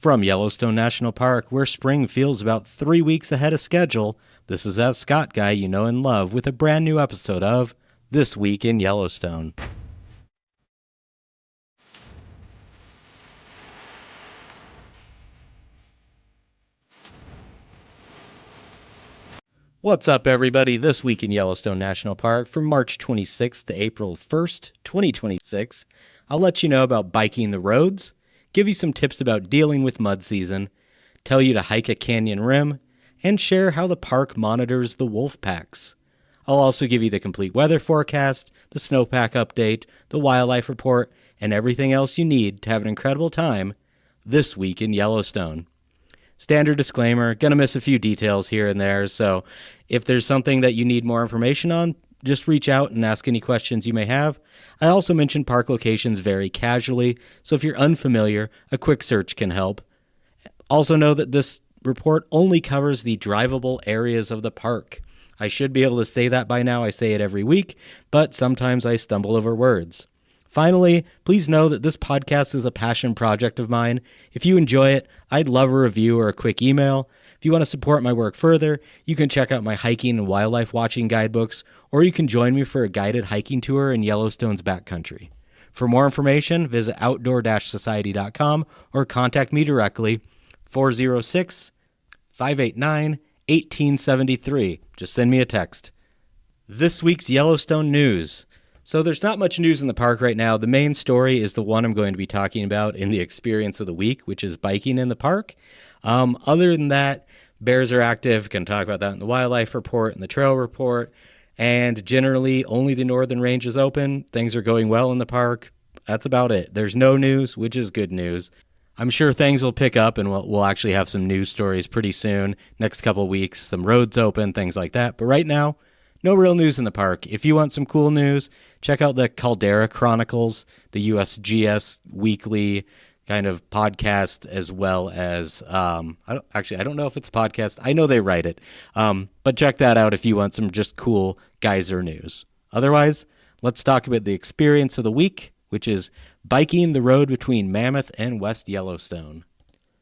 From Yellowstone National Park, where spring feels about 3 weeks ahead of schedule, this is that Scott guy you know and love with a brand new episode of This Week in Yellowstone. What's up, everybody? This Week in Yellowstone National Park from March 26th to April 1st, 2026. I'll let you know about biking the roads, give you some tips about dealing with mud season, tell you to hike a canyon rim, and share how the park monitors the wolf packs. I'll also give you the complete weather forecast, the snowpack update, the wildlife report, and everything else you need to have an incredible time this week in Yellowstone. Standard disclaimer, gonna miss a few details here and there, so if there's something that you need more information on, just reach out and ask any questions you may have. I also mention park locations very casually, so if you're unfamiliar, a quick search can help. Also know that this report only covers the drivable areas of the park. I should be able to say that by now. I say it every week, but sometimes I stumble over words. Finally, please know that this podcast is a passion project of mine. If you enjoy it, I'd love a review or a quick email. If you want to support my work further, you can check out my hiking and wildlife watching guidebooks, or you can join me for a guided hiking tour in Yellowstone's backcountry. For more information, visit outdoor-society.com or contact me directly, 406-589-1873. Just send me a text. This week's Yellowstone news. So there's not much news in the park right now. The main story is the one I'm going to be talking about in the experience of the week, which is biking in the park. Other than that, bears are active. Can talk about that in the wildlife report and the trail report. And generally, only the northern range is open. Things are going well in the park. That's about it. There's no news, which is good news. I'm sure things will pick up and we'll actually have some news stories pretty soon. Next couple of weeks, some roads open, things like that. But right now, no real news in the park. If you want some cool news, check out the Caldera Chronicles, the USGS weekly kind of podcast, as well as, I don't know if it's a podcast. I know they write it. But check that out if you want some just cool geyser news. Otherwise, let's talk about the experience of the week, which is biking the road between Mammoth and West Yellowstone.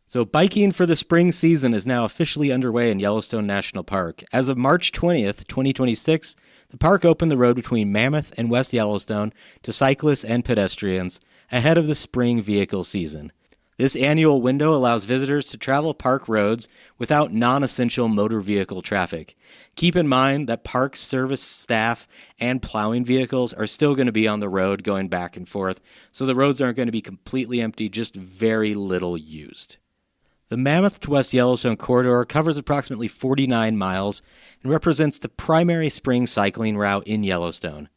So biking for the spring season is now officially underway in Yellowstone National Park. As of March 20th, 2026, the park opened the road between Mammoth and West Yellowstone to cyclists and pedestrians ahead of the spring vehicle season. This annual window allows visitors to travel park roads without non-essential motor vehicle traffic. Keep in mind that park service staff and plowing vehicles are still going to be on the road going back and forth, so the roads aren't going to be completely empty, just very little used. The Mammoth to West Yellowstone corridor covers approximately 49 miles and represents the primary spring cycling route in Yellowstone.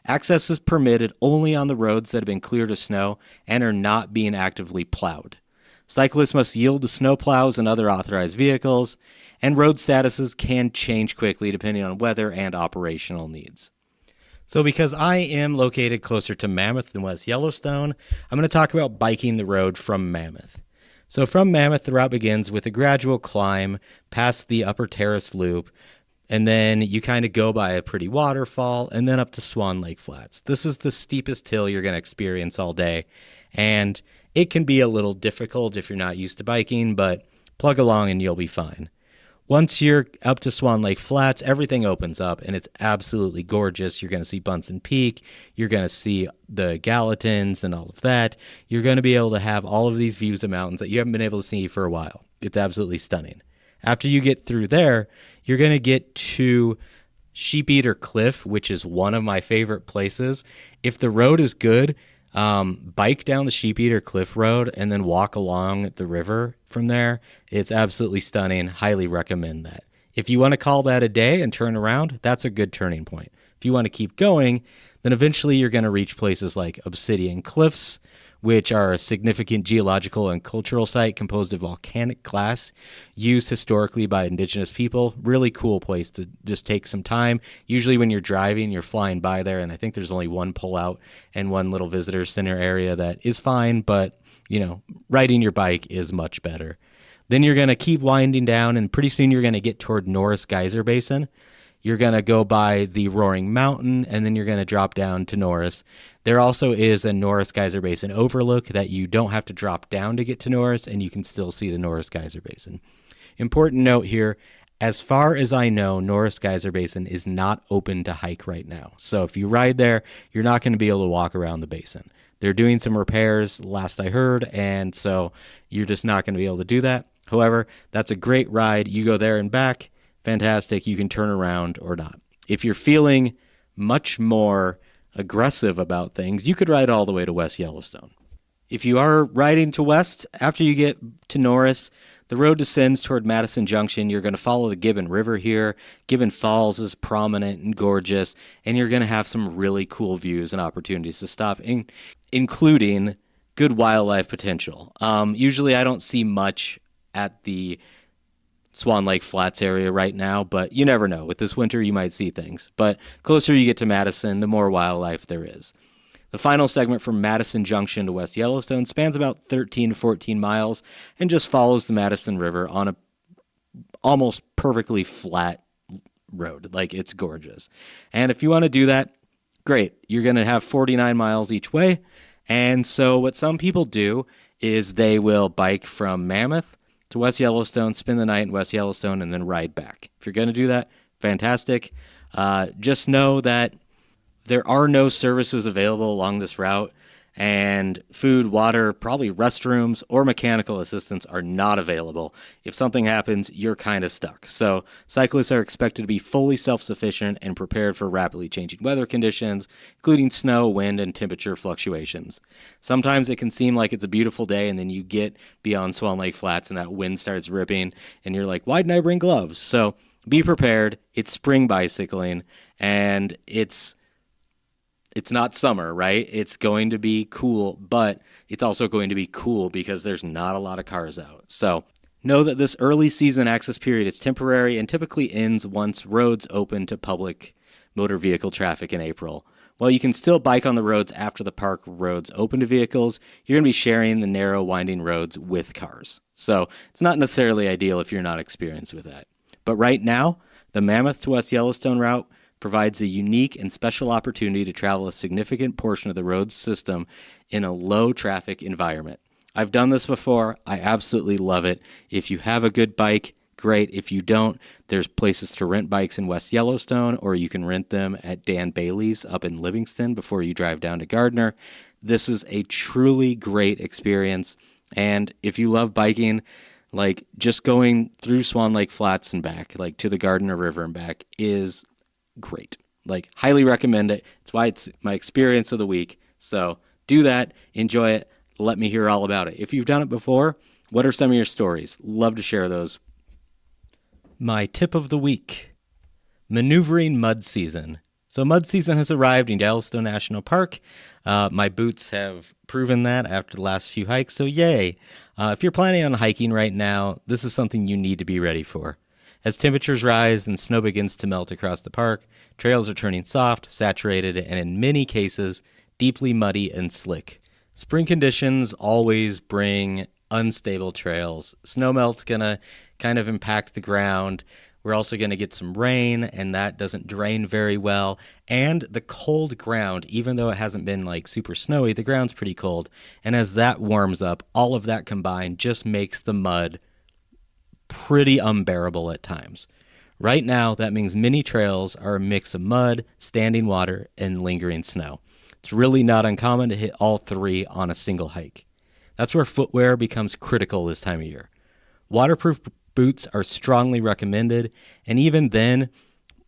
Access is permitted only on the roads that have been cleared of snow and are not being actively plowed. Cyclists must yield to snow plows and other authorized vehicles, and road statuses can change quickly depending on weather and operational needs. So because I am located closer to Mammoth than West Yellowstone, I'm going to talk about biking the road from Mammoth. So from Mammoth, the route begins with a gradual climb past the Upper Terrace Loop, and then you kind of go by a pretty waterfall and then up to Swan Lake Flats. This is the steepest hill you're going to experience all day, and it can be a little difficult if you're not used to biking, but plug along and you'll be fine. Once you're up to Swan Lake Flats, everything opens up, and it's absolutely gorgeous. You're going to see Bunsen Peak. You're going to see the Gallatins and all of that. You're going to be able to have all of these views of mountains that you haven't been able to see for a while. It's absolutely stunning. After you get through there, you're going to get to Sheep Eater Cliff, which is one of my favorite places. If the road is good, bike down the Sheep Eater Cliff Road and then walk along the river from there. It's absolutely stunning. Highly recommend that. If you want to call that a day and turn around, that's a good turning point. If you want to keep going, then eventually you're going to reach places like Obsidian Cliffs, which are a significant geological and cultural site composed of volcanic glass used historically by indigenous people. Really cool place to just take some time. Usually when you're driving, you're flying by there, and I think there's only one pullout and one little visitor center area that is fine, but, you know, riding your bike is much better. Then you're going to keep winding down, and pretty soon you're going to get toward Oral Geyser Basin. You're going to go by the Roaring Mountain, and then you're going to drop down to Norris. There also is a Norris Geyser Basin overlook that you don't have to drop down to get to Norris, and you can still see the Norris Geyser Basin. Important note here, as far as I know, Norris Geyser Basin is not open to hike right now. So if you ride there, you're not going to be able to walk around the basin. They're doing some repairs, last I heard, and so you're just not going to be able to do that. However, that's a great ride. You go there and back, fantastic. You can turn around or not. If you're feeling much more aggressive about things, you could ride all the way to West Yellowstone. If you are riding to West, after you get to Norris, the road descends toward Madison Junction. You're going to follow the Gibbon River here. Gibbon Falls is prominent and gorgeous, and you're going to have some really cool views and opportunities to stop, including good wildlife potential. Usually I don't see much at the Swan Lake Flats area right now, but you never know. With this winter, you might see things. But closer you get to Madison, the more wildlife there is. The final segment from Madison Junction to West Yellowstone spans about 13 to 14 miles and just follows the Madison River on a almost perfectly flat road. Like, it's gorgeous. And if you want to do that, great. You're going to have 49 miles each way. And so what some people do is they will bike from Mammoth to West Yellowstone, spend the night in West Yellowstone, and then ride back. If you're going to do that, fantastic. Just know that there are no services available along this route, and food, water, probably restrooms, or mechanical assistance are not available. If something happens, you're kind of stuck. So cyclists are expected to be fully self-sufficient and prepared for rapidly changing weather conditions, including snow, wind, and temperature fluctuations. Sometimes it can seem like it's a beautiful day, and then you get beyond Swan Lake Flats and that wind starts ripping, and you're like, why didn't I bring gloves? So be prepared. It's spring bicycling, and it's not summer, right? It's going to be cool, but it's also going to be cool because there's not a lot of cars out. So know that this early season access period is temporary and typically ends once roads open to public motor vehicle traffic in April. While you can still bike on the roads after the park roads open to vehicles, you're going to be sharing the narrow, winding roads with cars. So it's not necessarily ideal if you're not experienced with that. But right now, the Mammoth to West Yellowstone route provides a unique and special opportunity to travel a significant portion of the road system in a low-traffic environment. I've done this before. I absolutely love it. If you have a good bike, great. If you don't, there's places to rent bikes in West Yellowstone, or you can rent them at Dan Bailey's up in Livingston before you drive down to Gardner. This is a truly great experience, and if you love biking, like, just going through Swan Lake Flats and back, like to the Gardner River and back, is great. Like, highly recommend it. It's why it's my experience of the week. So do that, enjoy it, let me hear all about it. If you've done it before, what are some of your stories? Love to share those. My tip of the week: maneuvering mud season. So mud season has arrived in Yellowstone National Park. My boots have proven that after the last few hikes, so yay. If you're planning on hiking right now, this is something you need to be ready for. As temperatures rise and snow begins to melt across the park, trails are turning soft, saturated, and in many cases, deeply muddy and slick. Spring conditions always bring unstable trails. Snowmelt's going to kind of impact the ground. We're also going to get some rain, and that doesn't drain very well. And the cold ground, even though it hasn't been like super snowy, the ground's pretty cold. And as that warms up, all of that combined just makes the mud pretty unbearable at times. Right now, that means many trails are a mix of mud, standing water, and lingering snow. It's really not uncommon to hit all three on a single hike. That's where footwear becomes critical this time of year. Waterproof boots are strongly recommended, and even then,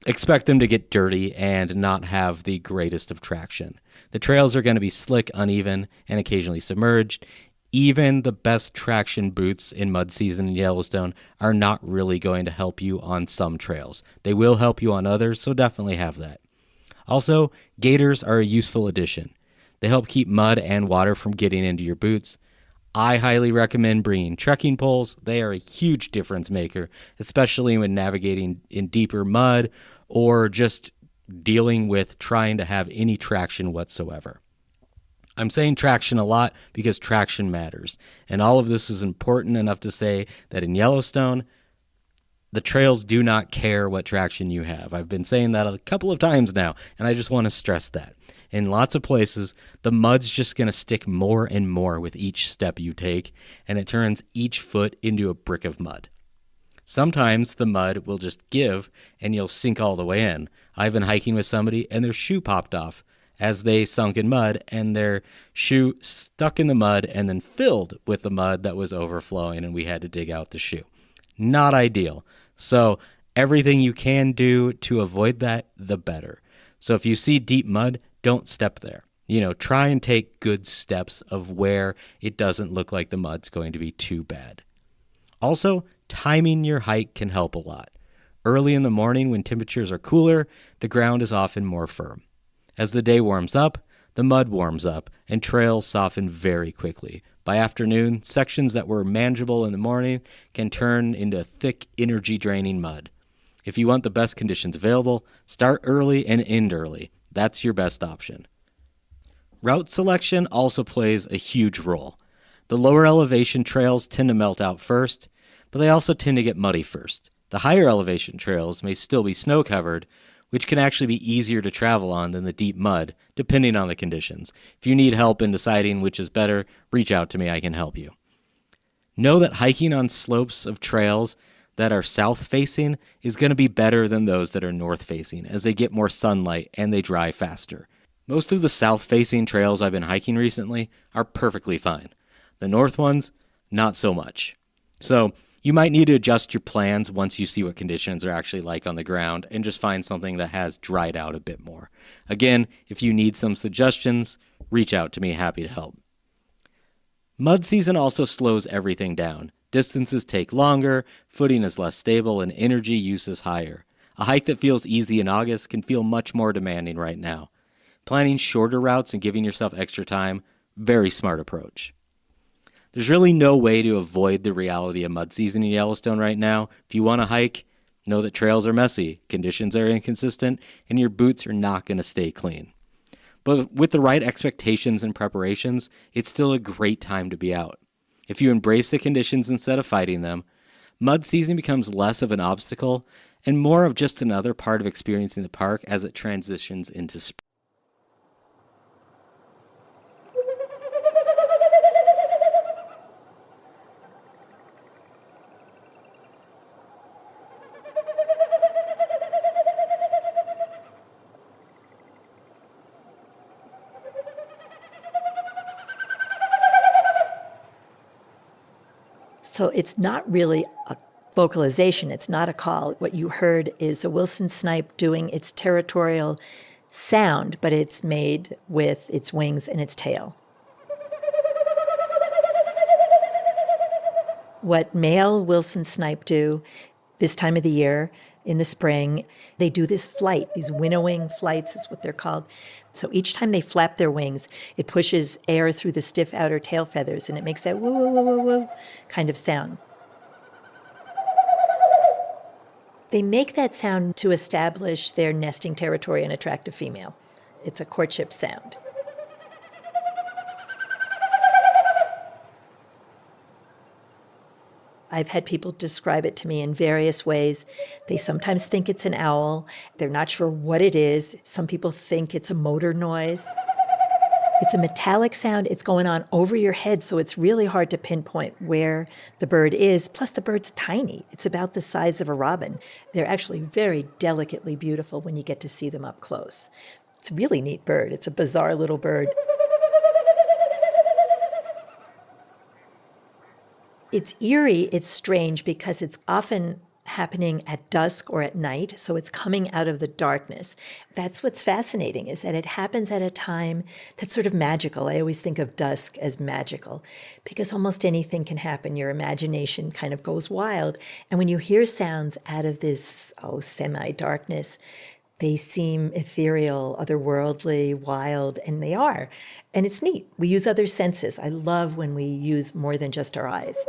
expect them to get dirty and not have the greatest of traction. The trails are going to be slick, uneven, and occasionally submerged. Even the best traction boots in mud season in Yellowstone are not really going to help you on some trails. They will help you on others, so definitely have that. Also, gaiters are a useful addition. They help keep mud and water from getting into your boots. I highly recommend bringing trekking poles. They are a huge difference maker, especially when navigating in deeper mud or just dealing with trying to have any traction whatsoever. I'm saying traction a lot because traction matters. And all of this is important enough to say that in Yellowstone, The trails do not care what traction you have. I've been saying that a couple of times now, and I just want to stress that. In lots of places, the mud's just going to stick more and more with each step you take, and it turns each foot into a brick of mud. Sometimes the mud will just give, and you'll sink all the way in. I've been hiking with somebody, and their shoe popped off as they sunk in mud, and their shoe stuck in the mud and then filled with the mud that was overflowing, and we had to dig out the shoe. Not ideal. So everything you can do to avoid that, the better. So if you see deep mud, don't step there. Try and take good steps of where it doesn't look like the mud's going to be too bad. Also, timing your hike can help a lot. Early in the morning when temperatures are cooler, the ground is often more firm. As the day warms up, the mud warms up and trails soften very quickly. By afternoon, sections that were manageable in the morning can turn into thick, energy-draining mud. If you want the best conditions available, start early and end early. That's your best option. Route selection also plays a huge role. The lower elevation trails tend to melt out first, but they also tend to get muddy first. The higher elevation trails may still be snow-covered, which can actually be easier to travel on than the deep mud, depending on the conditions. If you need help in deciding which is better, reach out to me, I can help you. Know that hiking on slopes of trails that are south-facing is going to be better than those that are north-facing, as they get more sunlight and they dry faster. Most of the south-facing trails I've been hiking recently are perfectly fine. The north ones, not so much. So you might need to adjust your plans once you see what conditions are actually like on the ground and just find something that has dried out a bit more. Again, if you need some suggestions, reach out to me, happy to help. Mud season also slows everything down. Distances take longer, footing is less stable, and energy use is higher. A hike that feels easy in August can feel much more demanding right now. Planning shorter routes and giving yourself extra time, very smart approach. There's really no way to avoid the reality of mud season in Yellowstone right now. If you want to hike, know that trails are messy, conditions are inconsistent, and your boots are not going to stay clean. But with the right expectations and preparations, it's still a great time to be out. If you embrace the conditions instead of fighting them, mud season becomes less of an obstacle and more of just another part of experiencing the park as it transitions into spring. So it's not really a vocalization. It's not a call. What you heard is a Wilson snipe doing its territorial sound, but it's made with its wings and its tail. What male Wilson snipe do this time of the year, in the spring, they do this flight, these winnowing flights is what they're called. So each time they flap their wings, it pushes air through the stiff outer tail feathers, and it makes that woo, woo, woo, woo, woo kind of sound. They make that sound to establish their nesting territory and attract a female. It's a courtship sound. I've had people describe it to me in various ways. They sometimes think it's an owl. They're not sure what it is. Some people think it's a motor noise. It's a metallic sound. It's going on over your head, so it's really hard to pinpoint where the bird is. Plus, the bird's tiny. It's about the size of a robin. They're actually very delicately beautiful when you get to see them up close. It's a really neat bird. It's a bizarre little bird. It's eerie, it's strange, because it's often happening at dusk or at night, so it's coming out of the darkness. That's what's fascinating, is that it happens at a time that's sort of magical. I always think of dusk as magical, because almost anything can happen. Your imagination kind of goes wild, and when you hear sounds out of this, semi-darkness, they seem ethereal, otherworldly, wild, and they are. And it's neat. We use other senses. I love when we use more than just our eyes.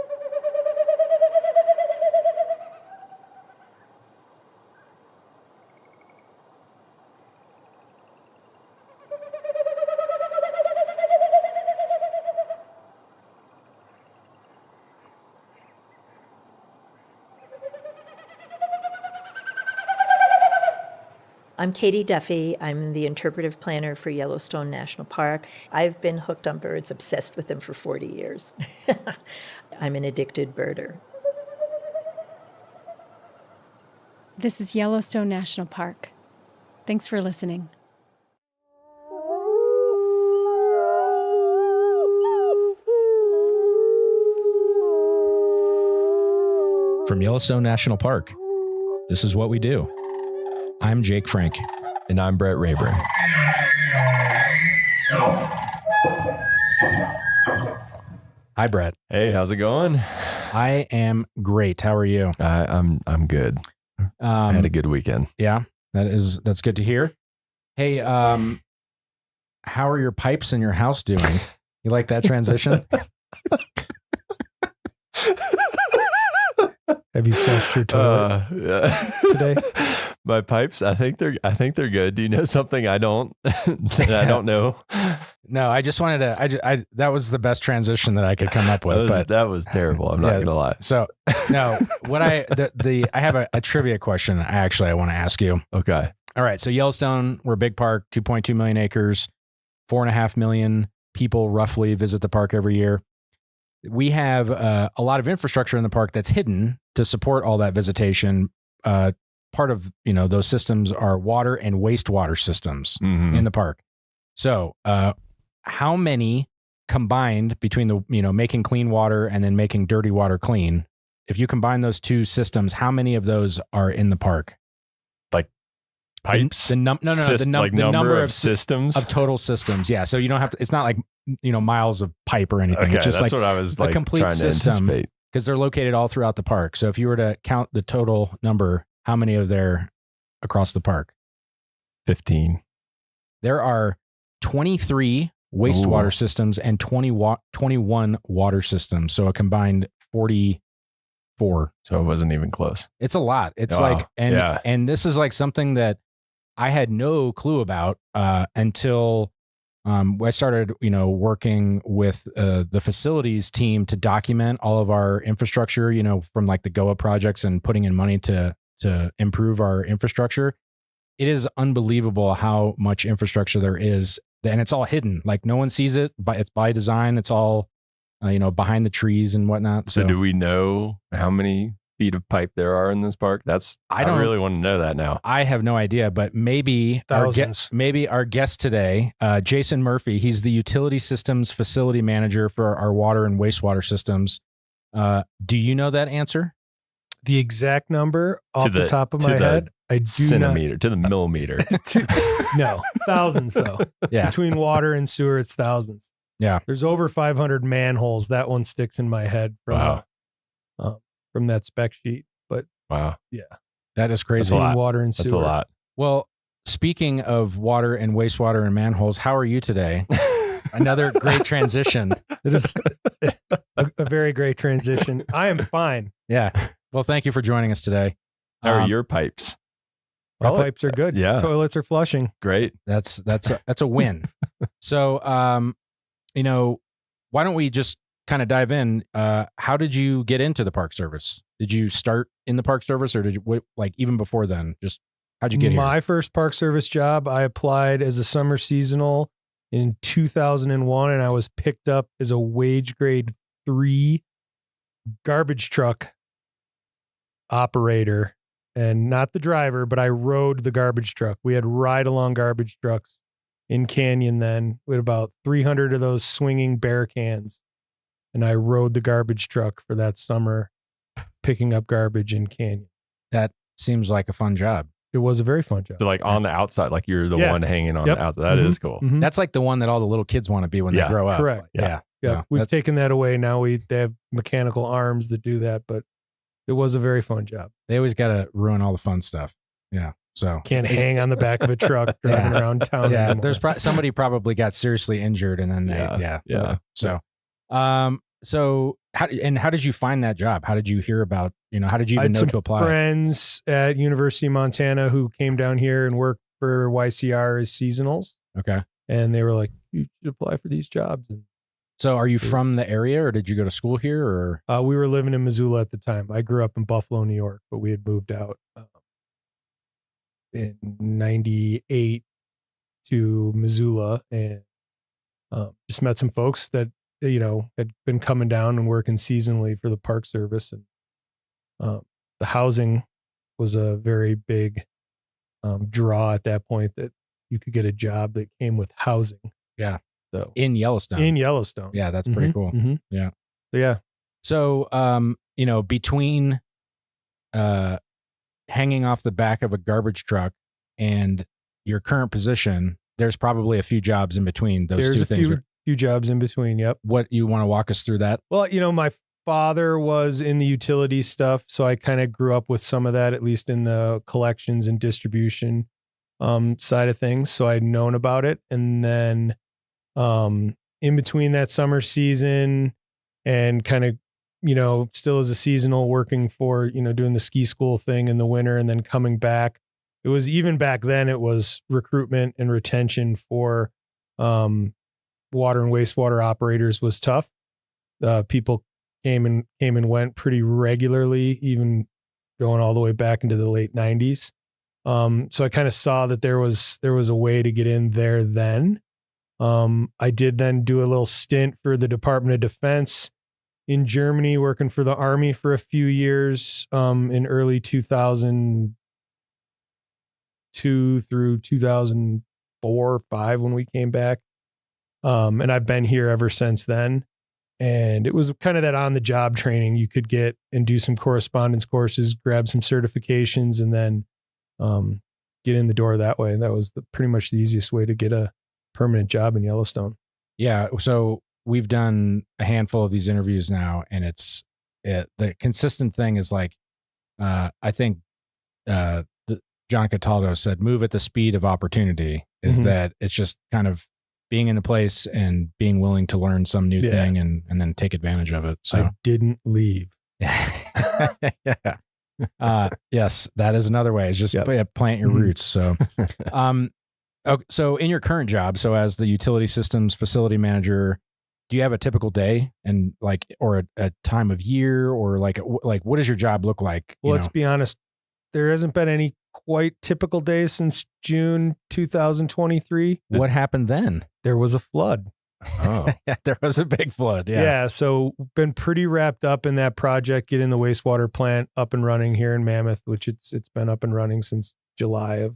I'm Katie Duffy. I'm the interpretive planner for Yellowstone National Park. I've been hooked on birds, obsessed with them for 40 years. I'm an addicted birder. This is Yellowstone National Park. Thanks for listening. From Yellowstone National Park, this is what we do. I'm Jake Frank. And I'm Brett Rayburn. Hi, Brett. Hey, how's it going? I am great. How are you? I'm good. I had a good weekend. Yeah, that's good to hear. Hey, how are your pipes in your house doing? You like that transition? Have you flushed your toilet today? My pipes, I think they're good. Do you know something I don't that I don't know? No, I just wanted to. That was the best transition that I could come up with. That was terrible. I'm not gonna lie. So no, what I have a trivia question. I want to ask you. Okay. All right. So Yellowstone, we're a big park, 2.2 million acres, 4.5 million people roughly visit the park every year. We have a lot of infrastructure in the park that's hidden to support all that visitation. Part of those systems are water and wastewater systems in the park. So, how many combined between the making clean water and then making dirty water clean? If you combine those two systems, how many of those are in the park? Like pipes? The number of systems of total systems. Yeah. So you don't have to. It's not like miles of pipe or anything. Okay, it's just that's like what I was a complete trying system, to anticipate. because they're located all throughout the park. So if you were to count the total number, how many are there across the park? 15. There are 23 wastewater systems and 21 water systems. So a combined 44. So it wasn't even close. It's a lot. It's Wow. and this is like something that I had no clue about until I started, working with the facilities team to document all of our infrastructure, from like the GOA projects and putting in money to improve our infrastructure. It is unbelievable how much infrastructure there is, and it's all hidden. Like no one sees it, but it's by design. It's all, behind the trees and whatnot. So do we know how many feet of pipe there are in this park? I really want to know that now. I have no idea, but maybe our guest today, Jason Murphy, he's the utility systems facility manager for our water and wastewater systems. Do you know that answer? The exact number off the top of my head, I do centimeter to the millimeter. No, thousands though. Yeah. Between water and sewer, it's thousands. Yeah. There's over 500 manholes. That one sticks in my head from that spec sheet. But wow. Yeah. That is crazy. That's a lot. Water and sewer. That's a lot. Well, speaking of water and wastewater and manholes, how are you today? Another great transition. It is a very great transition. I am fine. Yeah. Well, thank you for joining us today. How are your pipes? Our pipes are good. Yeah. Toilets are flushing. Great. That's a win. So, why don't we just kind of dive in? How did you get into the Park Service? Did you start in the Park Service, or did you even before then? Just how'd you get here? My first Park Service job, I applied as a summer seasonal in 2001, and I was picked up as a wage grade 3 garbage truck operator, and not the driver, but I rode the garbage truck. We had ride-along garbage trucks in Canyon then. We had about 300 of those swinging bear cans, and I rode the garbage truck for that summer, picking up garbage in Canyon. That seems like a fun job. It was a very fun job. So on the outside, like you're the one hanging on the outside. That is cool. Mm-hmm. That's like the one that all the little kids want to be when they grow up. Correct. Yeah. Yeah. We've taken that away. Now they have mechanical arms that do that, but it was a very fun job. They always got to ruin all the fun stuff. Yeah. So can't hang on the back of a truck driving around town. Yeah. Anymore. There's somebody probably got seriously injured, and then So, how did you find that job? How did you hear about, how did you even know to apply? Friends at University of Montana who came down here and worked for YCR as seasonals. Okay. And they were like, you should apply for these jobs. And so are you from the area, or did you go to school here, or? We were living in Missoula at the time. I grew up in Buffalo, New York, but we had moved out in 98 to Missoula and just met some folks that, had been coming down and working seasonally for the Park Service. And the housing was a very big draw at that point, that you could get a job that came with housing. Yeah. So in Yellowstone. Yeah, that's pretty cool. Mm-hmm. Yeah. So, yeah. So, between hanging off the back of a garbage truck and your current position, there's probably a few jobs in between those two things. There's a few jobs in between. Yep. What, you want to walk us through that? Well, my father was in the utility stuff, so I kind of grew up with some of that, at least in the collections and distribution side of things. So I'd known about it. And then in between that summer season and kind of, still as a seasonal, working for, doing the ski school thing in the winter and then coming back. It was, even back then, it was recruitment and retention for water and wastewater operators was tough. People came and went pretty regularly, even going all the way back into the late 90s. So I kind of saw that there was a way to get in there then. I did then do a little stint for the Department of Defense in Germany, working for the Army for a few years in early 2002 through 2004 or 5 when we came back. And I've been here ever since then. And it was kind of that on the job training you could get and do some correspondence courses, grab some certifications, and then get in the door that way. And that was pretty much the easiest way to get a permanent job in Yellowstone. Yeah. So we've done a handful of these interviews now, and the consistent thing is like, I think John Cataldo said, move at the speed of opportunity, is that it's just kind of being in a place and being willing to learn some new thing and then take advantage of it. So I didn't leave. Yeah. Yes, that is another way. It's just plant your roots. So, so in your current job, so as the utility systems facility manager, do you have a typical day and or a time of year, or like what does your job look like? Well, let's be honest. There hasn't been any quite typical days since June 2023. What happened then? There was a flood. Oh, yeah, there was a big flood. Yeah. Yeah. So been pretty wrapped up in that project, getting the wastewater plant up and running here in Mammoth, which it's been up and running since July of.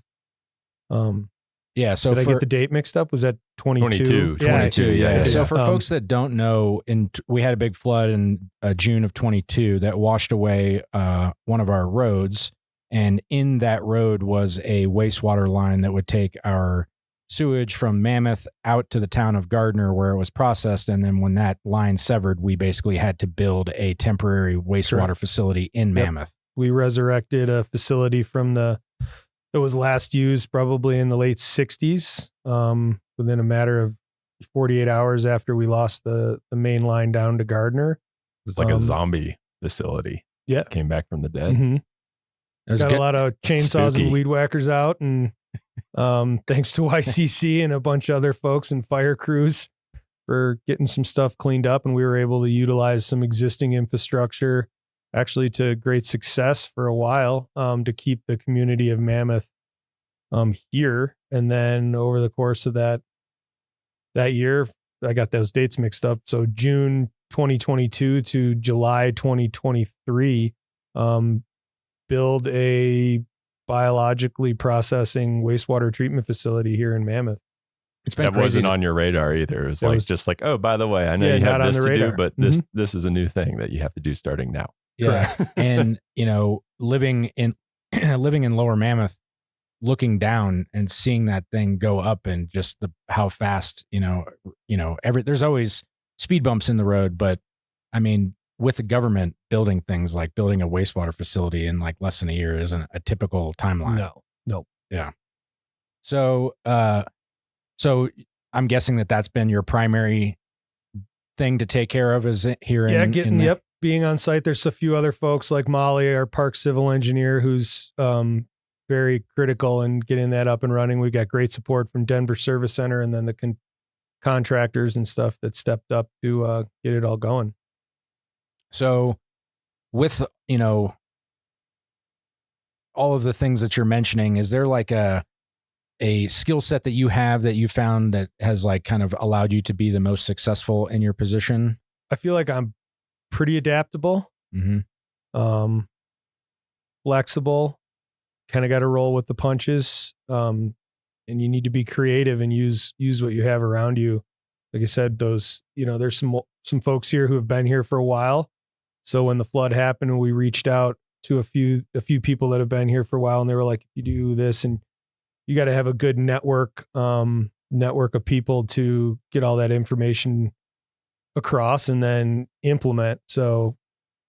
Yeah. So did I get the date mixed up? Was that 22? 22. Yeah. So for folks that don't know, we had a big flood in June of 22 that washed away one of our roads. And in that road was a wastewater line that would take our sewage from Mammoth out to the town of Gardner, where it was processed. And then when that line severed, we basically had to build a temporary wastewater facility in Mammoth. We resurrected a facility that was last used probably in the late 60s, within a matter of 48 hours after we lost the main line down to Gardner. It was like a zombie facility. Yeah. Came back from the dead. Mm-hmm. Got a lot of chainsaws and weed whackers out, and thanks to YCC and a bunch of other folks and fire crews for getting some stuff cleaned up, and we were able to utilize some existing infrastructure, actually to great success for a while, to keep the community of Mammoth here. And then over the course of that year, I got those dates mixed up. So June 2022 to July 2023. Build a biologically processing wastewater treatment facility here in Mammoth. It's been that crazy. Wasn't on your radar either. It was just like, oh, by the way, I know you have this to do, but this is a new thing that you have to do starting now. Yeah. And, living in Lower Mammoth, looking down and seeing that thing go up, and just how fast, there's always speed bumps in the road, but I mean, with the government building things like building a wastewater facility in like less than a year isn't a typical timeline. No. Yeah. So I'm guessing that's been your primary thing to take care of, is here being on site. There's a few other folks like Molly, our park civil engineer, who's very critical in getting that up and running. We got great support from Denver Service Center, and then the contractors and stuff that stepped up to get it all going. So with, all of the things that you're mentioning, is there like a skill set that you have that you found that has like kind of allowed you to be the most successful in your position? I feel like I'm pretty adaptable, flexible, kind of got to roll with the punches. And you need to be creative and use what you have around you. Like I said, there's some folks here who have been here for a while. So when the flood happened, we reached out to a few people that have been here for a while, and they were like, you do this, and you got to have a good network of people to get all that information across and then implement. So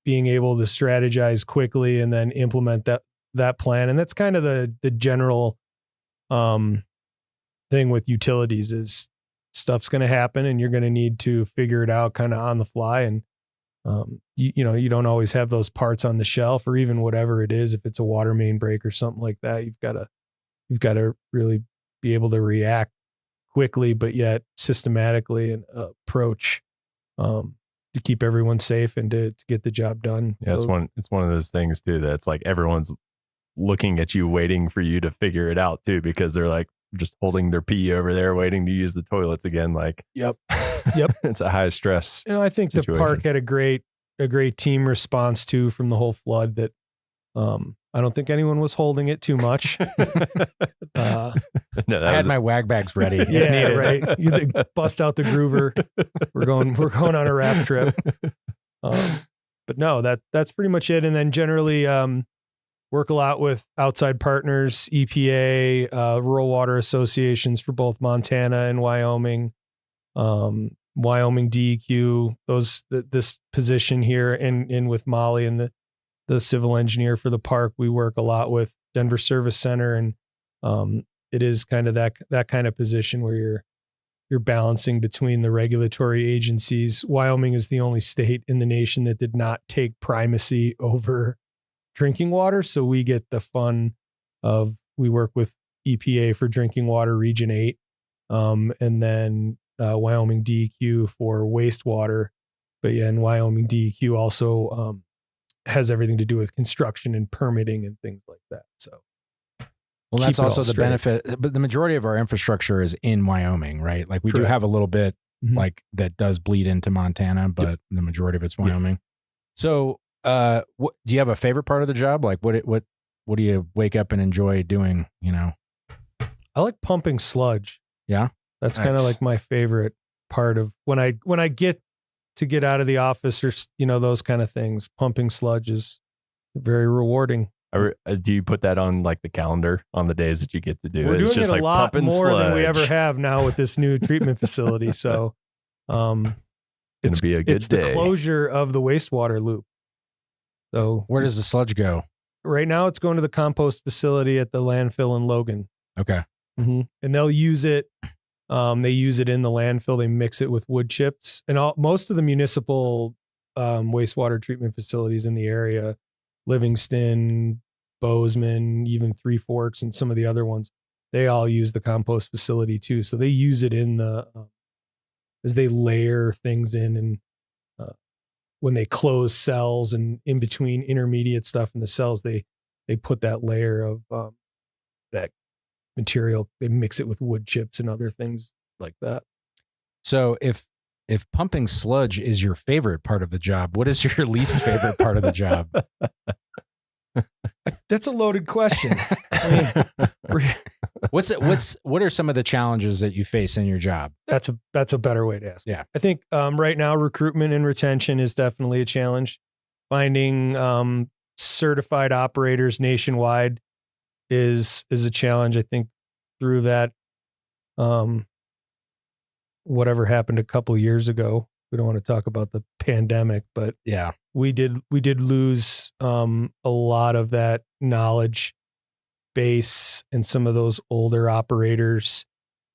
being able to strategize quickly and then implement that plan. And that's kind of the general thing with utilities is stuff's going to happen and you're going to need to figure it out kind of on the fly. And you don't always have those parts on the shelf, or even whatever it is. If it's a water main break or something like that, you've got to really be able to react quickly, but yet systematically and approach to keep everyone safe and to get the job done. Yeah, it's one of those things too that's like everyone's looking at you, waiting for you to figure it out too, because they're like just holding their pee over there, waiting to use the toilets again. Like, yep. It's a high stress. I think situation. The park had a great team response too from the whole flood. That I don't think anyone was holding it too much. I had my wag bags ready. Yeah, right. You bust out the groover. We're going on a raft trip. But no, that's pretty much it. And then generally work a lot with outside partners, EPA, rural water associations for both Montana and Wyoming, Wyoming DEQ. This position here, and with Molly and the civil engineer for the park, we work a lot with Denver Service Center, and it is kind of that kind of position where you're balancing between the regulatory agencies. Wyoming is the only state in the nation that did not take primacy over drinking water, so we get the fun of, we work with EPA for drinking water Region 8, and then Wyoming DEQ for wastewater. But yeah, and Wyoming DEQ also has everything to do with construction and permitting and things like that. So, well, that's also the benefit. But the majority of our infrastructure is in Wyoming, right? Like we do have a little bit like that does bleed into Montana, but the majority of it's Wyoming. So, what do you have a favorite part of the job? Like what do you wake up and enjoy doing? I like pumping sludge. Yeah, that's kind of like my favorite part of when I get out of the office, or those kind of things. Pumping sludge is very rewarding. Do you put that on like the calendar on the days that you get to do it? We're doing just it like a lot more sludge than we ever have now with this new treatment facility. So, it's gonna be a good day. The closure of the wastewater loop. So where does the sludge go? Right now, it's going to the compost facility at the landfill in Logan. Okay, and they'll use it. They use it in the landfill. They mix it with wood chips, and most of the municipal wastewater treatment facilities in the area, Livingston, Bozeman, even Three Forks, and some of the other ones, they all use the compost facility too. So they use it in the as they layer things in, and when they close cells and in between intermediate stuff in the cells, they put that layer of that material. They mix it with wood chips and other things like that. So if pumping sludge is your favorite part of the job, what is your least favorite part of the job? That's a loaded question. I mean, what are some of the challenges that you face in your job? That's a better way to ask. Yeah. I think right now recruitment and retention is definitely a challenge. Finding certified operators nationwide is a challenge. I think through that whatever happened a couple of years ago, we don't want to talk about the pandemic, but yeah, we did lose a lot of that knowledge base and some of those older operators,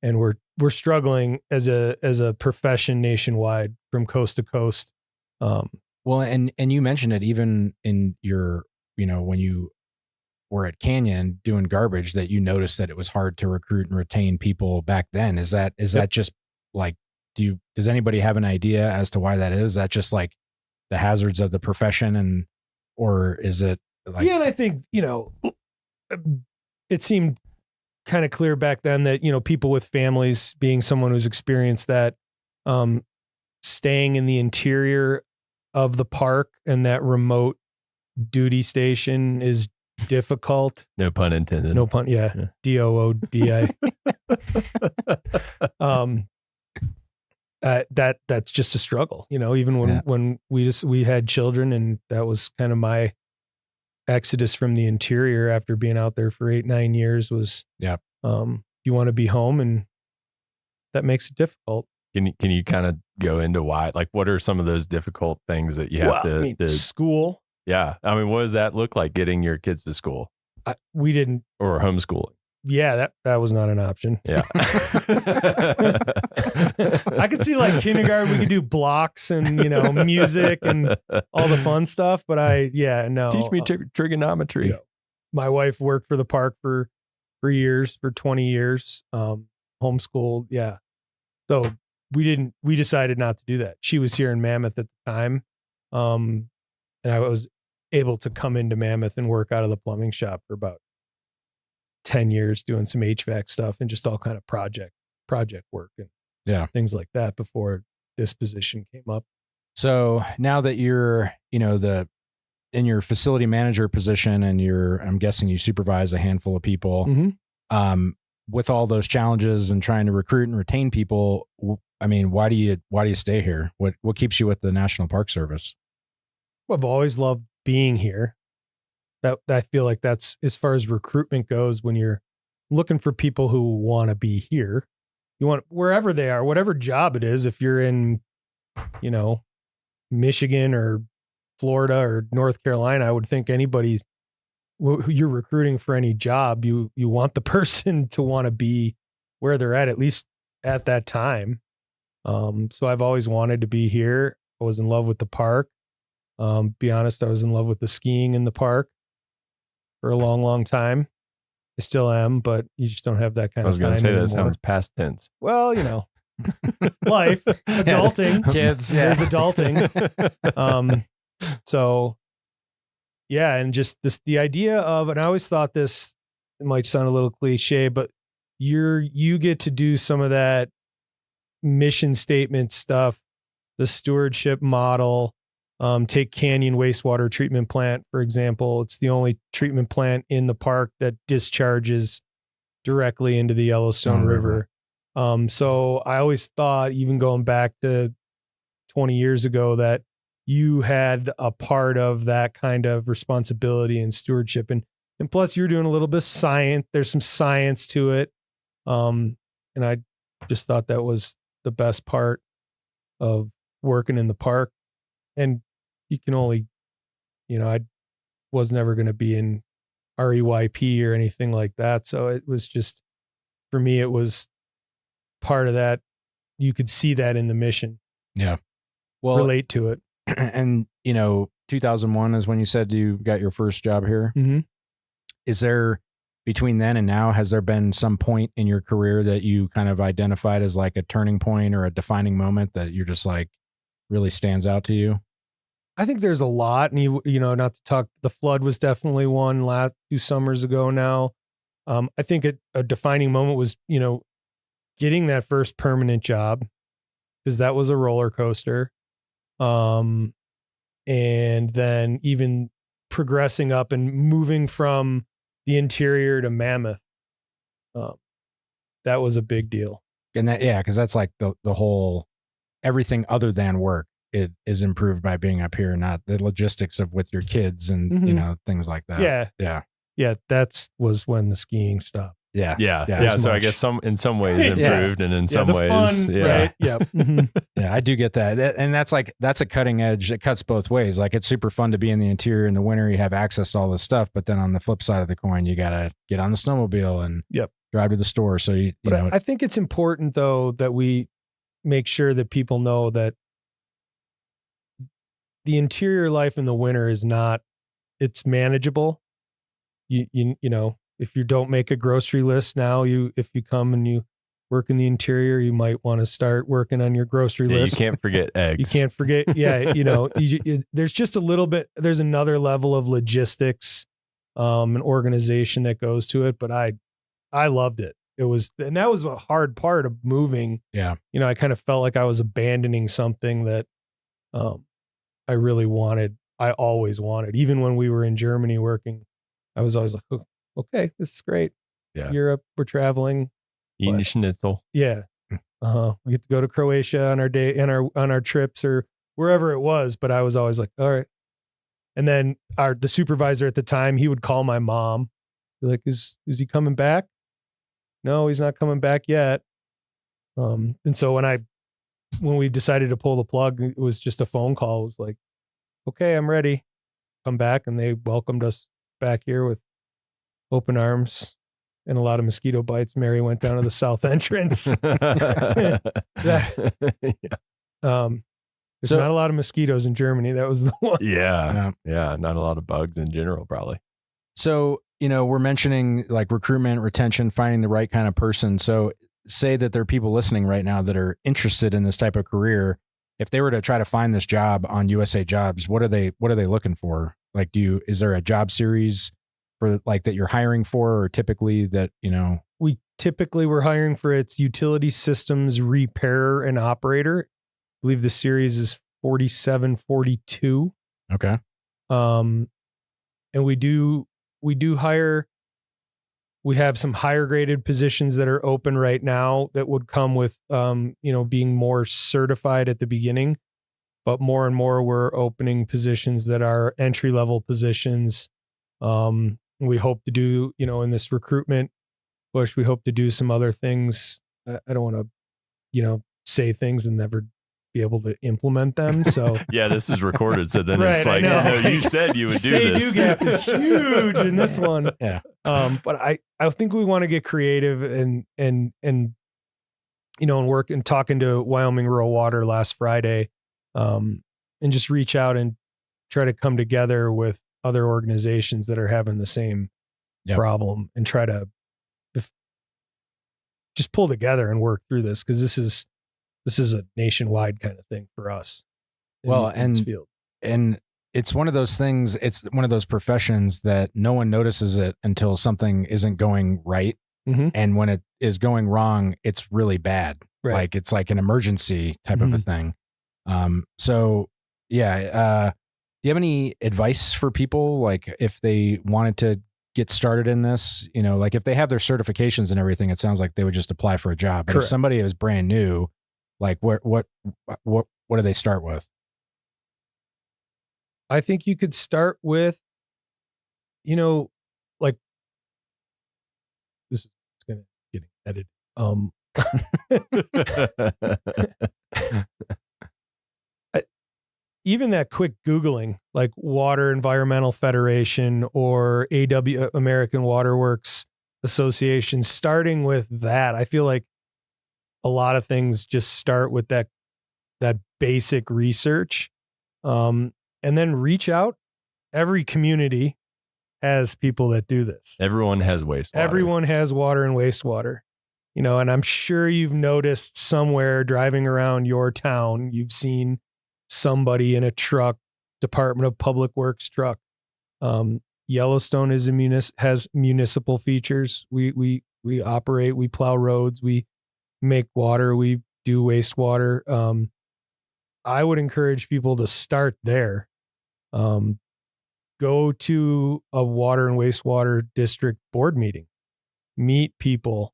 and we're struggling as a profession nationwide from coast to coast. Well, and you mentioned it even in your, when you were at Canyon doing garbage, that you noticed that it was hard to recruit and retain people back then. Is that just like, does anybody have an idea as to why that is? Is that just like the hazards of the profession, or is it like? Yeah, and I think, it seemed kind of clear back then that, people with families, being someone who's experienced that, staying in the interior of the park and that remote duty station is difficult. No pun intended. No pun. Yeah. DOODI. That's just a struggle, even when we had children, and that was kind of my exodus from the interior after being out there for 8-9 years was, you want to be home, and that makes it difficult. Can you kind of go into why? Like, what are some of those difficult things that you have to school? Yeah. I mean, what does that look like, getting your kids to school? We didn't. Or homeschooling? Yeah, that was not an option. Yeah. I could see like kindergarten, we could do blocks and, music and all the fun stuff. But no. Teach me trigonometry. My wife worked for the park for years, for 20 years, homeschooled. Yeah. So we decided not to do that. She was here in Mammoth at the time. And I was able to come into Mammoth and work out of the plumbing shop for about 10 years, doing some HVAC stuff and just all kind of project work and things like that before this position came up. So now that you're, in your facility manager position, and I'm guessing you supervise a handful of people, Mm-hmm. With all those challenges and trying to recruit and retain people, I mean, why do you stay here? What keeps you with the National Park Service? Well, I've always loved being here. That I feel like that's, as far as recruitment goes, when you're looking for people who want to be here, you want wherever they are, whatever job it is. If you're in, Michigan or Florida or North Carolina, I would think anybody who you're recruiting for any job, you want the person to want to be where they're at least at that time. So I've always wanted to be here. I was in love with the park. Be honest, I was in love with the skiing in the park for a long, long time. I still am, but you just don't have that kind of time. I was going to say that anymore. sounds past tense. Well, life, adulting, kids, there's adulting. So yeah. And just the idea of, and I always thought this, it might sound a little cliche, but you get to do some of that mission statement stuff, the stewardship model. Take Canyon Wastewater Treatment Plant, for example. It's the only treatment plant in the park that discharges directly into the Yellowstone River. So I always thought, even going back to 20 years ago, that you had a part of that kind of responsibility and stewardship. And plus you're doing a little bit of science. There's some science to it. And I just thought that was the best part of working in the park. And you can only, I was never going to be in REYP or anything like that. So it was just, for me, it was part of that. You could see that in the mission. Yeah. Well, relate to it. And, 2001 is when you said you got your first job here. Mm-hmm. Is there, between then and now, has there been some point in your career that you kind of identified as like a turning point or a defining moment that you're just like really stands out to you? I think there's a lot, and not to talk, the flood was definitely one last 2 summers ago now. I think a defining moment was, getting that first permanent job, because that was a roller coaster. And then even progressing up and moving from the interior to Mammoth. That was a big deal. And because that's like the whole, everything other than work, it is improved by being up here, not the logistics of with your kids and, Mm-hmm. Things like that. Yeah. That was when the skiing stopped. Yeah. So I guess in some ways improved, and in some ways, fun, right? Yeah. Mm-hmm. Yeah, I do get that. And that's a cutting edge. It cuts both ways. Like, it's super fun to be in the interior in the winter. You have access to all this stuff, but then on the flip side of the coin, you got to get on the snowmobile and drive to the store. So you know, I think it's important though that we make sure that people know that the interior life in the winter is not, it's manageable. You know, if you don't make a grocery list now, if you come and you work in the interior, you might want to start working on your grocery list. You can't forget eggs. You can't forget. Yeah. There's just a little bit, there's another level of logistics an organization that goes to it, but I loved it. And that was a hard part of moving. Yeah. You know, I kind of felt like I was abandoning something that I really wanted. I always wanted. Even when we were in Germany working, I was always like, oh, okay, this is great. Yeah. Europe, we're traveling. Eating schnitzel. Yeah. We get to go to Croatia on our day on our trips or wherever it was, but I was always like, all right. And then the supervisor at the time, he would call my mom, be like, is he coming back? No, he's not coming back yet. And so when we decided to pull the plug, it was just a phone call. It was like, okay, I'm ready. Come back. And they welcomed us back here with open arms and a lot of mosquito bites. Mary went down to the south entrance. There's not a lot of mosquitoes in Germany. That was the one. Yeah. Not a lot of bugs in general, probably. So, you know, we're mentioning like recruitment, retention, finding the right kind of person. So say that there are people listening right now that are interested in this type of career. If they were to try to find this job on USA Jobs, what are they looking for? Like, is there a job series for like that you're hiring for, or typically that, you know? We typically were hiring for its utility systems repairer and operator. I believe the series is 4742. Okay. And we do hire. We have some higher graded positions that are open right now that would come with, being more certified at the beginning, but more and more we're opening positions that are entry level positions. We hope to do, in this recruitment push, we hope to do some other things. I don't want to, say things and never be able to implement them. So yeah, this is recorded. So then right, it's like, no, you said you would do this. Say-do gap is huge in this one. Yeah. But I think we want to get creative and work and talking to Wyoming Rural Water last Friday, and just reach out and try to come together with other organizations that are having the same problem and try to just pull together and work through this. Cause this is a nationwide kind of thing for us. In this field. And it's one of those things, it's one of those professions that no one notices it until something isn't going right. Mm-hmm. And when it is going wrong, it's really bad. Right. Like it's like an emergency type of a thing. Do you have any advice for people? Like if they wanted to get started in this, like if they have their certifications and everything, it sounds like they would just apply for a job. But Correct. if somebody is brand new, like what do they start with? I think you could start with, like this is going to get edited. Even that quick Googling, like Water Environmental Federation or American Water Works Association, starting with that, I feel like a lot of things just start with that basic research, and then reach out. Every community has people that do this. Everyone has wastewater. Everyone has water and wastewater, and I'm sure you've noticed somewhere driving around your town, you've seen somebody in a truck, Department of Public Works truck. Yellowstone has municipal features. We operate, we plow roads, we make water, we do wastewater. I would encourage people to start there. Go to a water and wastewater district board meeting, meet people,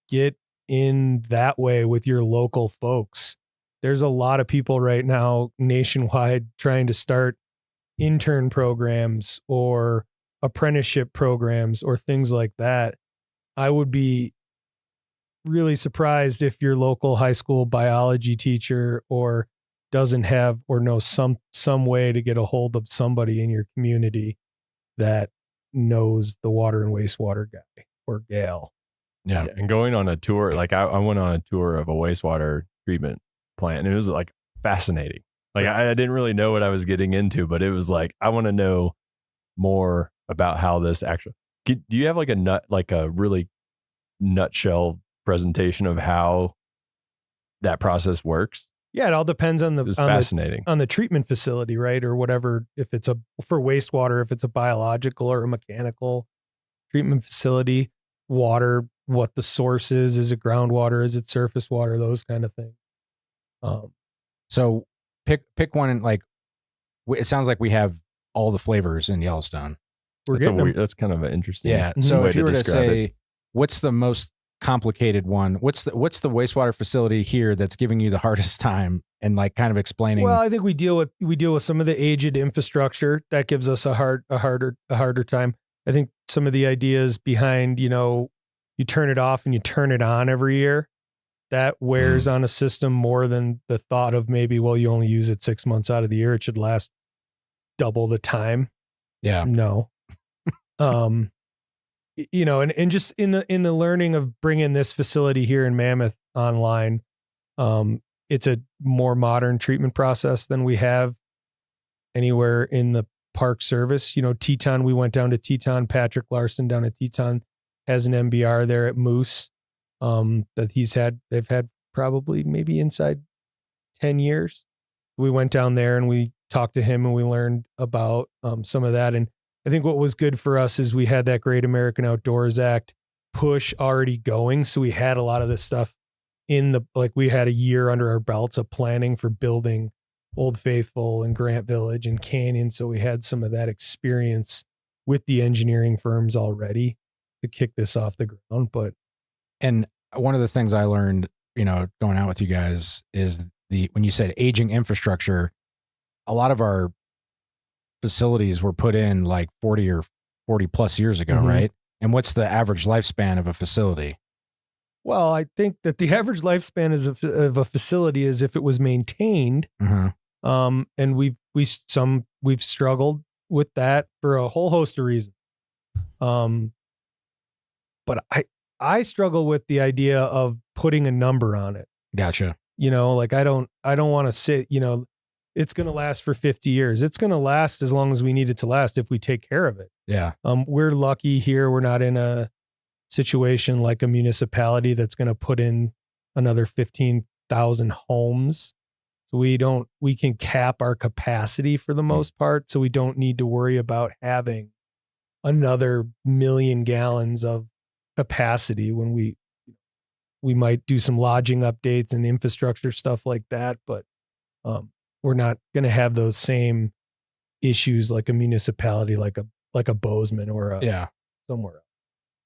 get in that way with your local folks. There's a lot of people right now nationwide trying to start intern programs or apprenticeship programs or things like that. I would be really surprised if your local high school biology teacher or doesn't have or knows some way to get a hold of somebody in your community that knows the water and wastewater guy or gal. Yeah. And going on a tour, like I went on a tour of a wastewater treatment plant, and it was like fascinating. Like I didn't really know what I was getting into, but it was like, I want to know more about how this actually, do you have like a really nutshell presentation of how that process works? Yeah, it all depends on It was fascinating. on the treatment facility, right? Or whatever, if it's for wastewater, if it's a biological or a mechanical treatment facility, water, what the source is it groundwater, is it surface water, those kind of things. So pick one and like, it sounds like we have all the flavors in Yellowstone. That's kind of an interesting. Yeah. So way if you were to describe say, it. what's the most complicated one? What's the wastewater facility here that's giving you the hardest time, and like kind of explaining? Well, I think we deal with some of the aged infrastructure that gives us a harder time. I think some of the ideas behind, you turn it off and you turn it on every year, that wears on a system more than the thought of maybe, well, you only use it 6 months out of the year. It should last double the time. Yeah. No. And just in the learning of bringing this facility here in Mammoth online, it's a more modern treatment process than we have anywhere in the park service. Teton, we went down to Teton. Patrick Larson down at Teton has an MBR there at Moose that they've had probably maybe inside 10 years. We went down there and we talked to him and we learned about some of that. And I think what was good for us is we had that Great American Outdoors Act push already going. So we had a lot of this stuff we had a year under our belts of planning for building Old Faithful and Grant Village and Canyon. So we had some of that experience with the engineering firms already to kick this off the ground. And one of the things I learned, going out with you guys is when you said aging infrastructure, a lot of our facilities were put in like 40 or 40 plus years ago, right? And what's the average lifespan of a facility? Well, I think that the average lifespan of a facility is if it was maintained. And we've struggled with that for a whole host of reasons. But I struggle with the idea of putting a number on it. Gotcha. I don't want to sit, it's going to last for 50 years. It's going to last as long as we need it to last if we take care of it. Yeah. We're lucky here. We're not in a situation like a municipality that's going to put in another 15,000 homes. So we can cap our capacity for the most part. So we don't need to worry about having another 1 million gallons of capacity when we might do some lodging updates and infrastructure stuff like that. But, we're not going to have those same issues like a municipality, like a Bozeman or somewhere else.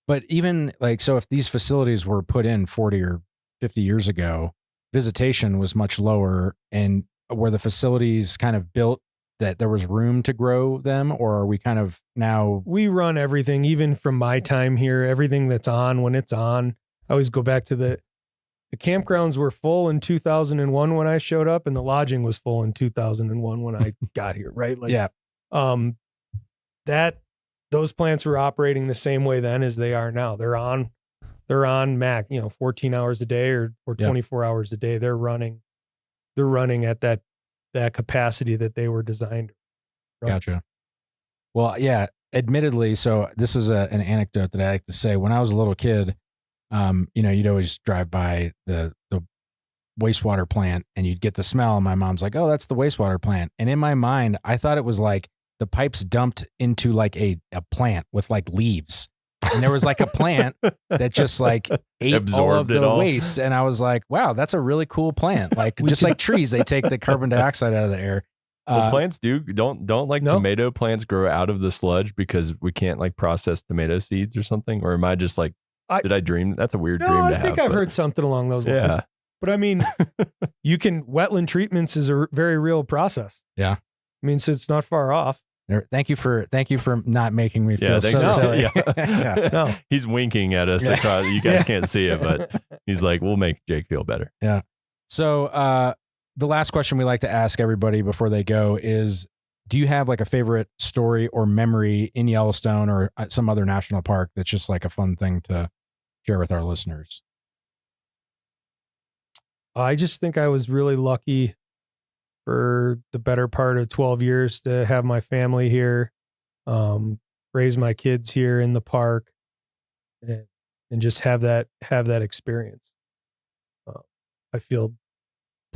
But even so if these facilities were put in 40 or 50 years ago, visitation was much lower, and were the facilities kind of built that there was room to grow them, or are we kind of now? We run everything, even from my time here, everything that's on when it's on. I always go back to the campgrounds were full in 2001 when I showed up, and the lodging was full in 2001 when I got here, right? Those plants were operating the same way then as they are now. They're on max, 14 hours a day or 24 hours a day. They're running at that capacity that they were designed. Right? Gotcha. Well, yeah, admittedly. So this is an anecdote that I like to say. When I was a little kid, you'd always drive by the wastewater plant and you'd get the smell. And my mom's like, "Oh, that's the wastewater plant." And in my mind, I thought it was like the pipes dumped into like a plant with like leaves. And there was like a plant that just like ate absorbed all of the waste. And I was like, wow, that's a really cool plant. Like just like trees, they take the carbon dioxide out of the air. Well, plants don't tomato plants grow out of the sludge because we can't like process tomato seeds or something? Or am I just like, did I dream? That's a weird dream to have. I think I've heard something along those lines. Yeah. But I mean, wetland treatments is a very real process. Yeah. I mean, so it's not far off. Thank you for not making me feel so silly. Yeah. No. He's winking at us across. You guys can't see it, but he's like, "We'll make Jake feel better." Yeah. So the last question we like to ask everybody before they go is, do you have like a favorite story or memory in Yellowstone or some other national park that's just like a fun thing to share with our listeners? I just think I was really lucky for the better part of 12 years to have my family here, raise my kids here in the park, and just have that experience. I feel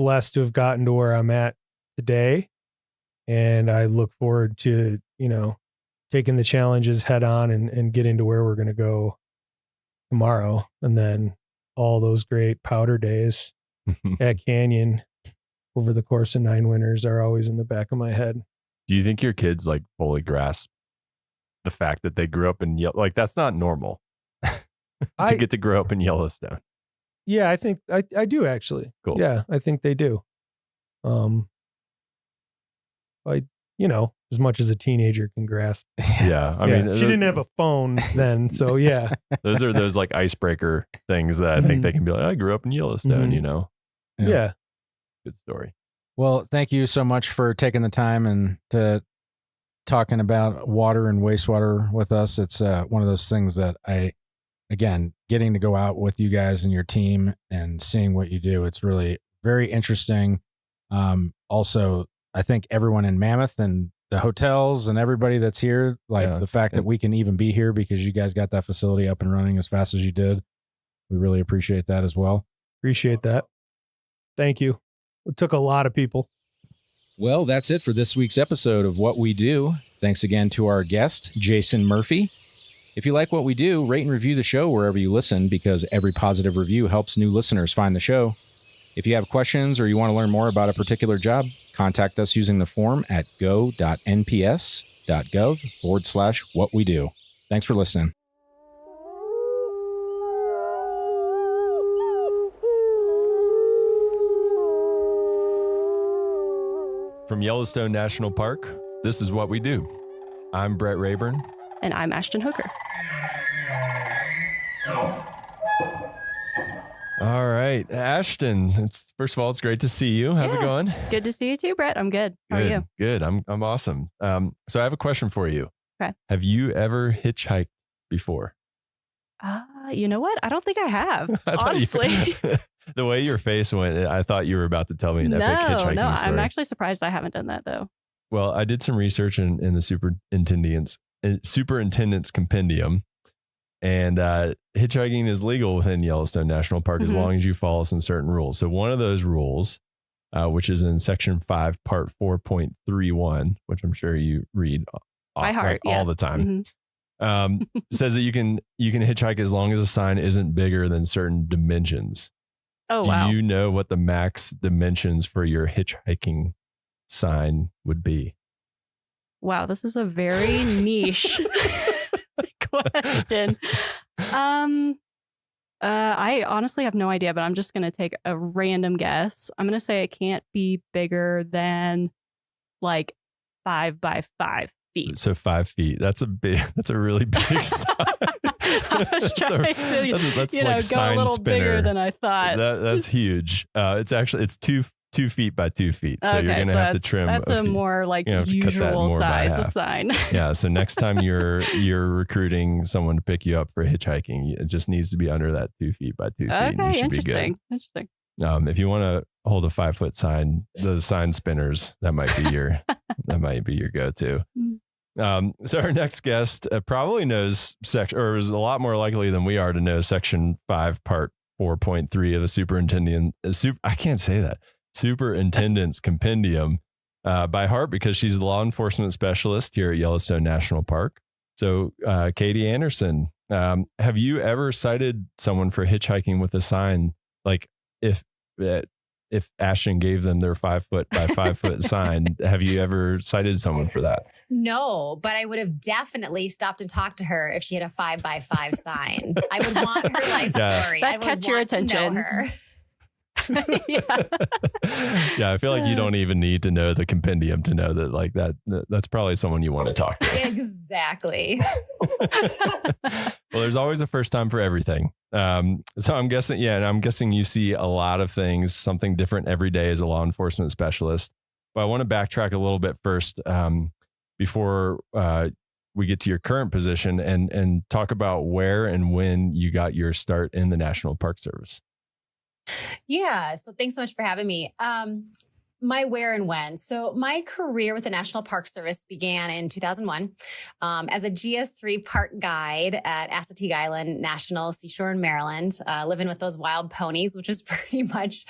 blessed to have gotten to where I'm at today. And I look forward to, taking the challenges head on and getting to where we're going to go tomorrow. And then all those great powder days at Canyon over the course of 9 winters are always in the back of my head. Do you think your kids like fully grasp the fact that they grew up in like that's not normal to get to grow up in Yellowstone? Yeah, I think I do actually. Cool. Yeah, I think they do. As much as a teenager can grasp. Yeah. I mean, she didn't have a phone then. So yeah. Those are those like icebreaker things that I think they can be like, I grew up in Yellowstone, Yeah. Good story. Well, thank you so much for taking the time and to talking about water and wastewater with us. It's one of those things that again, getting to go out with you guys and your team and seeing what you do, it's really very interesting. Also, I think everyone in Mammoth and the hotels and everybody that's here, the fact that we can even be here because you guys got that facility up and running as fast as you did. We really appreciate that as well. Appreciate that. Thank you. It took a lot of people. Well, that's it for this week's episode of What We Do. Thanks again to our guest, Jason Murphy. If you like what we do, rate and review the show wherever you listen because every positive review helps new listeners find the show. If you have questions or you want to learn more about a particular job, contact us using the form at go.nps.gov/whatwedo. Thanks for listening. From Yellowstone National Park, this is What We Do. I'm Brett Rayburn. And I'm Ashton Hooker. All right, Ashton. First of all, it's great to see you. How's it going? Good to see you too, Brett. I'm good. How are you? Good. I'm awesome. So I have a question for you. Okay. Have you ever hitchhiked before? You know what? I don't think I have. Honestly, the way your face went, I thought you were about to tell me an epic hitchhiking story. No, I'm actually surprised I haven't done that though. Well, I did some research in the superintendent's compendium. And hitchhiking is legal within Yellowstone National Park as long as you follow some certain rules. So one of those rules, which is in Section 5, Part 4.31, which I'm sure you read by heart, all the time, says that you can hitchhike as long as a sign isn't bigger than certain dimensions. Oh, wow. Do you know what the max dimensions for your hitchhiking sign would be? Wow, this is a very niche question. I honestly have no idea, but I'm just going to take a random guess. I'm going to say it can't be bigger than like 5 by 5 feet. So 5 feet. That's a really big sign. I was trying to, that's go like a little bigger than I thought. That's huge. It's 2 feet by 2 feet. So you're going to have to trim. That's a more like usual size of sign. Yeah. So next time you're recruiting someone to pick you up for hitchhiking, it just needs to be under that 2 feet by 2 feet. Okay. And you should Interesting. Be good. If you want to hold a 5-foot sign, those sign spinners, that might be your go-to. So our next guest probably knows or is a lot more likely than we are to know Section 5, Part 4.3 of the Superintendent's Compendium by heart because she's a law enforcement specialist here at Yellowstone National Park. So, Katie Anderson, have you ever cited someone for hitchhiking with a sign? Like if Ashton gave them their 5-foot by 5-foot sign, have you ever cited someone for that? No, but I would have definitely stopped and taled to her if she had a 5 by 5 sign. I would want her life story. That catch your attention. Yeah. Yeah, I feel like you don't even need to know the compendium to know that like that's probably someone you want to talk to. Exactly. Well, there's always a first time for everything. So I'm guessing you see a lot of things, something different every day as a law enforcement specialist. But I want to backtrack a little bit first before we get to your current position and talk about where and when you got your start in the National Park Service. Yeah. So thanks so much for having me. my where and when. So my career with the National Park Service began in 2001 as a GS3 park guide at Assateague Island National Seashore in Maryland, living with those wild ponies, which was pretty much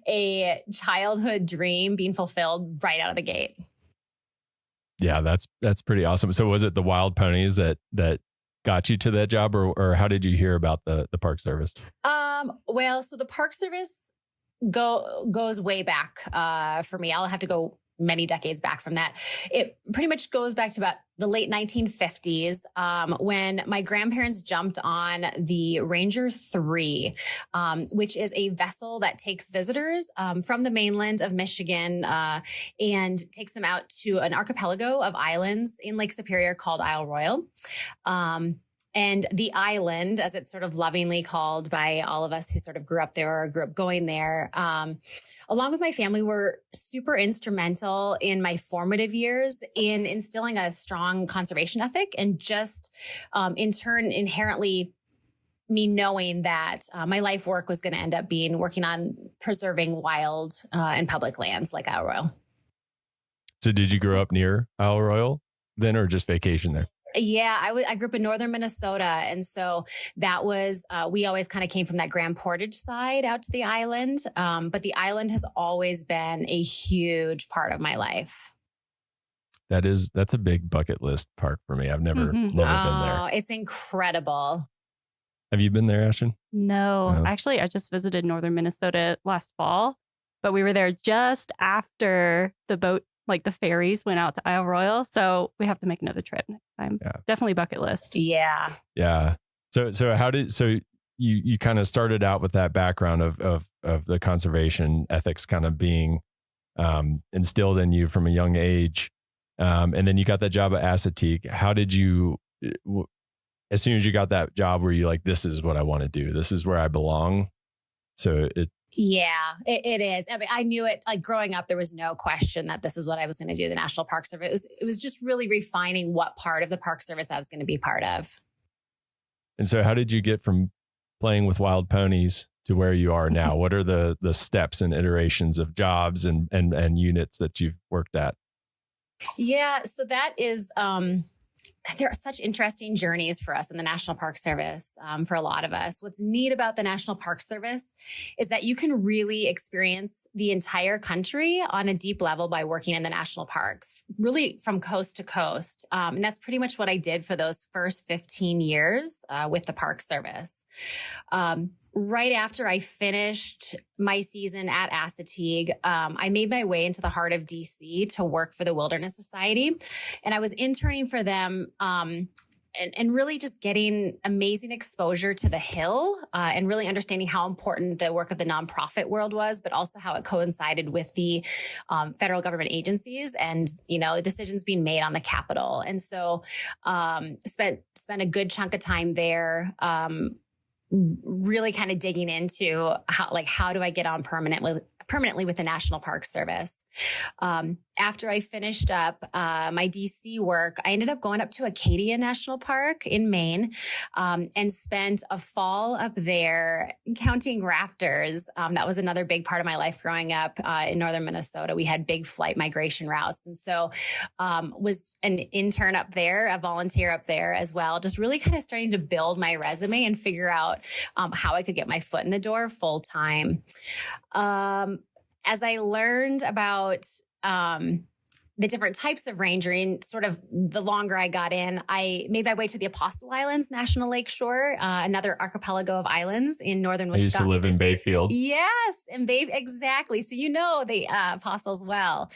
a childhood dream being fulfilled right out of the gate. Yeah, that's pretty awesome. So was it the wild ponies that got you to that job, or how did you hear about the Park Service? Well, so the Park Service goes way back for me. I'll have to go many decades back from that. It pretty much goes back to about the late 1950s when my grandparents jumped on the Ranger 3, which is a vessel that takes visitors from the mainland of Michigan and takes them out to an archipelago of islands in Lake Superior called Isle Royale. And the island, as it's sort of lovingly called by all of us who sort of grew up there or grew up going there, along with my family, were super instrumental in my formative years in instilling a strong conservation ethic and just in turn, inherently me knowing that my life work was going to end up being working on preserving wild and public lands like Isle Royale. So did you grow up near Isle Royale then, or just vacation there? Yeah, I grew up in northern Minnesota. And so that was, we always kind of came from that Grand Portage side out to the island. But the island has always been a huge part of my life. That's a big bucket list park for me. I've never been there. It's incredible. Have you been there, Ashton? No, actually, I just visited northern Minnesota last fall, but we were there just after the boat, like the ferries went out to Isle Royale. So we have to make another trip next time. Yeah. Definitely bucket list. Yeah. Yeah. So you kind of started out with that background of the conservation ethics kind of being instilled in you from a young age. And then you got that job at Assateague. How did you, as soon as you got that job, were you like, this is what I want to do? This is where I belong. Yeah, it is. I mean, I knew it, like growing up, there was no question that this is what I was going to do. The National Park Service. It was just really refining what part of the Park Service I was going to be part of. And so how did you get from playing with wild ponies to where you are now? What are the steps and iterations of jobs and units that you've worked at? Yeah, so that is, there are such interesting journeys for us in the National Park Service, for a lot of us. What's neat about the National Park Service is that you can really experience the entire country on a deep level by working in the national parks, really from coast to coast. And that's pretty much what I did for those first 15 years with the Park Service. Right after I finished my season at Assateague, I made my way into the heart of DC to work for the Wilderness Society. And I was interning for them and really just getting amazing exposure to the Hill and really understanding how important the work of the nonprofit world was, but also how it coincided with the federal government agencies and, decisions being made on the Capitol. And so spent a good chunk of time there, really kind of digging into how do I get on permanently with the National Park Service. After I finished up my DC work, I ended up going up to Acadia National Park in Maine and spent a fall up there counting raptors. That was another big part of my life growing up in northern Minnesota. We had big flight migration routes. And so was an intern up there, a volunteer up there as well, just really kind of starting to build my resume and figure out how I could get my foot in the door full time. As I learned about the different types of rangering, sort of the longer I got in, I made my way to the Apostle Islands National Lakeshore, another archipelago of islands in northern Wisconsin. I used to live in Bayfield. Yes, and exactly. So the Apostles well.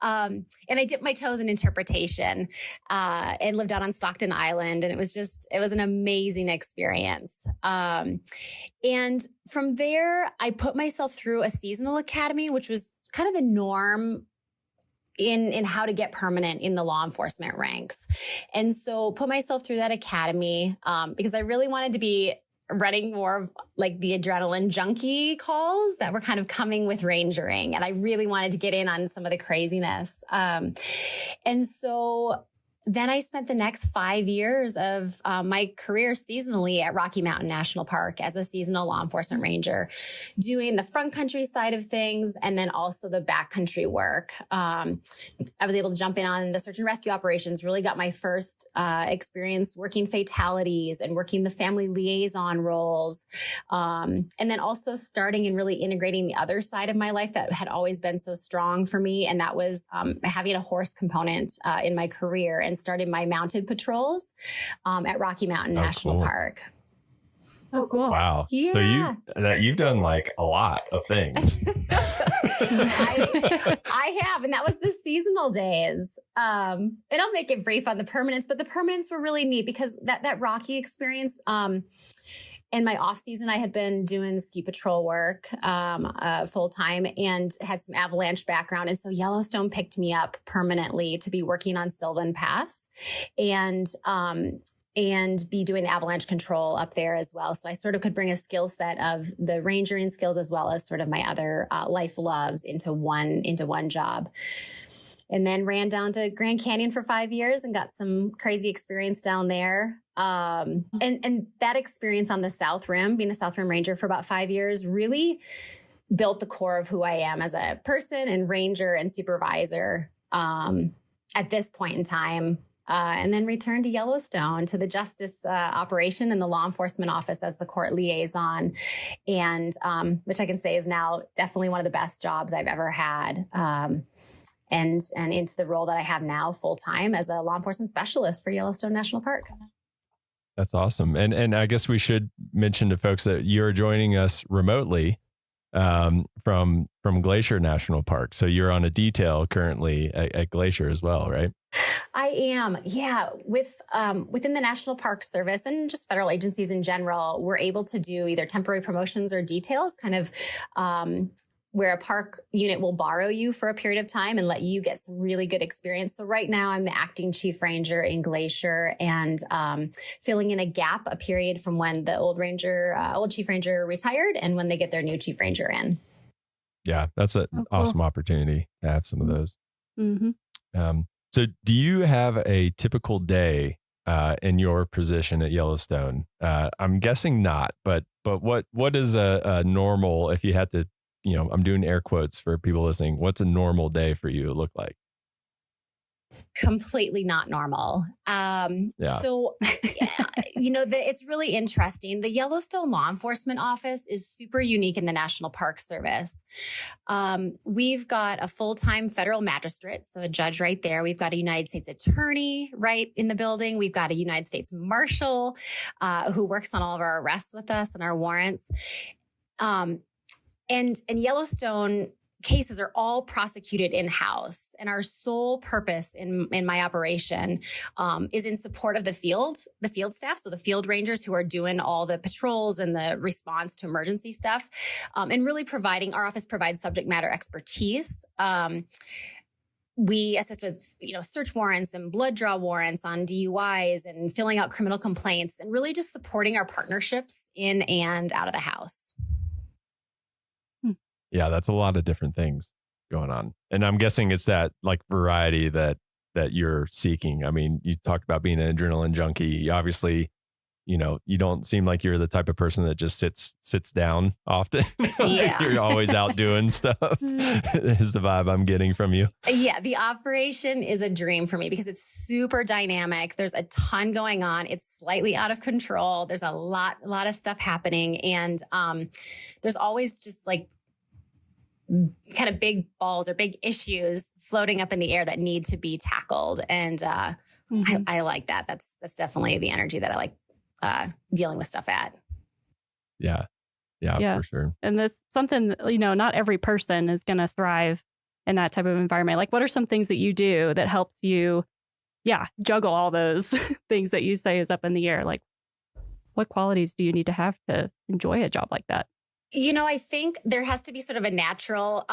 And I dipped my toes in interpretation and lived out on Stockton Island. And it was an amazing experience. And from there, I put myself through a seasonal academy, which was kind of the norm in how to get permanent in the law enforcement ranks. And so put myself through that academy because I really wanted to be running more of like the adrenaline junkie calls that were kind of coming with rangering. And I really wanted to get in on some of the craziness. And so then I spent the next 5 years of my career seasonally at Rocky Mountain National Park as a seasonal law enforcement ranger, doing the front country side of things and then also the backcountry work. I was able to jump in on the search and rescue operations, really got my first experience working fatalities and working the family liaison roles. And then also starting and really integrating the other side of my life that had always been so strong for me. And that was having a horse component in my career, and started my mounted patrols at Rocky Mountain National Park. Oh, cool. Wow. Yeah. So you've done like a lot of things. I have, and that was the seasonal days. And I'll make it brief on the permanents, but the permanents were really neat because that Rocky experience, in my off season, I had been doing ski patrol work full time and had some avalanche background. And so Yellowstone picked me up permanently to be working on Sylvan Pass and be doing avalanche control up there as well. So I sort of could bring a skill set of the rangering skills as well as sort of my other life loves into one job. And then ran down to Grand Canyon for 5 years and got some crazy experience down there. And that experience on the South Rim, being a South Rim Ranger for about 5 years, really built the core of who I am as a person and ranger and supervisor at this point in time. And then returned to Yellowstone to the justice operation and the law enforcement office as the court liaison, and which I can say is now definitely one of the best jobs I've ever had. And into the role that I have now full time as a law enforcement specialist for Yellowstone National Park. That's awesome. And I guess we should mention to folks that you're joining us remotely from Glacier National Park. So you're on a detail currently at Glacier as well, right? I am. Yeah. Within the National Park Service and just federal agencies in general, we're able to do either temporary promotions or details, kind of where a park unit will borrow you for a period of time and let you get some really good experience. So right now I'm the acting chief ranger in Glacier and filling in a period from when the old chief ranger retired and when they get their new chief ranger in. Yeah, that's an awesome opportunity to have some of those. Mm-hmm. So do you have a typical day in your position at Yellowstone? I'm guessing not, but what is a normal, if you had to, I'm doing air quotes for people listening, what's a normal day for you look like? Completely not normal. So, it's really interesting. The Yellowstone Law Enforcement Office is super unique in the National Park Service. We've got a full-time federal magistrate, so a judge right there. We've got a United States attorney right in the building. We've got a United States marshal who works on all of our arrests with us and our warrants. And Yellowstone cases are all prosecuted in-house, and our sole purpose in my operation is in support of the field staff, so the field rangers who are doing all the patrols and the response to emergency stuff, and really our office provides subject matter expertise. We assist with, search warrants and blood draw warrants on DUIs and filling out criminal complaints and really just supporting our partnerships in and out of the house. Yeah, that's a lot of different things going on. And I'm guessing it's that like variety that you're seeking. I mean, you talked about being an adrenaline junkie. Obviously, you don't seem like you're the type of person that just sits down often. Yeah. You're always out doing stuff is the vibe I'm getting from you. Yeah, the operation is a dream for me because it's super dynamic. There's a ton going on. It's slightly out of control. There's a lot of stuff happening. And there's always just like kind of big balls or big issues floating up in the air that need to be tackled. And I like that. That's definitely the energy that I like dealing with stuff at. Yeah, for sure. And that's something, not every person is going to thrive in that type of environment. Like, what are some things that you do that helps you, juggle all those things that you say is up in the air? Like, what qualities do you need to have to enjoy a job like that? I think there has to be sort of a natural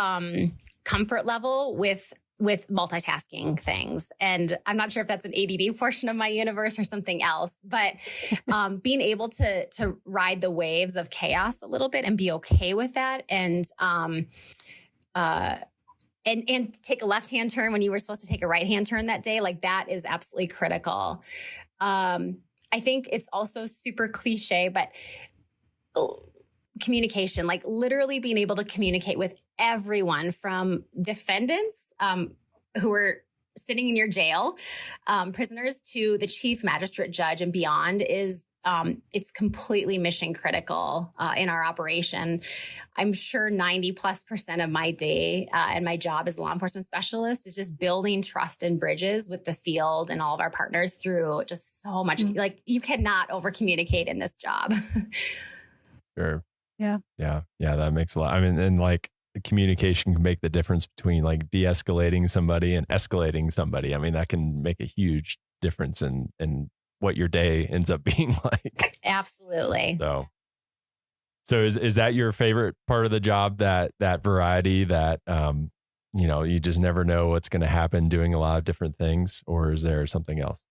comfort level with multitasking things. And I'm not sure if that's an ADD portion of my universe or something else, but being able to ride the waves of chaos a little bit and be okay with that and and take a left-hand turn when you were supposed to take a right-hand turn that day. Like that is absolutely critical. I think it's also super cliche, but communication, like literally being able to communicate with everyone from defendants who are sitting in your jail, prisoners, to the chief magistrate judge and beyond is it's completely mission critical in our operation. I'm sure 90+% of my day and my job as a law enforcement specialist is just building trust and bridges with the field and all of our partners through just so much. Like you cannot over communicate in this job. Sure. Yeah. Yeah. Yeah. That makes a lot. I mean, and like communication can make the difference between like de-escalating somebody and escalating somebody. I mean, that can make a huge difference in what your day ends up being like. Absolutely. So is that your favorite part of the job, that variety, that, you just never know what's going to happen doing a lot of different things, or is there something else?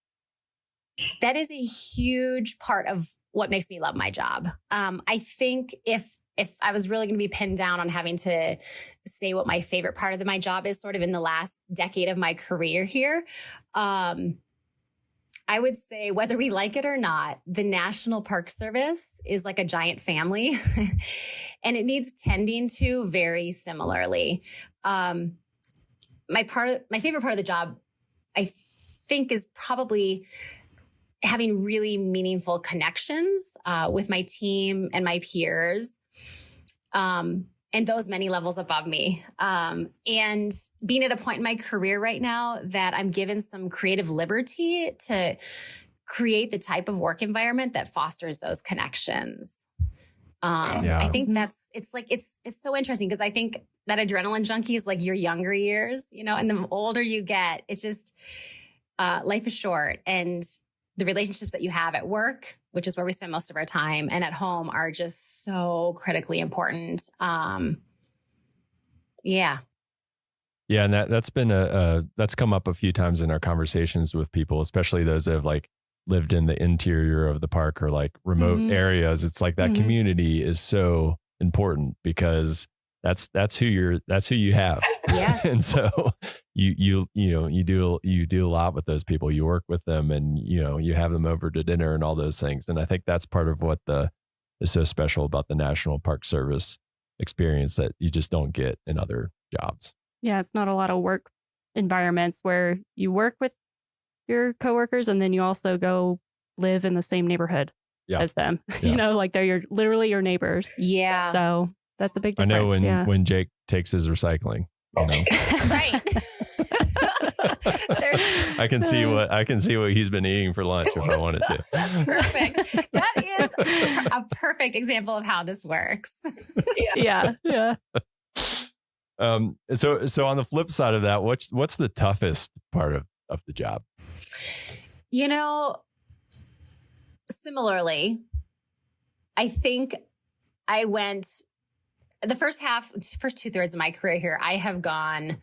That is a huge part of what makes me love my job. I think if I was really going to be pinned down on having to say what my favorite part of my job is sort of in the last decade of my career here, I would say, whether we like it or not, the National Park Service is like a giant family and it needs tending to very similarly. My favorite part of the job, I think, is probably having really meaningful connections with my team and my peers, and those many levels above me. And being at a point in my career right now that I'm given some creative liberty to create the type of work environment that fosters those connections. I think it's so interesting because I think that adrenaline junkie is like your younger years, and the older you get, it's just life is short, and the relationships that you have at work, which is where we spend most of our time, and at home are just so critically important. Yeah. Yeah. And that's been that's come up a few times in our conversations with people, especially those that have like lived in the interior of the park or like remote areas. It's like that community is so important because that's who you have. Yes. And so you do a lot with those people. You work with them, and you have them over to dinner and all those things. And I think that's part of what is so special about the National Park Service experience that you just don't get in other jobs. Yeah, it's not a lot of work environments where you work with your coworkers and then you also go live in the same neighborhood as them. Yeah. Like they're literally your neighbors. Yeah. So that's a big difference. I know when Jake takes his recycling. Right. I can see what he's been eating for lunch if I wanted to. Perfect. That is a perfect example of how this works. Yeah. So on the flip side of that, what's the toughest part of the job? Similarly, I think I went the first 2/3 of my career here. I have gone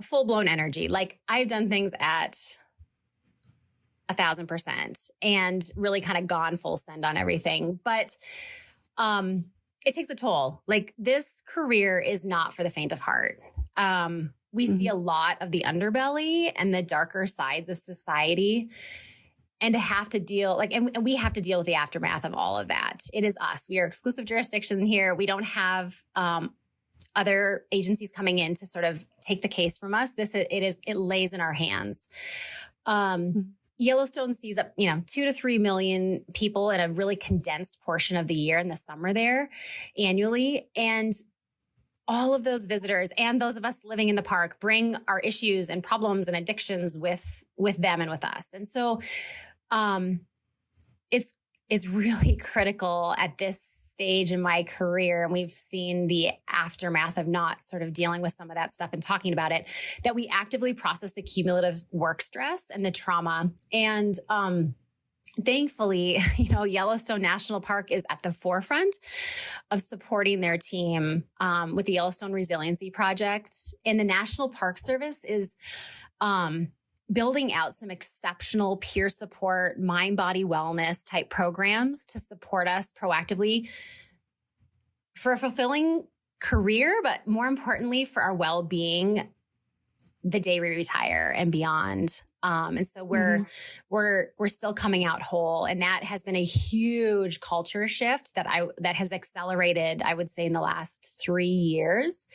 full blown energy. Like I've done things at 1,000% and really kind of gone full send on everything. But it takes a toll. Like this career is not for the faint of heart. We see a lot of the underbelly and the darker sides of society. And to have to deal, and we have to deal with the aftermath of all of that. It is us. We are exclusive jurisdiction here. We don't have other agencies coming in to sort of take the case from us. It lays in our hands. Yellowstone sees up, 2 to 3 million people in a really condensed portion of the year in the summer there annually. And all of those visitors and those of us living in the park bring our issues and problems and addictions with them and with us. And so it's really critical at this stage in my career, and we've seen the aftermath of not sort of dealing with some of that stuff and talking about it, that we actively process the cumulative work stress and the trauma. And thankfully, Yellowstone National Park is at the forefront of supporting their team with the Yellowstone Resiliency Project. And the National Park Service is building out some exceptional peer support, mind-body wellness type programs to support us proactively for a fulfilling career, but more importantly for our well-being the day we retire and beyond. And so we're still coming out whole. And that has been a huge culture shift that has accelerated, I would say, in the last 3 years.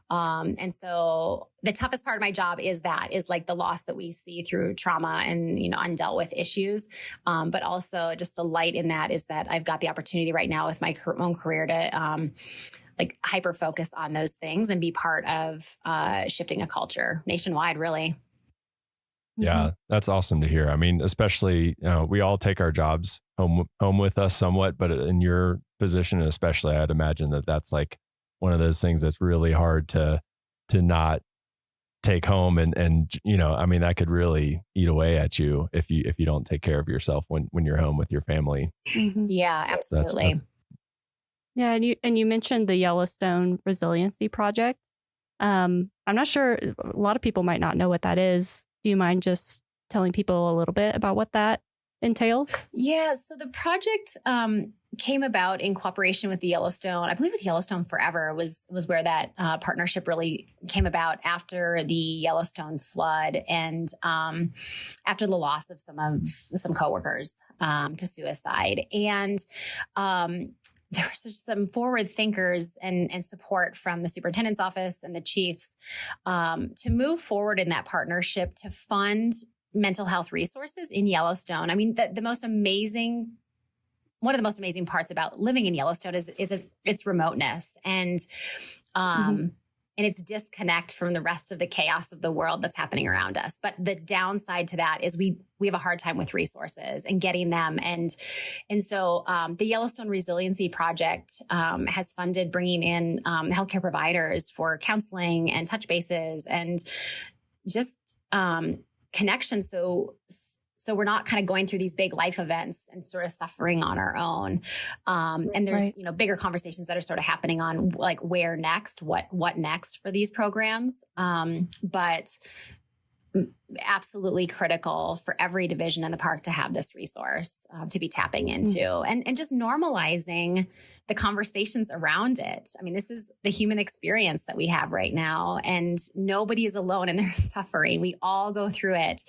And so the toughest part of my job is like the loss that we see through trauma and, undealt with issues. But also just the light in that is that I've got the opportunity right now with my own career to, like hyper focus on those things and be part of shifting a culture nationwide, really. Yeah, that's awesome to hear. I mean, especially, we all take our jobs home with us somewhat, but in your position, especially, I'd imagine that that's like one of those things that's really hard to not take home. And, I mean, that could really eat away at you if you don't take care of yourself when you're home with your family. Mm-hmm. Yeah, absolutely. Yeah, and you mentioned the Yellowstone Resiliency Project. I'm not sure, a lot of people might not know what that is. Do you mind just telling people a little bit about what that entails? Yeah, so the project came about in cooperation with the Yellowstone. I believe with Yellowstone Forever was where that partnership really came about after the Yellowstone flood and after the loss of some coworkers to suicide. And there was just some forward thinkers and support from the superintendent's office and the chiefs to move forward in that partnership to fund mental health resources in Yellowstone. I mean, one of the most amazing parts about living in Yellowstone is its remoteness and its disconnect from the rest of the chaos of the world that's happening around us. But the downside to that is we have a hard time with resources and getting them. And so the Yellowstone Resiliency Project has funded bringing in healthcare providers for counseling and touch bases and just connections. So we're not kind of going through these big life events and sort of suffering on our own. And there's, bigger conversations that are sort of happening on like where next, what next for these programs. But absolutely critical for every division in the park to have this resource to be tapping into and just normalizing the conversations around it. I mean, this is the human experience that we have right now and nobody is alone in their suffering. We all go through it.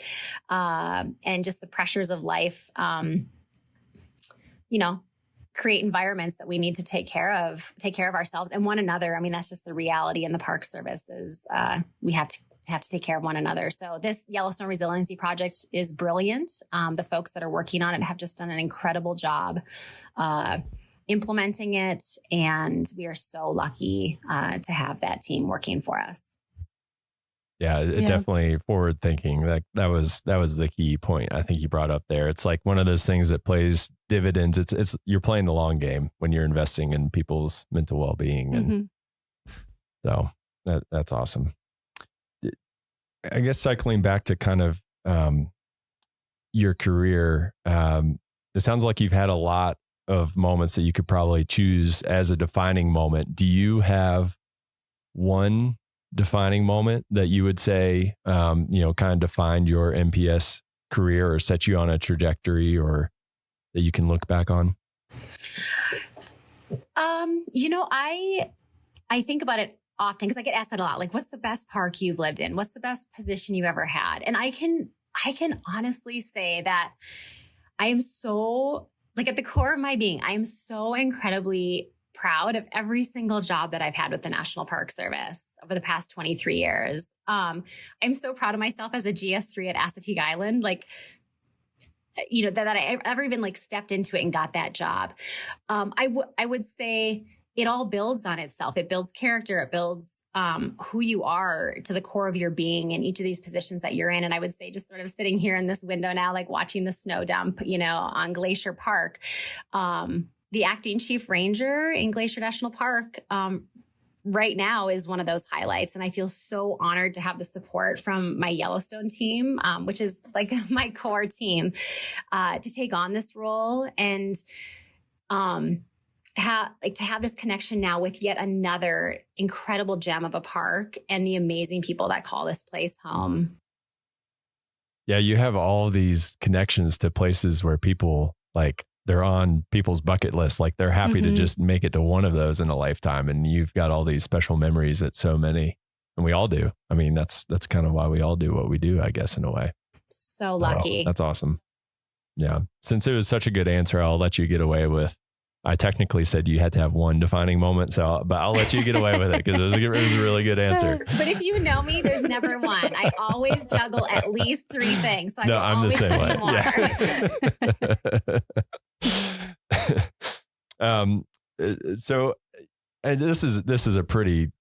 And just the pressures of life, create environments that we need to take care of ourselves and one another. I mean, that's just the reality in the Park Service is we have to take care of one another. So this Yellowstone Resiliency Project is brilliant. The folks that are working on it have just done an incredible job implementing it. And we are so lucky to have that team working for us. Yeah, definitely forward thinking. That was the key point I think you brought up there. It's like one of those things that plays dividends. It's you're playing the long game when you're investing in people's mental well-being. And so that's awesome. I guess cycling back to kind of your career, it sounds like you've had a lot of moments that you could probably choose as a defining moment. Do you have one defining moment that you would say, kind of defined your MPS career or set you on a trajectory or that you can look back on? I think about it often because I get asked that a lot. Like, what's the best park you've lived in? What's the best position you've ever had? And I can honestly say that I am so, like, at the core of my being, I am so incredibly proud of every single job that I've had with the National Park Service over the past 23 years. I'm so proud of myself as a GS3 at Assateague Island. Like, that I ever even like stepped into it and got that job. I would say it all builds on itself. It builds character. It builds who you are to the core of your being in each of these positions that you're in. And I would say just sort of sitting here in this window now, like watching the snow dump, on Glacier Park, the acting chief ranger in Glacier National Park right now is one of those highlights. And I feel so honored to have the support from my Yellowstone team, which is like my core team, to take on this role and to have this connection now with yet another incredible gem of a park and the amazing people that call this place home. Yeah, you have all these connections to places where people like they're on people's bucket list. Like they're happy to just make it to one of those in a lifetime. And you've got all these special memories that so many, and we all do. I mean, that's kind of why we all do what we do, I guess, in a way. So lucky. That's awesome. Yeah. Since it was such a good answer, I'll let you get away with, I technically said you had to have one defining moment. But I'll let you get away with it because it was a really good answer. But if you know me, there's never one. I always juggle at least 3 things. So I'm the same way. Yeah. So and this is a pretty,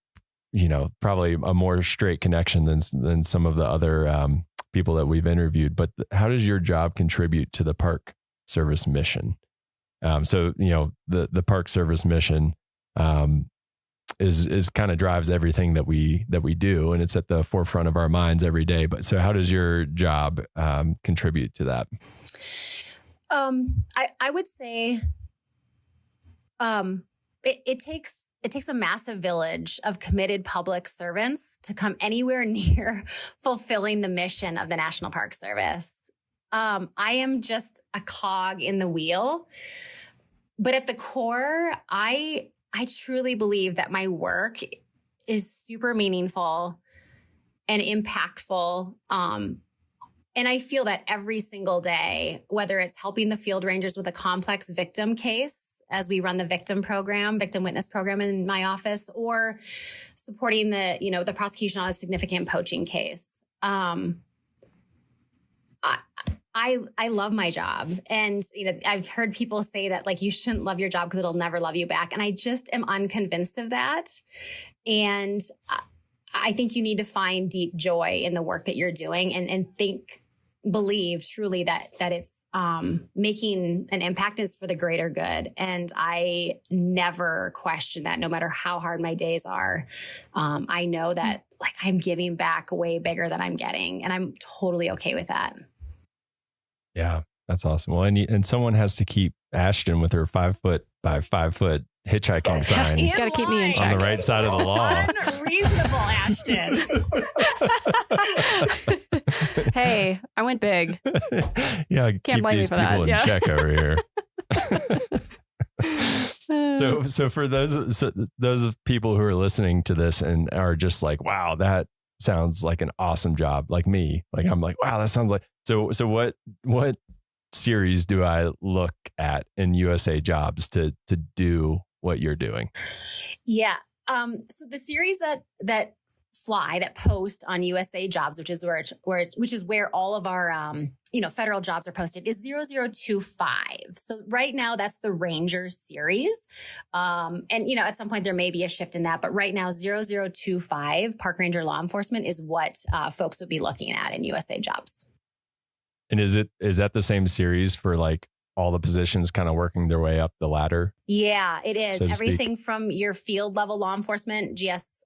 probably a more straight connection than some of the other people that we've interviewed. But how does your job contribute to the Park Service mission? So the Park Service mission is kind of drives everything that we do, and it's at the forefront of our minds every day. But so how does your job contribute to that? I would say it takes a massive village of committed public servants to come anywhere near fulfilling the mission of the National Park Service. I am just a cog in the wheel, but at the core, I truly believe that my work is super meaningful and impactful. And I feel that every single day, whether it's helping the field rangers with a complex victim case as we run the victim witness program in my office, or supporting the prosecution on a significant poaching case. I love my job. And, I've heard people say that like, you shouldn't love your job because it'll never love you back. And I just am unconvinced of that. And I think you need to find deep joy in the work that you're doing and believe truly that it's making an impact. It's for the greater good. And I never question that, no matter how hard my days are. I know that like I'm giving back way bigger than I'm getting. And I'm totally okay with that. Yeah, that's awesome. Well, and someone has to keep Ashton with her 5 foot by 5 foot hitchhiking sign. You got to keep me in check. On the right side of the law. Unreasonable, Ashton. Hey, I went big. Yeah, Can't keep blame these me for people that. in check over here. So for those of people who are listening to this and are just like, wow, that sounds like an awesome job, like me. Like I'm like, wow, that sounds like. So what series do I look at in USA Jobs to do what you're doing? Yeah. So the series that post on USA Jobs, which is where all of our federal jobs are posted, is 0025. So right now that's the Ranger series. And at some point there may be a shift in that, but right now 0025 Park Ranger Law Enforcement is what folks would be looking at in USA Jobs. And is that the same series for like all the positions kind of working their way up the ladder? Yeah, it is. So everything from your field level law enforcement, GS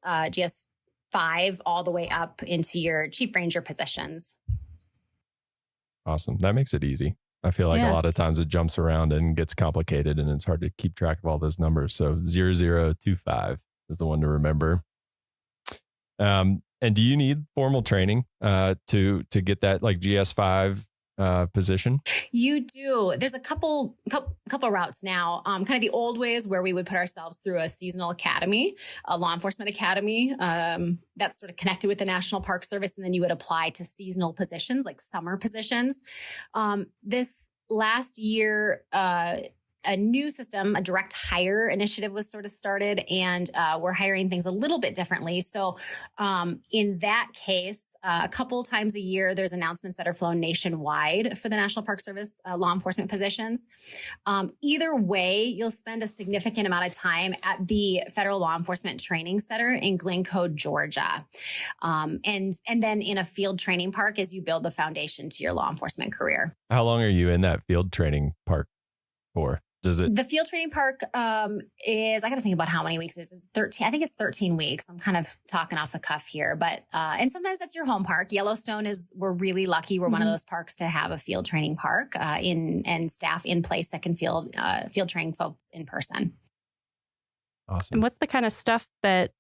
5, all the way up into your chief ranger positions. Awesome. That makes it easy. I feel like a lot of times it jumps around and gets complicated and it's hard to keep track of all those numbers. So 0025 is the one to remember. And do you need formal training to get that like GS5 position? You do. There's a couple routes now. Kind of the old ways where we would put ourselves through a seasonal academy, a law enforcement academy that's sort of connected with the National Park Service, and then you would apply to seasonal positions like summer positions. This last year, a new system, a direct hire initiative was sort of started, and we're hiring things a little bit differently. So in that case, a couple times a year, there's announcements that are flown nationwide for the National Park Service law enforcement positions. Either way, you'll spend a significant amount of time at the Federal Law Enforcement Training Center in Glencoe, Georgia. And then in a field training park as you build the foundation to your law enforcement career. How long are you in that field training park for? The field training park is, I got to think about how many weeks it is. 13. I think it's 13 weeks. I'm kind of talking off the cuff here, but, and sometimes that's your home park. Yellowstone we're really lucky. We're one of those parks to have a field training park and staff in place that can field train folks in person. Awesome. And what's the kind of stuff that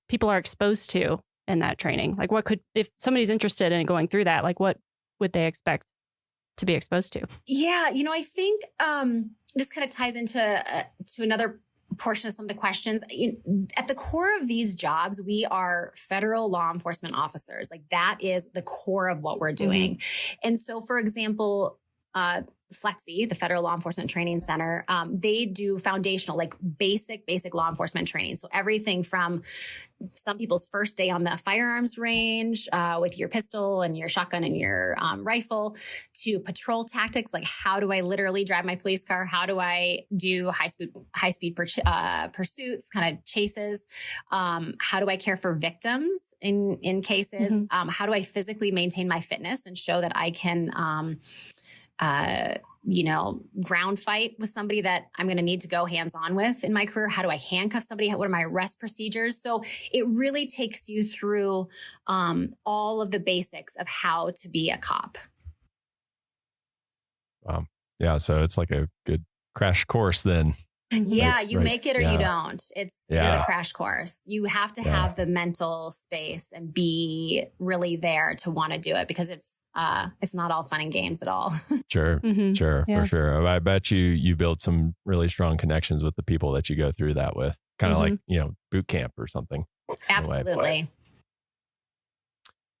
people are exposed to in that training? Like if somebody's interested in going through that, like what would they expect to be exposed to? Yeah, I think this kind of ties into to another portion of some of the questions. At the core of these jobs, we are federal law enforcement officers. Like that is the core of what we're doing. Mm-hmm. And so, for example, FLETC, the Federal Law Enforcement Training Center, they do foundational, like basic law enforcement training. So everything from some people's first day on the firearms range with your pistol and your shotgun and your rifle, to patrol tactics, like how do I literally drive my police car? How do I do high speed pursuits, kind of chases? How do I care for victims in cases? Mm-hmm. How do I physically maintain my fitness and show that I can ground fight with somebody that I'm going to need to go hands-on with in my career? How do I handcuff somebody? What are my arrest procedures? So it really takes you through all of the basics of how to be a cop. Yeah. So it's like a good crash course then. Yeah. You make it or you don't. It is a crash course. You have to have the mental space and be really there to want to do it, because it's not all fun and games at all. Sure. Mm-hmm. Sure. Yeah. For sure. I bet you build some really strong connections with the people that you go through that with, kind of like, boot camp or something. Absolutely.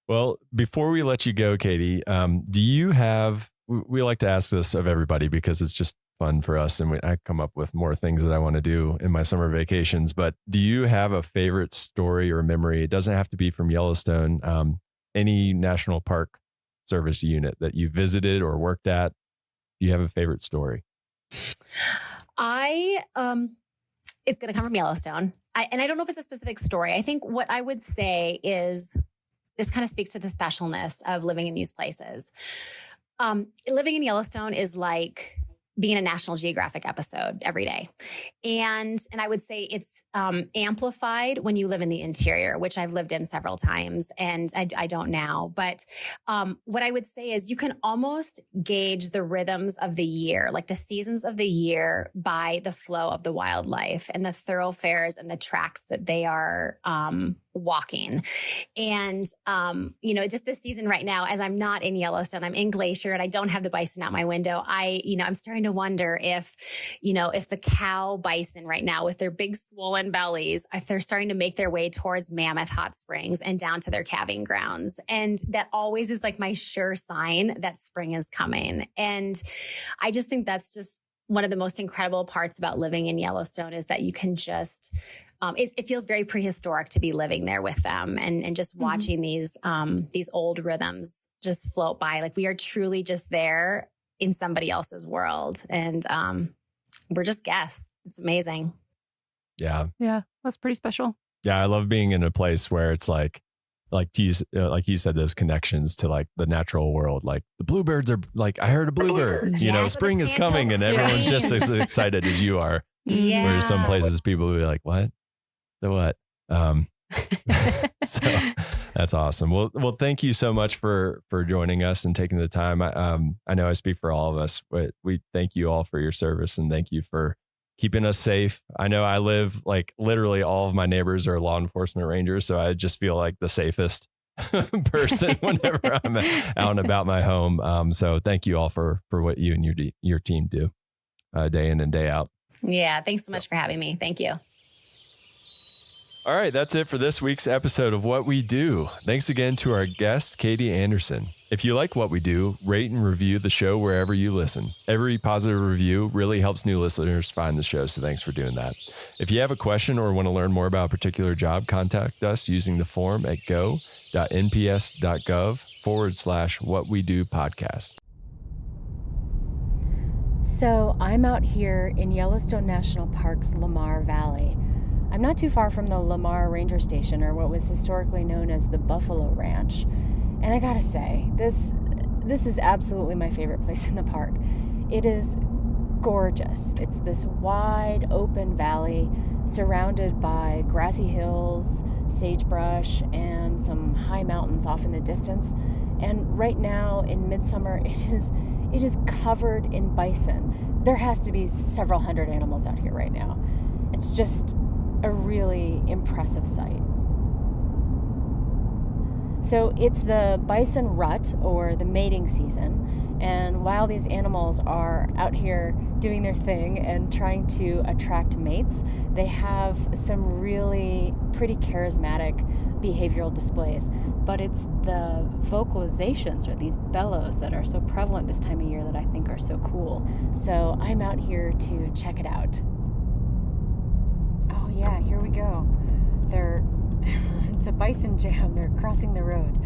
Well, before we let you go, Katie, do you have, we like to ask this of everybody because it's just fun for us. And I come up with more things that I want to do in my summer vacations, but do you have a favorite story or memory? It doesn't have to be from Yellowstone, any national park service unit that you visited or worked at. Do you have a favorite story? It's going to come from Yellowstone. And I don't know if it's a specific story. I think what I would say is this kind of speaks to the specialness of living in these places. Living in Yellowstone is like being a National Geographic episode every day. And I would say it's amplified when you live in the interior, which I've lived in several times, and I don't now. But what I would say is you can almost gauge the rhythms of the year, like the seasons of the year, by the flow of the wildlife and the thoroughfares and the tracks that they are walking. And, just this season right now, as I'm not in Yellowstone, I'm in Glacier and I don't have the bison out my window. I'm starting to wonder if the cow bison right now with their big swollen bellies, if they're starting to make their way towards Mammoth Hot Springs and down to their calving grounds. And that always is like my sure sign that spring is coming. And I just think that's just one of the most incredible parts about living in Yellowstone, is that you can just, it feels very prehistoric to be living there with them and just watching these old rhythms just float by. Like we are truly just there in somebody else's world. And we're just guests. It's amazing. Yeah. Yeah. That's pretty special. Yeah. I love being in a place where it's like you said, those connections to like the natural world. Like the bluebirds are like, I heard a bluebird, spring is coming and everyone's just as excited as you are. Yeah. Whereas some places people will be like, what? The what? So that's awesome. Well, thank you so much for joining us and taking the time. I know I speak for all of us, but we thank you all for your service and thank you for keeping us safe. I know I live like literally all of my neighbors are law enforcement rangers, so I just feel like the safest person whenever I'm out and about my home. So thank you all for what you and your team do day in and day out. Yeah, thanks so much for having me. Thank you. All right, that's it for this week's episode of What We Do. Thanks again to our guest, Katie Anderson. If you like what we do, rate and review the show wherever you listen. Every positive review really helps new listeners find the show, so thanks for doing that. If you have a question or want to learn more about a particular job, contact us using the form at go.nps.gov/whatwedopodcast. So I'm out here in Yellowstone National Park's Lamar Valley. I'm not too far from the Lamar Ranger Station, or what was historically known as the Buffalo Ranch. And I gotta say, this is absolutely my favorite place in the park. It is gorgeous. It's this wide open valley surrounded by grassy hills, sagebrush, and some high mountains off in the distance. And right now in midsummer, it is covered in bison. There has to be several hundred animals out here right now. It's just a really impressive sight. So it's the bison rut, or the mating season, And while these animals are out here doing their thing and trying to attract mates, they have some really pretty charismatic behavioral displays. But it's the vocalizations or these bellows that are so prevalent this time of year that I think are so cool. So I'm out here to check it out. Oh yeah, here we go. It's a bison jam. They're crossing the road.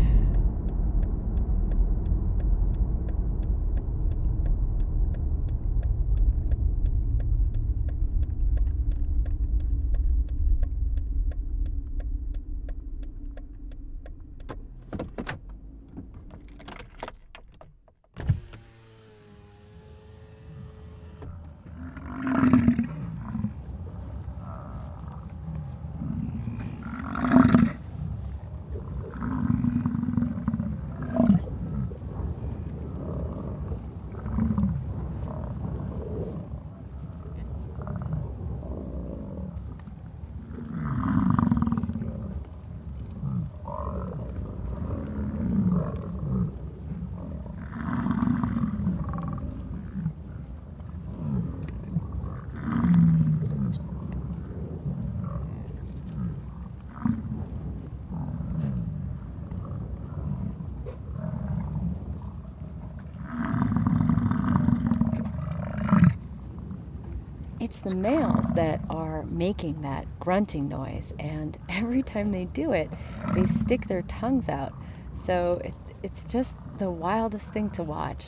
It's the males that are making that grunting noise, and every time they do it, they stick their tongues out. So it's just the wildest thing to watch.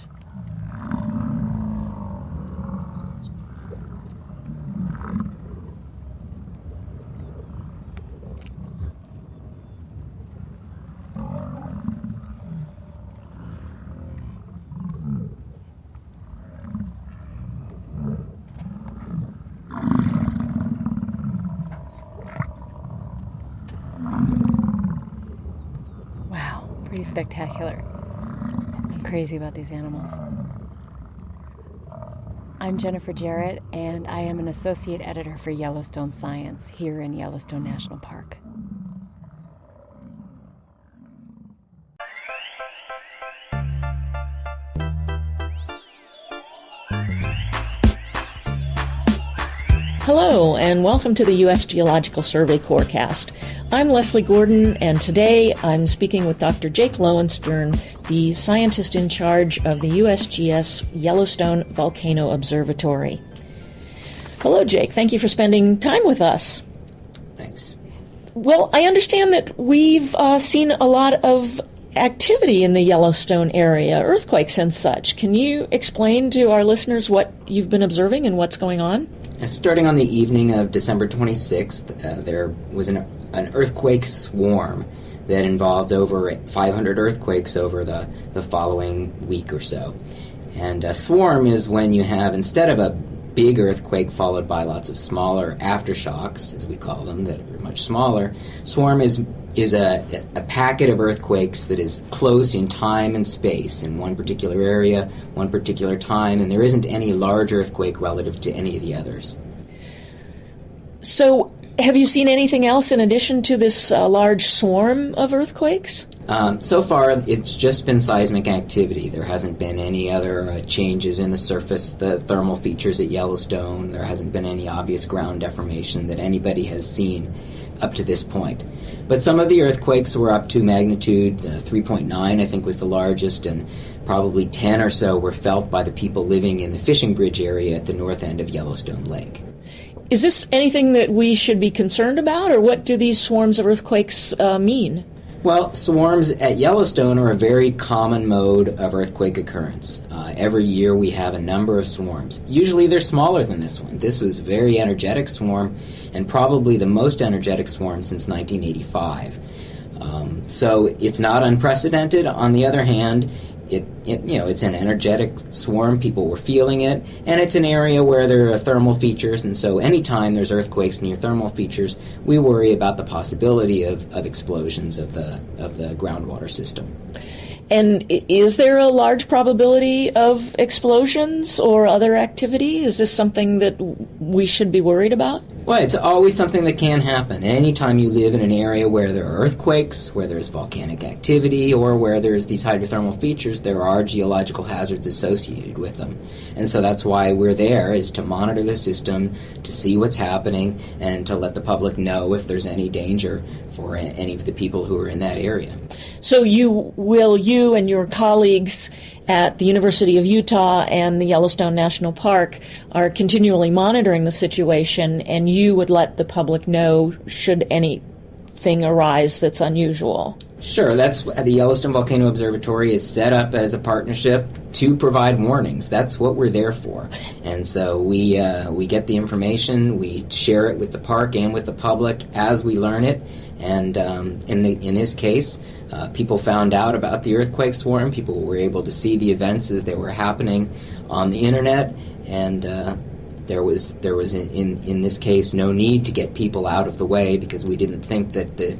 Pretty spectacular. I'm crazy about these animals. I'm Jennifer Jarrett, and I am an associate editor for Yellowstone Science here in Yellowstone National Park. Hello, and welcome to the U.S. Geological Survey Corecast. I'm Leslie Gordon, and today I'm speaking with Dr. Jake Lowenstern, the scientist in charge of the USGS Yellowstone Volcano Observatory. Hello, Jake. Thank you for spending time with us. Thanks. Well, I understand that we've seen a lot of activity in the Yellowstone area, earthquakes and such. Can you explain to our listeners what you've been observing and what's going on? Starting on the evening of December 26th, there was an earthquake swarm that involved over 500 earthquakes over the following week or so. And a swarm is when you have, instead of a big earthquake followed by lots of smaller aftershocks, as we call them, that are much smaller, swarm is a packet of earthquakes that is close in time and space in one particular area, one particular time, and there isn't any large earthquake relative to any of the others. So, have you seen anything else in addition to this large swarm of earthquakes? So far, it's just been seismic activity. There hasn't been any other changes in the surface, the thermal features at Yellowstone. There hasn't been any obvious ground deformation that anybody has seen up to this point. But some of the earthquakes were up to magnitude 3.9, I think was the largest, and probably 10 or so were felt by the people living in the fishing bridge area at the north end of Yellowstone Lake. Is this anything that we should be concerned about, or what do these swarms of earthquakes mean? Well, swarms at Yellowstone are a very common mode of earthquake occurrence. Every year we have a number of swarms. Usually they're smaller than this one. This was a very energetic swarm, and probably the most energetic swarm since 1985. So it's not unprecedented. On the other hand, it's an energetic swarm. People were feeling it, and it's an area where there are thermal features, and so anytime there's earthquakes near thermal features, we worry about the possibility of explosions of the groundwater system. And is there a large probability of explosions or other activity? Is this something that we should be worried about? Well, it's always something that can happen. Anytime you live in an area where there are earthquakes, where there's volcanic activity, or where there's these hydrothermal features, there are geological hazards associated with them. And so that's why we're there, is to monitor the system, to see what's happening, and to let the public know if there's any danger for any of the people who are in that area. So you and your colleagues at the University of Utah and the Yellowstone National Park are continually monitoring the situation, and you would let the public know should anything arise that's unusual. Sure, that's the Yellowstone Volcano Observatory is set up as a partnership to provide warnings. That's what we're there for. And so we get the information, we share it with the park and with the public as we learn it. And in this case, people found out about the earthquake swarm. People were able to see the events as they were happening on the internet, and there was in this case no need to get people out of the way because we didn't think that the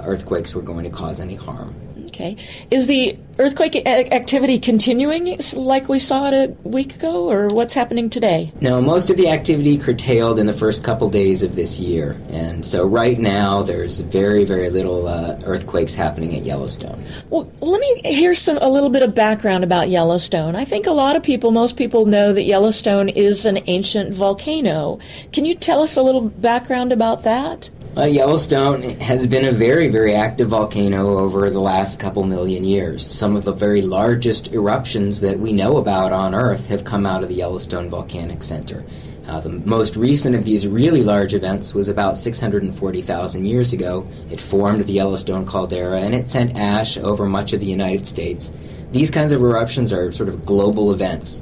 earthquakes were going to cause any harm. Okay. Is the earthquake activity continuing like we saw it a week ago, or what's happening today? No, most of the activity curtailed in the first couple days of this year. And so right now there's very, very little earthquakes happening at Yellowstone. Well, let me hear a little bit of background about Yellowstone. I think most people know that Yellowstone is an ancient volcano. Can you tell us a little background about that? Yellowstone has been a very, very active volcano over the last couple million years. Some of the very largest eruptions that we know about on Earth have come out of the Yellowstone Volcanic Center. The most recent of these really large events was about 640,000 years ago. It formed the Yellowstone caldera, and it sent ash over much of the United States. These kinds of eruptions are sort of global events.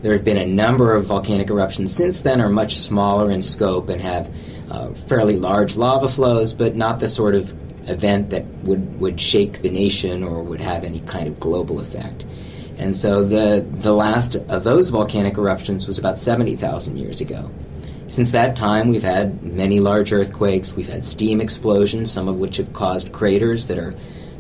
There have been a number of volcanic eruptions since then, are much smaller in scope and have fairly large lava flows, but not the sort of event that would shake the nation or would have any kind of global effect. And so the last of those volcanic eruptions was about 70,000 years ago. Since that time, we've had many large earthquakes, we've had steam explosions, some of which have caused craters that are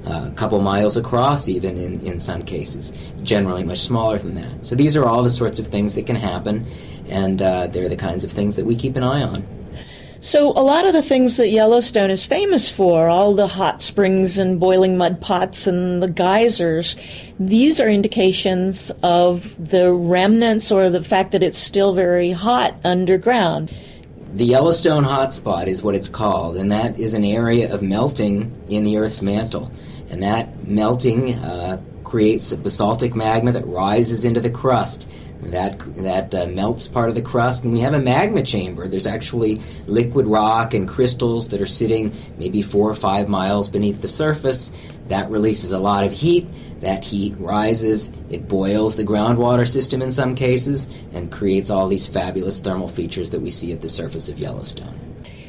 a couple miles across even in some cases, generally much smaller than that. So these are all the sorts of things that can happen, and they're the kinds of things that we keep an eye on. So a lot of the things that Yellowstone is famous for, all the hot springs and boiling mud pots and the geysers, these are indications of the remnants or the fact that it's still very hot underground. The Yellowstone hotspot is what it's called, and that is an area of melting in the Earth's mantle. And that melting creates a basaltic magma that rises into the crust. That melts part of the crust, and we have a magma chamber. There's actually liquid rock and crystals that are sitting maybe 4 or 5 miles beneath the surface. That releases a lot of heat. That heat rises, it boils the groundwater system in some cases, and creates all these fabulous thermal features that we see at the surface of Yellowstone.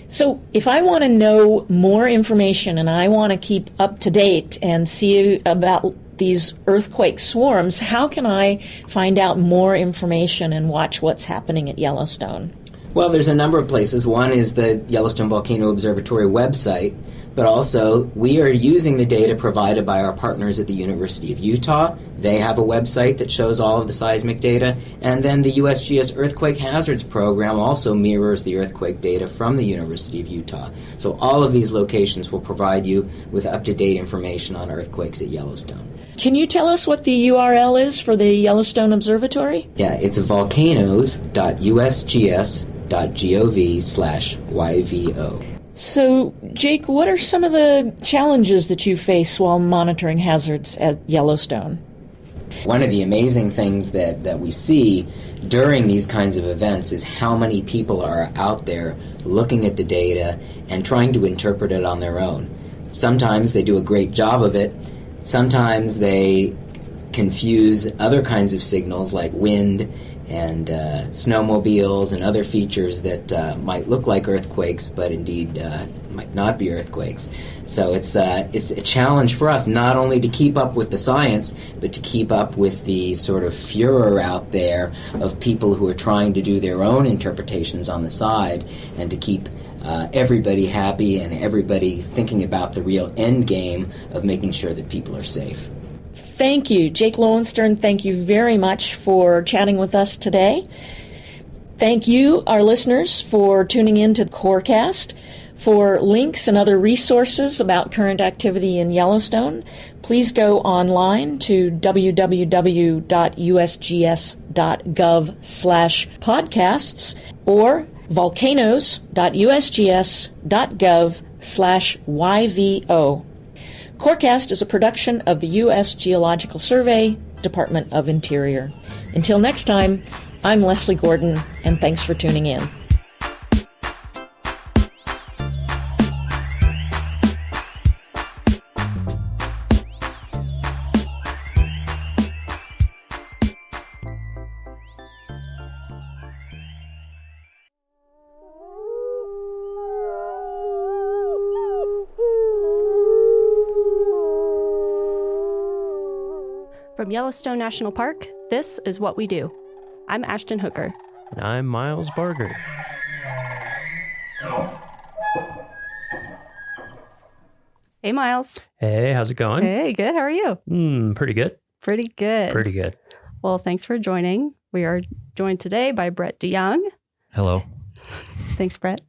So if I want to know more information and I want to keep up to date and see about these earthquake swarms, how can I find out more information and watch what's happening at Yellowstone? Well, there's a number of places. One is the Yellowstone Volcano Observatory website, but also we are using the data provided by our partners at the University of Utah. They have a website that shows all of the seismic data, and then the USGS Earthquake Hazards Program also mirrors the earthquake data from the University of Utah. So all of these locations will provide you with up-to-date information on earthquakes at Yellowstone. Can you tell us what the URL is for the Yellowstone Observatory? Yeah, it's volcanoes.usgs.gov/YVO. So, Jake, what are some of the challenges that you face while monitoring hazards at Yellowstone? One of the amazing things that we see during these kinds of events is how many people are out there looking at the data and trying to interpret it on their own. Sometimes they do a great job of it. Sometimes they confuse other kinds of signals like wind and snowmobiles and other features that might look like earthquakes, but indeed might not be earthquakes. So it's a challenge for us not only to keep up with the science, but to keep up with the sort of furor out there of people who are trying to do their own interpretations on the side, and to keep everybody happy and everybody thinking about the real end game of making sure that people are safe. Thank you. Jake Lowenstern, thank you very much for chatting with us today. Thank you, our listeners, for tuning in to Corecast. For links and other resources about current activity in Yellowstone, please go online to www.usgs.gov/podcasts or volcanoes.usgs.gov/YVO. Corecast is a production of the U.S. Geological Survey, Department of Interior. Until next time, I'm Leslie Gordon, and thanks for tuning in. From Yellowstone National Park, this is What We Do. I'm Ashton Hooker. And I'm Miles Barger. Hey, Miles. Hey, how's it going? Hey, good. How are you? Pretty good. Pretty good. Pretty good. Well, thanks for joining. We are joined today by Brett DeYoung. Hello. Thanks, Brett.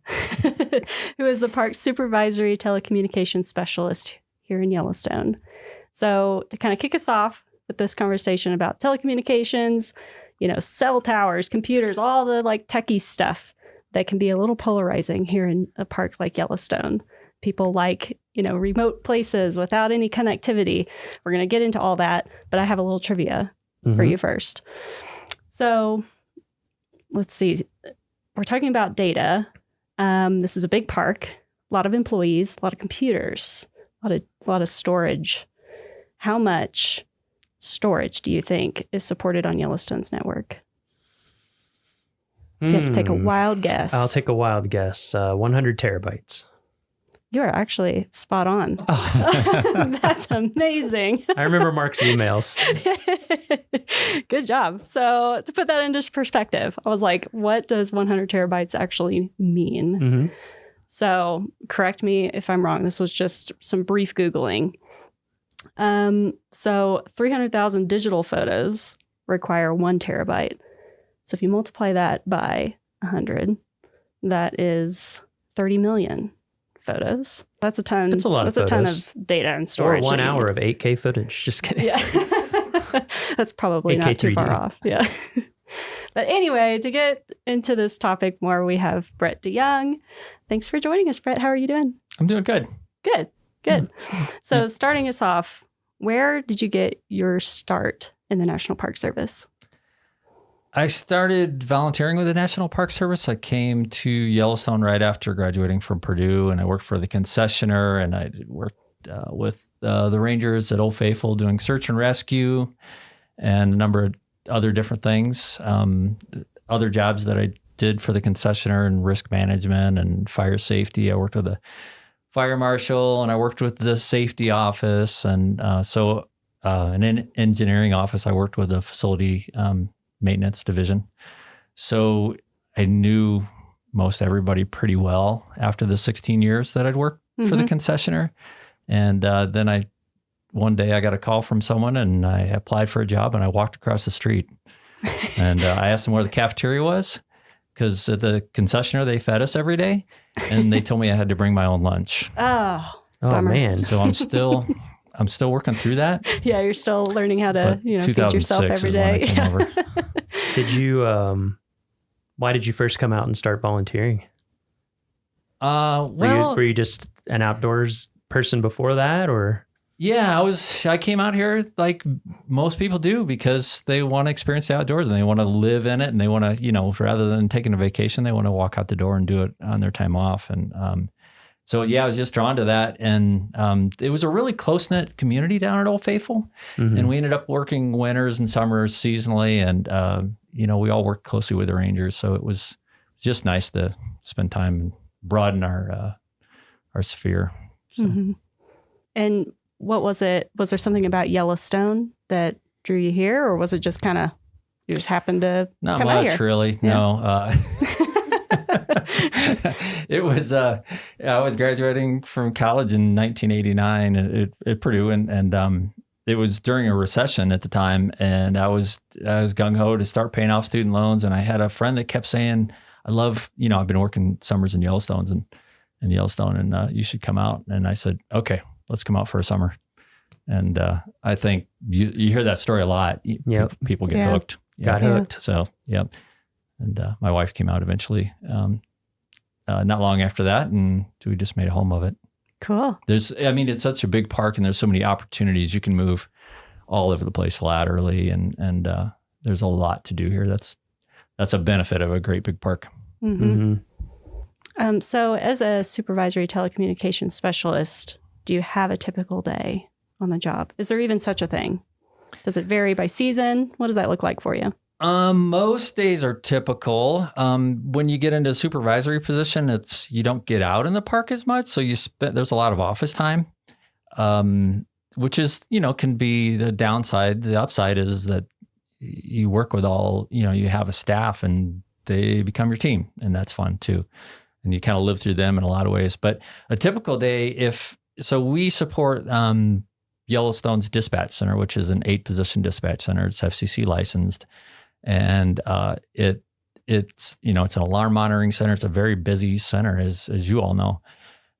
Who is the Park Supervisory Telecommunications Specialist here in Yellowstone. So to kind of kick us off with this conversation about telecommunications, cell towers, computers, all the techie stuff that can be a little polarizing here in a park like Yellowstone. People like, remote places without any connectivity. We're going to get into all that, but I have a little trivia for you first. So let's see. We're talking about data. This is a big park, a lot of employees, a lot of computers, a lot of storage. How much storage do you think is supported on Yellowstone's network? You have to take a wild guess. I'll take a wild guess. 100 terabytes. You are actually spot on. Oh. That's amazing. I remember Mark's emails. Good job. So to put that into perspective, I was like, what does 100 terabytes actually mean? Mm-hmm. So correct me if I'm wrong. This was just some brief Googling. So 300,000 digital photos require 1 terabyte. So if you multiply that by 100, that is 30 million photos. That's a ton. That's a lot of photos. That's a ton of data and storage. Or 1 hour of 8K footage. Just kidding. Yeah. That's probably not too far off. Yeah. But anyway, to get into this topic more, we have Brett DeYoung. Thanks for joining us, Brett. How are you doing? I'm doing good. Good. So starting us off, where did you get your start in the National Park Service? I started volunteering with the National Park Service. I came to Yellowstone right after graduating from Purdue, and I worked for the concessioner, and I worked with the rangers at Old Faithful doing search and rescue and a number of other different things. Other jobs that I did for the concessioner and risk management and fire safety. I worked with a fire marshal, and I worked with the safety office, and an engineering office. I worked with a facility maintenance division. So I knew most everybody pretty well after the 16 years that I'd worked for the concessioner. And then one day I got a call from someone, and I applied for a job, and I walked across the street. And I asked them where the cafeteria was, because at the concessioner, they fed us every day, and they told me I had to bring my own lunch. Oh, man. So I'm still working through that. Yeah, you're still learning how to, feed yourself every day. Is when I came over. Did you, why did you first come out and start volunteering? Were you just an outdoors person before that, or? Yeah, I came out here like most people do, because they want to experience the outdoors and they want to live in it, and they want to, rather than taking a vacation, they want to walk out the door and do it on their time off. And so, I was just drawn to that. And it was a really close-knit community down at Old Faithful. Mm-hmm. And we ended up working winters and summers seasonally. And, we all worked closely with the rangers. So it was just nice to spend time and broaden our sphere. So. Mm-hmm. And what was it? Was there something about Yellowstone that drew you here, or was it just kind of, you just happened to Not come much, out here? Really. Yeah. No. It was, I was graduating from college in 1989 at Purdue, and it was during a recession at the time, and I was gung ho to start paying off student loans. And I had a friend that kept saying, "I love, I've been working summers in Yellowstone, and you should come out." And I said, "Okay, let's come out for a summer." And I think you hear that story a lot. Yep. People get hooked. Got hooked. So, yep. And my wife came out eventually, not long after that, and we just made a home of it. Cool. It's such a big park, and there's so many opportunities. You can move all over the place laterally, and there's a lot to do here. That's a benefit of a great big park. Mm-hmm. So as a supervisory telecommunications specialist, do you have a typical day on the job? Is there even such a thing? Does it vary by season? What does that look like for you? Most days are typical. When you get into a supervisory position, you don't get out in the park as much. So there's a lot of office time, which is, can be the downside. The upside is that you work with you have a staff and they become your team, and that's fun too. And you kind of live through them in a lot of ways. But a typical day, we support Yellowstone's dispatch center, which is an 8-position dispatch center. It's FCC licensed. And it's an alarm monitoring center. It's a very busy center, as you all know.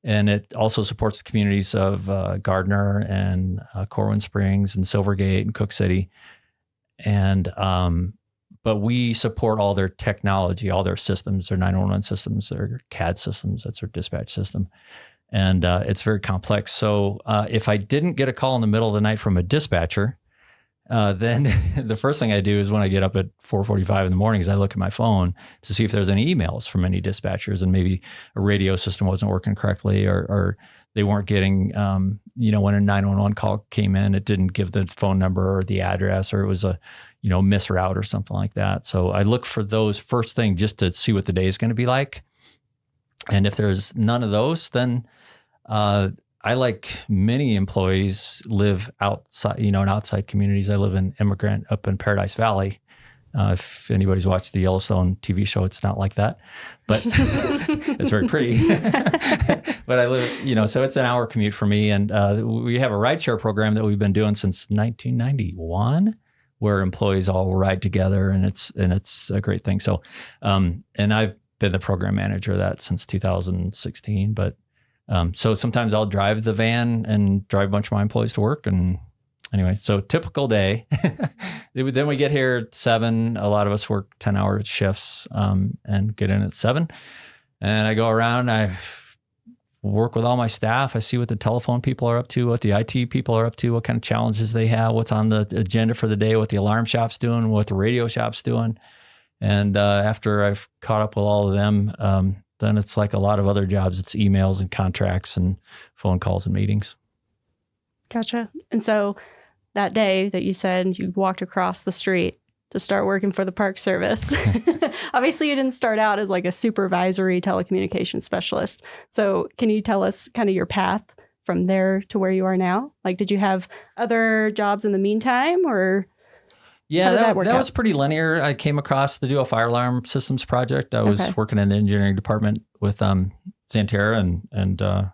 And it also supports the communities of Gardner and Corwin Springs and Silvergate and Cook City. And but we support all their technology, all their systems, their 911 systems, their CAD systems. That's their dispatch system. And it's very complex. So if I didn't get a call in the middle of the night from a dispatcher, then the first thing I do is when I get up at 4:45 in the morning is I look at my phone to see if there's any emails from any dispatchers, and maybe a radio system wasn't working correctly, or they weren't getting, when a 911 call came in, it didn't give the phone number or the address, or it was a, misroute or something like that. So I look for those first thing just to see what the day is going to be like. And if there's none of those, then I, like many employees, live outside, in outside communities. I live in Immigrant up in Paradise Valley. If anybody's watched the Yellowstone TV show, it's not like that, but it's very pretty. But I live, so it's an hour commute for me. And we have a rideshare program that we've been doing since 1991, where employees all ride together, and it's a great thing. So, and I've been the program manager of that since 2016, but so sometimes I'll drive the van and drive a bunch of my employees to work. And anyway, so typical day. Then we get here at 7. A lot of us work 10-hour shifts and get in at 7. And I go around, I work with all my staff. I see what the telephone people are up to, what the IT people are up to, what kind of challenges they have, what's on the agenda for the day, what the alarm shop's doing, what the radio shop's doing. And after I've caught up with all of them, then it's like a lot of other jobs. It's emails and contracts and phone calls and meetings. Gotcha. And so that day that you said you walked across the street to start working for the Park Service, obviously you didn't start out as like a supervisory telecommunications specialist. So can you tell us kind of your path from there to where you are now? Like, did you have other jobs in the meantime, or? Yeah, that was pretty linear. I came across to do a fire alarm systems project. I was working in the engineering department with Xanterra, and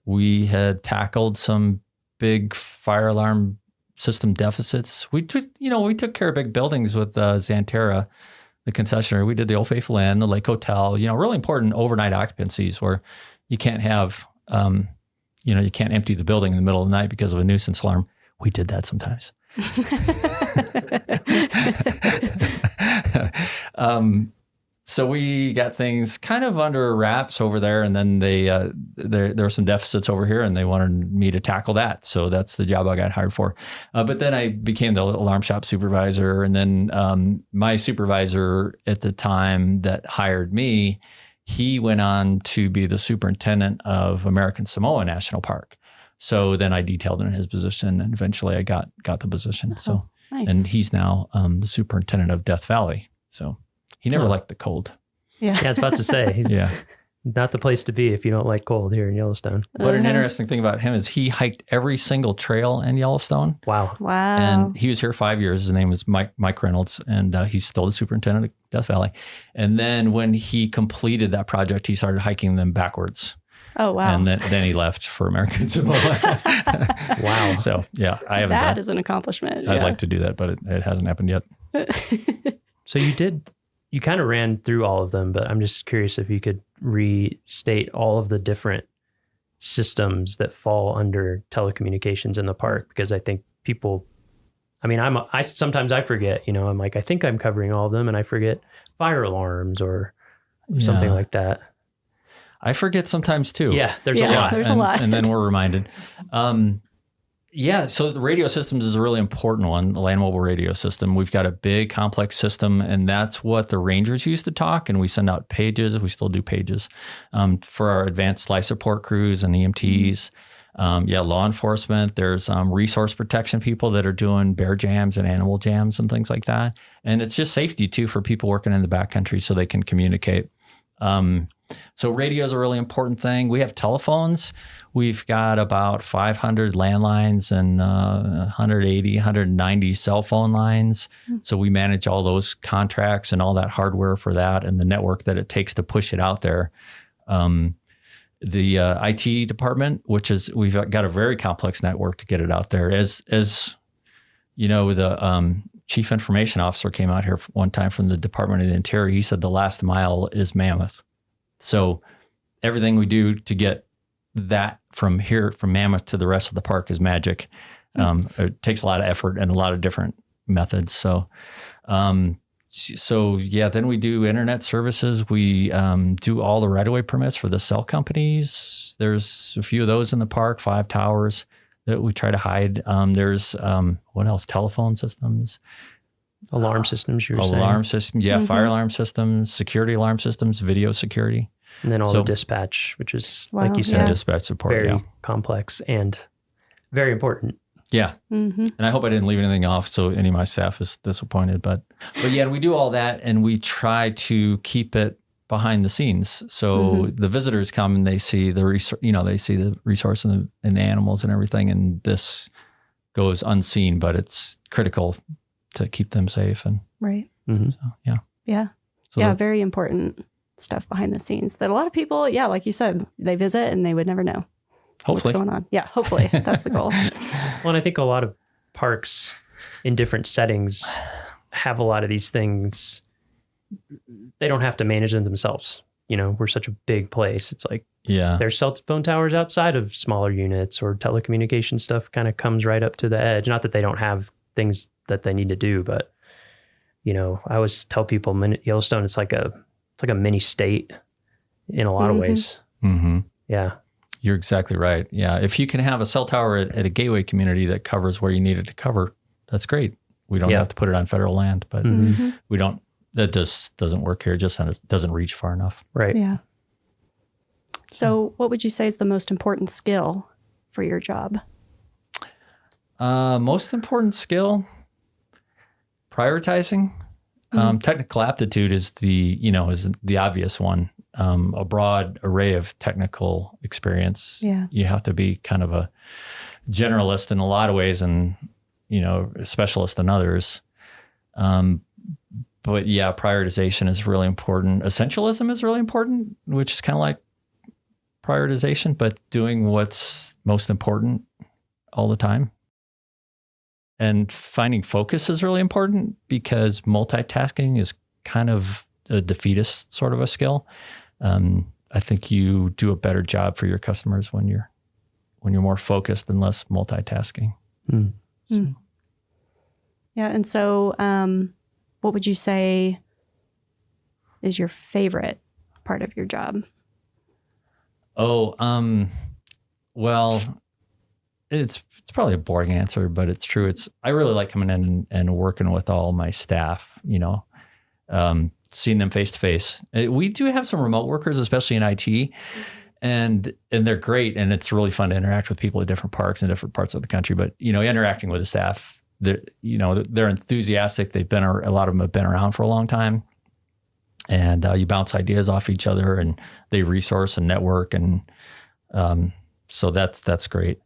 we had tackled some big fire alarm system deficits. We took care of big buildings with Xanterra, the concessionaire. We did the Old Faithful Inn, the Lake Hotel. Really important overnight occupancies where you can't have, you can't empty the building in the middle of the night because of a nuisance alarm. We did that sometimes. So we got things kind of under wraps over there, and then there were some deficits over here, and they wanted me to tackle that. So that's the job I got hired for. But then I became the alarm shop supervisor, and then my supervisor at the time that hired me, he went on to be the superintendent of American Samoa National Park. So then I detailed in his position, and eventually I got the position. So, nice. And he's now the superintendent of Death Valley. So he never liked the cold. Yeah, I was about to say, he's not the place to be if you don't like cold here in Yellowstone. But an interesting thing about him is he hiked every single trail in Yellowstone. Wow. And he was here 5 years. His name was Mike Reynolds, and he's still the superintendent of Death Valley. And then when he completed that project, he started hiking them backwards. Oh, wow. And then he left for American Samoa. Wow. So yeah, I haven't. That is an accomplishment. I'd yeah. like to do that, but it hasn't happened yet. So you kind of ran through all of them, but I'm just curious if you could restate all of the different systems that fall under telecommunications in the park, because I think people, I mean, sometimes I forget, I'm like, I think I'm covering all of them and I forget fire alarms or something like that. I forget sometimes too. Yeah, there's a lot. There's a lot. And then we're reminded. So the radio systems is a really important one, the land mobile radio system. We've got a big complex system, and that's what the rangers use to talk. And we send out pages. We still do pages for our advanced life support crews and EMTs. Law enforcement. There's resource protection people that are doing bear jams and animal jams and things like that. And it's just safety too for people working in the backcountry so they can communicate. So radio is a really important thing. We have telephones. We've got about 500 landlines and 180, 190 cell phone lines. So we manage all those contracts and all that hardware for that and the network that it takes to push it out there. The IT department, we've got a very complex network to get it out there. As you know, the chief information officer came out here one time from the Department of the Interior. He said the last mile is Mammoth. So everything we do to get that from Mammoth to the rest of the park is magic. It takes a lot of effort and a lot of different methods. So then we do internet services. We do all the right-of-way permits for the cell companies. There's a few of those in the park, 5 towers that we try to hide. There's what else? Telephone systems. Alarm systems, you were saying. Alarm systems, fire alarm systems, security alarm systems, video security. And then the dispatch, which is, like you said, dispatch support, very complex and very important. Yeah. Mm-hmm. And I hope I didn't leave anything off so any of my staff is disappointed. But yeah, we do all that and we try to keep it behind the scenes. So the visitors come and they see the resource and the animals and everything. And this goes unseen, but it's critical to keep them safe. And right. So, yeah. Yeah. So very important stuff behind the scenes that a lot of people, like you said, they visit and they would never know. Hopefully. What's going on. Yeah, hopefully. That's the goal. Well, and I think a lot of parks in different settings have a lot of these things. They don't have to manage them themselves. We're such a big place. It's like, there's cell phone towers outside of smaller units, or telecommunication stuff kind of comes right up to the edge. Not that they don't have things that they need to do, but, I always tell people Yellowstone, it's like a mini state in a lot of ways. Mm-hmm. Yeah. You're exactly right. Yeah. If you can have a cell tower at a gateway community that covers where you need it to cover, that's great. We don't have to put it on federal land, but that just doesn't work here. It just doesn't reach far enough. Right. Yeah. So what would you say is the most important skill for your job? Most important skill, prioritizing. Technical aptitude is the obvious one. A broad array of technical experience. Yeah. You have to be kind of a generalist in a lot of ways and, a specialist in others. But prioritization is really important. Essentialism is really important, which is kind of like prioritization, but doing what's most important all the time. And finding focus is really important because multitasking is kind of a defeatist sort of a skill. I think you do a better job for your customers when you're more focused and less multitasking. Yeah. And so, what would you say is your favorite part of your job? Well, it's probably a boring answer, but it's true. I really like coming in and working with all my staff, seeing them face to face. We do have some remote workers, especially in IT, and they're great. And it's really fun to interact with people at different parks in different parts of the country. But, interacting with the staff, they're enthusiastic. A lot of them have been around for a long time, and you bounce ideas off each other and they resource and network. And so that's great.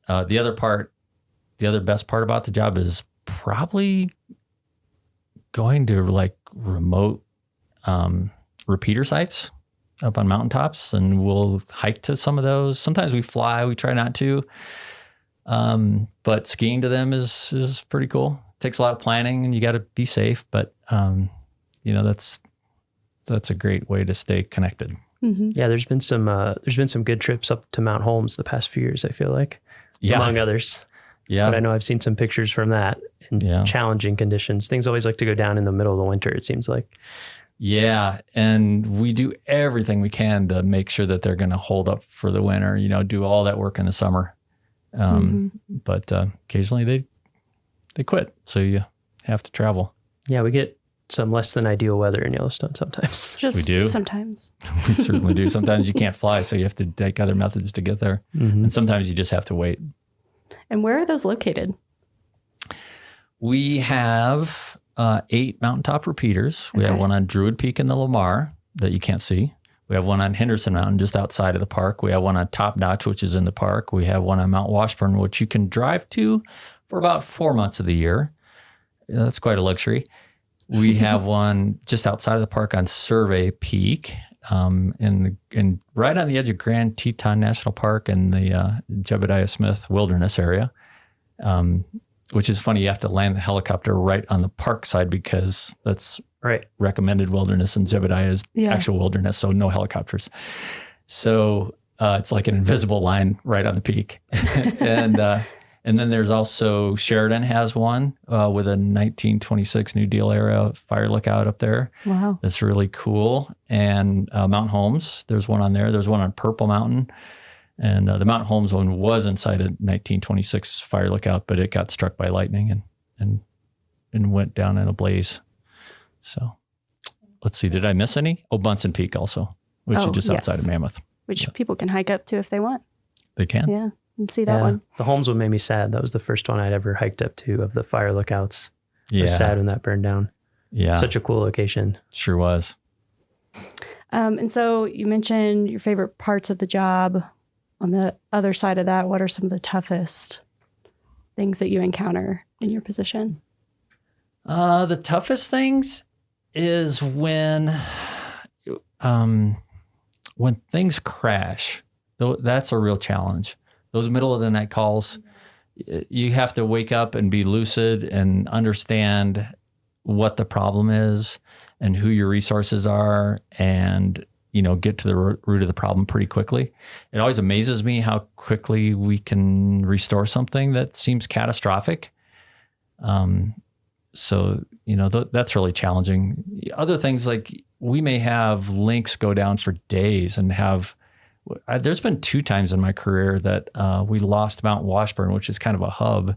The other best part about the job is probably going to like remote repeater sites. up on mountaintops, and we'll hike to some of those. Sometimes we fly. We try not to. But skiing to them is pretty cool. It takes a lot of planning, and you got to be safe. But that's a great way to stay connected. Mm-hmm. Yeah, there's been some good trips up to Mount Holmes the past few years, I feel like, among others. Yeah, but I know I've seen some pictures from that in challenging conditions. Things always like to go down in the middle of the winter, it seems like. Yeah, and we do everything we can to make sure that they're going to hold up for the winter. Do all that work in the summer. But occasionally they quit, so you have to travel. Yeah, we get some less than ideal weather in Yellowstone sometimes. Just we do. Sometimes. We certainly do. Sometimes you can't fly, so you have to take other methods to get there. Mm-hmm. And sometimes you just have to wait. And where are those located? We have 8 mountaintop repeaters. We have one on Druid Peak in the Lamar that you can't see. We have one on Henderson Mountain just outside of the park. We have one on Top Notch, which is in the park. We have one on Mount Washburn, which you can drive to for about 4 months of the year. That's quite a luxury. We have one just outside of the park on Survey Peak, in right on the edge of Grand Teton National Park in the Jebediah Smith Wilderness area, which is funny. You have to land the helicopter right on the park side because that's recommended wilderness, and Jebediah is actual wilderness, so no helicopters. So it's like an invisible line right on the peak. And then there's also Sheridan has one with a 1926 New Deal era fire lookout up there. Wow. That's really cool. And Mount Holmes, there's one on there. There's one on Purple Mountain. And the Mount Holmes one was inside a 1926 fire lookout, but it got struck by lightning and went down in a blaze. So let's see, did I miss any? Oh, Bunsen Peak also, which is just outside of Mammoth. Which people can hike up to if they want. They can. Yeah. And see that one. The Holmes one made me sad. That was the first one I'd ever hiked up to of the fire lookouts. I was sad when that burned down. Yeah. Such a cool location. Sure was. And so you mentioned your favorite parts of the job. On the other side of that, what are some of the toughest things that you encounter in your position? The toughest things is when things crash. That's a real challenge. Those middle of the night calls, you have to wake up and be lucid and understand what the problem is and who your resources are, and get to the root of the problem pretty quickly. It always amazes me how quickly we can restore something that seems catastrophic. So that's really challenging. Other things, like we may have links go down for days and there's been 2 times in my career that we lost Mount Washburn, which is kind of a hub,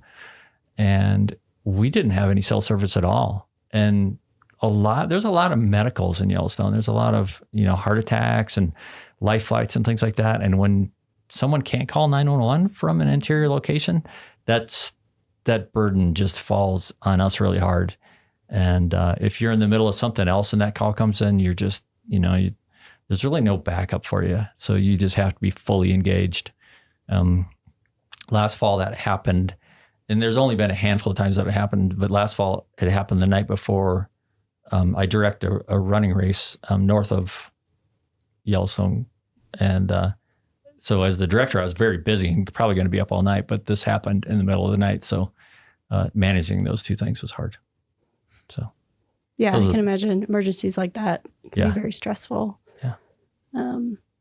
and we didn't have any cell service at all. And there's a lot of medicals in Yellowstone. There's a lot of, heart attacks and life flights and things like that. And when someone can't call 911 from an interior location, that burden just falls on us really hard. And if you're in the middle of something else and that call comes in, you're just, there's really no backup for you. So you just have to be fully engaged. Last fall that happened, and there's only been a handful of times that it happened, but last fall it happened the night before I direct a running race north of Yellowstone. And so as the director, I was very busy and probably going to be up all night, but this happened in the middle of the night. So managing those 2 things was hard. So yeah, I can imagine emergencies like that can be very stressful.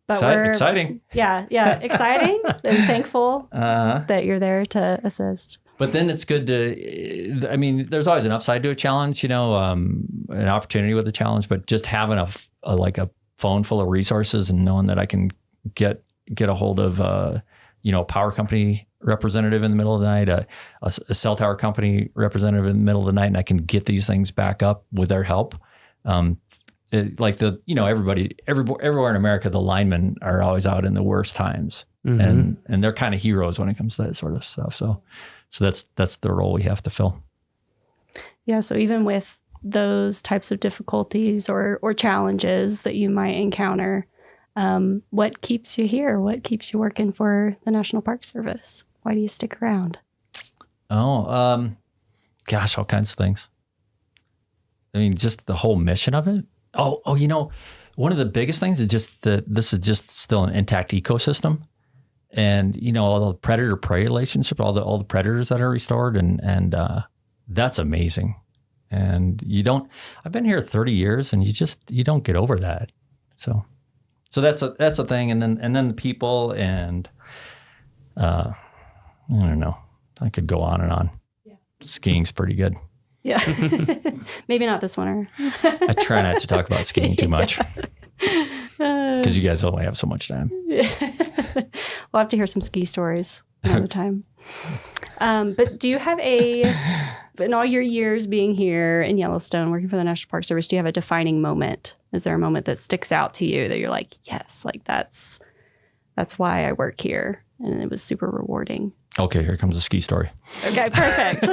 But exciting. Yeah, exciting and thankful that you're there to assist. But then it's good there's always an upside to a challenge, an opportunity with a challenge, but just having a phone full of resources and knowing that I can get a hold of, a power company representative in the middle of the night, a cell tower company representative in the middle of the night, and I can get these things back up with their help. Everywhere in America, the linemen are always out in the worst times, and they're kind of heroes when it comes to that sort of stuff. So that's the role we have to fill. Yeah. So even with those types of difficulties or challenges that you might encounter, what keeps you here? What keeps you working for the National Park Service? Why do you stick around? Oh, gosh, all kinds of things. I mean, just the whole mission of it. one of the biggest things is just that this is just still an intact ecosystem. And, all the predator-prey relationship, all the predators that are restored, and that's amazing. And I've been here 30 years and you don't get over that. So that's a thing. And then the people and, I don't know, I could go on and on. Yeah. Skiing's pretty good. Yeah. Maybe not this winter. I try not to talk about skiing too much because you guys only have so much time. Yeah. We'll have to hear some ski stories another time. But do you have in all your years being here in Yellowstone, working for the National Park Service, do you have a defining moment? Is there a moment that sticks out to you that you're like, yes, like that's why I work here, and it was super rewarding? Okay, here comes a ski story. Okay, perfect.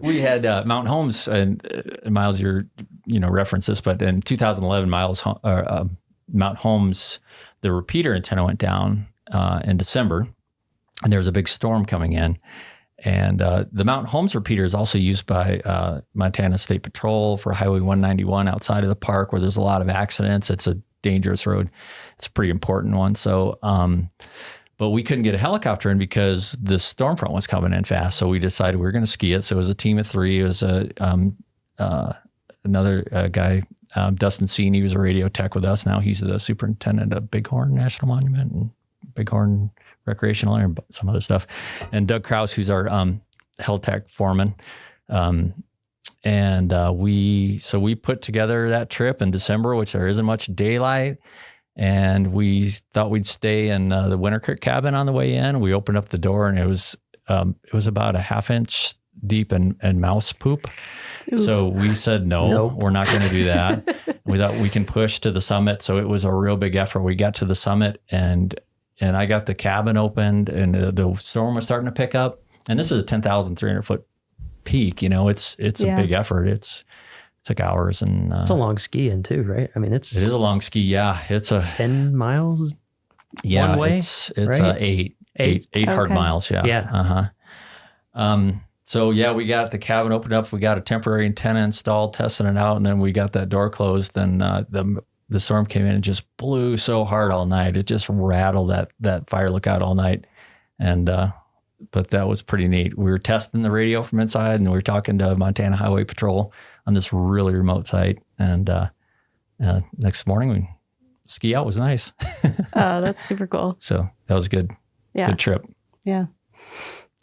We had Mount Holmes, and Miles, you reference this, but in 2011, Mount Holmes, the repeater antenna went down in December, and there was a big storm coming in. And the Mount Holmes repeater is also used by Montana State Patrol for Highway 191 outside of the park, where there's a lot of accidents. It's a dangerous road. It's a pretty important one. So, but we couldn't get a helicopter in because the storm front was coming in fast. So we decided we were going to ski it. So it was a team of 3. It was another guy, Dustin Seen. He was a radio tech with us. Now he's the superintendent of Bighorn National Monument and Bighorn Recreational Area and some other stuff. And Doug Krause, who's our health tech foreman. We put together that trip in December, which there isn't much daylight. And we thought we'd stay in the Winter Creek cabin on the way in. We opened up the door and it was about a ½ inch deep in mouse poop. Ooh. So we said, nope. We're not going to do that. We thought we can push to the summit. So it was a real big effort. We got to the summit and I got the cabin opened and the storm was starting to pick up. And this is a 10,300 foot peak. It's a big effort. It took hours and it's a long ski in too, right? I mean, it is a long ski. Yeah. It's a 10 miles. Yeah. One way, it's right? eight hard Okay. miles. Yeah. Yeah. So we got the cabin opened up. We got a temporary antenna installed, testing it out. And then we got that door closed. And the storm came in and just blew so hard all night. It just rattled that fire lookout all night. And, but that was pretty neat. We were testing the radio from inside and we were talking to Montana Highway Patrol on this really remote site. And next morning, ski out was nice. Oh, that's super cool. So that was good. Yeah. Good trip. Yeah.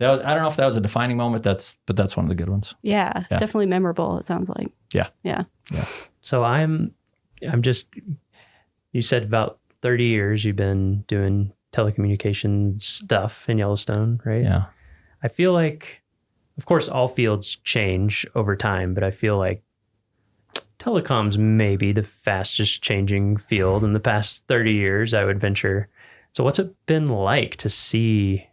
I don't know if that was a defining moment, but that's one of the good ones. Yeah. Definitely memorable, it sounds like. Yeah. Yeah. Yeah. So I'm just, you said about 30 years you've been doing telecommunications stuff in Yellowstone, right? Yeah. I feel like, of course, all fields change over time, but I feel like telecoms may be the fastest changing field in the past 30 years, I would venture. So what's it been like to see?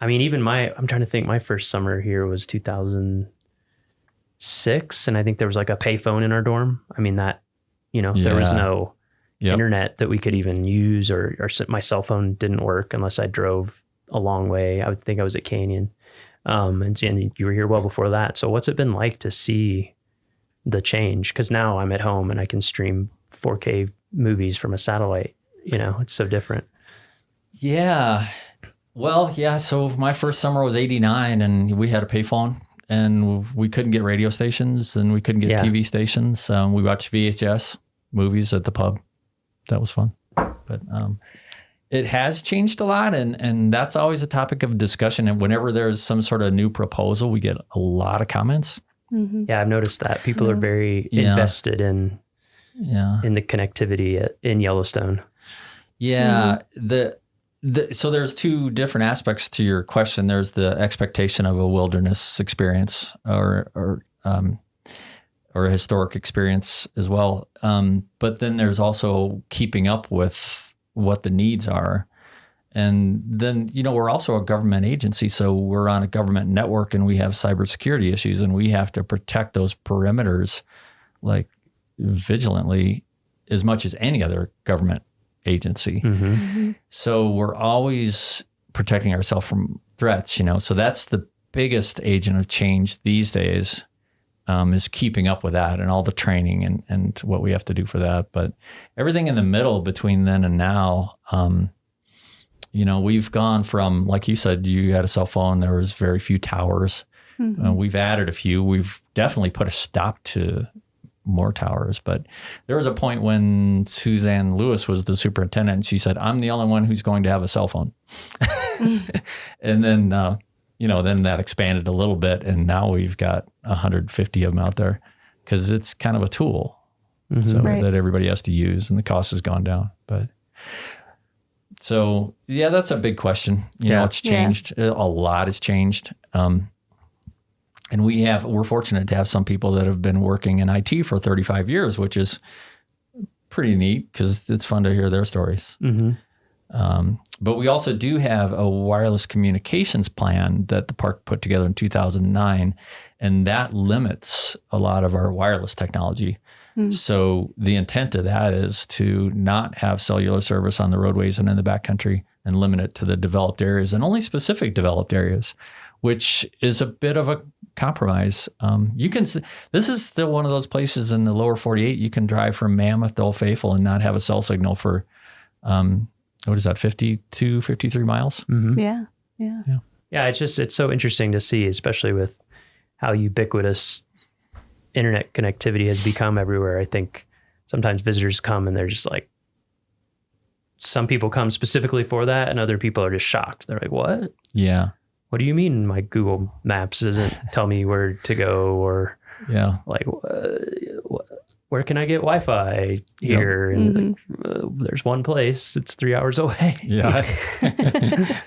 I mean, even I'm trying to think, my first summer here was 2006, and I think there was like a payphone in our dorm. I mean, there was no internet that we could even use, or my cell phone didn't work unless I drove a long way. I would think I was at Canyon. And you were here well before that. So what's it been like to see the change? Because now I'm at home and I can stream 4K movies from a satellite. It's so different. Yeah. Well, yeah. So my first summer was 89 and we had a payphone and we couldn't get radio stations and we couldn't get TV stations. We watched VHS movies at the pub. That was fun. But it has changed a lot, and that's always a topic of discussion. And whenever there's some sort of new proposal, we get a lot of comments. Mm-hmm. Yeah, I've noticed that people are very invested in the connectivity in Yellowstone. Yeah, so there's two different aspects to your question. There's the expectation of a wilderness experience or a historic experience as well. But then there's also keeping up with what the needs are. And then, we're also a government agency, so we're on a government network and we have cybersecurity issues and we have to protect those perimeters like vigilantly as much as any other government agency. Mm-hmm. Mm-hmm. So we're always protecting ourselves from threats, So that's the biggest agent of change these days is keeping up with that and all the training and what we have to do for that. But everything in the middle between then and now, we've gone from, like you said, you had a cell phone, there was very few towers. Mm-hmm. We've added a few. We've definitely put a stop to more towers. But there was a point when Suzanne Lewis was the superintendent, and she said, I'm the only one who's going to have a cell phone. And then, then that expanded a little bit, and now we've got 150 of them out there because it's kind of a tool that everybody has to use, and the cost has gone down. But so, yeah, that's a big question. It's changed. A lot has changed. And we're fortunate to have some people that have been working in IT for 35 years, which is pretty neat because it's fun to hear their stories. Mm-hmm. But we also do have a wireless communications plan that the park put together in 2009, and that limits a lot of our wireless technology. Mm. So the intent of that is to not have cellular service on the roadways and in the backcountry and limit it to the developed areas and only specific developed areas, which is a bit of a compromise. This is still one of those places in the lower 48 you can drive from Mammoth to Old Faithful and not have a cell signal for 52, 53 miles? Mm-hmm. Yeah. It's so interesting to see, especially with how ubiquitous internet connectivity has become everywhere. I think sometimes visitors come and they're just like, some people come specifically for that, and other people are just shocked. They're like, what? Yeah. What do you mean my Google Maps doesn't tell me where to go? Or like, where can I get Wi-Fi here? Yep. And there's one place, it's 3 hours away. Yeah.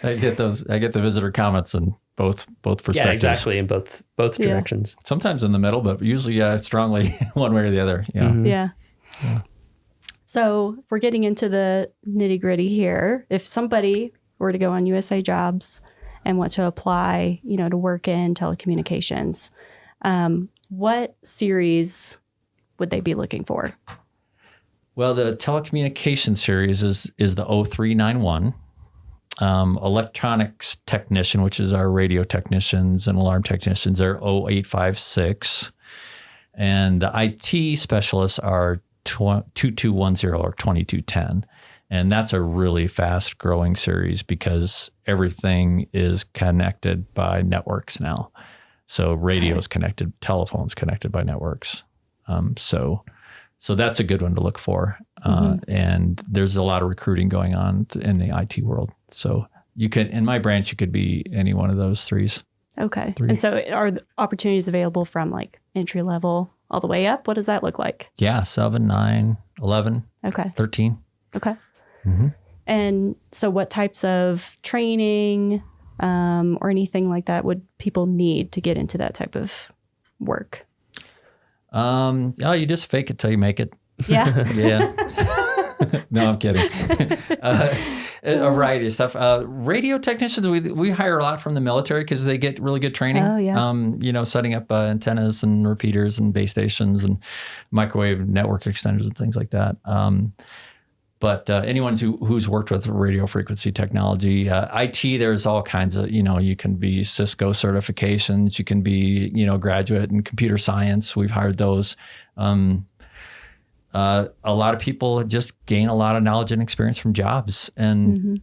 I get the visitor comments in both perspectives. Yeah, exactly. In both directions. Sometimes in the middle, but usually strongly one way or the other. Yeah. Mm-hmm. Yeah. So we're getting into the nitty gritty here. If somebody were to go on USA Jobs and want to apply, to work in telecommunications, what series would they be looking for? Well, the telecommunications series is the 0391. Electronics technician, which is our radio technicians and alarm technicians, are 0856. And the IT specialists are 2210 or 2210. And that's a really fast growing series because everything is connected by networks now. So radio's connected, telephone's connected by networks. So that's a good one to look for. And there's a lot of recruiting going on in the IT world. So in my branch, you could be any one of those threes. Okay. And so are the opportunities available from like entry level all the way up? What does that look like? Yeah. 7, 9, 11, 13. Okay. Mm-hmm. And so what types of training or anything like that would people need to get into that type of work? You just fake it till you make it. Yeah. Yeah. No, I'm kidding. A variety of stuff. Radio technicians, we hire a lot from the military because they get really good training. Oh, yeah. Setting up antennas and repeaters and base stations and microwave network extenders and things like that. But anyone who's worked with radio frequency technology, IT, there's all kinds of, you can be Cisco certifications, you can be, graduate in computer science. We've hired those. A lot of people just gain a lot of knowledge and experience from jobs. And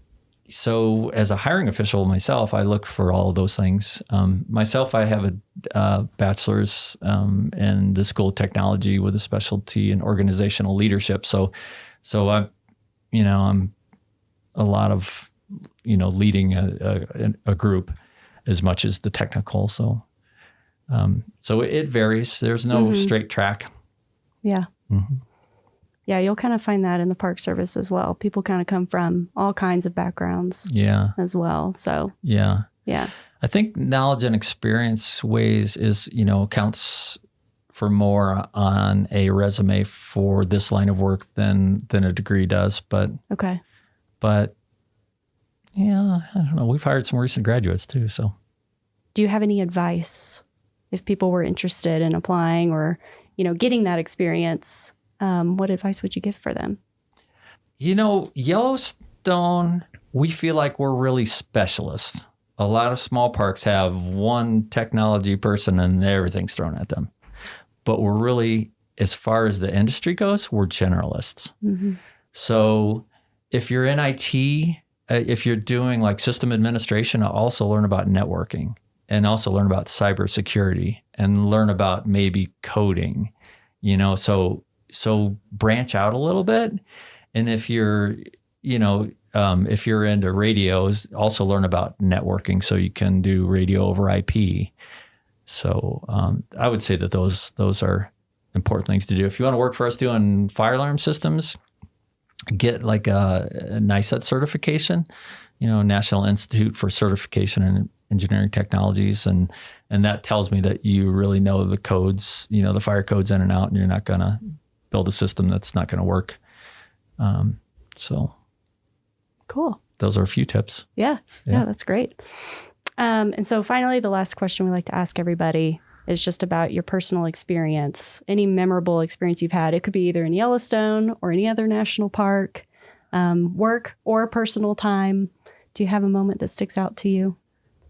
so as a hiring official myself, I look for all of those things. Myself, I have a bachelor's in the School of Technology with a specialty in organizational leadership. So I'm a lot of, leading a group as much as the technical. So it varies. There's no straight track. Yeah. Mm-hmm. Yeah, you'll kind of find that in the Park Service as well. People kind of come from all kinds of backgrounds. Yeah. As well. So. Yeah. Yeah. I think knowledge and experience counts for more on a resume for this line of work than a degree does. But yeah, I don't know. We've hired some recent graduates too. So do you have any advice if people were interested in applying or, getting that experience? What advice would you give for them? Yellowstone, we feel like we're really specialists. A lot of small parks have one technology person and everything's thrown at them. but we're really, as far as the industry goes, we're generalists. Mm-hmm. So if you're in IT, if you're doing like system administration, I'll also learn about networking and also learn about cybersecurity and learn about maybe coding, so branch out a little bit. And if you're, if you're into radios, also learn about networking so you can do radio over IP. So I would say that those are important things to do. If you want to work for us doing fire alarm systems, get like a NICET certification, National Institute for Certification in Engineering Technologies. And that tells me that you really know the codes, the fire codes in and out, and you're not going to build a system that's not going to work. So cool. Those are a few tips. Yeah, that's great. And so finally, the last question we like to ask everybody is just about your personal experience, any memorable experience you've had. It could be either in Yellowstone or any other national park, work or personal time. Do you have a moment that sticks out to you?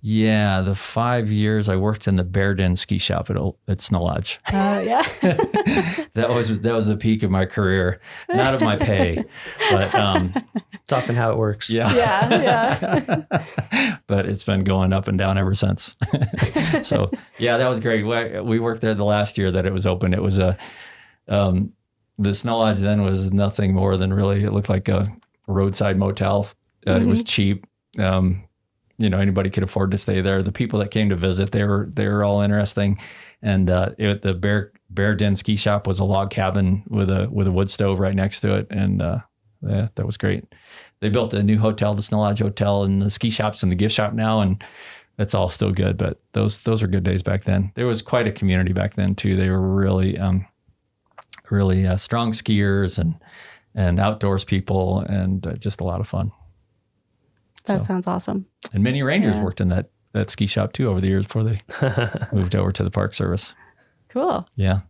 Yeah, the 5 years I worked in the Bear Den ski shop at Snow Lodge. Yeah. That was the peak of my career, not of my pay, but it's often how it works. Yeah. But it's been going up and down ever since. So yeah, that was great. We worked there the last year that it was open. It was the Snow Lodge then was nothing more than really, it looked like a roadside motel. It was cheap. Anybody could afford to stay there. The people that came to visit, they were all interesting. And the Bear Den ski shop was a log cabin with a wood stove right next to it. And that was great. They built a new hotel, the Snow Lodge Hotel, and the ski shop's in the gift shop now, and it's all still good. But those are good days back then. There was quite a community back then too. They were really strong skiers and outdoors people, and just a lot of fun. That sounds awesome. And many rangers worked in that ski shop too over the years before they moved over to the Park Service. Cool. Yeah.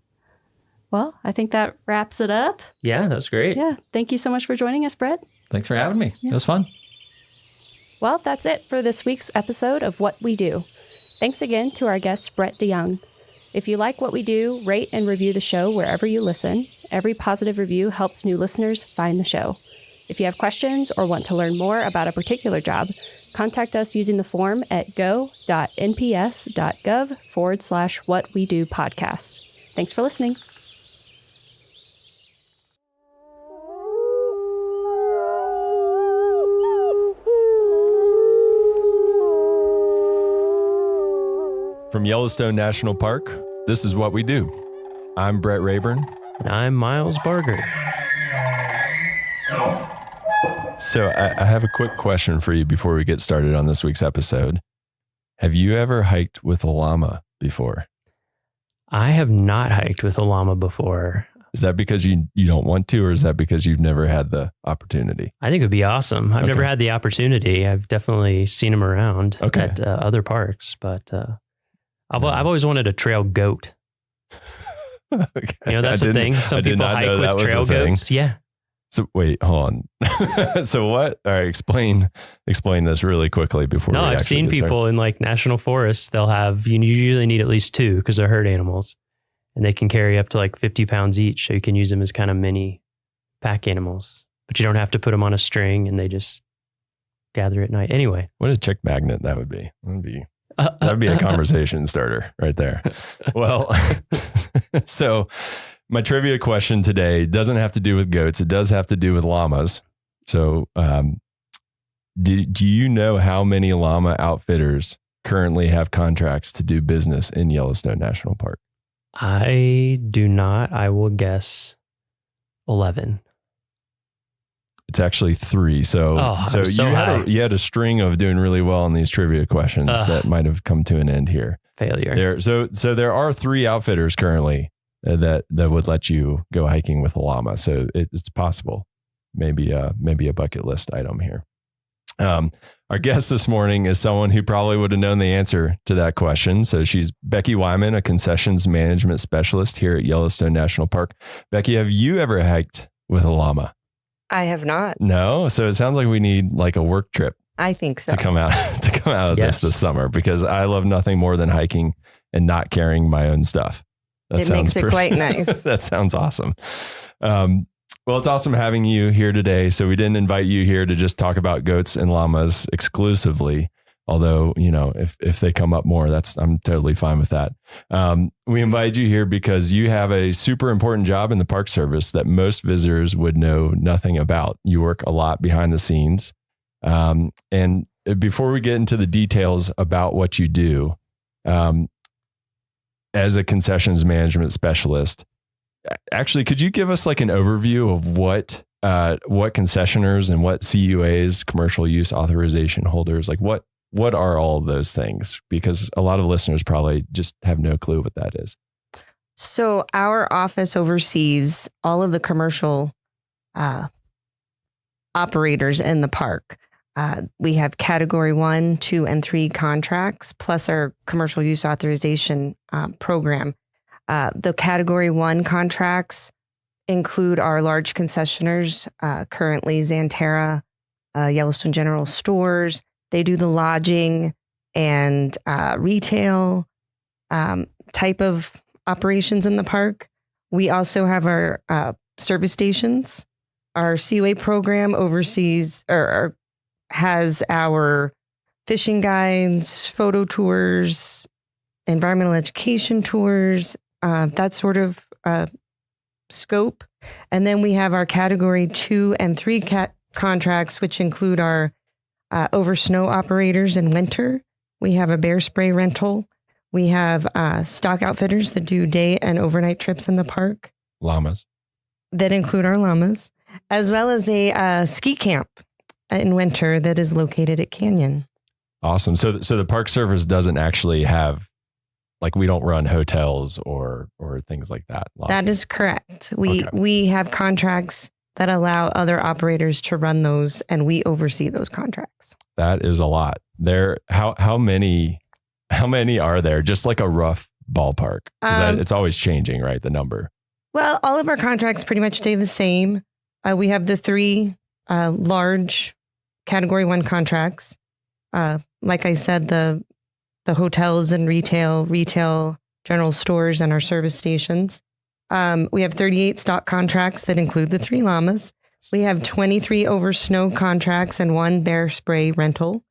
Well, I think that wraps it up. Yeah, that was great. Yeah. Thank you so much for joining us, Brett. Thanks for having me. Yeah. It was fun. Well, that's it for this week's episode of What We Do. Thanks again to our guest, Brett DeYoung. If you like what we do, rate and review the show wherever you listen. Every positive review helps new listeners find the show. If you have questions or want to learn more about a particular job, contact us using the form at go.nps.gov/whatwedopodcast. Thanks for listening. From Yellowstone National Park, this is What We Do. I'm Brett Rayburn. And I'm Miles Barger. So I have a quick question for you before we get started on this week's episode. Have you ever hiked with a llama before? I have not hiked with a llama before. Is that because you don't want to, or is that because you've never had the opportunity? I think it would be awesome. I've never had the opportunity. I've definitely seen them around at other parks, but I've always wanted a trail goat. That's a thing. Some people hike with trail goats. Yeah. So wait, hold on. So what? All right, explain this really quickly before. No, I've seen people in like national forests. They'll have, you usually need at least two because they're herd animals, and they can carry up to like 50 pounds each. So you can use them as kind of mini pack animals, but you don't have to put them on a string, and they just gather at night. Anyway, what a chick magnet that would be. That'd be a conversation starter right there. Well, so my trivia question today doesn't have to do with goats. It does have to do with llamas. So, do you know how many llama outfitters currently have contracts to do business in Yellowstone National Park? I do not. I will guess 11. It's actually 3. So you had a string of doing really well on these trivia questions that might have come to an end here. Failure. So there are 3 outfitters currently that would let you go hiking with a llama. So it's possible. Maybe a bucket list item here. Our guest this morning is someone who probably would have known the answer to that question. So she's Becky Wyman, a concessions management specialist here at Yellowstone National Park. Becky, have you ever hiked with a llama? I have not. No. So it sounds like we need like a work trip. I think so. To come out of this summer, because I love nothing more than hiking and not carrying my own stuff. It makes it quite nice. That sounds awesome. Well, it's awesome having you here today. So we didn't invite you here to just talk about goats and llamas exclusively. Although, if they come up more, I'm totally fine with that. We invited you here because you have a super important job in the Park Service that most visitors would know nothing about. You work a lot behind the scenes. And before we get into the details about what you do, as a concessions management specialist, actually, could you give us like an overview of what concessioners and what CUAs, commercial use authorization holders, like what are all of those things? Because a lot of listeners probably just have no clue what that is. So our office oversees all of the commercial operators in the park. We have category 1, 2, and 3 contracts, plus our commercial use authorization program. The category 1 contracts include our large concessioners, currently Xanterra, Yellowstone General Stores. They do the lodging and retail type of operations in the park. We also have our service stations. Our CUA program oversees or has our fishing guides, photo tours, environmental education tours, that sort of scope. And then we have our category 2 and 3 contracts, which include our over snow operators in winter. We have a bear spray rental. We have stock outfitters that do day and overnight trips in the park. Llamas. That include our llamas, as well as a ski camp in winter that is located at Canyon. Awesome. So the Park Service doesn't actually have, like, we don't run hotels or things like that. That is correct. We have contracts that allow other operators to run those, and we oversee those contracts. That is a lot. How many are there? Just like a rough ballpark. It's always changing, right? The number. Well, all of our contracts pretty much stay the same. We have the 3 large category 1 contracts. Like I said, the hotels and retail general stores, and our service stations. We have 38 stock contracts that include the 3 llamas. We have 23 over snow contracts and 1 bear spray rental.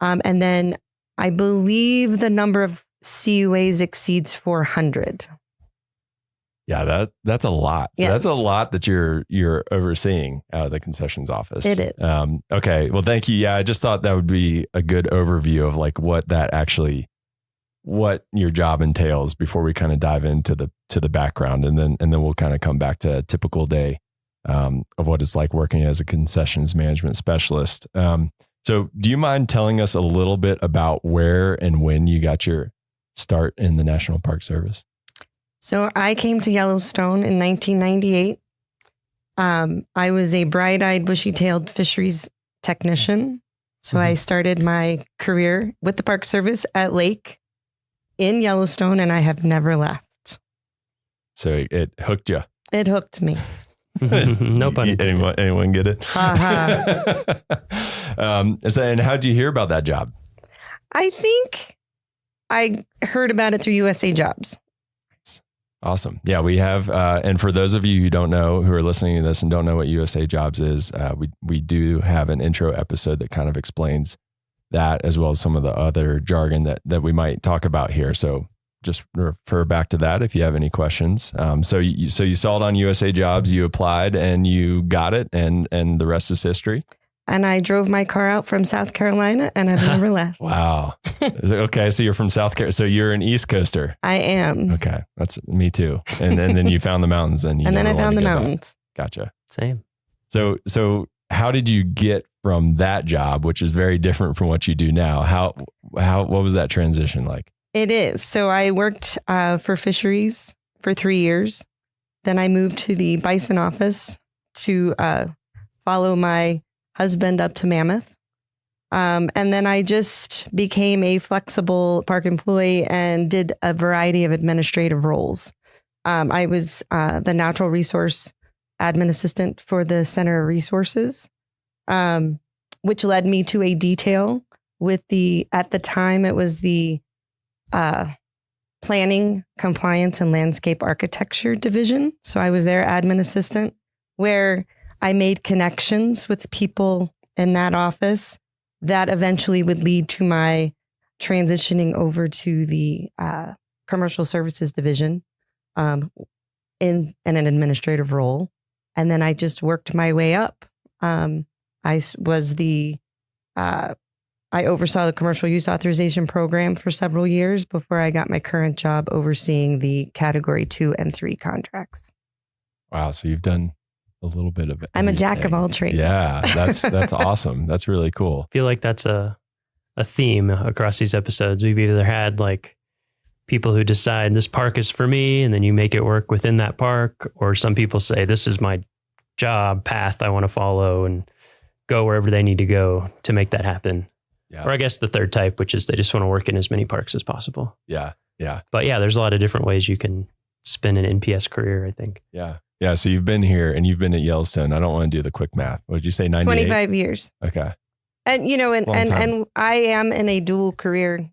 And then I believe the number of CUAs exceeds 400. Yeah, that's a lot. So yes. That's a lot that you're overseeing out of the concessions office. It is. Okay. Well, thank you. Yeah, I just thought that would be a good overview of like what your job entails before we kind of dive into the background, and then we'll kind of come back to a typical day of what it's like working as a concessions management specialist. So do you mind telling us a little bit about where and when you got your start in the National Park Service? So I came to Yellowstone in 1998. I was a bright-eyed, bushy-tailed fisheries technician. So I started my career with the Park Service at Lake in Yellowstone, and I have never left. So it hooked you. It hooked me. No pun intended. Anyone get it? And how did you hear about that job? I think I heard about it through USA Jobs. Awesome. Yeah, we have. And for those of you who don't know, who are listening to this and don't know what USA Jobs is, we do have an intro episode that kind of explains that, as well as some of the other jargon that we might talk about here. So just refer back to that if you have any questions. So you saw it on USA Jobs, you applied and you got it, and the rest is history. And I drove my car out from South Carolina, and I've never left. Wow. Okay, so you're from South Carolina. So you're an East Coaster. I am. Okay, that's me too. And then you found the mountains, and then I found the mountains. Gotcha. Same. So how did you get from that job, which is very different from what you do now? What was that transition like? It is. So I worked for fisheries for 3 years. Then I moved to the bison office to follow my husband up to Mammoth. And then I just became a flexible park employee and did a variety of administrative roles. I was the natural resource admin assistant for the Center of Resources, which led me to a detail with at the time it was the Planning, Compliance, and Landscape Architecture Division. So I was their admin assistant, where I made connections with people in that office that eventually would lead to my transitioning over to the Commercial Services Division in an administrative role. And then I just worked my way up. I oversaw the commercial use authorization program for several years before I got my current job overseeing the category 2 and 3 contracts. Wow. So you've done a little bit of it. I'm a jack of all trades. Yeah, that's awesome. That's really cool. I feel like that's a theme across these episodes. We've either had like people who decide this park is for me, and then you make it work within that park, or some people say this is my job path I want to follow and go wherever they need to go to make that happen. Yeah. Or I guess the third type, which is they just want to work in as many parks as possible. Yeah. Yeah. But yeah, there's a lot of different ways you can spin an NPS career, I think. Yeah. Yeah. So you've been here and you've been at Yellowstone. I don't want to do the quick math. What did you say? 98? 25 years. Okay. And, you know, and I am in a dual career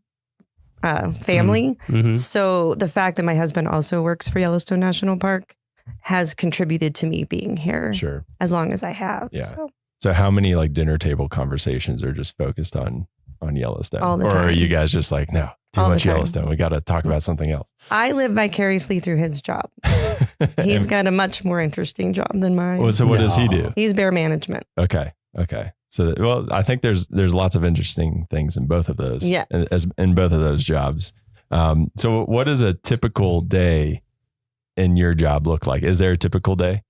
family. Mm-hmm. So the fact that my husband also works for Yellowstone National Park has contributed to me being here Sure. as long as I have. Yeah. So how many like dinner table conversations are just focused on Yellowstone? All the or time. are you guys just like, no, too All the much time. Yellowstone. We got to talk about something else. I live vicariously through his job. He's got a much more interesting job than mine. Well, so what does he do? He's bear management. Okay. So, well, I think there's lots of interesting things in both of those. Yes. In both of those jobs. So what does a typical day in your job look like? Is there a typical day?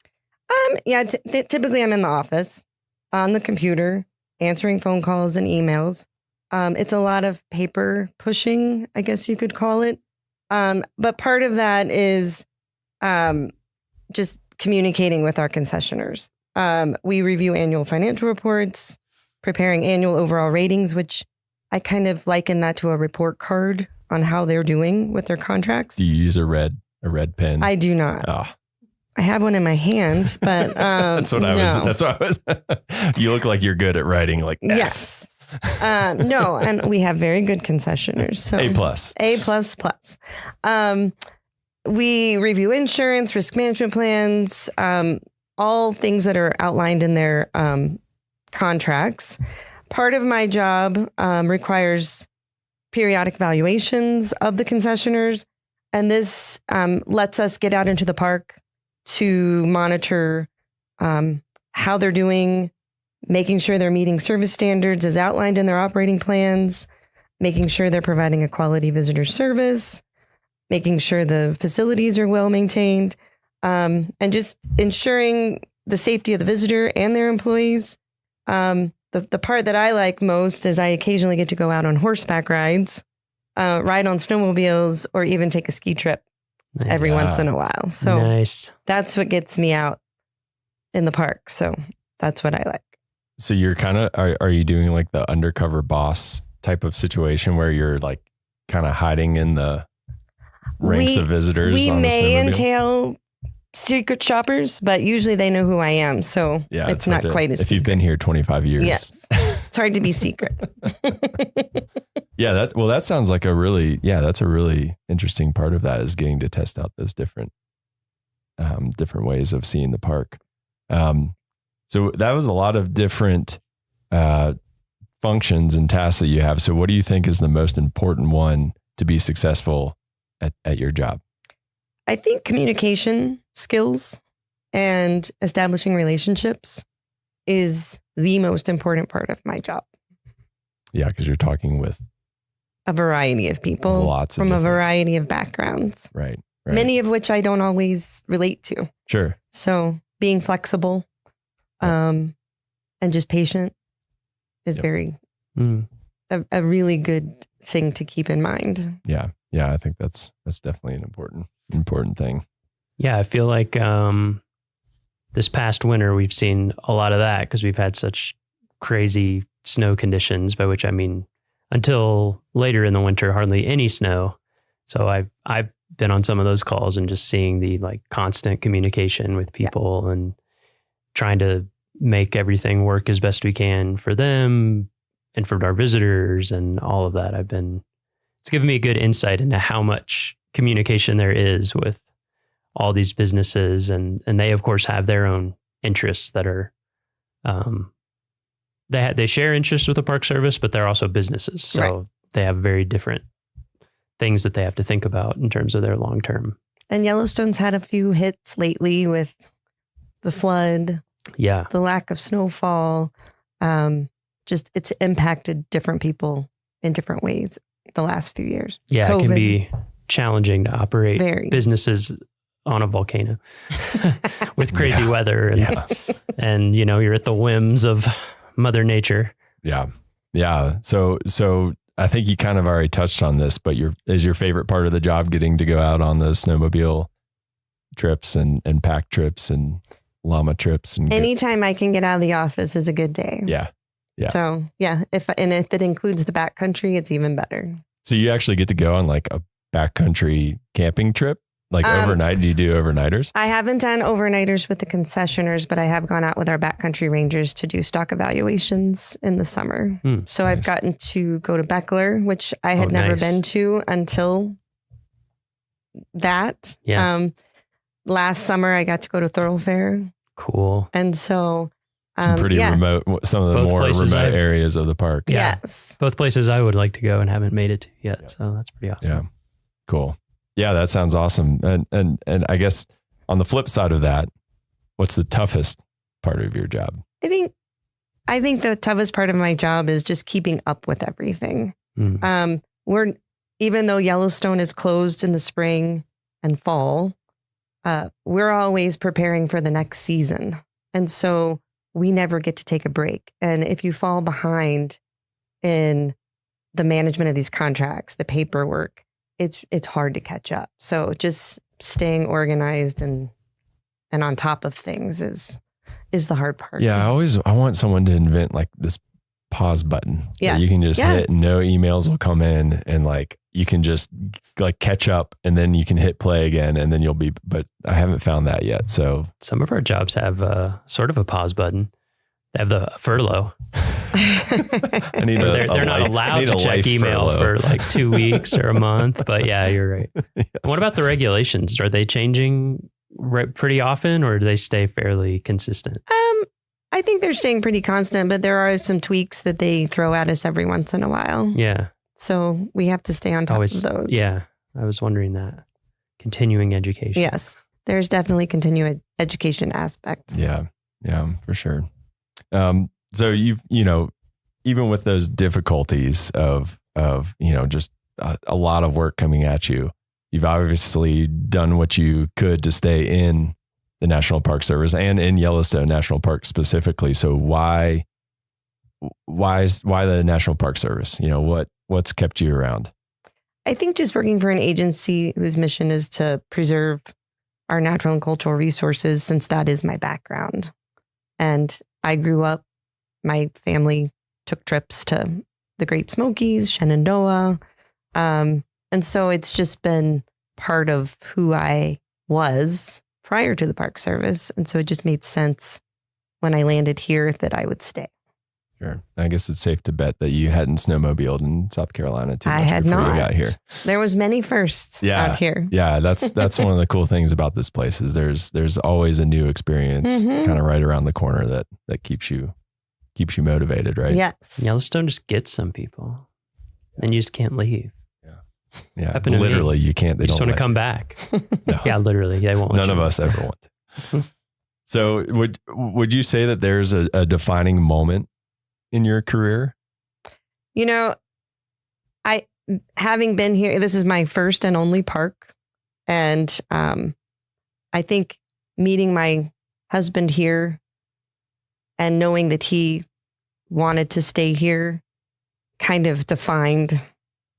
Yeah. Typically I'm in the office on the computer, answering phone calls and emails. It's a lot of paper pushing, I guess you could call it. But part of that is just communicating with our concessioners. We review annual financial reports, preparing annual overall ratings, which I kind of liken that to a report card on how they're doing with their contracts. Do you use a red pen? I do not. Oh. I have one in my hand, but That's what I was. You look like you're good at writing like F. Yes. No, and we have very good concessioners. So A++. We review insurance, risk management plans, all things that are outlined in their contracts. Part of my job requires periodic evaluations of the concessioners, and this lets us get out into the park to monitor how they're doing, making sure they're meeting service standards as outlined in their operating plans, making sure they're providing a quality visitor service, making sure the facilities are well maintained, and just ensuring the safety of the visitor and their employees. The part that I like most is I occasionally get to go out on horseback rides, ride on snowmobiles, or even take a ski trip every once in a while. So that's what gets me out in the park. So that's what I like. So you're kind of, are you doing like the undercover boss type of situation where you're like kind of hiding in the ranks of visitors? We on the may snowmobile? entail secret shoppers, but usually they know who I am. So Yeah, it's not quite as if you've been here 25 years. Yes. It's hard to be secret. Yeah, that sounds like that's a really interesting part of that is getting to test out those different ways of seeing the park. So that was a lot of different functions and tasks that you have. So what do you think is the most important one to be successful at your job? I think communication skills and establishing relationships is the most important part of my job. Yeah, because you're talking with a variety of people from a variety of backgrounds. Right. Many of which I don't always relate to. Sure. So being flexible and just patient is very a really good thing to keep in mind. Yeah. Yeah. I think that's definitely an important thing. Yeah. I feel like this past winter, we've seen a lot of that because we've had such crazy snow conditions, by which I mean, until later in the winter, hardly any snow. So I've been on some of those calls and just seeing the like constant communication with people and trying to make everything work as best we can for them and for our visitors and all of that. It's given me a good insight into how much communication there is with all these businesses, and they of course have their own interests that are, they share interests with the Park Service, but they're also businesses. So they have very different things that they have to think about in terms of their long-term. And Yellowstone's had a few hits lately with the flood, the lack of snowfall. Just it's impacted different people in different ways the last few years. Yeah, COVID. It can be challenging to operate businesses on a volcano with crazy weather and you're at the whims of Mother Nature. Yeah. Yeah. So I think you kind of already touched on this, but is your favorite part of the job getting to go out on those snowmobile trips and pack trips and llama trips? And anytime I can get out of the office is a good day. Yeah. Yeah. So if it includes the backcountry, it's even better. So you actually get to go on like a backcountry camping trip, like overnight. Do you do overnighters? I haven't done overnighters with the concessioners, but I have gone out with our backcountry rangers to do stock evaluations in the summer. So I've gotten to go to Beckler, which I had never been to until that. Yeah. Last summer I got to go to Thoroughfare. Cool. And so some pretty remote, some of the more remote areas of the park. Yeah. Yes. Both places I would like to go and haven't made it to yet. So that's pretty awesome. Yeah. Cool. Yeah, that sounds awesome. And I guess on the flip side of that, what's the toughest part of your job? I think the toughest part of my job is just keeping up with everything. Even though Yellowstone is closed in the spring and fall, we're always preparing for the next season. And so we never get to take a break. And if you fall behind in the management of these contracts, the paperwork, it's hard to catch up. So just staying organized and on top of things is the hard part. Yeah, I want someone to invent like this pause button that you can just hit and no emails will come in, and like you can just like catch up and then you can hit play again and then you'll be, but I haven't found that yet. So some of our jobs have sort of a pause button. They have the furlough. They're not allowed to check email for like 2 weeks or a month, but yeah, you're right. Yes. What about the regulations? Are they changing pretty often, or do they stay fairly consistent? I think they're staying pretty constant, but there are some tweaks that they throw at us every once in a while. Yeah. So we have to stay on top of those. Yeah. I was wondering that. Continuing education. Yes. There's definitely continuing education aspect. Yeah. Yeah, for sure. So even with those difficulties of just a lot of work coming at you, you've obviously done what you could to stay in the National Park Service and in Yellowstone National Park specifically. So why the National Park Service? What's kept you around? I think just working for an agency whose mission is to preserve our natural and cultural resources, since that is my background. And I grew up, my family took trips to the Great Smokies, Shenandoah. And so it's just been part of who I was prior to the Park Service. And so it just made sense when I landed here that I would stay. Sure. I guess it's safe to bet that you hadn't snowmobiled in South Carolina too much I had before not. you got here. There was many firsts out here. Yeah, that's one of the cool things about this place is there's always a new experience kind of right around the corner that keeps you motivated, right? Yes. Yellowstone just gets some people, and you just can't leave. Yeah, literally, you can't. They just don't want to come back. No. Yeah, literally, they won't. None of us ever want to. So, would you say that there's a defining moment in your career? Having been here, this is my first and only park, and I think meeting my husband here and knowing that he wanted to stay here kind of defined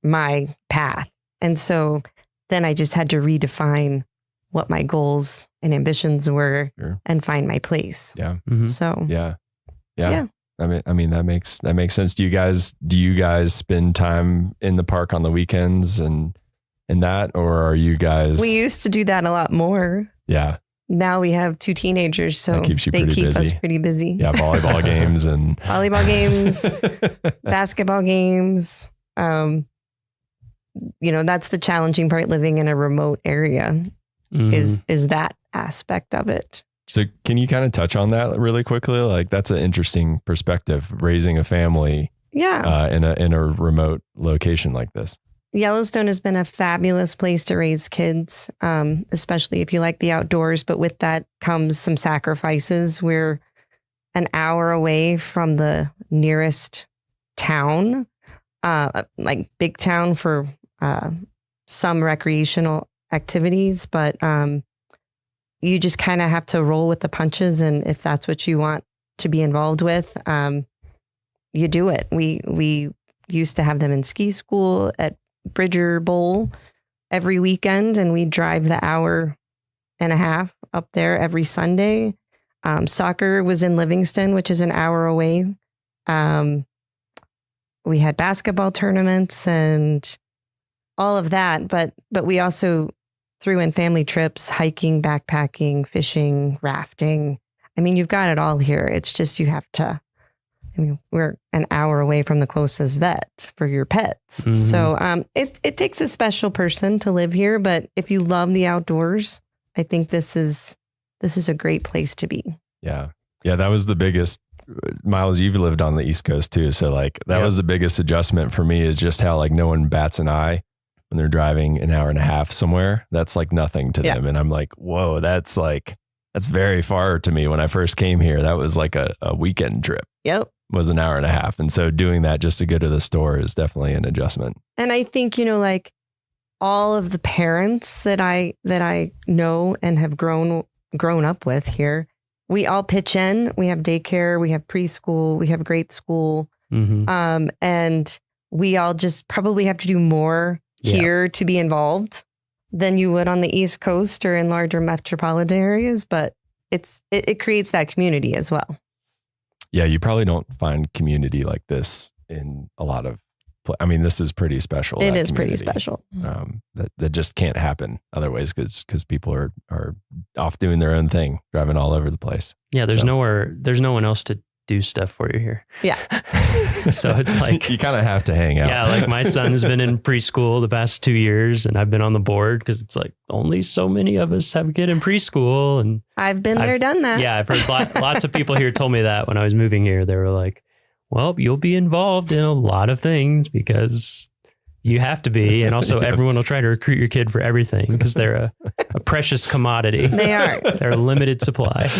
my path. And so then I just had to redefine what my goals and ambitions were and find my place. Yeah. Mm-hmm. So yeah. I mean that makes sense. Do you guys spend time in the park on the weekends and that, or are you guys? We used to do that a lot more. Yeah. Now we have 2 teenagers, so that keeps you they keep busy. us pretty busy. Yeah, volleyball games and basketball games. that's the challenging part living in a remote area is that aspect of it. So can you kind of touch on that really quickly? Like that's an interesting perspective, raising a family in a remote location like this. Yellowstone has been a fabulous place to raise kids, especially if you like the outdoors. But with that comes some sacrifices. We're an hour away from the nearest town, like big town for some recreational activities. But you just kind of have to roll with the punches. And if that's what you want to be involved with, you do it. We used to have them in ski school at Bridger Bowl every weekend, and we drive the hour and a half up there every Sunday. Soccer was in Livingston, which is an hour away. We had basketball tournaments and all of that, but we also threw in family trips, hiking, backpacking, fishing, rafting. I mean, you've got it all here. It's just you have to. I mean, we're an hour away from the closest vet for your pets. Mm-hmm. So it takes a special person to live here. But if you love the outdoors, I think this is a great place to be. Yeah. Yeah. That was the biggest, Miles, you've lived on the East Coast too. So like that was the biggest adjustment for me is just how like no one bats an eye when they're driving an hour and a half somewhere. That's like nothing to them. And I'm like, whoa, that's very far to me. When I first came here, that was like a weekend trip. Yep. Was an hour and a half. And so doing that just to go to the store is definitely an adjustment. And I think, like all of the parents that I know and have grown up with here, we all pitch in. We have daycare, we have preschool, we have grade school. Mm-hmm. And we all just probably have to do more here to be involved than you would on the East Coast or in larger metropolitan areas. But it creates that community as well. Yeah, you probably don't find community like this in a lot of. I mean, this is pretty special. It is pretty special. That just can't happen otherwise because people are off doing their own thing, driving all over the place. Yeah, there's no one else to do stuff for you here. Yeah. So it's like you kind of have to hang out. Yeah, like my son's been in preschool the past 2 years, and I've been on the board because it's like only so many of us have a kid in preschool, and I've been there, done that. Yeah, I've heard lots of people here told me that when I was moving here. They were like, "Well, you'll be involved in a lot of things because you have to be, and also everyone will try to recruit your kid for everything because they're a precious commodity. They are. They're a limited supply."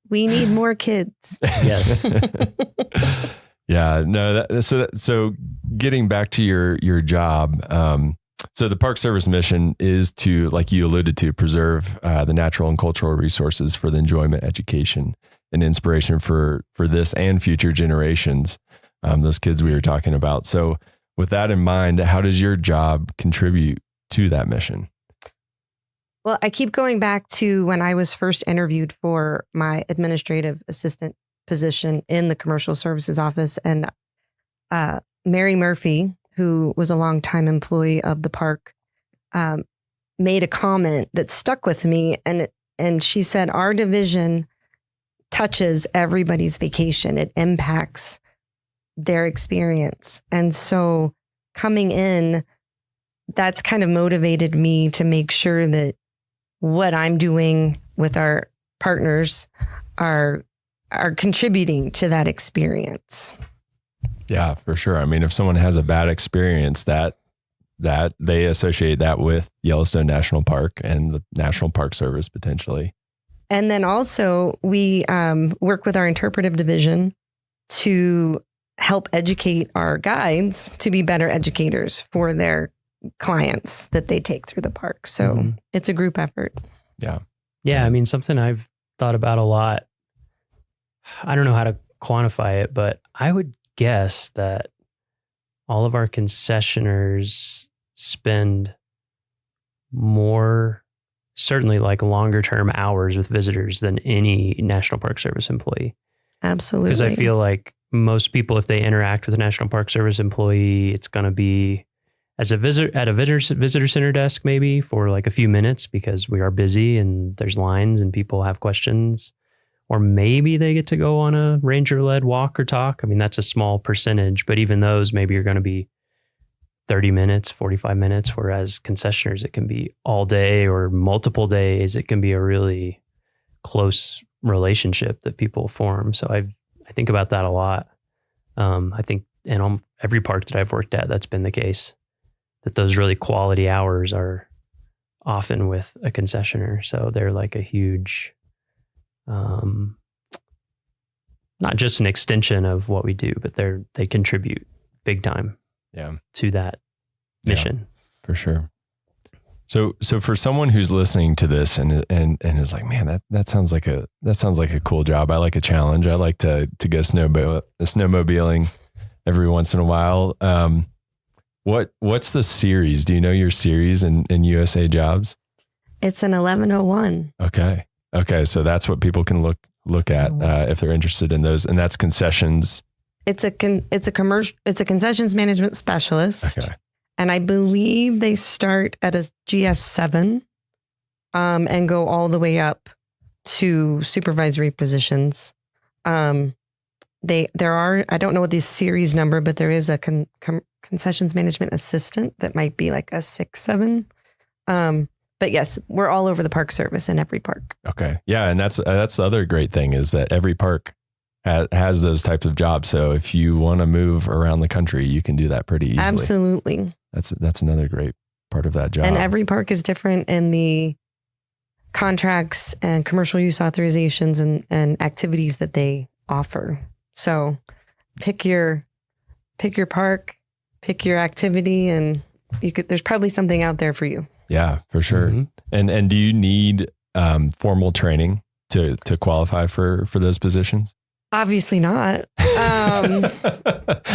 We need more kids. Yes. Yeah. No. So getting back to your job. So the Park Service mission is to, like you alluded to, preserve the natural and cultural resources for the enjoyment, education, and inspiration for this and future generations. Those kids we were talking about. So with that in mind, how does your job contribute to that mission? Well, I keep going back to when I was first interviewed for my administrative assistant position in the commercial services office, and Mary Murphy, who was a longtime employee of the park, made a comment that stuck with me, and she said, "Our division touches everybody's vacation. It impacts their experience." And so coming in, that's kind of motivated me to make sure that what I'm doing with our partners are contributing to that experience. Yeah, for sure. I mean, if someone has a bad experience, that they associate that with Yellowstone National Park and the National Park Service potentially. And then also we work with our interpretive division to help educate our guides to be better educators for their clients that they take through the park. So it's a group effort. Yeah. Yeah. I mean, something I've thought about a lot. I don't know how to quantify it, but I would guess that all of our concessioners spend more, certainly like longer term hours with visitors than any National Park Service employee. Absolutely. Because I feel like most people, if they interact with a National Park Service employee, it's going to be as a visitor center desk, maybe for like a few minutes because we are busy and there's lines and people have questions, or maybe they get to go on a ranger led walk or talk. I mean, that's a small percentage, but even those, maybe you're going to be 30 minutes, 45 minutes, whereas concessioners, it can be all day or multiple days. It can be a really close relationship that people form. So I think about that a lot. I think in every park that I've worked at, that's been the case, that those really quality hours are often with a concessioner. So they're like a huge, not just an extension of what we do, but they contribute big time to that mission. Yeah, for sure. So for someone who's listening to this and is like, man, that sounds like a cool job. I like a challenge. I like to go snowmobiling every once in a while. What's the series? Do you know your series in USA Jobs? It's an 1101. Okay. So that's what people can look at if they're interested in those, and that's concessions. It's a concessions management specialist. Okay. And I believe they start at a GS7 and go all the way up to supervisory positions. There are, I don't know what the series number, but there is a concessions management assistant that might be like a 6-7. But yes, we're all over the Park Service in every park. Okay. Yeah. And that's the other great thing is that every park has those types of jobs. So if you want to move around the country, you can do that pretty easily. Absolutely. That's another great part of that job. And every park is different in the contracts and commercial use authorizations and activities that they offer. So pick your park, pick your activity, and there's probably something out there for you. Yeah, for sure. Mm-hmm. And do you need formal training to qualify for those positions? Obviously not.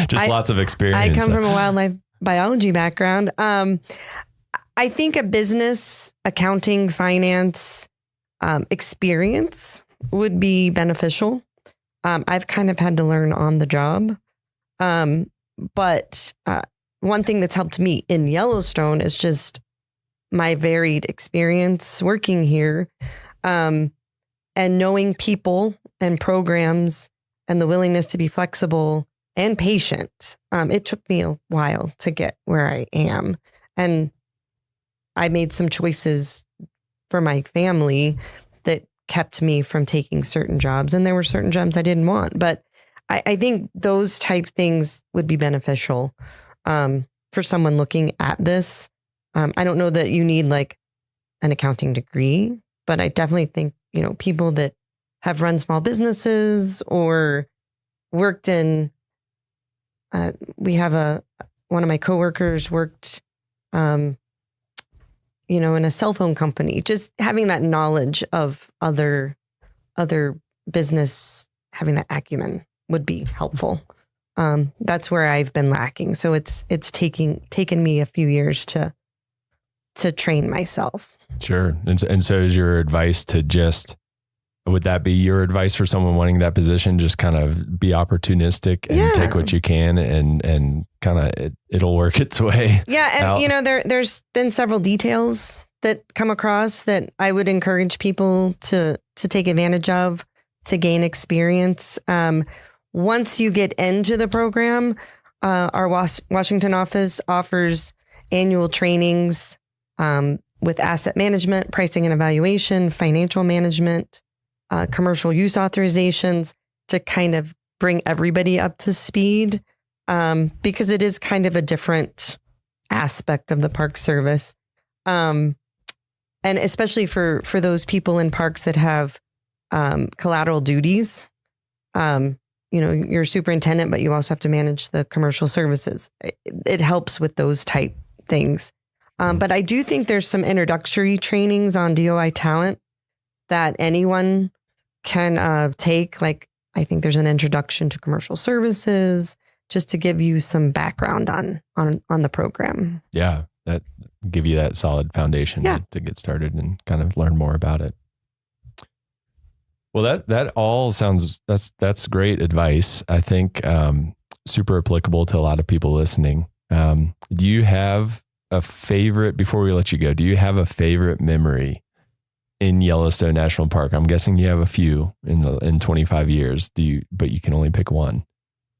Just lots of experience. I come from a wildlife biology background. I think a business, accounting, finance experience would be beneficial. I've kind of had to learn on the job. But one thing that's helped me in Yellowstone is just my varied experience working here, and knowing people and programs and the willingness to be flexible and patient. It took me a while to get where I am. And I made some choices for my family that kept me from taking certain jobs. And there were certain jobs I didn't want. But I think those type things would be beneficial for someone looking at this. I don't know that you need like an accounting degree, but I definitely think, people that have run small businesses or worked in, we have one of my coworkers worked, in a cell phone company, just having that knowledge of other business, having that acumen would be helpful. That's where I've been lacking. So it's taken me a few years to train myself. Sure. And so is your advice would that be your advice for someone wanting that position? Just kind of be opportunistic and take what you can and kind of it'll work its way. Yeah. And there's been several details that come across that I would encourage people to take advantage of to gain experience. Once you get into the program, our Washington office offers annual trainings with asset management, pricing and evaluation, financial management, commercial use authorizations to kind of bring everybody up to speed, because it is kind of a different aspect of the Park Service. And especially for those people in parks that have collateral duties, you're a superintendent, but you also have to manage the commercial services. It helps with those type things. But I do think there's some introductory trainings on DOI talent that anyone can take. Like, I think there's an introduction to commercial services just to give you some background on the program. Yeah, that give you that solid foundation to get started and kind of learn more about it. Well, that all sounds, that's great advice. I think super applicable to a lot of people listening. Do you have a favorite, before we let you go, do you have a favorite memory in Yellowstone National Park? I'm guessing you have a few in 25 years. But you can only pick one.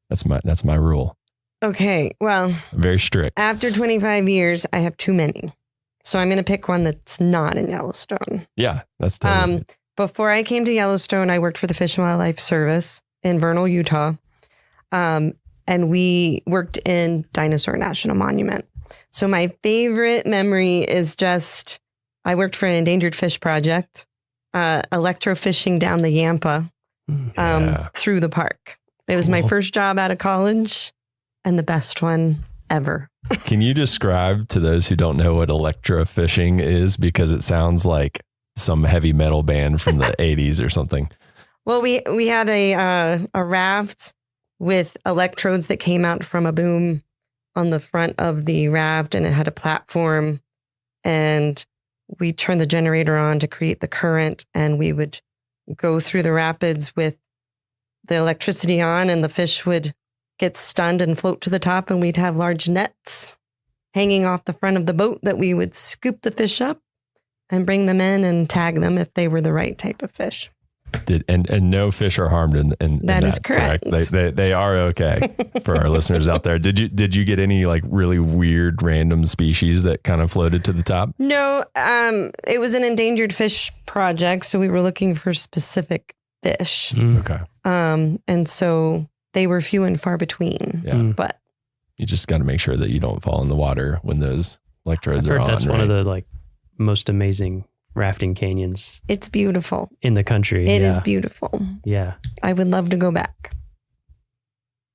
That's my rule. Okay, well, Very strict. after 25 years, I have too many. So I'm going to pick one that's not in Yellowstone. Yeah, that's totally good. Before I came to Yellowstone, I worked for the Fish and Wildlife Service in Vernal, Utah. And we worked in Dinosaur National Monument. So my favorite memory is just, I worked for an endangered fish project, electrofishing down the Yampa through the park. It was my first job out of college and the best one ever. Can you describe to those who don't know what electrofishing is? Because it sounds like some heavy metal band from the 80s or something. Well, we had a raft with electrodes that came out from a boom on the front of the raft, and it had a platform, and we turned the generator on to create the current, and we would go through the rapids with the electricity on, and the fish would get stunned and float to the top, and we'd have large nets hanging off the front of the boat that we would scoop the fish up and bring them in and tag them if they were the right type of fish. And no fish are harmed in that is correct. They are okay for our listeners out there. Did you get any like really weird random species that kind of floated to the top? No, it was an endangered fish project, so we were looking for specific fish. Okay. And so they were few and far between. Yeah. But you just got to make sure that you don't fall in the water when those electrodes are on. That's one of the like most amazing rafting canyons. It's beautiful in the country. It is beautiful. Yeah. I would love to go back.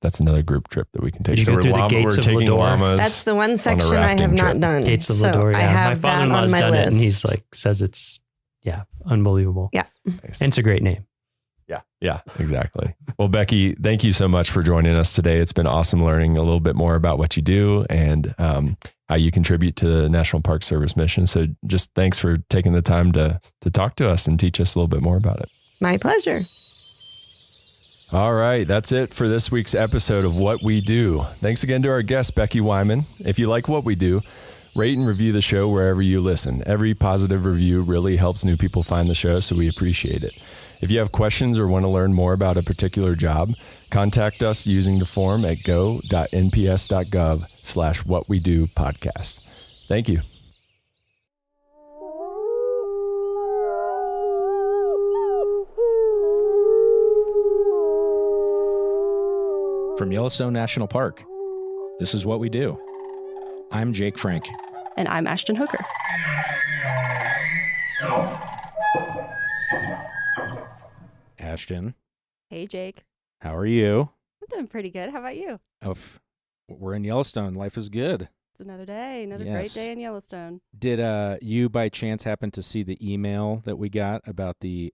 That's another group trip that we can take. Did you go through the gates of Lador? That's the one section I have not done. Gates of so Lador, yeah. I have My father-in-law's that on done my it, and list. he's says it's unbelievable. Yeah. Nice. And it's a great name. Yeah, exactly. Well, Becky, thank you so much for joining us today. It's been awesome learning a little bit more about what you do and how you contribute to the National Park Service mission. So just thanks for taking the time to talk to us and teach us a little bit more about it. My pleasure. All right, that's it for this week's episode of What We Do. Thanks again to our guest, Becky Wyman. If you like what we do, rate and review the show wherever you listen. Every positive review really helps new people find the show, so we appreciate it. If you have questions or want to learn more about a particular job, contact us using the form at go.nps.gov/whatwedopodcast. Thank you. From Yellowstone National Park, this is What We Do. I'm Jake Frank. And I'm Ashton Hooker. Ashton, Hey, Jake. how are you? I'm doing pretty good. How about you? We're in Yellowstone. Life is good. It's another day, another great day in Yellowstone. Did you by chance happen to see the email that we got about the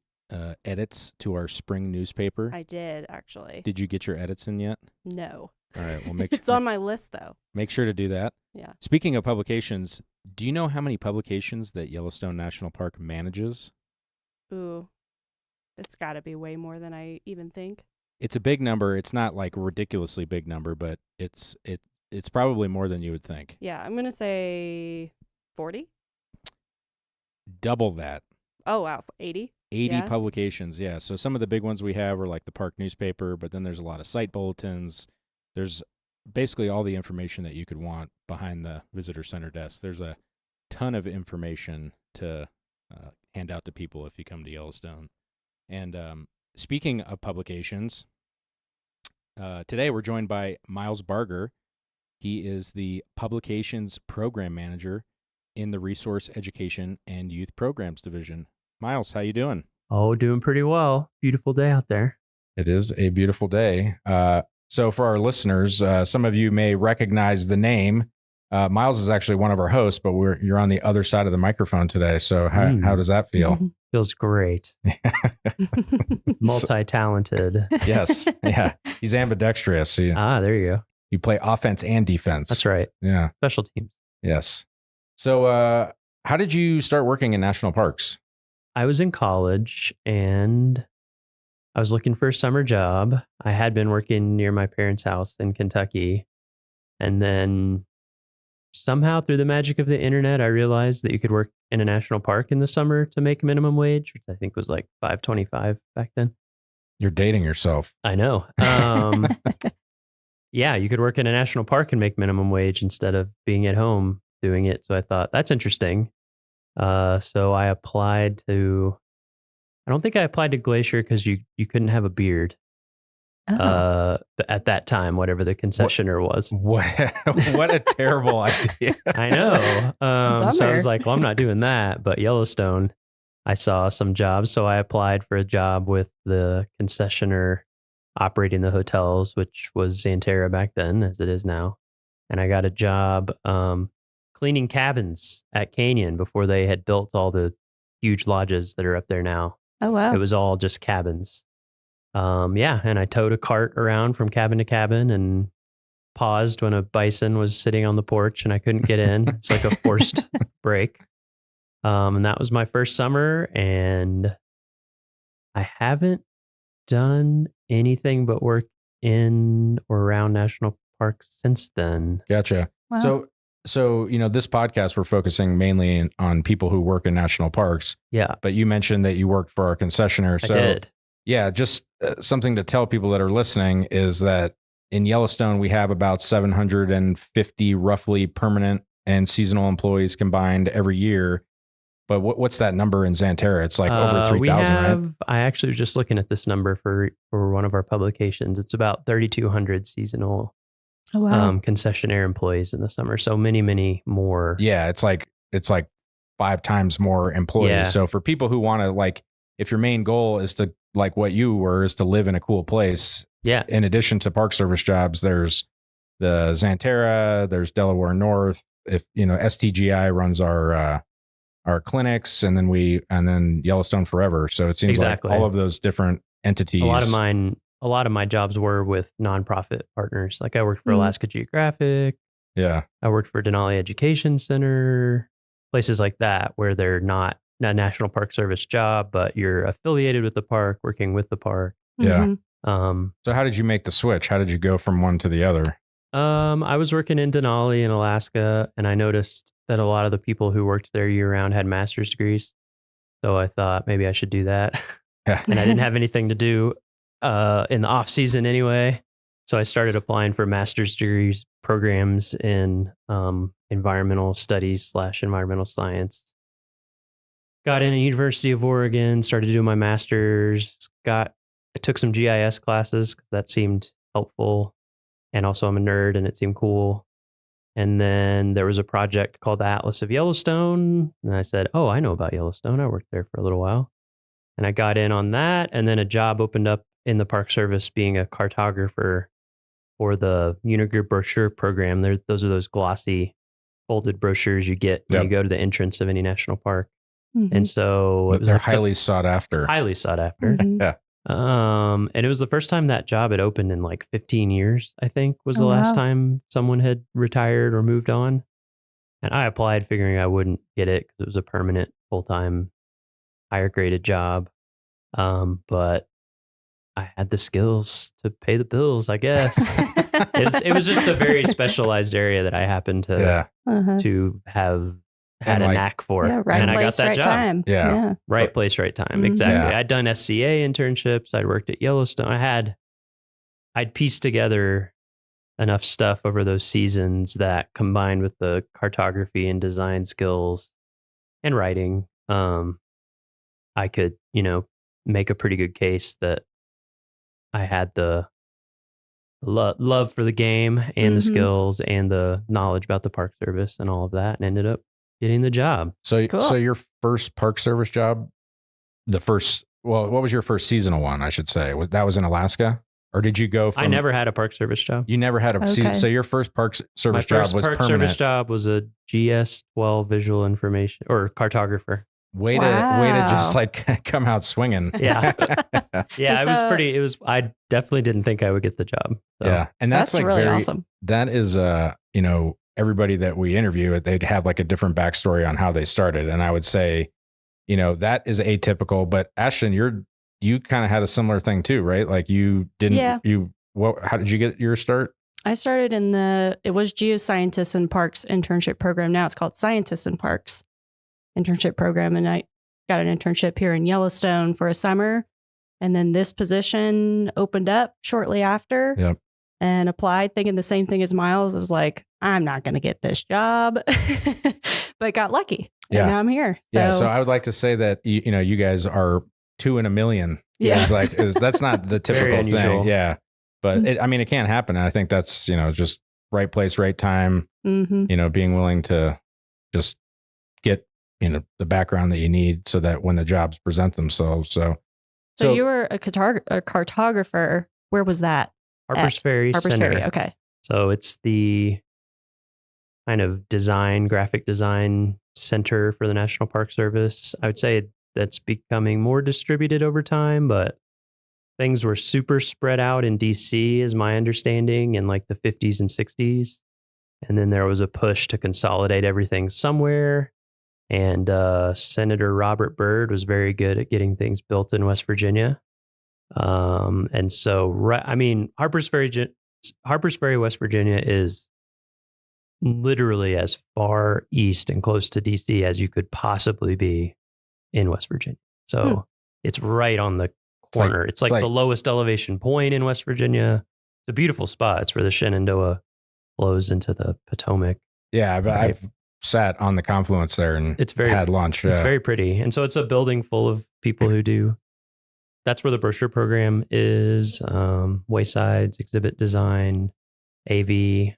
edits to our spring newspaper? I did, actually. Did you get your edits in yet? No. All right. Well, It's on my list, though. Make sure to do that. Yeah. Speaking of publications, do you know how many publications that Yellowstone National Park manages? Ooh. It's got to be way more than I even think. It's a big number. It's not like a ridiculously big number, but it's probably more than you would think. Yeah, I'm going to say 40. Double that. Oh, wow. 80? 80 Yeah. publications, yeah. So some of the big ones we have are like the park newspaper, but then there's a lot of site bulletins. There's basically all the information that you could want behind the visitor center desk. There's a ton of information to hand out to people if you come to Yellowstone. And speaking of publications, today we're joined by Miles Barger. He is the Publications Program Manager in the Resource Education and Youth Programs Division. Miles, how you doing? Oh, doing pretty well. Beautiful day out there. It is a beautiful day. So for our listeners, some of you may recognize the name. Miles is actually one of our hosts, but you're on the other side of the microphone today. So how does that feel? Feels great. Multi-talented. Yes. Yeah. He's ambidextrous. There you go. You play offense and defense. That's right. Yeah. Special teams. Yes. So how did you start working in national parks? I was in college and I was looking for a summer job. I had been working near my parents' house in Kentucky. And then somehow through the magic of the internet, I realized that you could work in a national park in the summer to make minimum wage, which I think was like $5.25 back then. You're dating yourself. I know. yeah, you could work in a national park and make minimum wage instead of being at home doing it. So I thought that's interesting. So I applied to, I don't think I applied to Glacier because you couldn't have a beard. At that time, whatever the concessionaire was. What a terrible idea. I know. So I was like, well, I'm not doing that. But Yellowstone, I saw some jobs. So I applied for a job with the concessionaire operating the hotels, which was Xanterra back then, as it is now. And I got a job cleaning cabins at Canyon before they had built all the huge lodges that are up there now. Oh, wow. It was all just cabins. And I towed a cart around from cabin to cabin and paused when a bison was sitting on the porch and I couldn't get in. It's like a forced break. And that was my first summer, and I haven't done anything but work in or around national parks since then. Gotcha. Wow. So, this podcast, we're focusing mainly on people who work in national parks. Yeah. But you mentioned that you worked for our concessionaire. So I did. Yeah, just something to tell people that are listening is that in Yellowstone, we have about 750 roughly permanent and seasonal employees combined every year. But what's that number in Xanterra? It's like over 3,000, right? I actually was just looking at this number for one of our publications. It's about 3,200 seasonal concessionaire employees in the summer. So many more. Yeah, it's like 5 times more employees. Yeah. So for people who want to, if your main goal is to, like what you were, is to live in a cool place. Yeah. In addition to Park Service jobs, there's the Xanterra, there's Delaware North. If STGI runs our clinics, and then Yellowstone Forever. So it seems like all of those different entities. A lot of my jobs were with nonprofit partners. Like I worked for Alaska Geographic. Yeah. I worked for Denali Education Center, places like that where they're not a National Park Service job, but you're affiliated with the park, working with the park. Yeah. So how did you make the switch? How did you go from one to the other? I was working in Denali in Alaska, and I noticed that a lot of the people who worked there year round had master's degrees. So I thought maybe I should do that. Yeah. And I didn't have anything to do in the off season anyway. So I started applying for master's degrees programs in environmental studies / environmental science. Got in at University of Oregon, started doing my master's, I took some GIS classes because that seemed helpful. And also I'm a nerd and it seemed cool. And then there was a project called the Atlas of Yellowstone. And I said, oh, I know about Yellowstone. I worked there for a little while. And I got in on that. And then a job opened up in the Park Service being a cartographer for the Unigrid brochure program. Those are those glossy folded brochures you get when you go to the entrance of any national park. Mm-hmm. And so it was highly sought after. Highly sought after. Mm-hmm. Yeah. And it was the first time that job had opened in like 15 years, I think, was the last time someone had retired or moved on. And I applied figuring I wouldn't get it because it was a permanent, full-time, higher graded job. But I had the skills to pay the bills, I guess. It was just a very specialized area that I happened to have had a knack for. Yeah, right and place, I got that right job. time. Yeah. Right place, right time. Mm-hmm. Exactly. Yeah. I'd done SCA internships. I'd worked at Yellowstone. I'd pieced together enough stuff over those seasons that combined with the cartography and design skills and writing, I could, make a pretty good case that I had the love for the game and the skills and the knowledge about the Park Service and all of that, and ended up getting the job. So your first Park Service job, what was your first seasonal one, I should say? That was in Alaska? Or did you go from... I never had a Park Service job. You never had a season. So your first Park Service job was permanent. My first Park Service job was a GS-12 visual information or cartographer. Way to just come out swinging. Yeah. I definitely didn't think I would get the job. So. Yeah. And that's really awesome. That is, everybody that we interview, they'd have like a different backstory on how they started. And I would say, that is atypical, but Ashton, you kind of had a similar thing too, right? Like you didn't, how did you get your start? I started in it was Geoscientists in Parks internship program. Now it's called Scientists in Parks internship program. And I got an internship here in Yellowstone for a summer. And then this position opened up shortly after. Yep. and applied thinking the same thing as Miles. I was like, I'm not going to get this job, but got lucky. Yeah. And now I'm here. So I would like to say that, you guys are 2 in a million. Yeah. That's not the typical thing. Yeah. But it can't happen. And I think that's, just right place, right time, being willing to just get, the background that you need so that when the jobs present themselves. So you were a cartographer. Where was that? Harpers Ferry Harpers Center. Ferry. Okay. So it's the kind of graphic design center for the National Park Service. I would say that's becoming more distributed over time, but things were super spread out in DC, is my understanding, in like the 50s and 60s. And then there was a push to consolidate everything somewhere. And Senator Robert Byrd was very good at getting things built in West Virginia. And so, Harpers Ferry, West Virginia is literally as far east and close to DC as you could possibly be in West Virginia. So it's right on the corner. It's like the lowest elevation point in West Virginia. It's a beautiful spot. It's where the Shenandoah flows into the Potomac. Yeah, but I've sat on the confluence there and had lunch. It's very pretty. And so it's a building full of people who do. That's where the brochure program is, waysides, exhibit design, AV,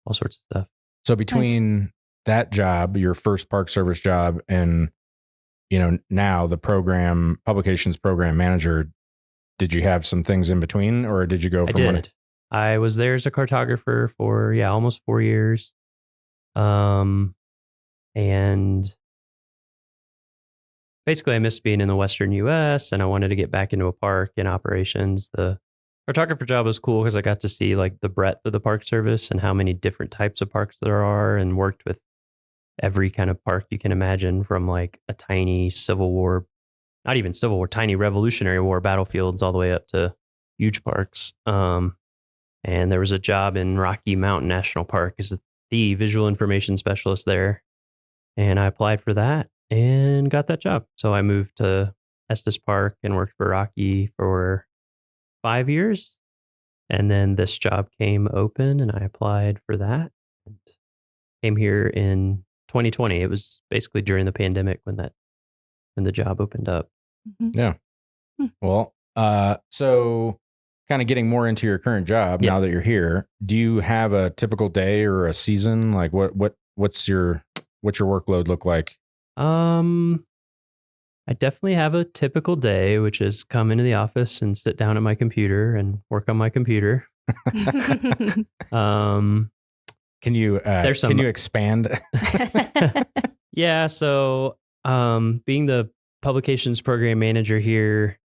all sorts of stuff. So between that job, your first Park Service job, and now the publications program manager, did you have some things in between, or did you go from one? I was there as a cartographer for almost 4 years. And basically I missed being in the Western US and I wanted to get back into a park and operations. The cartographer job was cool because I got to see like the breadth of the Park Service and how many different types of parks there are, and worked with every kind of park you can imagine, from like a tiny Civil War, not even Civil War, tiny Revolutionary War battlefields, all the way up to huge parks. And there was a job in Rocky Mountain National Park as the visual information specialist there. And I applied for that and got that job. So I moved to Estes Park and worked for Rocky for 5 years. And then this job came open and I applied for that. And came here in 2020. It was basically during the pandemic when the job opened up. Yeah. Well, so kind of getting more into your current job now that you're here, do you have a typical day or a season? Like what's your workload look like? I definitely have a typical day, which is come into the office and sit down at my computer and work on my computer. Can you expand? Yeah. So, being the publications program manager here,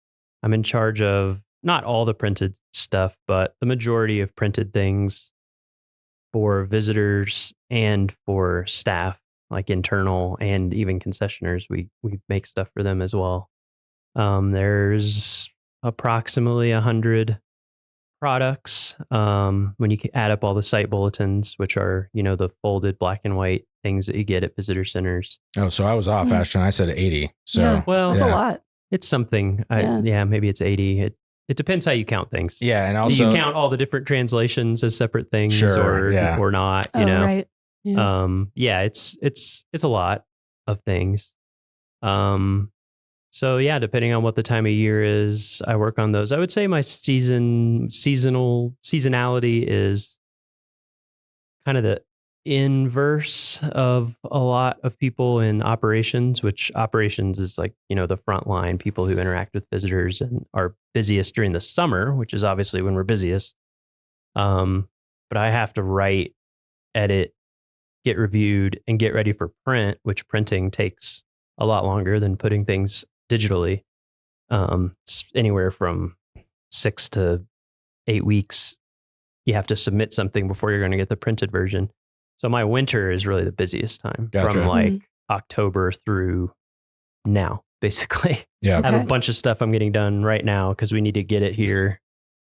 I'm in charge of not all the printed stuff, but the majority of printed things for visitors and for staff, like internal and even concessioners. We make stuff for them as well. There's approximately 100 products when you add up all the site bulletins, which are, the folded black and white things that you get at visitor centers. Oh, so I was off, Ashton. I said 80. So it's a lot. It's something. Maybe it's 80. It depends how you count things. Yeah, and also do you count all the different translations as separate things, or not? Right. Yeah. It's a lot of things. So yeah, depending on what the time of year is, I work on those. I would say my seasonality is kind of the inverse of a lot of people in operations, which operations is like, the front line, people who interact with visitors and are busiest during the summer, which is obviously when we're busiest. But I have to write, edit, get reviewed, and get ready for print, which printing takes a lot longer than putting things digitally. It's anywhere from 6 to 8 weeks. You have to submit something before you're going to get the printed version. So my winter is really the busiest time, from like October through now, basically. Yeah. I have a bunch of stuff I'm getting done right now because we need to get it here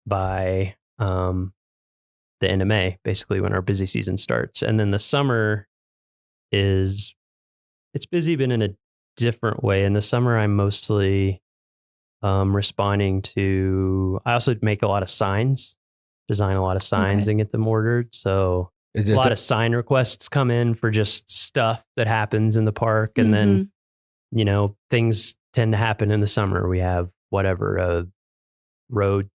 by the end of May, basically when our busy season starts. And then the summer it's busy, but in a different way. In the summer, I'm mostly responding to, I also make a lot of signs, design a lot of signs and get them ordered. So a lot of sign requests come in for just stuff that happens in the park. And then, you know, things tend to happen in the summer. We have whatever, a road,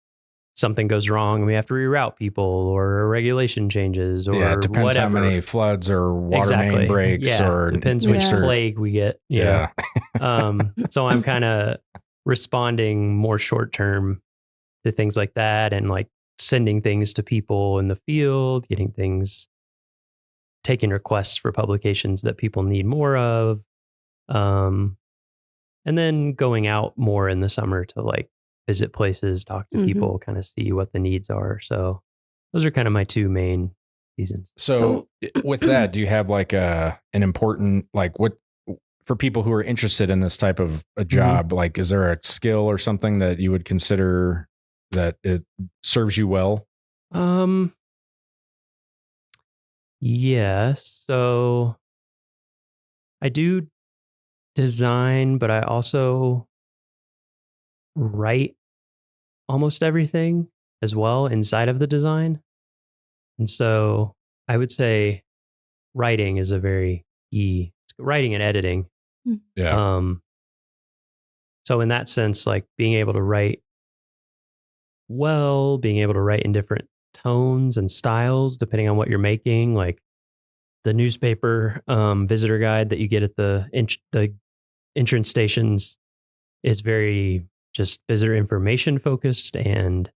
something goes wrong and we have to reroute people, or a regulation changes, or it depends whatever. how many floods or water main breaks, or depends which plague we get. So I'm kind of responding more short term to things like that, and like sending things to people in the field, getting things, taking requests for publications that people need more of, and then going out more in the summer to like visit places, talk to people, kind of see what the needs are. So those are kind of my two main seasons. So with that, do you have like an important, like what, for people who are interested in this type of a job, like is there a skill or something that you would consider that it serves you well? Yes. So I do design, but I also write almost everything as well inside of the design. And so I would say writing is a very key, writing and editing. Yeah. So in that sense, like being able to write well, being able to write in different tones and styles, depending on what you're making, like the newspaper visitor guide that you get at the entrance stations is very just visitor information focused, and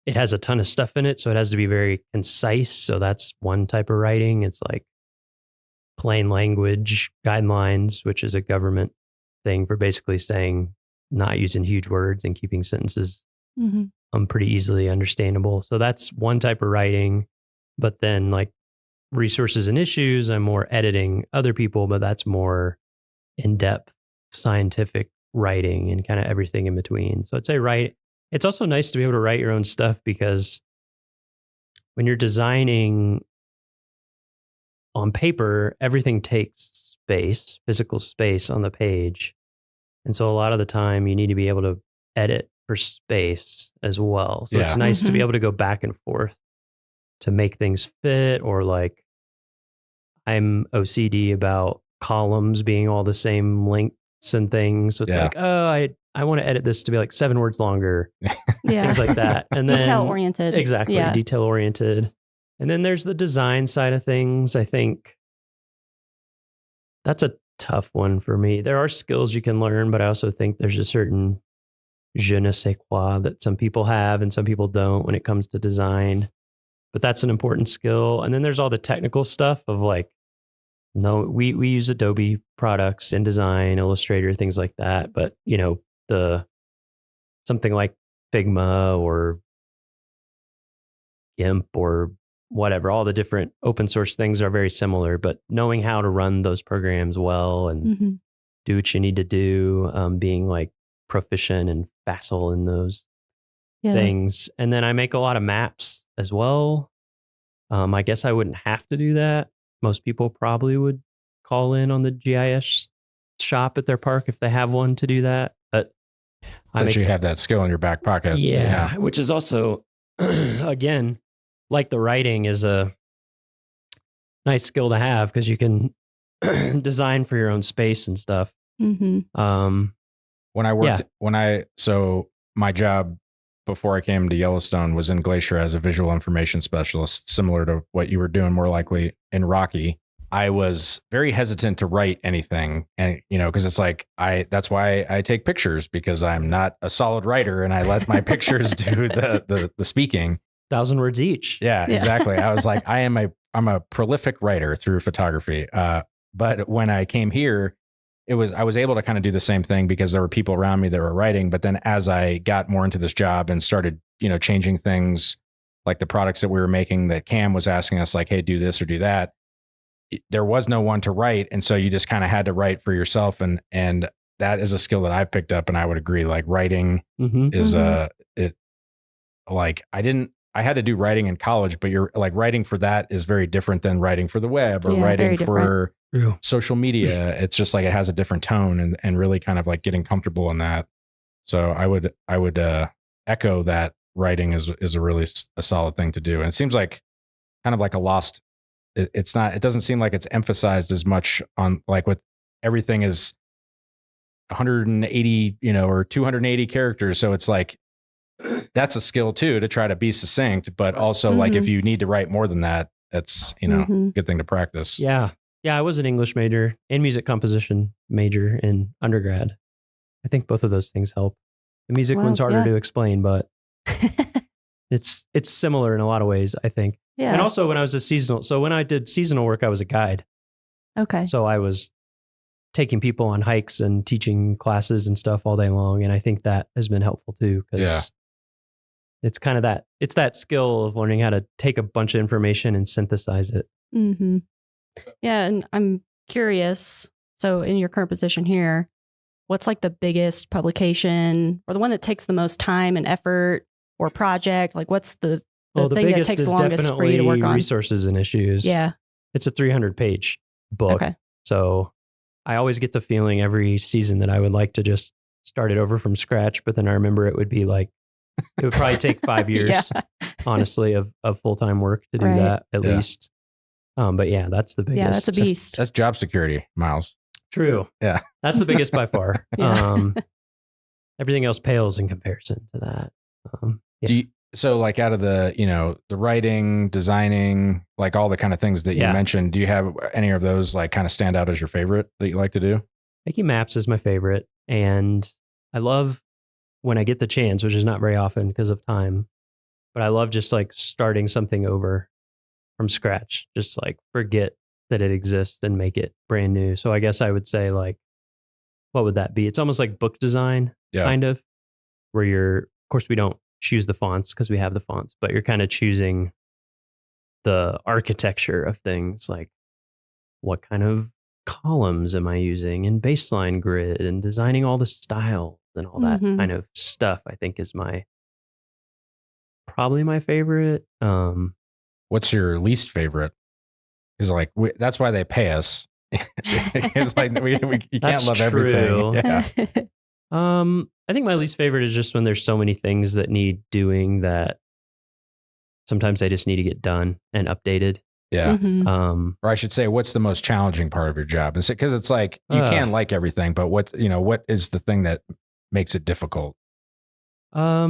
it has a ton of stuff in it. So it has to be very concise. So that's one type of writing. It's like plain language guidelines, which is a government thing for basically saying not using huge words and keeping sentences pretty easily understandable. So that's one type of writing. But then like resources and issues, I'm more editing other people, but that's more in-depth scientific writing and kind of everything in between. So I'd say it's also nice to be able to write your own stuff, because when you're designing on paper, everything takes space, physical space on the page. And so a lot of the time you need to be able to edit for space as well. So it's nice to be able to go back and forth to make things fit, or like I'm OCD about columns being all the same lengths and things. So it's like, oh, I want to edit this to be like 7 words longer. Things like that. And then detail oriented. Exactly. Detail oriented. And then there's the design side of things. I think that's a tough one for me. There are skills you can learn, but I also think there's a certain je ne sais quoi that some people have and some people don't when it comes to design. But that's an important skill. And then there's all the technical stuff of like, no, we use Adobe products in design, Illustrator, things like that. But you know, something like Figma or GIMP or whatever, all the different open source things are very similar, but knowing how to run those programs well and do what you need to do, being like proficient and facile in those things. And then I make a lot of maps as well. I guess I wouldn't have to do that. Most people probably would call in on the GIS shop at their park if they have one to do that. But you have that skill in your back pocket. Yeah. Which is also, again, like the writing is a nice skill to have, because you can design for your own space and stuff. So my job before I came to Yellowstone was in Glacier as a visual information specialist, similar to what you were doing, more likely in Rocky. I was very hesitant to write anything, and because it's like that's why I take pictures, because I'm not a solid writer, and I let my pictures do the speaking. 1,000 words each. Yeah, exactly. I was like, I'm a prolific writer through photography. But when I came here, I was able to kind of do the same thing, because there were people around me that were writing. But then as I got more into this job and started, changing things like the products that we were making, that Cam was asking us like, hey, do this or do that, there was no one to write. And so you just kind of had to write for yourself. And that is a skill that I've picked up. And I would agree, like writing is I had to do writing in college, but you're like, writing for that is very different than writing for the web or writing for social media. It's just like, it has a different tone, and really kind of like getting comfortable in that. So I would echo that writing is a really a solid thing to do. And it seems like kind of like a lost, it doesn't seem like it's emphasized as much on like with everything is 180, or 280 characters. So it's like, that's a skill too, to try to be succinct, but also like if you need to write more than that, that's, good thing to practice. Yeah. Yeah. I was an English major and music composition major in undergrad. I think both of those things help. The music one's harder to explain, but it's similar in a lot of ways, I think. Yeah. And also when I was when I did seasonal work, I was a guide. Okay. So I was taking people on hikes and teaching classes and stuff all day long. And I think that has been helpful too, because it's kind of it's that skill of learning how to take a bunch of information and synthesize it. Mm-hmm. Yeah. And I'm curious. So in your current position here, what's like the biggest publication or the one that takes the most time and effort or project? Like what's the thing that takes the longest for you to work on? Resources and issues. Yeah. It's a 300-page book. Okay. So I always get the feeling every season that I would like to just start it over from scratch. But then I remember it would probably take 5 years, honestly, of full-time work to do that at least. But yeah, that's the biggest. Yeah, that's a beast. That's job security, Miles. True. Yeah. That's the biggest by far. Everything else pales in comparison to that. So like out of the, the writing, designing, like all the kind of things that you mentioned, do you have any of those like kind of stand out as your favorite that you like to do? Making maps is my favorite. And I love when I get the chance, which is not very often because of time, but I love just like starting something over from scratch, just like forget that it exists and make it brand new. So I guess I would say like, what would that be? It's almost like book design, kind of, where of course we don't choose the fonts because we have the fonts, but you're kind of choosing the architecture of things, like what kind of columns am I using and baseline grid and designing all the styles and all that kind of stuff, I think is probably my favorite. What's your least favorite? Is like, that's why they pay us. It's like you can't love everything. Yeah. I think my least favorite is just when there's so many things that need doing that sometimes they just need to get done and updated. Yeah. Or I should say, what's the most challenging part of your job? And because it's like, you can't like everything, but what is the thing that makes it difficult? I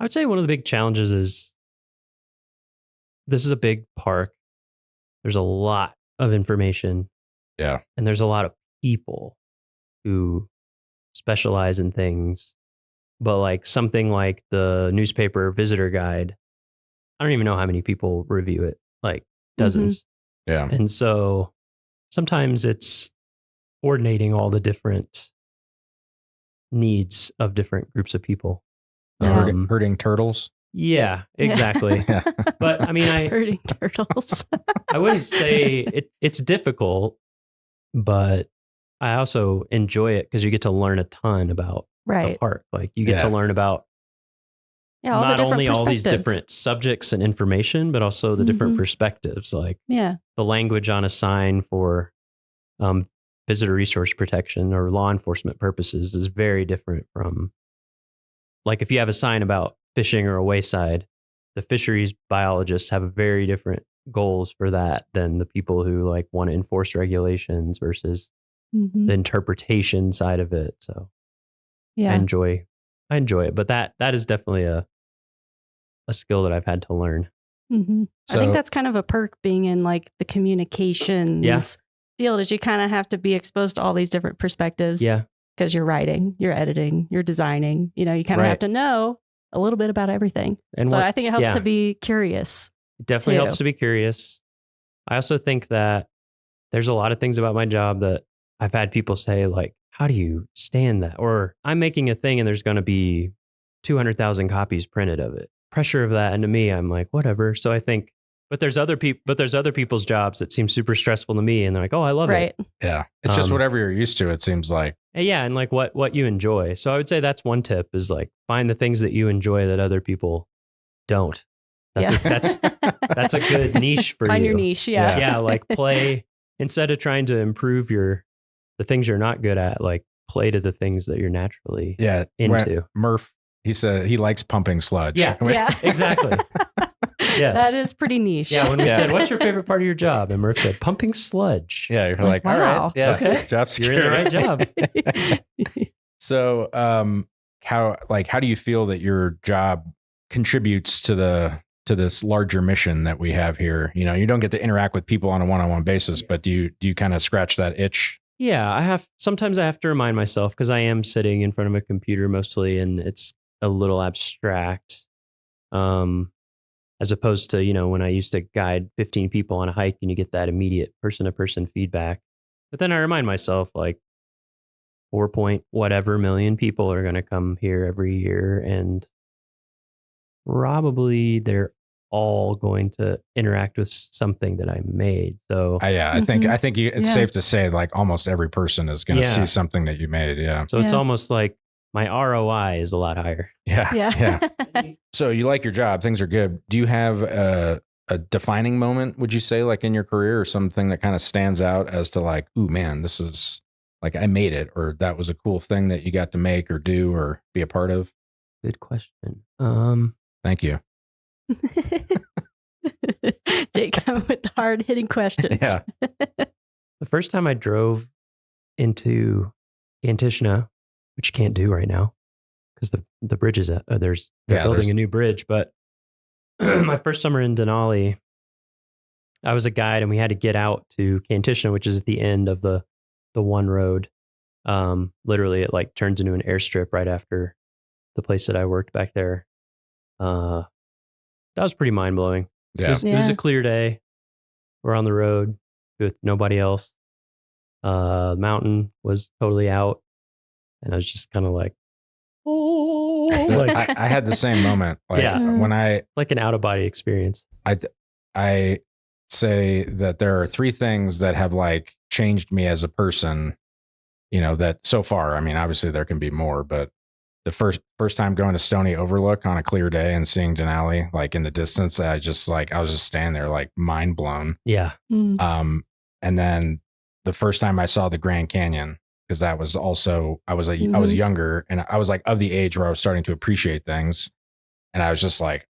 would say one of the big challenges is this is a big park. There's a lot of information. Yeah. And there's a lot of people who specialize in things. But like something like the newspaper visitor guide, I don't even know how many people review it, like dozens. Yeah. And so sometimes it's coordinating all the different needs of different groups of people. Herding turtles. Yeah, exactly. But I mean, herding turtles. I wouldn't say it's difficult, but I also enjoy it because you get to learn a ton about the park. Like you get to learn about not only all these different subjects and information, but also the different perspectives. Like the language on a sign for visitor resource protection or law enforcement purposes is very different from, like, if you have a sign about fishing or a wayside, the fisheries biologists have very different goals for that than the people who like want to enforce regulations versus the interpretation side of it. So I enjoy it, but that is definitely a skill that I've had to learn. So, I think that's kind of a perk being in like the communications field, is you kind of have to be exposed to all these different perspectives. Yeah. Because you're writing, you're editing, you're designing, you kind of have to know a little bit about everything. And so I think it helps to be curious. It definitely helps to be curious. I also think that there's a lot of things about my job that I've had people say, like, how do you stand that? Or I'm making a thing and there's going to be 200,000 copies printed of it. Pressure of that. And to me, I'm like, whatever. So I think, but there's other people's jobs that seem super stressful to me. And they're like, oh, I love it. Yeah. It's just whatever you're used to, it seems like. Yeah. And like what you enjoy. So I would say that's one tip, is like find the things that you enjoy that other people don't. That's a good niche for you. Find your niche. Yeah. Yeah. Like play, instead of trying to improve the things you're not good at, like play to the things that you're naturally into. Murph, He said he likes pumping sludge. Yeah, exactly. Yes. That is pretty niche. Yeah, when we said, what's your favorite part of your job? And Murph said, pumping sludge. Yeah, you're like, all wow. right. Yeah, Okay. job You're in the right security. job. So, how do you feel that your job contributes to this larger mission that we have here? You know, you don't get to interact with people on a one-on-one basis, but do you kind of scratch that itch? Yeah, sometimes I have to remind myself because I am sitting in front of a computer mostly, and it's a little abstract. As opposed to, when I used to guide 15 people on a hike and you get that immediate person-to-person feedback. But then I remind myself, like, 4 point whatever million people are going to come here every year, and probably they're all going to interact with something that I made. So I think it's safe to say like almost every person is going to see something that you made. Yeah. So it's almost like my ROI is a lot higher. Yeah. So you like your job, things are good. Do you have a defining moment, would you say, like in your career, or something that kind of stands out as to like, ooh, man, this is like I made it, or that was a cool thing that you got to make or do or be a part of? Good question. Thank you. Jake coming with the hard-hitting questions. Yeah. The first time I drove into Kantishna, which you can't do right now because the bridge is they're building a new bridge. But my first summer in Denali, I was a guide and we had to get out to Kantishna, which is at the end of the one road. Literally, it like turns into an airstrip right after the place that I worked back there. That was pretty mind blowing. Yeah. It was a clear day. We're on the road with nobody else. The mountain was totally out. And I was just kind of like, oh, like, I had the same moment. Like when like an out of body experience. I say that there are 3 things that have like changed me as a person, that so far, I mean, obviously there can be more, but the first time going to Stony Overlook on a clear day and seeing Denali like in the distance, I was just standing there like mind blown. Yeah. And then the first time I saw the Grand Canyon, because that was also, I was younger and I was like of the age where I was starting to appreciate things. And I was just like,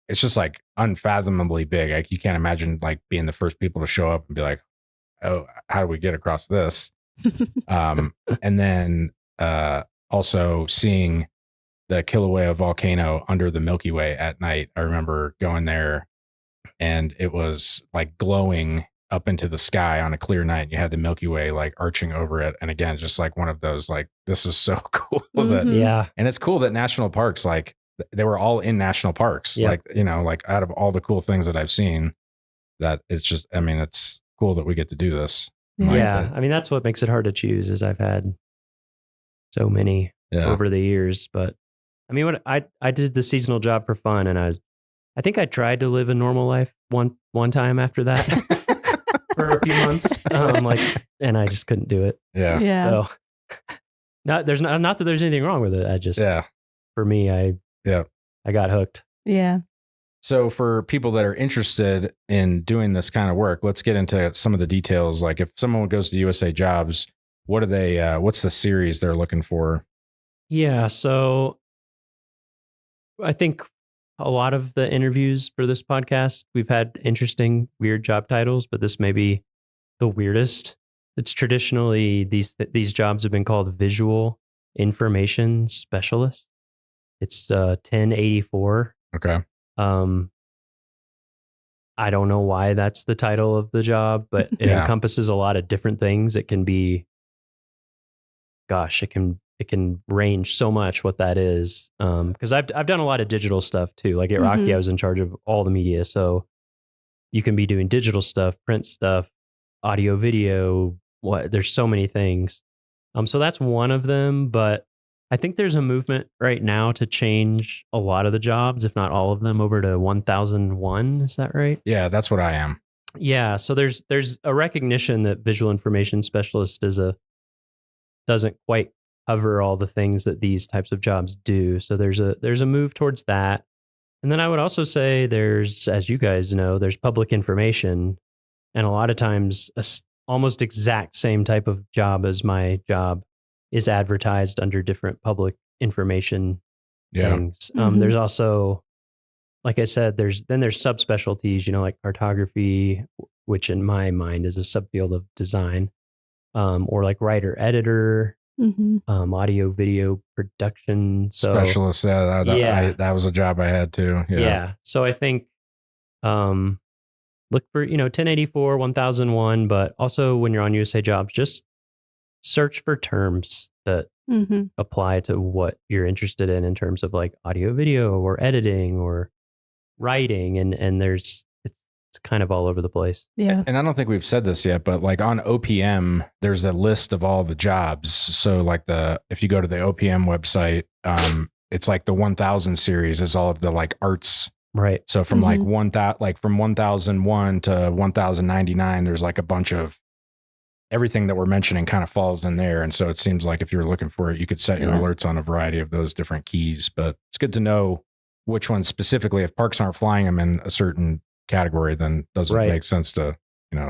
it's just like unfathomably big. Like you can't imagine like being the first people to show up and be like, oh, how do we get across this? And then also seeing the Kilauea volcano under the Milky Way at night. I remember going there and it was like glowing up into the sky on a clear night. You had the Milky Way like arching over it. And again, just like one of those, like, this is so cool. And it's cool that national parks, like they were all in national parks. Like, like out of all the cool things that I've seen, that it's just, I mean, it's cool that we get to do this. I mean, that's what makes it hard to choose is I've had so many over the years, but I mean, what I did the seasonal job for fun, and I think I tried to live a normal life one time after that for a few months, and I just couldn't do it. Yeah. So not that there's anything wrong with it. I just for me, I got hooked. Yeah. So for people that are interested in doing this kind of work, let's get into some of the details. Like if someone goes to USA Jobs, what are they? What's the series they're looking for? Yeah, so I think a lot of the interviews for this podcast, we've had interesting, weird job titles, but this may be the weirdest. It's traditionally these jobs have been called visual information specialist. It's 1084. Okay. I don't know why that's the title of the job, but it encompasses a lot of different things. It can be, it can range so much what that is. Because I've done a lot of digital stuff too. Like at Rocky, I was in charge of all the media. So you can be doing digital stuff, print stuff, audio, video. There's so many things. So that's one of them. But I think there's a movement right now to change a lot of the jobs, if not all of them, over to 1001. Is that right? Yeah, that's what I am. Yeah. So there's a recognition that visual information specialist doesn't quite cover all the things that these types of jobs do. So there's a move towards that. And then I would also say there's, as you guys know, there's public information, and a lot of times almost exact same type of job as my job is advertised under different public information things. There's also, like I said, there's subspecialties, like cartography, which in my mind is a subfield of design, or like writer editor, audio video production. So, specialist. That was a job I had too. Yeah. So I think look for 1084, 1001, but also when you're on USA Jobs, just search for terms that apply to what you're interested in terms of like audio video or editing or writing, and it's kind of all over the place. Yeah. And I don't think we've said this yet, but like on OPM, there's a list of all the jobs. So like if you go to the OPM website, it's like the 1000 series is all of the like arts. Right. So from like from 1001 to 1099, there's like a bunch of everything that we're mentioning kind of falls in there. And so it seems like if you're looking for it, you could set your alerts on a variety of those different keys, but it's good to know which ones specifically. If parks aren't flying them in a certain category, then doesn't make sense to,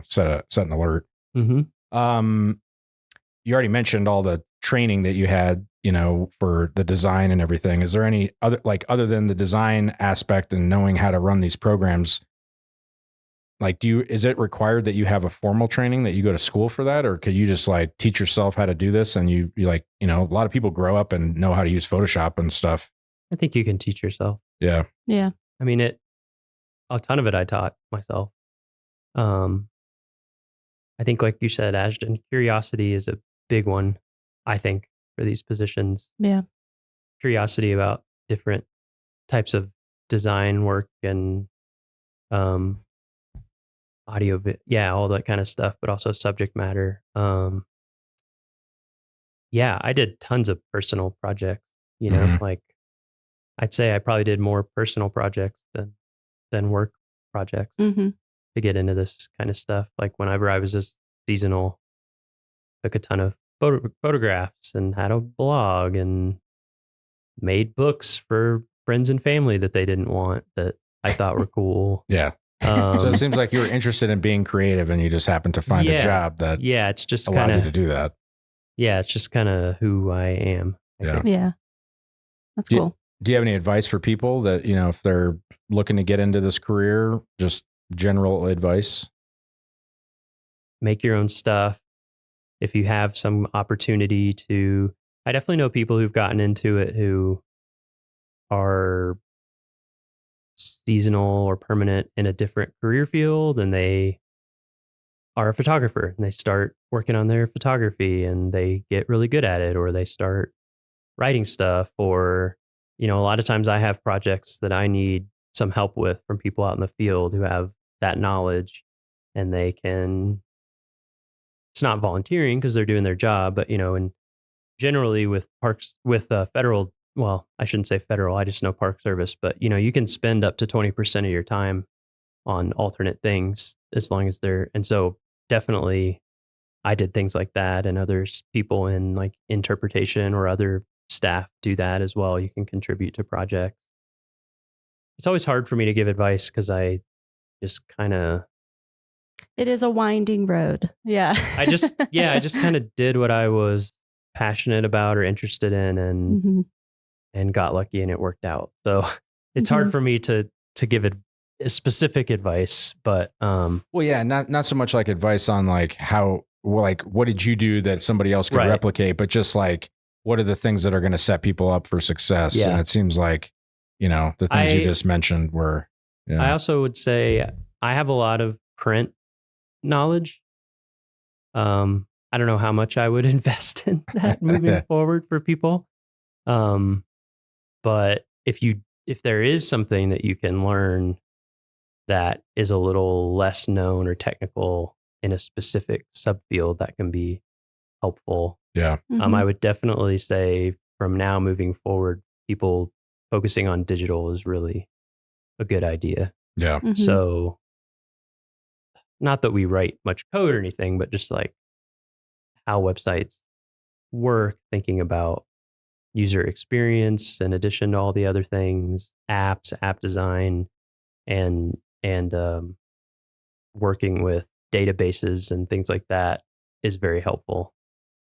set an alert. You already mentioned all the training that you had, for the design and everything. Is there any other than the design aspect and knowing how to run these programs, like, is it required that you have a formal training, that you go to school for that? Or could you just like teach yourself how to do this? And you like, a lot of people grow up and know how to use Photoshop and stuff. I think you can teach yourself. Yeah. Yeah. I mean, a ton of it I taught myself. I think like you said, Ashton, curiosity is a big one, I think, for these positions. Yeah. Curiosity about different types of design work and audio, all that kind of stuff, but also subject matter. I did tons of personal projects, like I'd say I probably did more personal projects than work projects to get into this kind of stuff. Like whenever I was just seasonal, took a ton of photographs and had a blog and made books for friends and family that they didn't want that I thought were cool. Yeah. So it seems like you were interested in being creative and you just happened to find a job that it's just allowed you to do that. Yeah, it's just kind of who I am. Yeah. That's cool. Do you have any advice for people that, if they're looking to get into this career, just general advice? Make your own stuff. If you have some opportunity to, I definitely know people who've gotten into it who are seasonal or permanent in a different career field, and they are a photographer and they start working on their photography and they get really good at it, or they start writing stuff, or a lot of times I have projects that I need some help with from people out in the field who have that knowledge, and they can, it's not volunteering because they're doing their job, but and generally with parks, with federal, well, I shouldn't say federal, I just know Park Service, but you can spend up to 20% of your time on alternate things as long as and so definitely I did things like that, and others, people in like interpretation or other staff do that as well. You can contribute to projects. It's always hard for me to give advice because I just kind of, it is a winding road. Yeah. I just kind of did what I was passionate about or interested in, and got lucky and it worked out. So it's hard for me to give it a specific advice, but not so much like advice on like how, like what did you do that somebody else could replicate, but just like what are the things that are going to set people up for success? Yeah. And it seems like, the things you just mentioned were. I also would say I have a lot of print knowledge. I don't know how much I would invest in that moving forward for people. But if there is something that you can learn that is a little less known or technical in a specific subfield, that can be helpful. Yeah. I would definitely say from now moving forward, people focusing on digital is really a good idea. Yeah. So not that we write much code or anything, but just like how websites work, thinking about user experience in addition to all the other things, apps, app design, and working with databases and things like that is very helpful.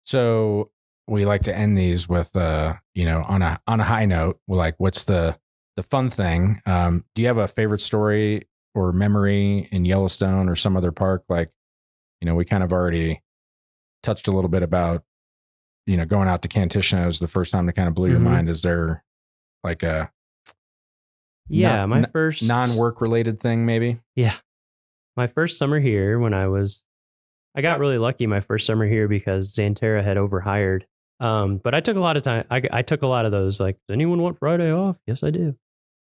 So we like to end these with, you know, on a high note. We're like, what's the fun thing? Do you have a favorite story or memory in Yellowstone or some other park? Like, you know, we kind of already touched a little bit about, you know, going out to Kantishna was the first time that kind of blew your mind. Is there like a my first non-work related thing, maybe? Yeah. My first summer here I got really lucky my first summer here because Xanterra had overhired. But I took a lot of time. I took a lot of those, like, does anyone want Friday off? Yes, I do.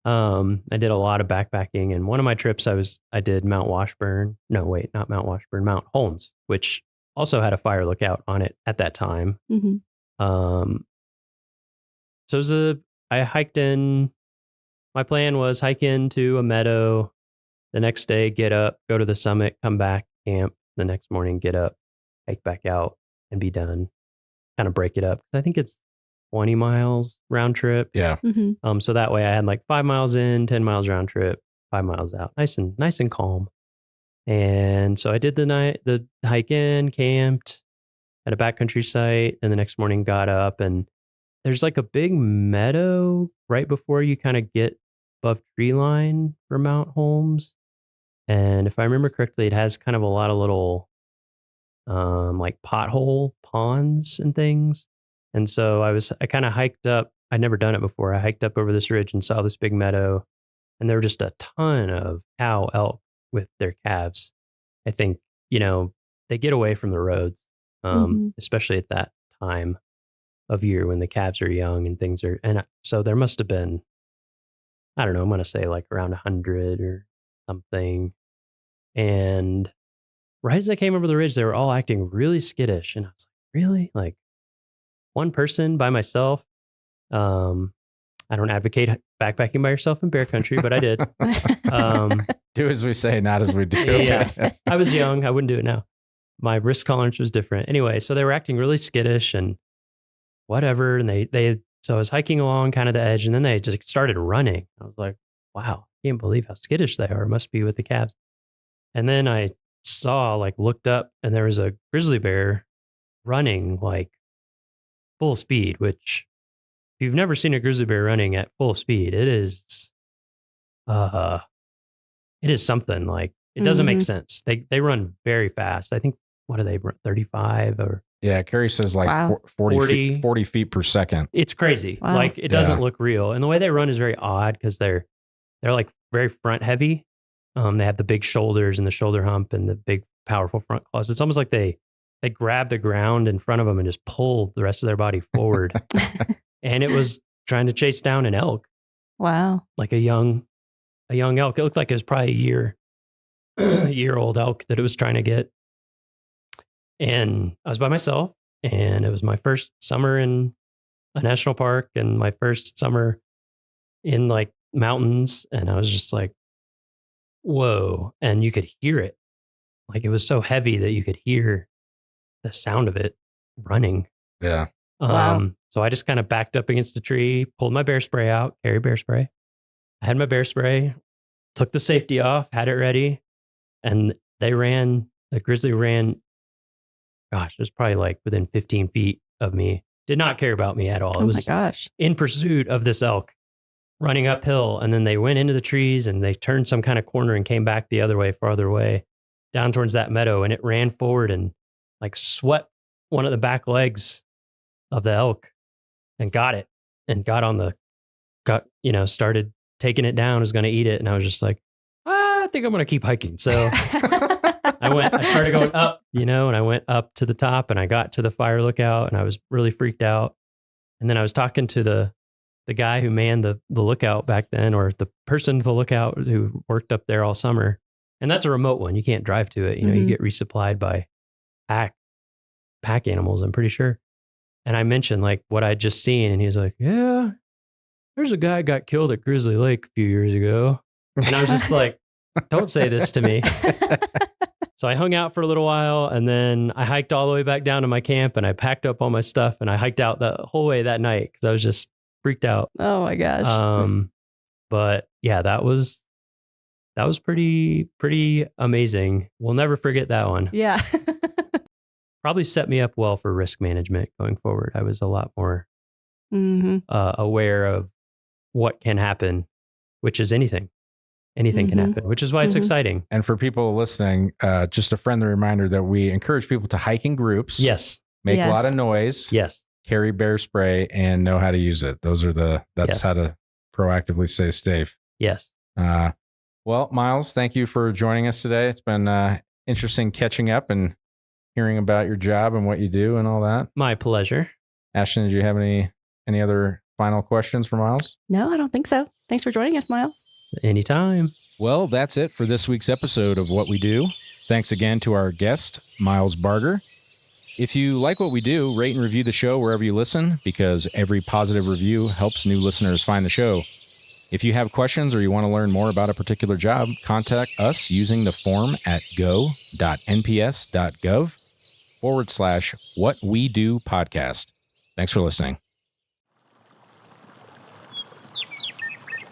I did a lot of backpacking, and one of my trips I did Mount Washburn. No, wait, not Mount Washburn, Mount Holmes, which also had a fire lookout on it at that time. So I hiked in. My plan was hike into a meadow the next day, get up, go to the summit, come back, camp the next morning, get up, hike back out, and be done. Kind of break it up. I think it's 20 miles round trip. Yeah. So that way I had like 5 miles in, 10 miles round trip, 5 miles out. Nice and calm. And so I did the hike in, camped at a backcountry site, and the next morning got up, and there's like a big meadow right before you kind of get above tree line for Mount Holmes. And if I remember correctly, it has kind of a lot of little like pothole ponds and things. And so I kind of hiked up. I'd never done it before. I hiked up over this ridge and saw this big meadow, and there were just a ton of cow elk with their calves. I think, you know, they get away from the roads, especially at that time of year when the calves are young and things are. And so there must have been, I don't know, I'm going to say like around 100 or something. And right as I came over the ridge, they were all acting really skittish. And I was like, really? Like one person by myself? I don't advocate backpacking by yourself in bear country, but I did. Do as we say, not as we do. Yeah. I was young. I wouldn't do it now. My risk tolerance was different. Anyway, so they were acting really skittish and whatever. And so I was hiking along kind of the edge, and then they just started running. I was like, wow, I can't believe how skittish they are. It must be with the calves. And then I looked up, and there was a grizzly bear running like full speed, which if you've never seen a grizzly bear running at full speed, it is something. Like, it doesn't make sense. They run very fast. I think, what do they run, 35 or? Yeah, Carrie says like 40 feet per second. It's crazy. Wow. Like, it doesn't look real. And the way they run is very odd because they're like very front heavy. They have the big shoulders and the shoulder hump and the big powerful front claws. It's almost like they grab the ground in front of them and just pull the rest of their body forward. And it was trying to chase down an elk. Wow. Like a young elk. It looked like it was probably a year old elk that it was trying to get. And I was by myself, and it was my first summer in a national park and my first summer in like mountains. And I was just like, whoa. And you could hear it. Like, it was so heavy that you could hear the sound of it running. Yeah. Wow. So I just kind of backed up against a tree, pulled my bear spray out, carry bear spray. I had my bear spray, took the safety off, had it ready. And the grizzly ran, gosh, it was probably like within 15 feet of me. Did not care about me at all. It was my gosh. in pursuit of this elk running uphill. And then they went into the trees and they turned some kind of corner and came back the other way, farther away, down towards that meadow. And it ran forward and like swept one of the back legs of the elk and got it and started taking it down, was going to eat it. And I was just like, I think I'm going to keep hiking. So I started going up, and I went up to the top and I got to the fire lookout and I was really freaked out. And then I was talking to the guy who manned the lookout back then, or the person at the lookout who worked up there all summer. And that's a remote one. You can't drive to it. You get resupplied by pack animals, I'm pretty sure. And I mentioned like what I'd just seen, and he was like, yeah, there's a guy got killed at Grizzly Lake a few years ago. And I was just like, don't say this to me. So I hung out for a little while, and then I hiked all the way back down to my camp, and I packed up all my stuff, and I hiked out the whole way that night because I was just freaked out. Oh my gosh. But yeah, that was pretty amazing. We'll never forget that one. Yeah. probably set me up well for risk management going forward. I was a lot more aware of what can happen, which is anything. Anything can happen, which is why it's exciting. And for people listening, just a friendly reminder that we encourage people to hike in groups. Yes. Make a lot of noise. Yes. Carry bear spray and know how to use it. That's how to proactively stay safe. Yes. Well, Miles, thank you for joining us today. It's been interesting catching up and hearing about your job and what you do and all that. My pleasure. Ashton, did you have any other final questions for Miles? No, I don't think so. Thanks for joining us, Miles. Anytime. Well, that's it for this week's episode of What We Do. Thanks again to our guest, Miles Barger. If you like what we do, rate and review the show wherever you listen, because every positive review helps new listeners find the show. If you have questions or you want to learn more about a particular job, contact us using the form at go.nps.gov/whatwedopodcast. Thanks for listening.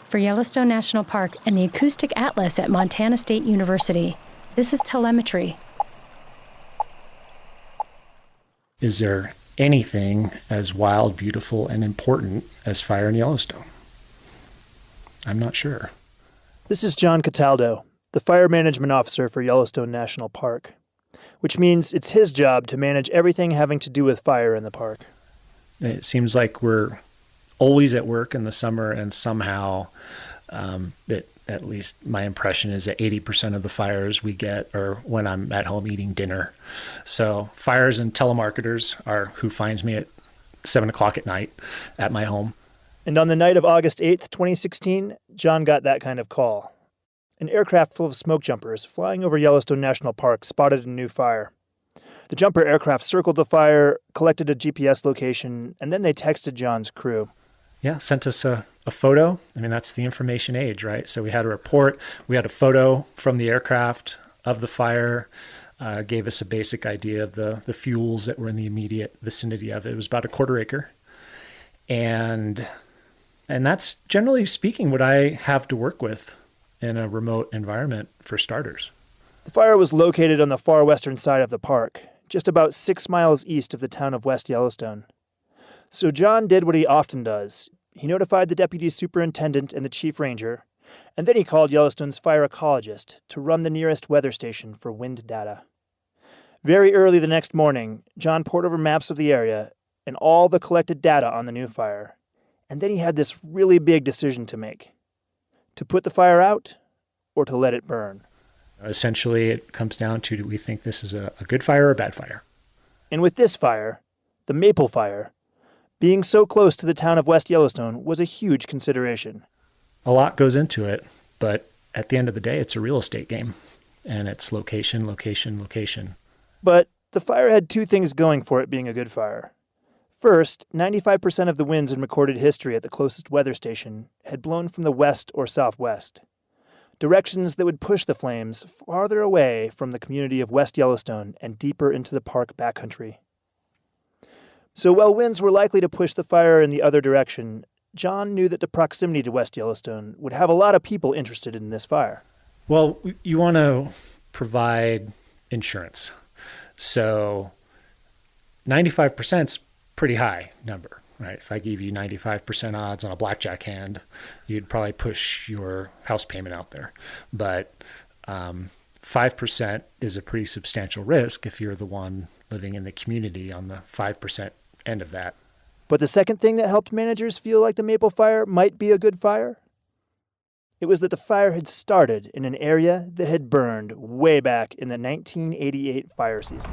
For Yellowstone National Park and the Acoustic Atlas at Montana State University, this is telemetry. Is there anything as wild, beautiful, and important as fire in Yellowstone? I'm not sure. This is John Cataldo, the Fire Management Officer for Yellowstone National Park, which means it's his job to manage everything having to do with fire in the park. It seems like we're always at work in the summer, and somehow, at least my impression is that 80% of the fires we get are when I'm at home eating dinner. So fires and telemarketers are who finds me at 7 o'clock at night at my home. And on the night of August 8th, 2016, John got that kind of call. An aircraft full of smoke jumpers flying over Yellowstone National Park spotted a new fire. The jumper aircraft circled the fire, collected a GPS location, and then they texted John's crew. Yeah, sent us a photo. I mean, that's the information age, right? So we had a report. We had a photo from the aircraft of the fire, gave us a basic idea of the fuels that were in the immediate vicinity of it. It was about a quarter acre. And that's, generally speaking, what I have to work with in a remote environment for starters. The fire was located on the far western side of the park, just about 6 miles east of the town of West Yellowstone. So John did what he often does. He notified the deputy superintendent and the chief ranger, and then he called Yellowstone's fire ecologist to run the nearest weather station for wind data. Very early the next morning, John poured over maps of the area and all the collected data on the new fire, and then he had this really big decision to make: to put the fire out or to let it burn. Essentially, it comes down to, do we think this is a good fire or a bad fire? And with this fire, the Maple Fire, being so close to the town of West Yellowstone was a huge consideration. A lot goes into it, but at the end of the day, it's a real estate game, and it's location, location, location. But the fire had two things going for it being a good fire. First, 95% of the winds in recorded history at the closest weather station had blown from the west or southwest, directions that would push the flames farther away from the community of West Yellowstone and deeper into the park backcountry. So while winds were likely to push the fire in the other direction, John knew that the proximity to West Yellowstone would have a lot of people interested in this fire. Well, you want to provide insurance. So 95% is pretty high number, right? If I give you 95% odds on a blackjack hand, you'd probably push your house payment out there. But 5% is a pretty substantial risk if you're the one living in the community on the 5% end of that. But the second thing that helped managers feel like the Maple Fire might be a good fire, it was that the fire had started in an area that had burned way back in the 1988 fire season.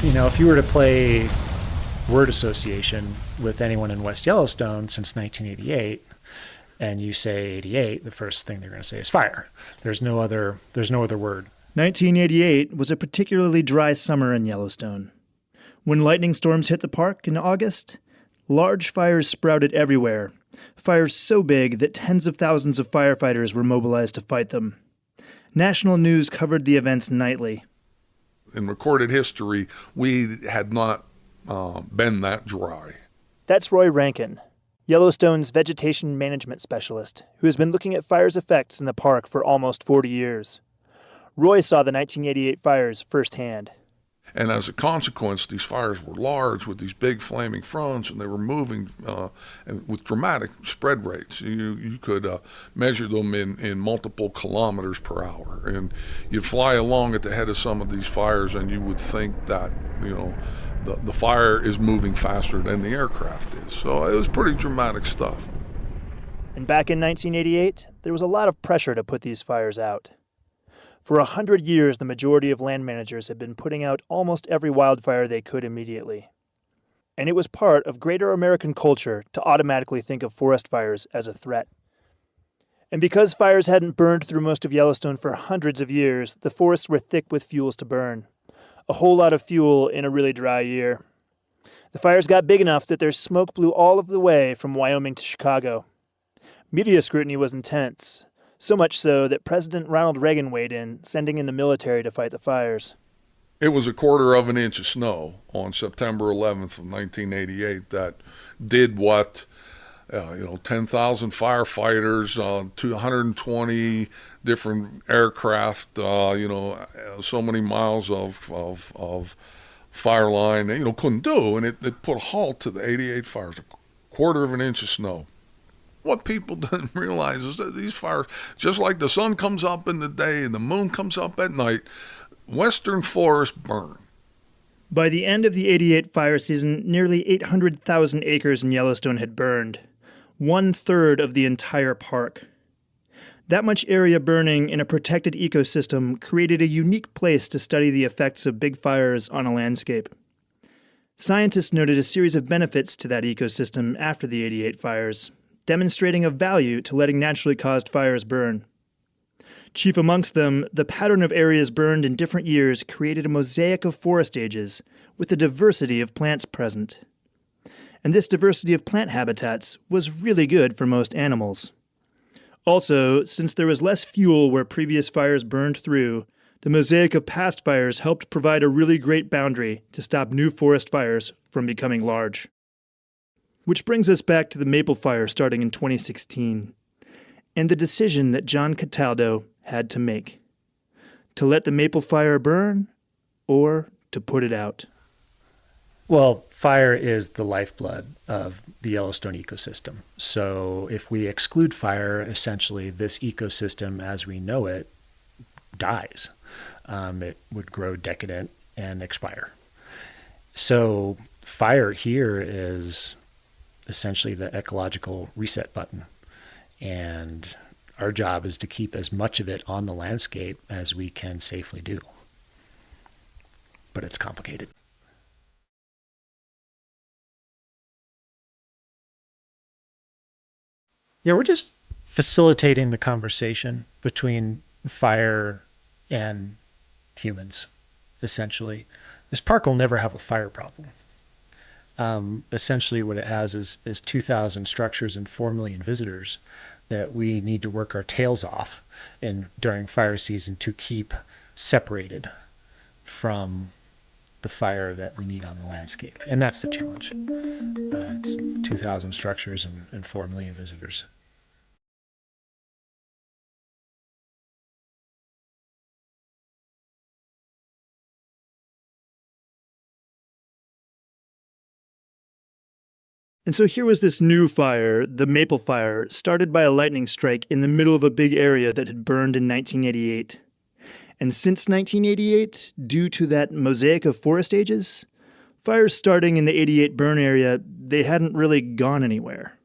You know, if you were to play word association with anyone in West Yellowstone since 1988, and you say 88, the first thing they're going to say is fire. There's no other word. 1988 was a particularly dry summer in Yellowstone. When lightning storms hit the park in August, large fires sprouted everywhere, fires so big that tens of thousands of firefighters were mobilized to fight them. National news covered the events nightly. in recorded history, we had not been that dry. That's Roy Rankin, Yellowstone's vegetation management specialist, who has been looking at fires' effects in the park for almost 40 years. Roy saw the 1988 fires firsthand. And as a consequence, these fires were large with these big flaming fronts, and they were moving and with dramatic spread rates. You could measure them in multiple kilometers per hour. And you'd fly along at the head of some of these fires, and you would think that, the fire is moving faster than the aircraft is. So it was pretty dramatic stuff. And back in 1988, there was a lot of pressure to put these fires out. For 100 years, the majority of land managers had been putting out almost every wildfire they could immediately. And it was part of greater American culture to automatically think of forest fires as a threat. And because fires hadn't burned through most of Yellowstone for hundreds of years, the forests were thick with fuels to burn. A whole lot of fuel in a really dry year. The fires got big enough that their smoke blew all of the way from Wyoming to Chicago. Media scrutiny was intense. So much so that President Ronald Reagan weighed in, sending in the military to fight the fires. It was 1/4 of an inch of snow on September 11th of 1988 that did what 10,000 firefighters, 220 different aircraft, so many miles of fire line, couldn't do. And it put a halt to the 88 fires, 1/4 of an inch of snow. What people didn't realize is that these fires, just like the sun comes up in the day and the moon comes up at night, western forests burn. By the end of the 88 fire season, nearly 800,000 acres in Yellowstone had burned, 1/3 of the entire park. That much area burning in a protected ecosystem created a unique place to study the effects of big fires on a landscape. Scientists noted a series of benefits to that ecosystem after the 88 fires, demonstrating a value to letting naturally caused fires burn. Chief amongst them, the pattern of areas burned in different years created a mosaic of forest ages with a diversity of plants present. And this diversity of plant habitats was really good for most animals. Also, since there was less fuel where previous fires burned through, the mosaic of past fires helped provide a really great boundary to stop new forest fires from becoming large. Which brings us back to the maple fire starting in 2016, and the decision that John Cataldo had to make. To let the maple fire burn, or to put it out. Well, fire is the lifeblood of the Yellowstone ecosystem. So if we exclude fire, essentially this ecosystem as we know it dies. It would grow decadent and expire. So fire here is essentially the ecological reset button. And our job is to keep as much of it on the landscape as we can safely do. But it's complicated. Yeah, we're just facilitating the conversation between fire and humans, essentially. This park will never have a fire problem. Essentially what it has is 2,000 structures and 4 million visitors that we need to work our tails off during fire season to keep separated from the fire that we need on the landscape. And that's the challenge. It's 2,000 structures and 4 million visitors. And so here was this new fire, the maple fire, started by a lightning strike in the middle of a big area that had burned in 1988. And since 1988, due to that mosaic of forest ages, fires starting in the 88 burn area, they hadn't really gone anywhere.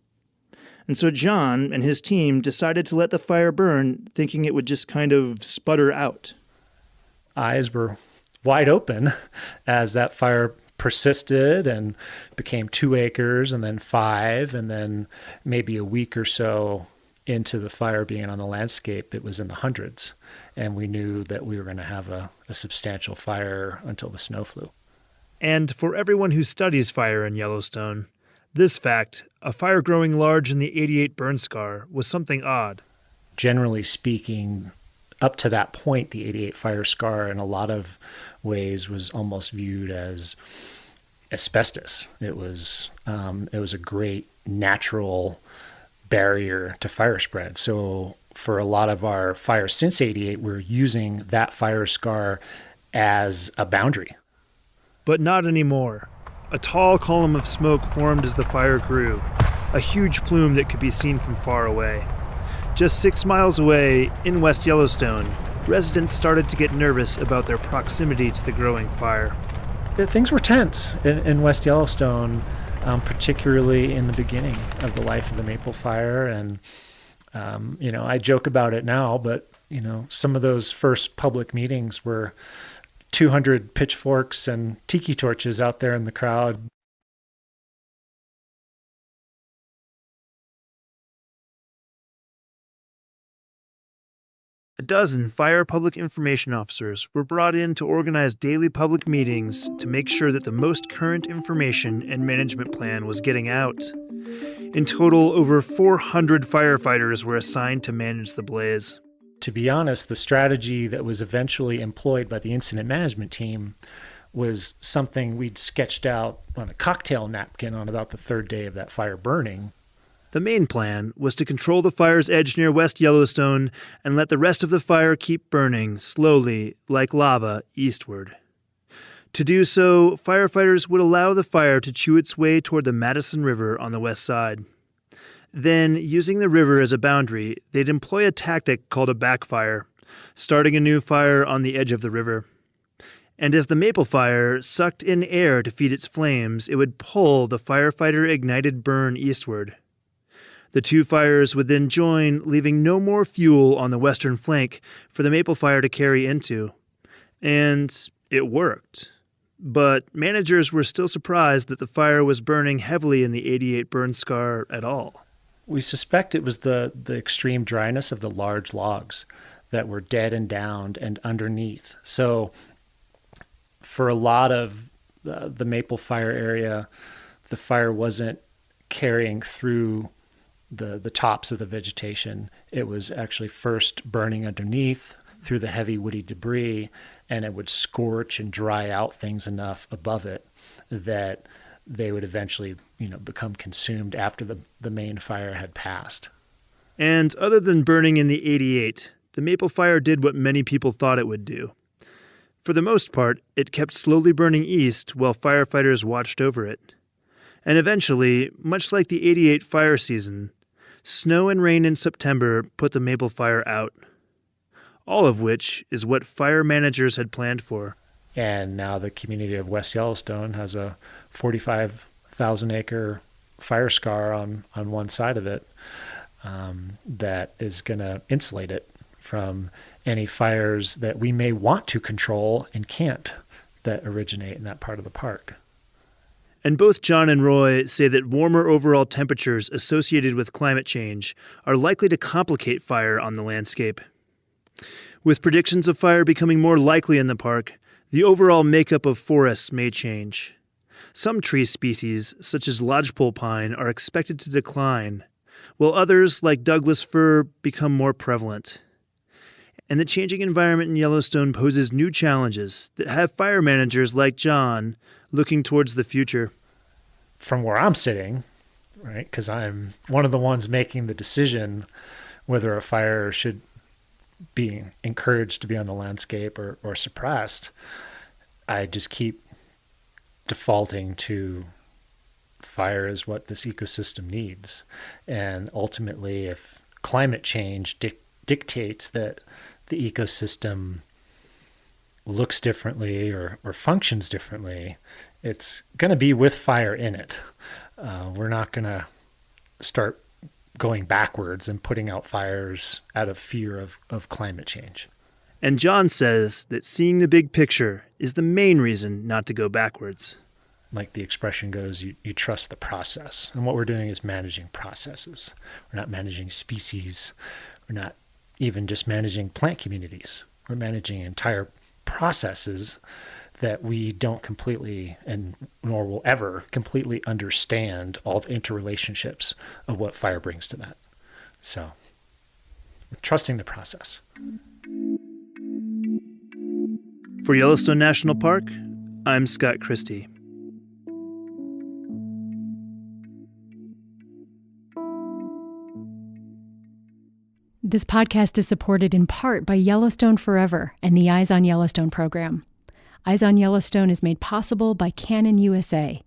And so John and his team decided to let the fire burn, thinking it would just kind of sputter out. Eyes were wide open as that fire persisted and became 2 acres and then 5, and then maybe a week or so into the fire being on the landscape, it was in the hundreds. And we knew that we were going to have a substantial fire until the snow flew. And for everyone who studies fire in Yellowstone, this fact, a fire growing large in the 88 burn scar, was something odd. Generally speaking, up to that point, the 88 fire scar and a lot of ways was almost viewed as asbestos. It was a great natural barrier to fire spread. So for a lot of our fires since '88, we're using that fire scar as a boundary. But not anymore. A tall column of smoke formed as the fire grew, a huge plume that could be seen from far away. Just 6 miles away, in West Yellowstone, residents started to get nervous about their proximity to the growing fire. Things were tense in West Yellowstone, particularly in the beginning of the life of the maple fire. And, I joke about it now, but, some of those first public meetings were 200 pitchforks and tiki torches out there in the crowd. A dozen fire public information officers were brought in to organize daily public meetings to make sure that the most current information and management plan was getting out. In total, over 400 firefighters were assigned to manage the blaze. To be honest, the strategy that was eventually employed by the incident management team was something we'd sketched out on a cocktail napkin on about the third day of that fire burning. The main plan was to control the fire's edge near West Yellowstone and let the rest of the fire keep burning slowly, like lava, eastward. To do so, firefighters would allow the fire to chew its way toward the Madison River on the west side. Then, using the river as a boundary, they'd employ a tactic called a backfire, starting a new fire on the edge of the river. And as the maple fire sucked in air to feed its flames, it would pull the firefighter-ignited burn eastward. The two fires would then join, leaving no more fuel on the western flank for the maple fire to carry into. And it worked. But managers were still surprised that the fire was burning heavily in the '88 burn scar at all. We suspect it was the extreme dryness of the large logs that were dead and downed and underneath. So for a lot of the maple fire area, the fire wasn't carrying through the tops of the vegetation. It was actually first burning underneath through the heavy woody debris, and it would scorch and dry out things enough above it that they would eventually, become consumed after the main fire had passed. And other than burning in the '88, the maple fire did what many people thought it would do. For the most part, it kept slowly burning east while firefighters watched over it. And eventually, much like the '88 fire season, snow and rain in September put the maple fire out. All of which is what fire managers had planned for. And now the community of West Yellowstone has a 45,000 acre fire scar on one side of it that is going to insulate it from any fires that we may want to control and can't that originate in that part of the park. And both John and Roy say that warmer overall temperatures associated with climate change are likely to complicate fire on the landscape. With predictions of fire becoming more likely in the park, the overall makeup of forests may change. Some tree species, such as lodgepole pine, are expected to decline, while others, like Douglas fir, become more prevalent. And the changing environment in Yellowstone poses new challenges that have fire managers like John looking towards the future. From where I'm sitting, right, because I'm one of the ones making the decision whether a fire should be encouraged to be on the landscape or suppressed, I just keep defaulting to fire is what this ecosystem needs. And ultimately, if climate change dictates that the ecosystem looks differently or functions differently, it's going to be with fire in it. We're not going to start going backwards and putting out fires out of fear of climate change. And John says that seeing the big picture is the main reason not to go backwards. Like the expression goes, you trust the process. And what we're doing is managing processes. We're not managing species. We're not even just managing plant communities. We're managing entire processes that we don't completely and nor will ever completely understand all the interrelationships of what fire brings to that. So, trusting the process. For Yellowstone National Park, I'm Scott Christie. This podcast is supported in part by Yellowstone Forever and the Eyes on Yellowstone program. Eyes on Yellowstone is made possible by Canon USA.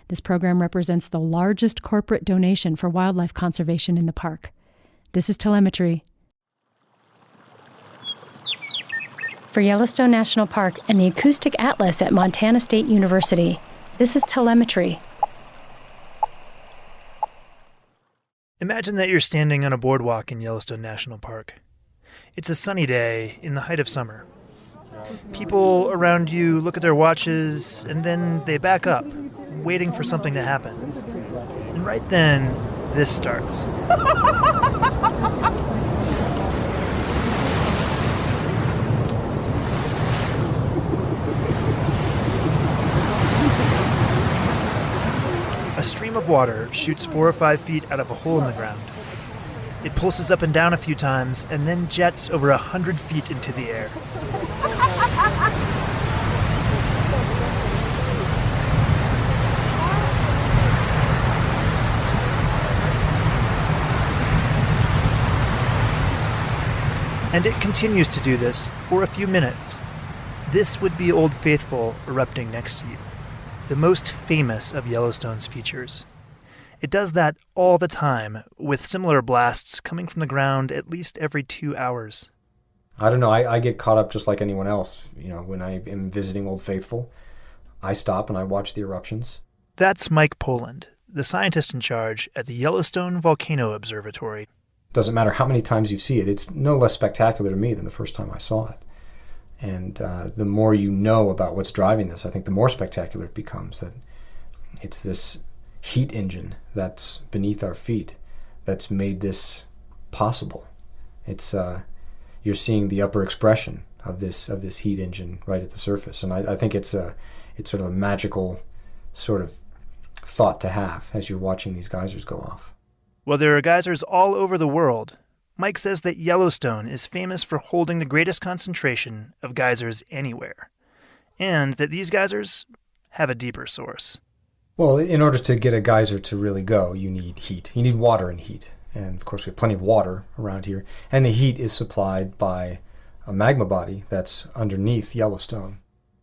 This program represents the largest corporate donation for wildlife conservation in the park. This is telemetry. For Yellowstone National Park and the Acoustic Atlas at Montana State University, this is telemetry. Imagine that you're standing on a boardwalk in Yellowstone National Park. It's a sunny day in the height of summer. People around you look at their watches and then they back up, waiting for something to happen. And right then, this starts. A stream of water shoots 4 or 5 feet out of a hole in the ground. It pulses up and down a few times and then jets over 100 feet into the air. And it continues to do this for a few minutes. This would be Old Faithful erupting next to you, the most famous of Yellowstone's features. It does that all the time, with similar blasts coming from the ground at least every 2 hours. I don't know, I get caught up just like anyone else. You know, when I am visiting Old Faithful, I stop and I watch the eruptions. That's Mike Poland, the scientist in charge at the Yellowstone Volcano Observatory. Doesn't matter how many times you see it, it's no less spectacular to me than the first time I saw it. And the more you know about what's driving this, I think the more spectacular it becomes. That it's this heat engine that's beneath our feet that's made this possible. It's you're seeing the upper expression of this heat engine right at the surface, and I think it's sort of a magical sort of thought to have as you're watching these geysers go off. Well, there are geysers all over the world. Mike says that Yellowstone is famous for holding the greatest concentration of geysers anywhere, and that these geysers have a deeper source. Well, in order to get a geyser to really go, you need heat. You need water and heat. And, of course, we have plenty of water around here. And the heat is supplied by a magma body that's underneath Yellowstone.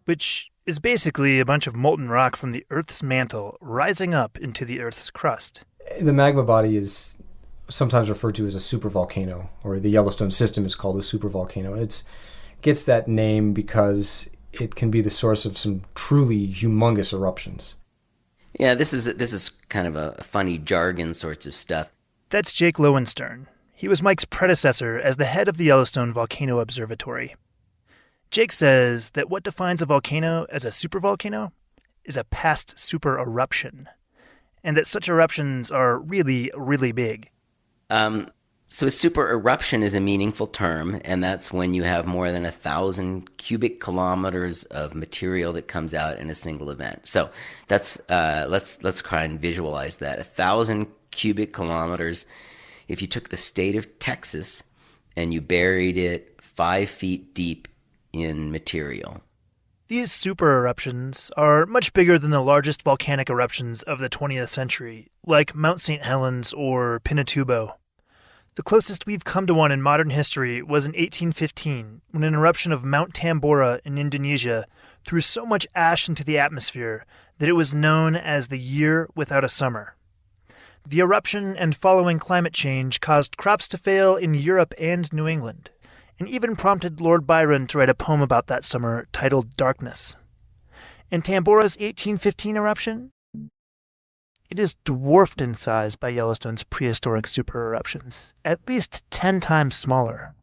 Which is basically a bunch of molten rock from the Earth's mantle rising up into the Earth's crust. The magma body is sometimes referred to as a supervolcano, or the Yellowstone system is called a supervolcano. It gets that name because it can be the source of some truly humongous eruptions. Yeah, this is kind of a funny jargon sorts of stuff. That's Jake Lowenstern. He was Mike's predecessor as the head of the Yellowstone Volcano Observatory. Jake says that what defines a volcano as a supervolcano is a past super eruption, and that such eruptions are really, really big. So a super eruption is a meaningful term, and that's when you have more than 1,000 cubic kilometers of material that comes out in a single event. So that's let's try and visualize that. 1,000 cubic kilometers. If you took the state of Texas and you buried it 5 feet deep in material. These super eruptions are much bigger than the largest volcanic eruptions of the 20th century, like Mount St. Helens or Pinatubo. The closest we've come to one in modern history was in 1815, when an eruption of Mount Tambora in Indonesia threw so much ash into the atmosphere that it was known as the year without a summer. The eruption and following climate change caused crops to fail in Europe and New England, and even prompted Lord Byron to write a poem about that summer titled Darkness. And Tambora's 1815 eruption? It is dwarfed in size by Yellowstone's prehistoric super eruptions, at least 10 times smaller.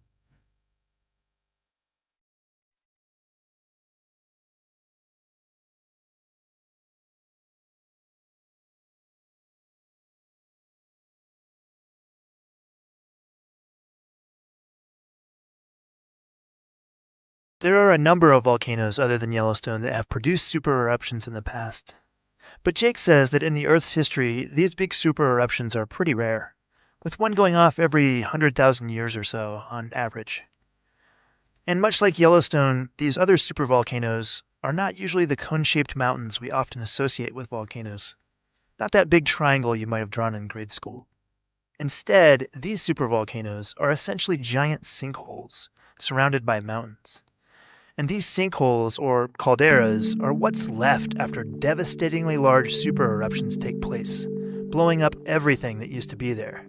There are a number of volcanoes other than Yellowstone that have produced super eruptions in the past. But Jake says that in the Earth's history, these big super eruptions are pretty rare, with one going off every 100,000 years or so on average. And much like Yellowstone, these other supervolcanoes are not usually the cone-shaped mountains we often associate with volcanoes. Not that big triangle you might have drawn in grade school. Instead, these supervolcanoes are essentially giant sinkholes surrounded by mountains. And these sinkholes, or calderas, are what's left after devastatingly large super eruptions take place, blowing up everything that used to be there.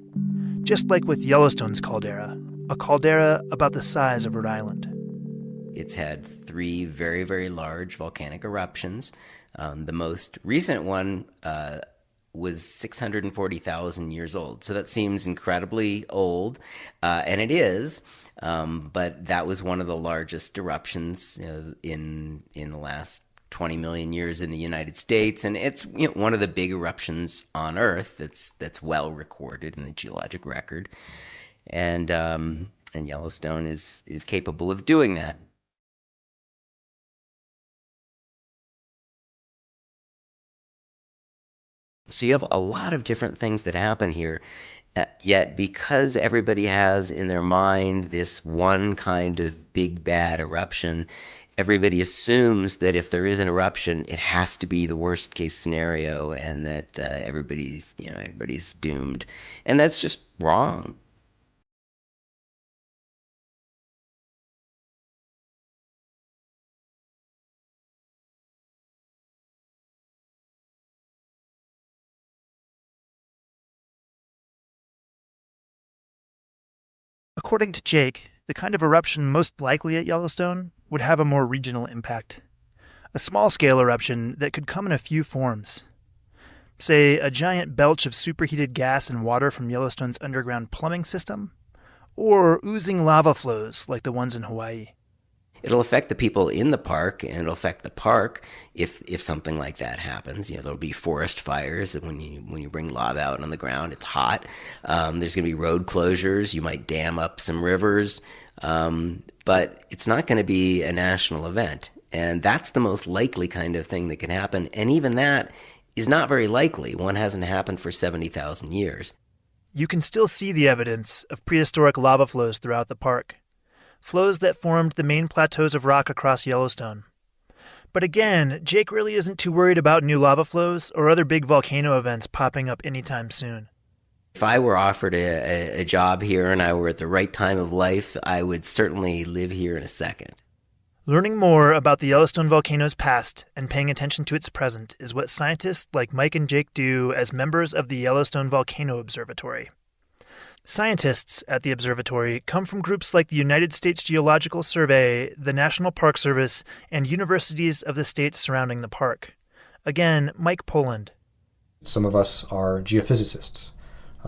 Just like with Yellowstone's caldera, a caldera about the size of Rhode Island. It's had 3 very, very large volcanic eruptions. The most recent one was 640,000 years old. So that seems incredibly old, and it is. But that was one of the largest eruptions in the last 20 million years in the United States, and it's one of the big eruptions on Earth that's well recorded in the geologic record, and Yellowstone is capable of doing that. So you have a lot of different things that happen here, yet because everybody has in their mind this one kind of big bad eruption, everybody assumes that if there is an eruption, it has to be the worst case scenario, and that everybody's doomed, and that's just wrong. According to Jake, the kind of eruption most likely at Yellowstone would have a more regional impact. A small-scale eruption that could come in a few forms. Say, a giant belch of superheated gas and water from Yellowstone's underground plumbing system, or oozing lava flows like the ones in Hawaii. It'll affect the people in the park, and it'll affect the park if something like that happens. There'll be forest fires, and when you bring lava out on the ground, it's hot. There's going to be road closures. You might dam up some rivers, but it's not going to be a national event, and that's the most likely kind of thing that can happen. And even that is not very likely. One hasn't happened for 70,000 years. You can still see the evidence of prehistoric lava flows throughout the park. Flows that formed the main plateaus of rock across Yellowstone. But again, Jake really isn't too worried about new lava flows or other big volcano events popping up anytime soon. If I were offered a job here and I were at the right time of life, I would certainly live here in a second. Learning more about the Yellowstone volcano's past and paying attention to its present is what scientists like Mike and Jake do as members of the Yellowstone Volcano Observatory. Scientists at the observatory come from groups like the United States Geological Survey, the National Park Service, and universities of the states surrounding the park. Again, Mike Poland. Some of us are geophysicists.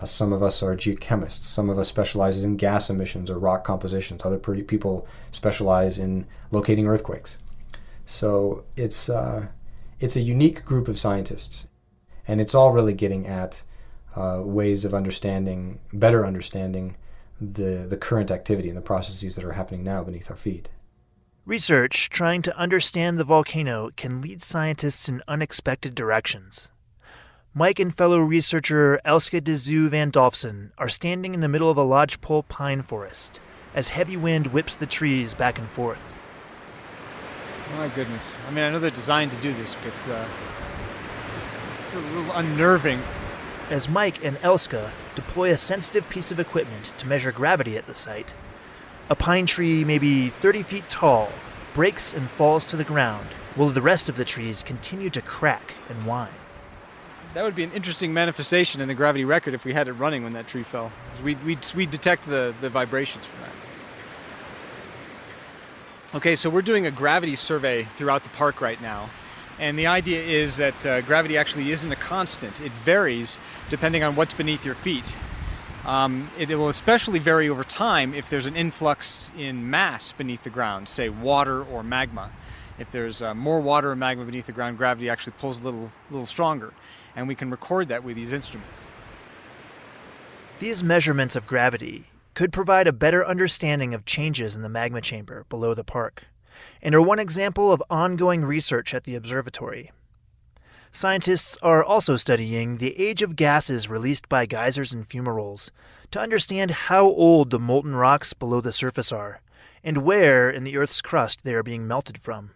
Some of us are geochemists. Some of us specialize in gas emissions or rock compositions. Other people specialize in locating earthquakes. So it's a unique group of scientists, and it's all really getting at ways of better understanding the current activity and the processes that are happening now beneath our feet. Research trying to understand the volcano can lead scientists in unexpected directions. Mike and fellow researcher Elske de Zoo van Dolfsen are standing in the middle of a lodgepole pine forest as heavy wind whips the trees back and forth. My goodness. I mean, I know they're designed to do this, but it's a little unnerving. As Mike and Elske deploy a sensitive piece of equipment to measure gravity at the site, a pine tree maybe 30 feet tall breaks and falls to the ground, while the rest of the trees continue to crack and whine. That would be an interesting manifestation in the gravity record if we had it running when that tree fell. We'd detect the vibrations from that. Okay, so we're doing a gravity survey throughout the park right now. And the idea is that gravity actually isn't a constant. It varies depending on what's beneath your feet. It will especially vary over time if there's an influx in mass beneath the ground, say water or magma. If there's more water or magma beneath the ground, gravity actually pulls a little stronger. And we can record that with these instruments. These measurements of gravity could provide a better understanding of changes in the magma chamber below the park, and are one example of ongoing research at the observatory. Scientists are also studying the age of gases released by geysers and fumaroles to understand how old the molten rocks below the surface are, and where in the Earth's crust they are being melted from.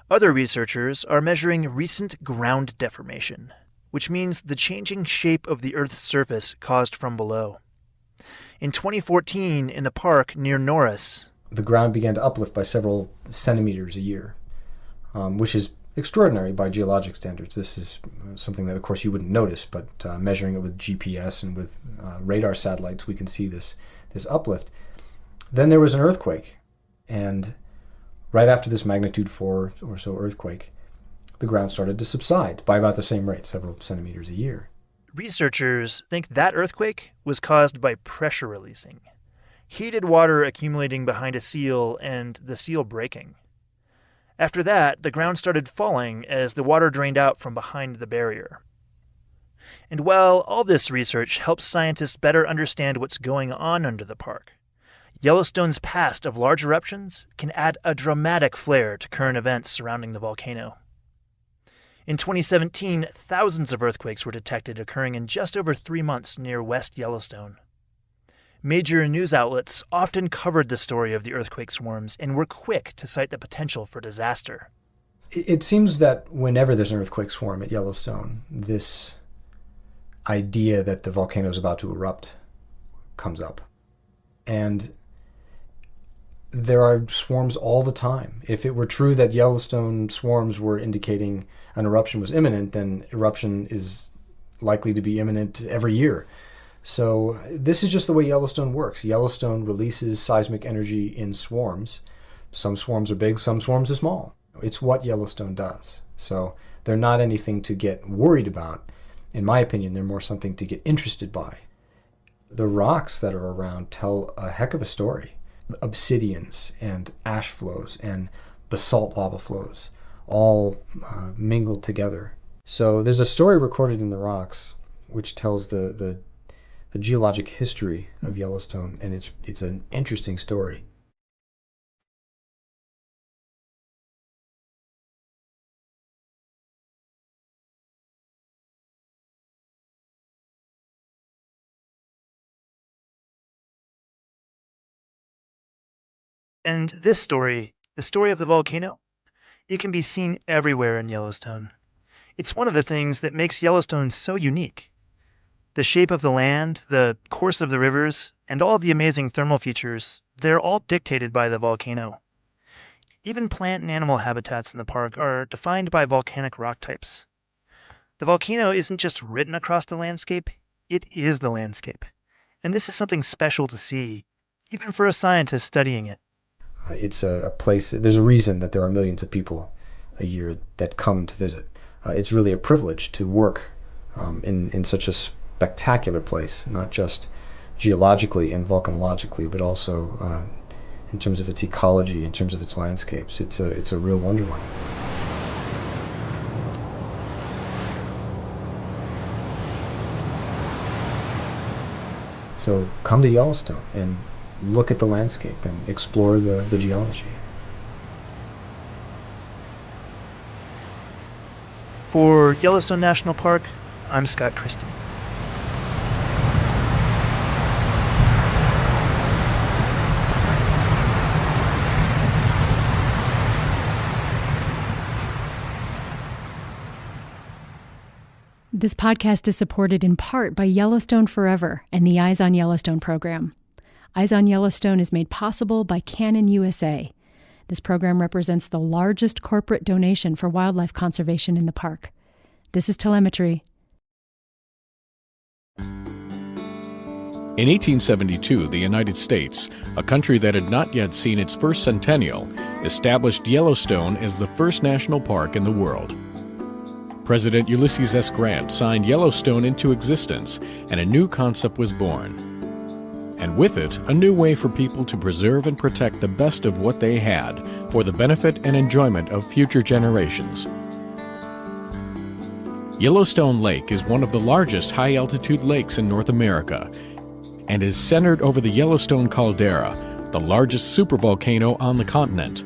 Other researchers are measuring recent ground deformation, which means the changing shape of the Earth's surface caused from below. In 2014, in the park near Norris, the ground began to uplift by several centimeters a year, which is extraordinary by geologic standards. This is something that, of course, you wouldn't notice, but measuring it with GPS and with radar satellites, we can see this uplift. Then there was an earthquake, and right after this magnitude 4 or so earthquake, the ground started to subside by about the same rate, several centimeters a year. Researchers think that earthquake was caused by pressure releasing, heated water accumulating behind a seal and the seal breaking. After that, the ground started falling as the water drained out from behind the barrier. And while all this research helps scientists better understand what's going on under the park, Yellowstone's past of large eruptions can add a dramatic flair to current events surrounding the volcano. In 2017, thousands of earthquakes were detected occurring in just over 3 months near West Yellowstone. Major news outlets often covered the story of the earthquake swarms and were quick to cite the potential for disaster. It seems that whenever there's an earthquake swarm at Yellowstone, this idea that the volcano is about to erupt comes up. And there are swarms all the time. If it were true that Yellowstone swarms were indicating an eruption was imminent, then eruption is likely to be imminent every year. So this is just the way Yellowstone works. Yellowstone releases seismic energy in swarms. Some swarms are big, some swarms are small. It's what Yellowstone does. So they're not anything to get worried about. In my opinion, they're more something to get interested by. The rocks that are around tell a heck of a story. Obsidians and ash flows and basalt lava flows all mingled together. So there's a story recorded in the rocks which tells the geologic history of Yellowstone, and it's an interesting story. And this story, the story of the volcano, it can be seen everywhere in Yellowstone. It's one of the things that makes Yellowstone so unique. The shape of the land, the course of the rivers, and all the amazing thermal features, they're all dictated by the volcano. Even plant and animal habitats in the park are defined by volcanic rock types. The volcano isn't just written across the landscape, it is the landscape. And this is something special to see, even for a scientist studying it. It's a place, there's a reason that there are millions of people a year that come to visit. It's really a privilege to work in such a spectacular place, not just geologically and volcanologically, but also in terms of its ecology, in terms of its landscapes. It's a real wonderland. So come to Yellowstone and look at the landscape and explore the geology. For Yellowstone National Park, I'm Scott Christie. This podcast is supported in part by Yellowstone Forever and the Eyes on Yellowstone program. Eyes on Yellowstone is made possible by Canon USA. This program represents the largest corporate donation for wildlife conservation in the park. This is telemetry. In 1872, the United States, a country that had not yet seen its first centennial, established Yellowstone as the first national park in the world. President Ulysses S. Grant signed Yellowstone into existence, and a new concept was born. And with it, a new way for people to preserve and protect the best of what they had for the benefit and enjoyment of future generations. Yellowstone Lake is one of the largest high-altitude lakes in North America and is centered over the Yellowstone caldera, the largest supervolcano on the continent.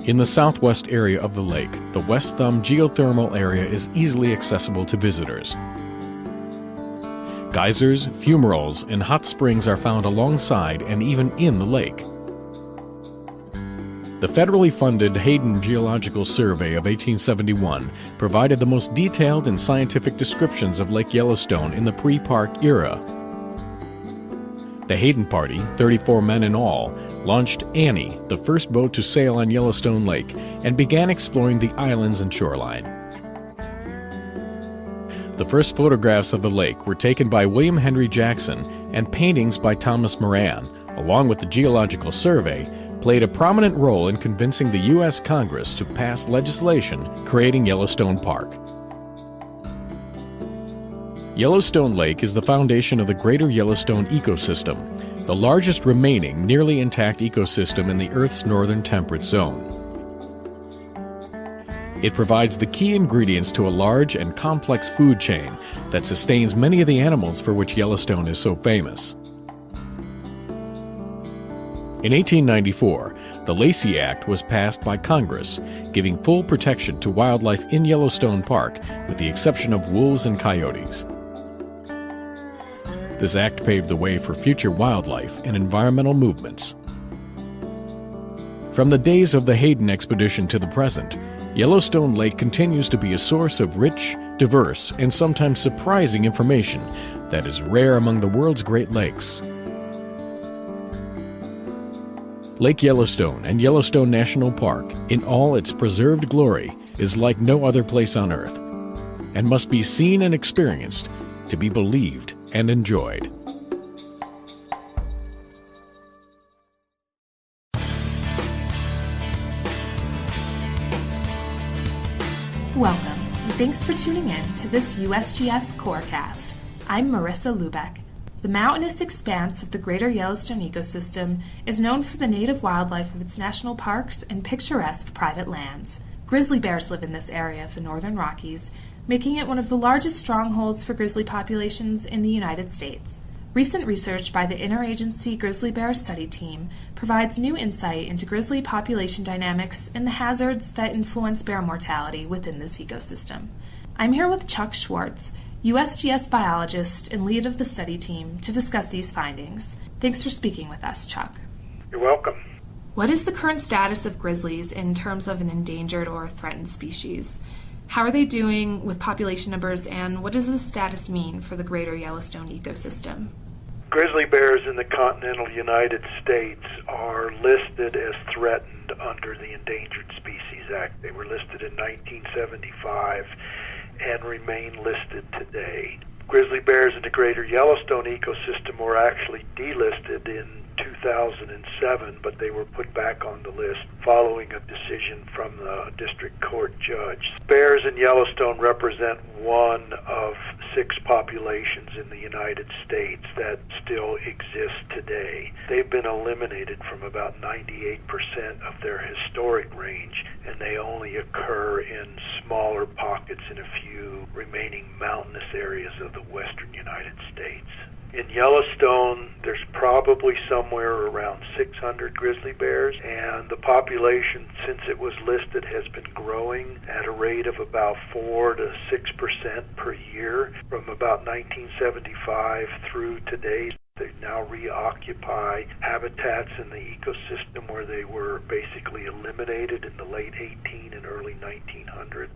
In the southwest area of the lake, the West Thumb geothermal area is easily accessible to visitors. Geysers, fumaroles, and hot springs are found alongside and even in the lake. The federally funded Hayden Geological Survey of 1871 provided the most detailed and scientific descriptions of Lake Yellowstone in the pre-park era. The Hayden Party, 34 men in all, launched Annie, the first boat to sail on Yellowstone Lake, and began exploring the islands and shoreline. The first photographs of the lake were taken by William Henry Jackson, and paintings by Thomas Moran, along with the Geological Survey, played a prominent role in convincing the U.S. Congress to pass legislation creating Yellowstone Park. Yellowstone Lake is the foundation of the Greater Yellowstone ecosystem, the largest remaining nearly intact ecosystem in the Earth's northern temperate zone. It provides the key ingredients to a large and complex food chain that sustains many of the animals for which Yellowstone is so famous. In 1894, the Lacey Act was passed by Congress, giving full protection to wildlife in Yellowstone Park, with the exception of wolves and coyotes. This act paved the way for future wildlife and environmental movements. From the days of the Hayden expedition to the present, Yellowstone Lake continues to be a source of rich, diverse, and sometimes surprising information that is rare among the world's Great Lakes. Lake Yellowstone and Yellowstone National Park, in all its preserved glory, is like no other place on Earth, and must be seen and experienced to be believed and enjoyed. Welcome, and thanks for tuning in to this USGS Corecast. I'm Marissa Lubeck. The mountainous expanse of the Greater Yellowstone ecosystem is known for the native wildlife of its national parks and picturesque private lands. Grizzly bears live in this area of the northern Rockies, making it one of the largest strongholds for grizzly populations in the United States. Recent research by the Interagency Grizzly Bear Study Team provides new insight into grizzly population dynamics and the hazards that influence bear mortality within this ecosystem. I'm here with Chuck Schwartz, USGS biologist and lead of the study team, to discuss these findings. Thanks for speaking with us, Chuck. You're welcome. What is the current status of grizzlies in terms of an endangered or threatened species? How are they doing with population numbers, and what does this status mean for the Greater Yellowstone ecosystem? Grizzly bears in the continental United States are listed as threatened under the Endangered Species Act. They were listed in 1975 and remain listed today. Grizzly bears in the Greater Yellowstone ecosystem were actually delisted in 2007, but they were put back on the list following a decision from the district court judge. Bears in Yellowstone represent one of 6 populations in the United States that still exist today. They've been eliminated from about 98% of their historic range, and they only occur in smaller pockets in a few remaining mountainous areas of the western United States. In Yellowstone, there's probably somewhere around 600 grizzly bears, and the population, since it was listed, has been growing at a rate of about 4 to 6% per year from about 1975 through today. They now reoccupy habitats in the ecosystem where they were basically eliminated in the late 18 and early 1900s.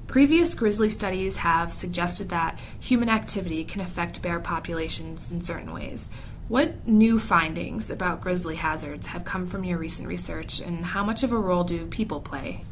Previous grizzly studies have suggested that human activity can affect bear populations in certain ways. What new findings about grizzly hazards have come from your recent research, and how much of a role do people play?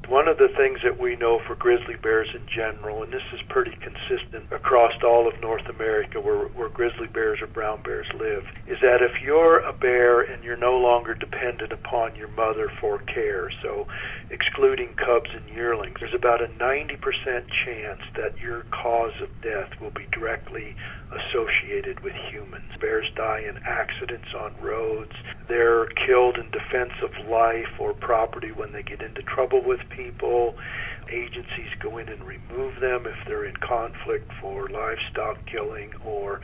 One of the things that we know for grizzly bears in general, and this is pretty consistent across all of North America where grizzly bears or brown bears live, is that if you're a bear and you're no longer dependent upon your mother for care, so excluding cubs and yearlings, there's about a 90% chance that your cause of death will be directly associated with humans. Bears die in accidents on roads. They're killed in defense of life or property when they get into trouble with people. Agencies go in and remove them if they're in conflict for livestock killing or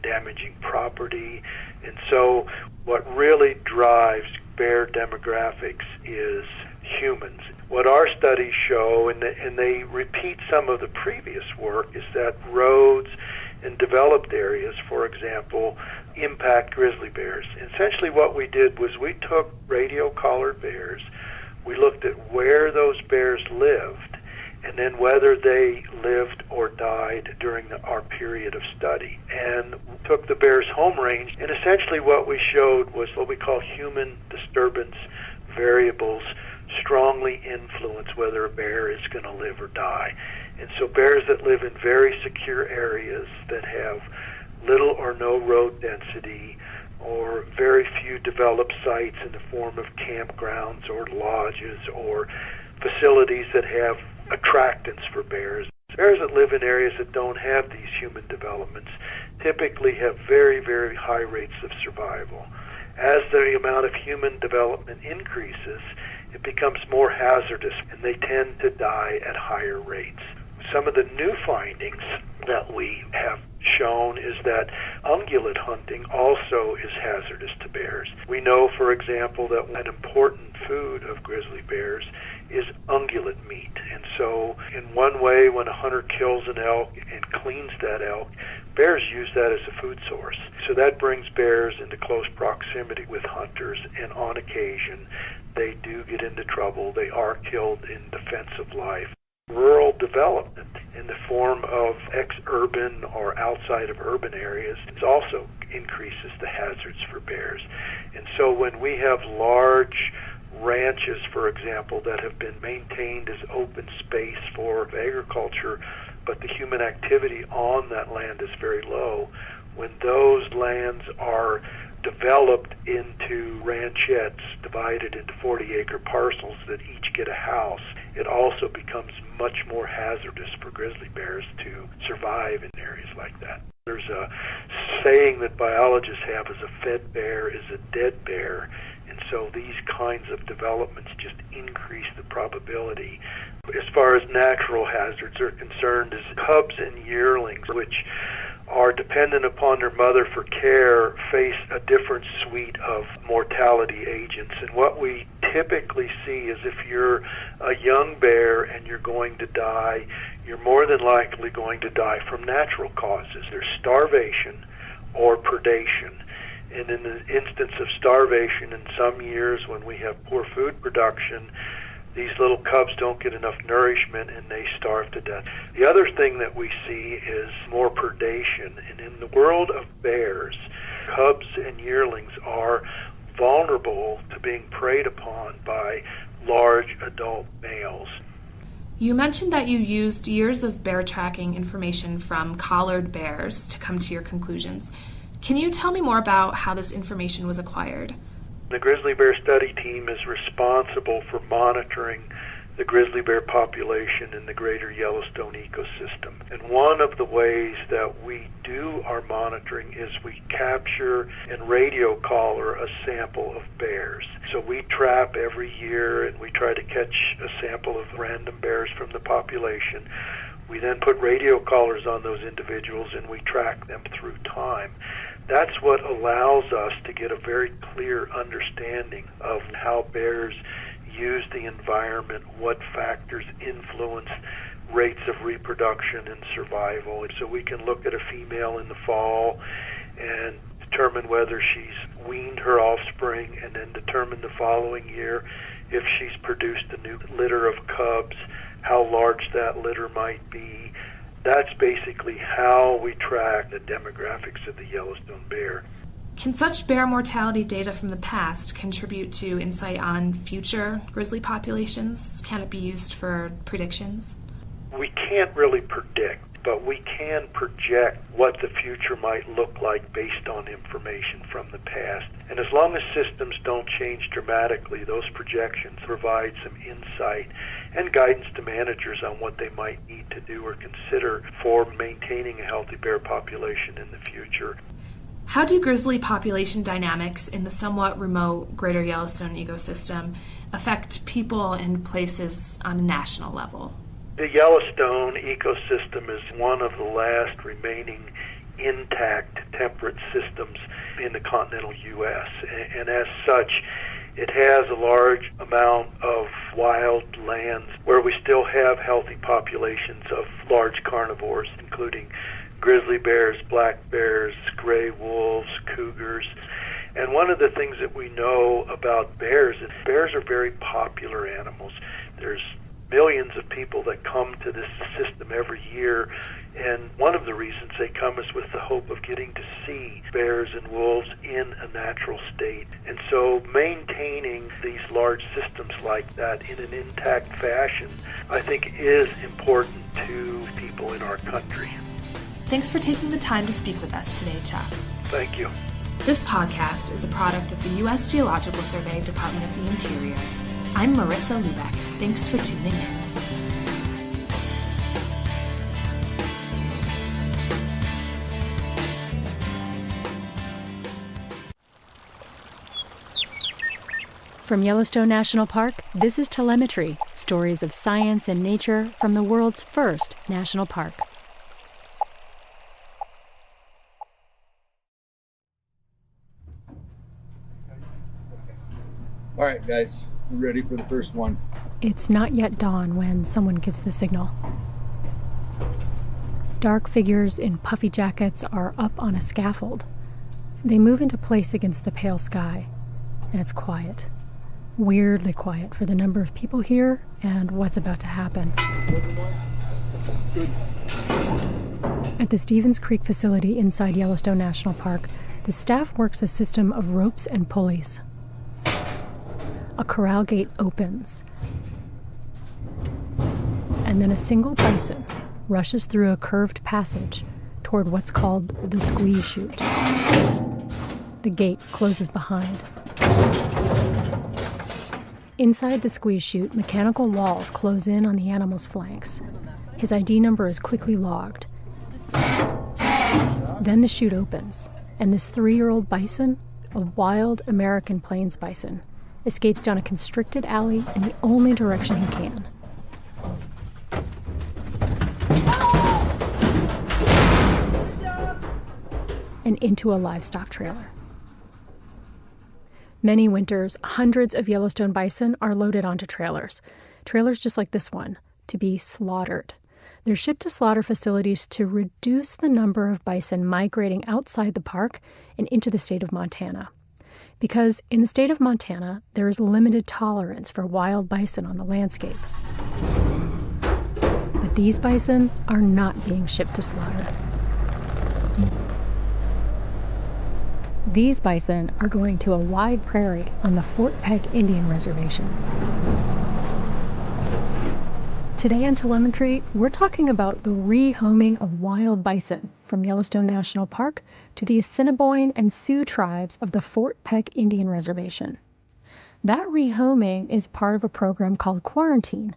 damaging property. And so what really drives bear demographics is humans. What our studies show, and they repeat some of the previous work, is that roads in developed areas, for example, impact grizzly bears. Essentially what we did was we took radio-collared bears, we looked at where those bears lived, and then whether they lived or died during our period of study, and took the bear's home range. And essentially what we showed was what we call human disturbance variables strongly influence whether a bear is going to live or die. And so bears that live in very secure areas that have little or no road density, or very few developed sites in the form of campgrounds or lodges or facilities that have attractants for bears. Bears that live in areas that don't have these human developments typically have very, very high rates of survival. As the amount of human development increases, it becomes more hazardous, and they tend to die at higher rates. Some of the new findings that we have shown is that ungulate hunting also is hazardous to bears. We know, for example, that an important food of grizzly bears is ungulate meat. And so in one way, when a hunter kills an elk and cleans that elk, bears use that as a food source. So that brings bears into close proximity with hunters, and on occasion they do get into trouble. They are killed in defense of life. Rural development in the form of ex-urban or outside of urban areas also increases the hazards for bears. And so when we have large ranches, for example, that have been maintained as open space for agriculture, but the human activity on that land is very low, when those lands are developed into ranchettes divided into 40-acre parcels that each get a house, it also becomes much more hazardous for grizzly bears to survive in areas like that. There's a saying that biologists have is a fed bear is a dead bear, and so these kinds of developments just increase the probability. As far as natural hazards are concerned, is cubs and yearlings, which are dependent upon their mother for care, face a different suite of mortality agents. And what we typically see is if you're a young bear and you're going to die, you're more than likely going to die from natural causes. There's starvation or predation. And in the instance of starvation, in some years when we have poor food production, these little cubs don't get enough nourishment and they starve to death. The other thing that we see is more predation. And in the world of bears, cubs and yearlings are vulnerable to being preyed upon by large adult males. You mentioned that you used years of bear tracking information from collared bears to come to your conclusions. Can you tell me more about how this information was acquired? The grizzly bear study team is responsible for monitoring the grizzly bear population in the greater Yellowstone ecosystem. And one of the ways that we do our monitoring is we capture and radio collar a sample of bears. So we trap every year and we try to catch a sample of random bears from the population. We then put radio collars on those individuals and we track them through time. That's what allows us to get a very clear understanding of how bears use the environment, what factors influence rates of reproduction and survival. So we can look at a female in the fall and determine whether she's weaned her offspring, and then determine the following year if she's produced a new litter of cubs, how large that litter might be. That's basically how we track the demographics of the Yellowstone bear. Can such bear mortality data from the past contribute to insight on future grizzly populations? Can it be used for predictions? We can't really predict, but we can project what the future might look like based on information from the past. And as long as systems don't change dramatically, those projections provide some insight and guidance to managers on what they might need to do or consider for maintaining a healthy bear population in the future. How do grizzly population dynamics in the somewhat remote greater Yellowstone ecosystem affect people and places on a national level? The Yellowstone ecosystem is one of the last remaining intact temperate systems in the continental U.S. And as such, it has a large amount of wild lands where we still have healthy populations of large carnivores, including grizzly bears, black bears, gray wolves, cougars. And one of the things that we know about bears is bears are very popular animals. There's millions of people that come to this system every year, and one of the reasons they come is with the hope of getting to see bears and wolves in a natural state. And so maintaining these large systems like that in an intact fashion, I think, is important to people in our country. Thanks for taking the time to speak with us today, Chuck. Thank you. This podcast is a product of the U.S. Geological Survey, Department of the Interior. I'm Marissa Lubeck. Thanks for tuning in. From Yellowstone National Park, this is Telemetry, stories of science and nature from the world's first national park. All right, guys, we're ready for the first one. It's not yet dawn when someone gives the signal. Dark figures in puffy jackets are up on a scaffold. They move into place against the pale sky, and it's quiet. Weirdly quiet for the number of people here and what's about to happen. Good. At the Stevens Creek facility inside Yellowstone National Park, the staff works a system of ropes and pulleys. A corral gate opens, and then a single bison rushes through a curved passage toward what's called the squeeze chute. The gate closes behind. Inside the squeeze chute, mechanical walls close in on the animal's flanks. His ID number is quickly logged. Then the chute opens, and this 3-year-old bison, a wild American plains bison, escapes down a constricted alley in the only direction he can. And into a livestock trailer. Many winters, hundreds of Yellowstone bison are loaded onto trailers just like this one, to be slaughtered. They're shipped to slaughter facilities to reduce the number of bison migrating outside the park and into the state of Montana. Because in the state of Montana, there is limited tolerance for wild bison on the landscape. But these bison are not being shipped to slaughter. These bison are going to a wide prairie on the Fort Peck Indian Reservation. Today on Telemetry, we're talking about the rehoming of wild bison from Yellowstone National Park to the Assiniboine and Sioux tribes of the Fort Peck Indian Reservation. That rehoming is part of a program called Quarantine.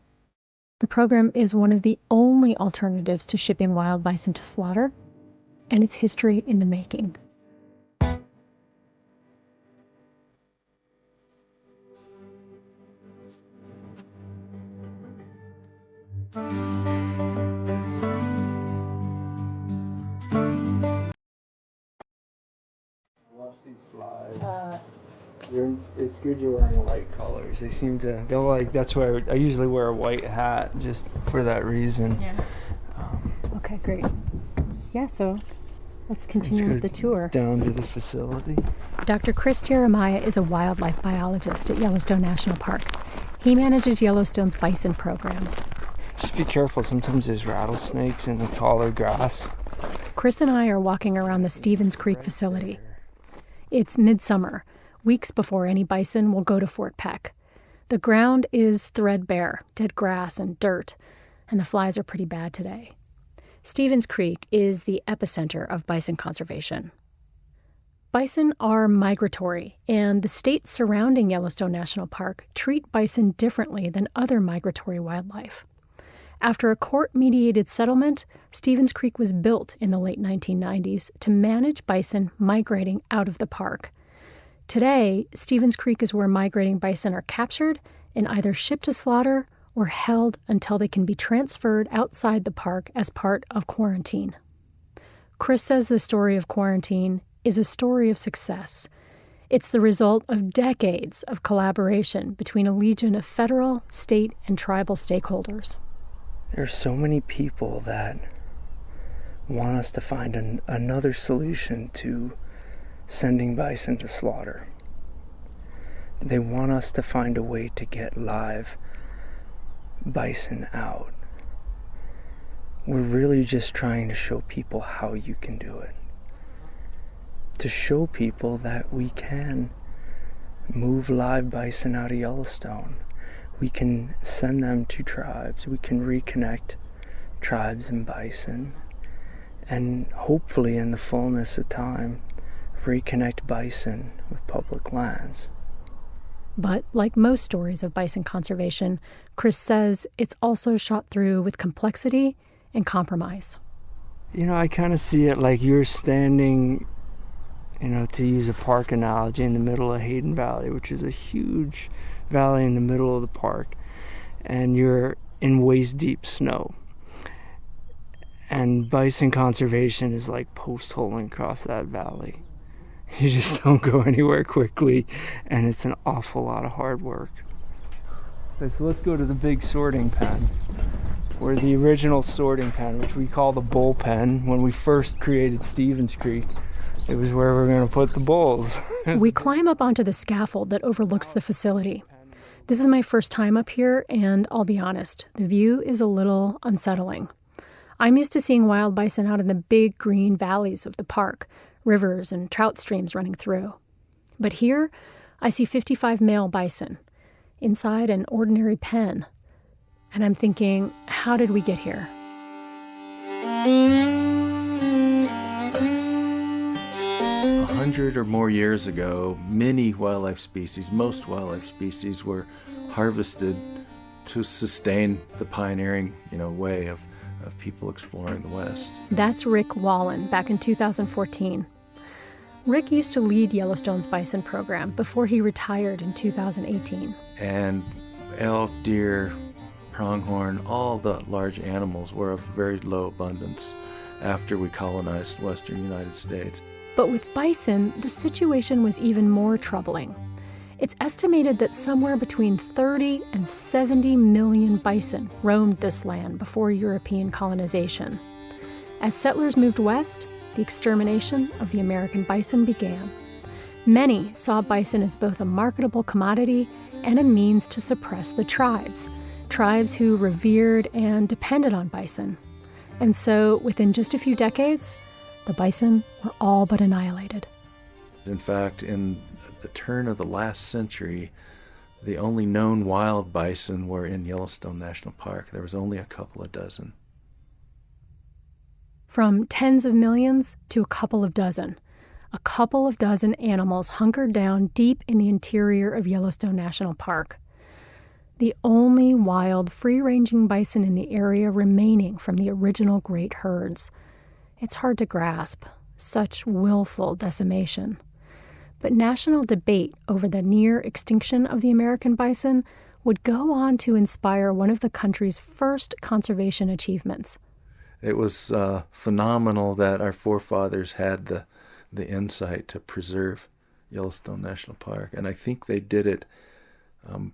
The program is one of the only alternatives to shipping wild bison to slaughter, and it's history in the making. These flies. It's good you're wearing light colors. They seem to. They're like. That's why I usually wear a white hat just for that reason. Yeah. Okay, great. Yeah. So let's continue with the tour. Down to the facility. Dr. Chris Jeremiah is a wildlife biologist at Yellowstone National Park. He manages Yellowstone's bison program. Just be careful. Sometimes there's rattlesnakes in the taller grass. Chris and I are walking around the Stevens Creek facility. It's midsummer, weeks before any bison will go to Fort Peck. The ground is threadbare, dead grass and dirt, and the flies are pretty bad today. Stevens Creek is the epicenter of bison conservation. Bison are migratory, and the states surrounding Yellowstone National Park treat bison differently than other migratory wildlife. After a court-mediated settlement, Stevens Creek was built in the late 1990s to manage bison migrating out of the park. Today, Stevens Creek is where migrating bison are captured and either shipped to slaughter or held until they can be transferred outside the park as part of Quarantine. Chris says the story of Quarantine is a story of success. It's the result of decades of collaboration between a legion of federal, state, and tribal stakeholders. There's so many people that want us to find another solution to sending bison to slaughter. They want us to find a way to get live bison out. We're really just trying to show people how you can do it. To show people that we can move live bison out of Yellowstone. We can send them to tribes. We can reconnect tribes and bison. And hopefully in the fullness of time, reconnect bison with public lands. But like most stories of bison conservation, Chris says it's also shot through with complexity and compromise. You know, I kind of see it like you're standing, you know, to use a park analogy, in the middle of Hayden Valley, which is a huge valley in the middle of the park, and you're in waist-deep snow. And bison conservation is like post-holing across that valley. You just don't go anywhere quickly, and it's an awful lot of hard work. Okay, so let's go to the big sorting pen, where the original sorting pen, which we call the bullpen, when we first created Stevens Creek, it was where we're going to put the bulls. We climb up onto the scaffold that overlooks the facility. This is my first time up here, and I'll be honest, the view is a little unsettling. I'm used to seeing wild bison out in the big green valleys of the park, rivers and trout streams running through. But here, I see 55 male bison inside an ordinary pen. And I'm thinking, how did we get here? 100 or more years ago, many wildlife species, most wildlife species, were harvested to sustain the pioneering, way of people exploring the West. That's Rick Wallen back in 2014. Rick used to lead Yellowstone's bison program before he retired in 2018. And elk, deer, pronghorn, all the large animals were of very low abundance after we colonized western United States. But with bison, the situation was even more troubling. It's estimated that somewhere between 30 and 70 million bison roamed this land before European colonization. As settlers moved west, the extermination of the American bison began. Many saw bison as both a marketable commodity and a means to suppress the tribes who revered and depended on bison. And so, within just a few decades, the bison were all but annihilated. In fact, in the turn of the last century, the only known wild bison were in Yellowstone National Park. There was only a couple of dozen. From tens of millions to a couple of dozen. A couple of dozen animals hunkered down deep in the interior of Yellowstone National Park. The only wild, free-ranging bison in the area remaining from the original great herds. It's hard to grasp, such willful decimation. But national debate over the near extinction of the American bison would go on to inspire one of the country's first conservation achievements. It was phenomenal that our forefathers had the insight to preserve Yellowstone National Park. And I think they did it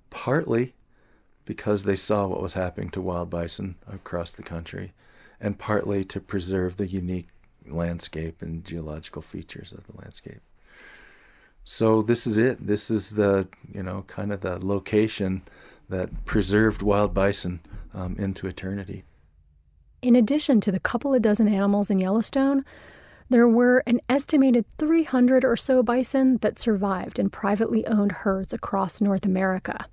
partly because they saw what was happening to wild bison across the country, and partly to preserve the unique landscape and geological features of the landscape. So this is it. This is the, kind of the location that preserved wild bison into eternity. In addition to the couple of dozen animals in Yellowstone, there were an estimated 300 or so bison that survived in privately owned herds across North America.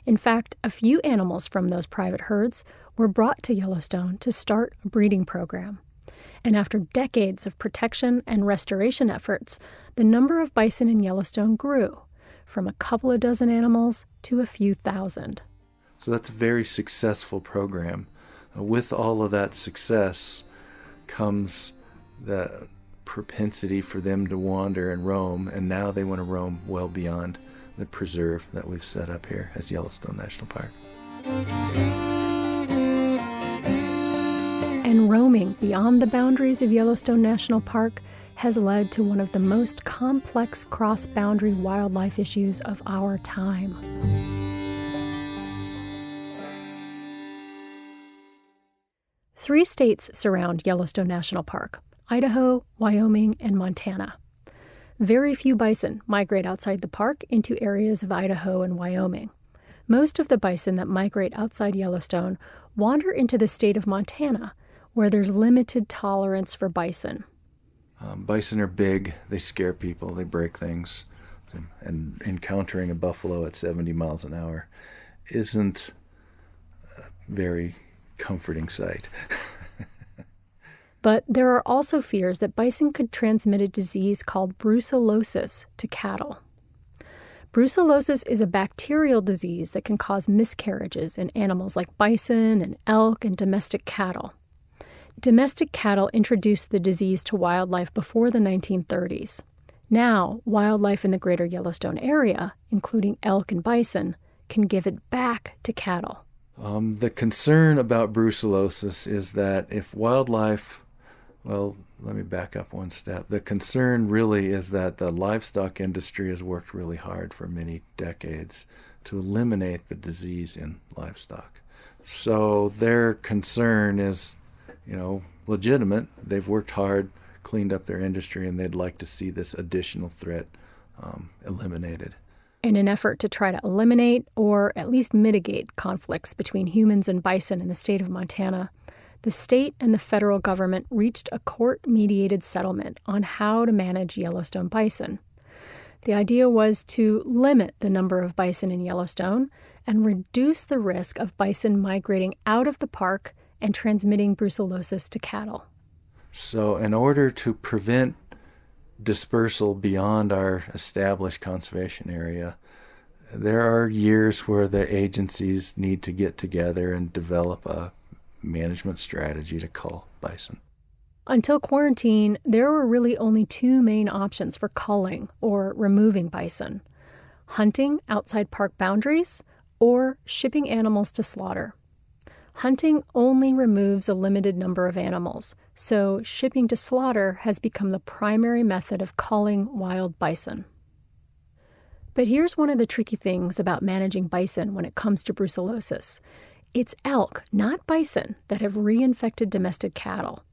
In fact, a few animals from those private herds were brought to Yellowstone to start a breeding program. And after decades of protection and restoration efforts, the number of bison in Yellowstone grew from a couple of dozen animals to a few thousand. So that's a very successful program. With all of that success comes the propensity for them to wander and roam, and now they want to roam well beyond the preserve that we've set up here as Yellowstone National Park. And roaming beyond the boundaries of Yellowstone National Park has led to one of the most complex cross-boundary wildlife issues of our time. 3 states surround Yellowstone National Park: Idaho, Wyoming, and Montana. Very few bison migrate outside the park into areas of Idaho and Wyoming. Most of the bison that migrate outside Yellowstone wander into the state of Montana, where there's limited tolerance for bison. Bison are big, they scare people, they break things, and encountering a buffalo at 70 miles an hour isn't a very comforting sight. But there are also fears that bison could transmit a disease called brucellosis to cattle. Brucellosis is a bacterial disease that can cause miscarriages in animals like bison and elk and domestic cattle. Domestic cattle introduced the disease to wildlife before the 1930s. Now, wildlife in the greater Yellowstone area, including elk and bison, can give it back to cattle. The concern about brucellosis is that if wildlife, well, let me back up one step. The concern really is that the livestock industry has worked really hard for many decades to eliminate the disease in livestock. So their concern is, legitimate. They've worked hard, cleaned up their industry, and they'd like to see this additional threat eliminated. In an effort to try to eliminate or at least mitigate conflicts between humans and bison in the state of Montana, the state and the federal government reached a court-mediated settlement on how to manage Yellowstone bison. The idea was to limit the number of bison in Yellowstone and reduce the risk of bison migrating out of the park and transmitting brucellosis to cattle. So in order to prevent dispersal beyond our established conservation area, there are years where the agencies need to get together and develop a management strategy to cull bison. Until quarantine, there were really only 2 main options for culling or removing bison: hunting outside park boundaries or shipping animals to slaughter. Hunting only removes a limited number of animals, so shipping to slaughter has become the primary method of culling wild bison. But here's one of the tricky things about managing bison when it comes to brucellosis. It's elk, not bison, that have reinfected domestic cattle.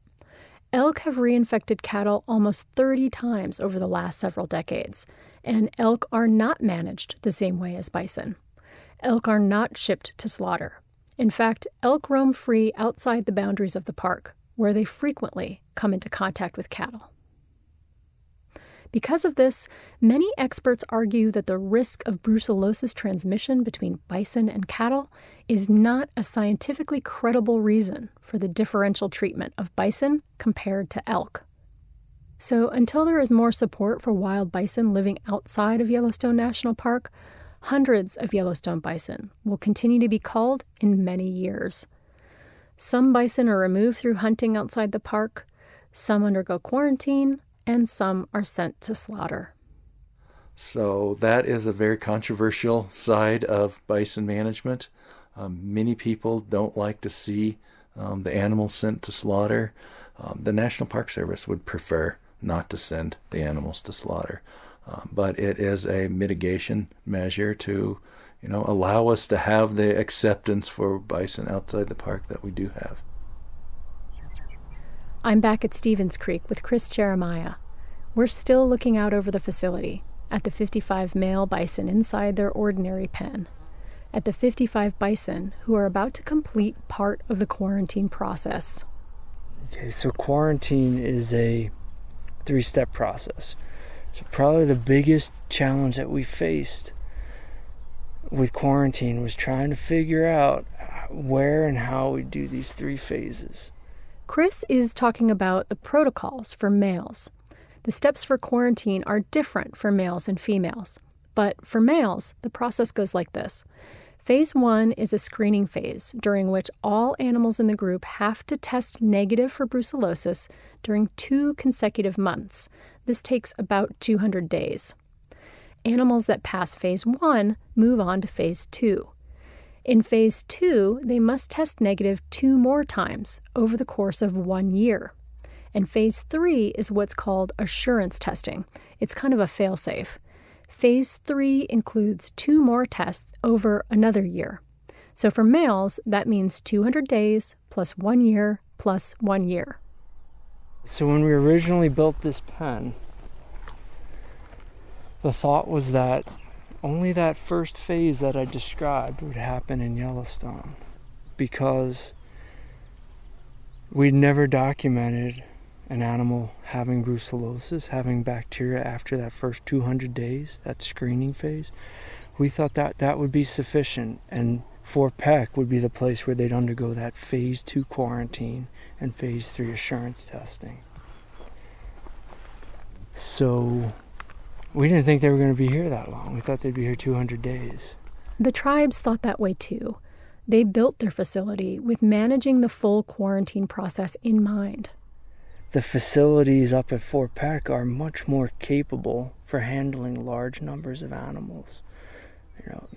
Elk have reinfected cattle almost 30 times over the last several decades, and elk are not managed the same way as bison. Elk are not shipped to slaughter. In fact, elk roam free outside the boundaries of the park, where they frequently come into contact with cattle. Because of this, many experts argue that the risk of brucellosis transmission between bison and cattle is not a scientifically credible reason for the differential treatment of bison compared to elk. So until there is more support for wild bison living outside of Yellowstone National Park, hundreds of Yellowstone bison will continue to be culled in many years. Some bison are removed through hunting outside the park, some undergo quarantine, and some are sent to slaughter. So that is a very controversial side of bison management. Many people don't like to see the animals sent to slaughter. The National Park Service would prefer not to send the animals to slaughter. But it is a mitigation measure to, allow us to have the acceptance for bison outside the park that we do have. I'm back at Stevens Creek with Chris Jeremiah. We're still looking out over the facility at the 55 male bison inside their ordinary pen, at the 55 bison who are about to complete part of the quarantine process. Okay, so quarantine is a 3-step process. So probably the biggest challenge that we faced with quarantine was trying to figure out where and how we do these 3 phases. Chris is talking about the protocols for males. The steps for quarantine are different for males and females. But for males, the process goes like this. Phase 1 is a screening phase during which all animals in the group have to test negative for brucellosis during 2 consecutive months. This takes about 200 days. Animals that pass Phase 1 move on to Phase 2. In Phase 2, they must test negative 2 more times over the course of 1 year. And Phase 3 is what's called assurance testing. It's kind of a fail-safe. Phase 3 includes 2 more tests over another year. So for males, that means 200 days plus 1 year plus 1 year. So when we originally built this pen, the thought was that only that first phase that I described would happen in Yellowstone, because we'd never documented an animal having brucellosis, having bacteria after that first 200 days, that screening phase. We thought that that would be sufficient, and Fort Peck would be the place where they'd undergo that phase 2 quarantine and phase 3 assurance testing. So we didn't think they were going to be here that long. We thought they'd be here 200 days. The tribes thought that way too. They built their facility with managing the full quarantine process in mind. The facilities up at Fort Peck are much more capable for handling large numbers of animals,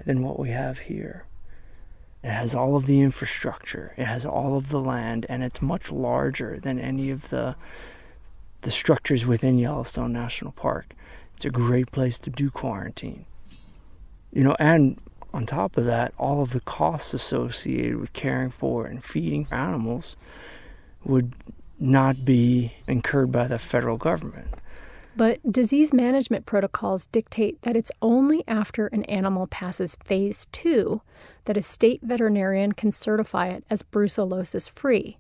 than what we have here. It has all of the infrastructure, it has all of the land, and it's much larger than any of the structures within Yellowstone National Park. It's a great place to do quarantine. And on top of that, all of the costs associated with caring for and feeding animals would not be incurred by the federal government. But disease management protocols dictate that it's only after an animal passes phase 2 that a state veterinarian can certify it as brucellosis-free.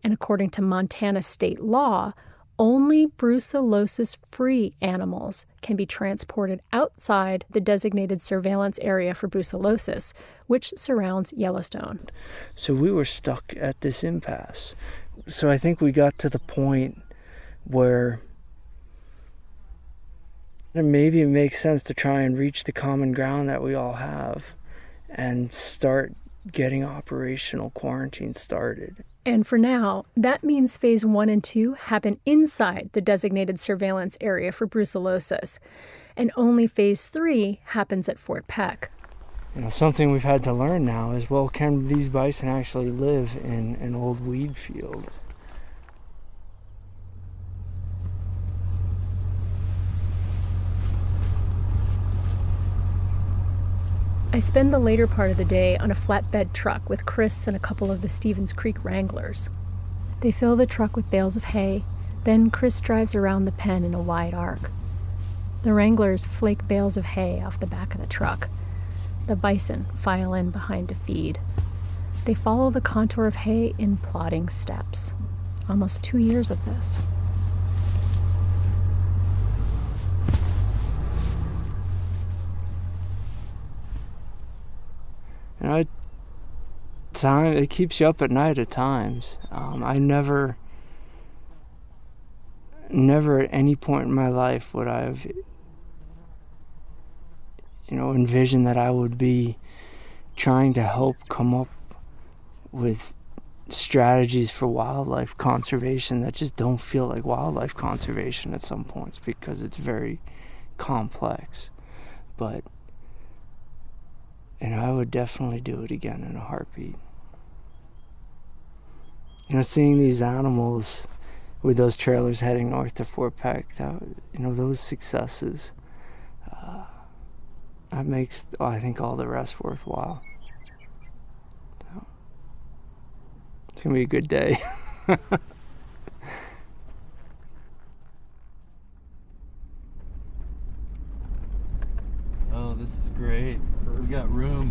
And according to Montana state law, only brucellosis-free animals can be transported outside the designated surveillance area for brucellosis, which surrounds Yellowstone. So we were stuck at this impasse. So I think we got to the point where maybe it makes sense to try and reach the common ground that we all have and start getting operational quarantine started. And for now, that means phase 1 and 2 happen inside the designated surveillance area for brucellosis, and only phase 3 happens at Fort Peck. Something we've had to learn now is, well, can these bison actually live in an old weed field? I spend the later part of the day on a flatbed truck with Chris and a couple of the Stevens Creek Wranglers. They fill the truck with bales of hay, then Chris drives around the pen in a wide arc. The Wranglers flake bales of hay off the back of the truck. The bison file in behind to feed. They follow the contour of hay in plodding steps. Almost 2 years of this. It keeps you up at night at times. I never at any point in my life would I have, envisioned that I would be trying to help come up with strategies for wildlife conservation that just don't feel like wildlife conservation at some points because it's very complex. But I would definitely do it again in a heartbeat. Seeing these animals with those trailers heading north to Fort Peck, those successes, that makes, I think, all the rest worthwhile. So, it's going to be a good day. Oh, this is great. We got room.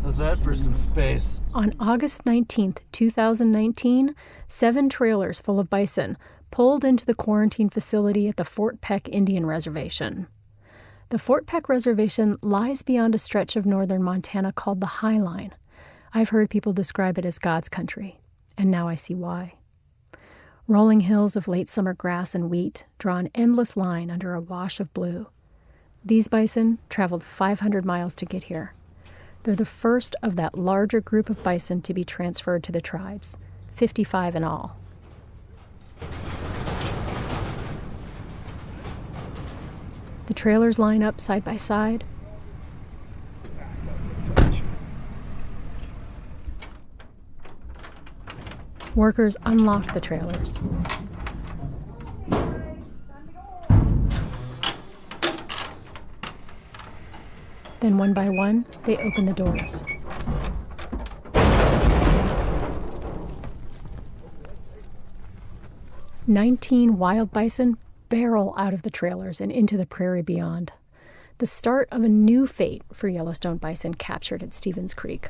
How's that for some space? On August 19th, 2019, 7 trailers full of bison pulled into the quarantine facility at the Fort Peck Indian Reservation. The Fort Peck Reservation lies beyond a stretch of northern Montana called the High Line. I've heard people describe it as God's country, and now I see why. Rolling hills of late summer grass and wheat draw an endless line under a wash of blue. These bison traveled 500 miles to get here. They're the first of that larger group of bison to be transferred to the tribes, 55 in all. The trailers line up side by side. Workers unlock the trailers. Then one by one, they open the doors. 19 wild bison barrel out of the trailers and into the prairie beyond. The start of a new fate for Yellowstone bison captured at Stevens Creek.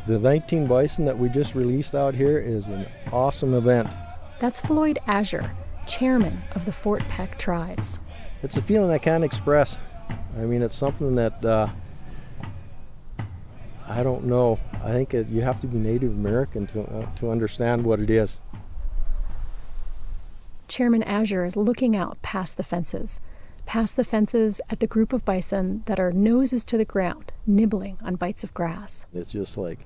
The 19 bison that we just released out here is an awesome event. That's Floyd Azure, chairman of the Fort Peck tribes. It's a feeling I can't express. I mean, it's something that I don't know. I think you have to be Native American to understand what it is. Chairman Azure is looking out past the fences at the group of bison that are noses to the ground, nibbling on bites of grass. It's just like,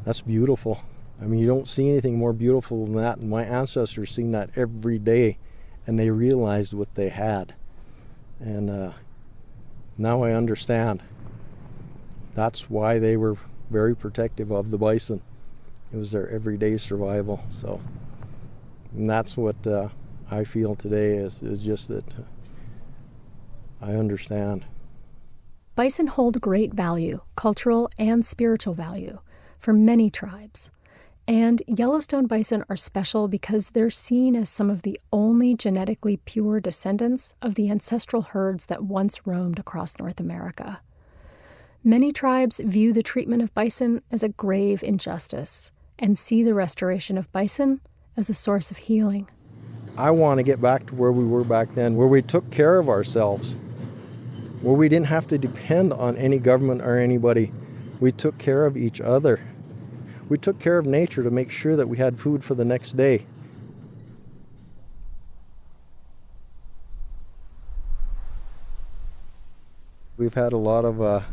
that's beautiful. I mean, you don't see anything more beautiful than that. And my ancestors seen that every day, and they realized what they had. And now I understand. That's why they were very protective of the bison. It was their everyday survival. So, and that's what I feel today is just that I understand. Bison hold great value, cultural and spiritual value, for many tribes. And Yellowstone bison are special because they're seen as some of the only genetically pure descendants of the ancestral herds that once roamed across North America. Many tribes view the treatment of bison as a grave injustice and see the restoration of bison as a source of healing. I want to get back to where we were back then, where we took care of ourselves, where we didn't have to depend on any government or anybody. We took care of each other. We took care of nature to make sure that we had food for the next day. We've had a lot of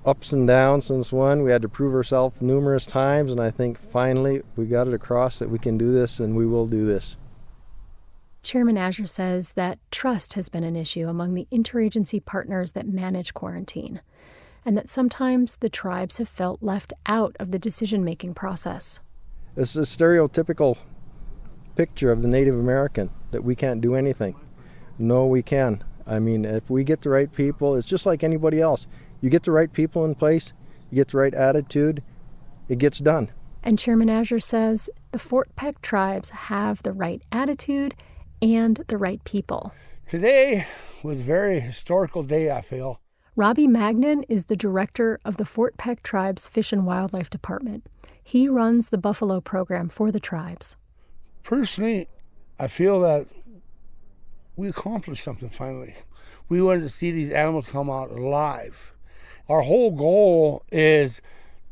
ups and downs since when. We had to prove ourselves numerous times, and I think finally we got it across that we can do this and we will do this. Chairman Azure says that trust has been an issue among the interagency partners that manage quarantine, and that sometimes the tribes have felt left out of the decision-making process. It's a stereotypical picture of the Native American, that we can't do anything. No, we can. I mean, if we get the right people, it's just like anybody else. You get the right people in place, you get the right attitude, it gets done. And Chairman Azure says the Fort Peck tribes have the right attitude and the right people. Today was a very historical day, I feel. Robbie Magnan is the director of the Fort Peck Tribes Fish and Wildlife Department. He runs the buffalo program for the tribes. Personally, I feel that we accomplished something finally. We wanted to see these animals come out alive. Our whole goal is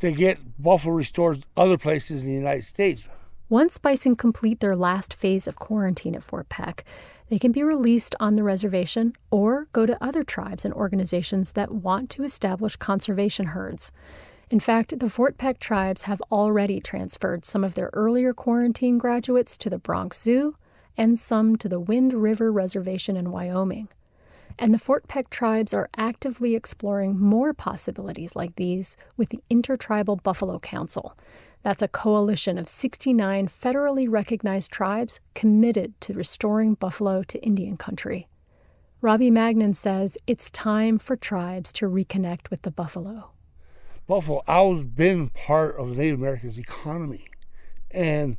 to get buffalo restored other places in the United States. Once bison complete their last phase of quarantine at Fort Peck, they can be released on the reservation or go to other tribes and organizations that want to establish conservation herds. In fact, the Fort Peck tribes have already transferred some of their earlier quarantine graduates to the Bronx Zoo and some to the Wind River Reservation in Wyoming. And the Fort Peck tribes are actively exploring more possibilities like these with the Intertribal Buffalo Council. That's a coalition of 69 federally recognized tribes committed to restoring buffalo to Indian country. Robbie Magnan says it's time for tribes to reconnect with the buffalo. Buffalo always been part of the Native Americans' economy. And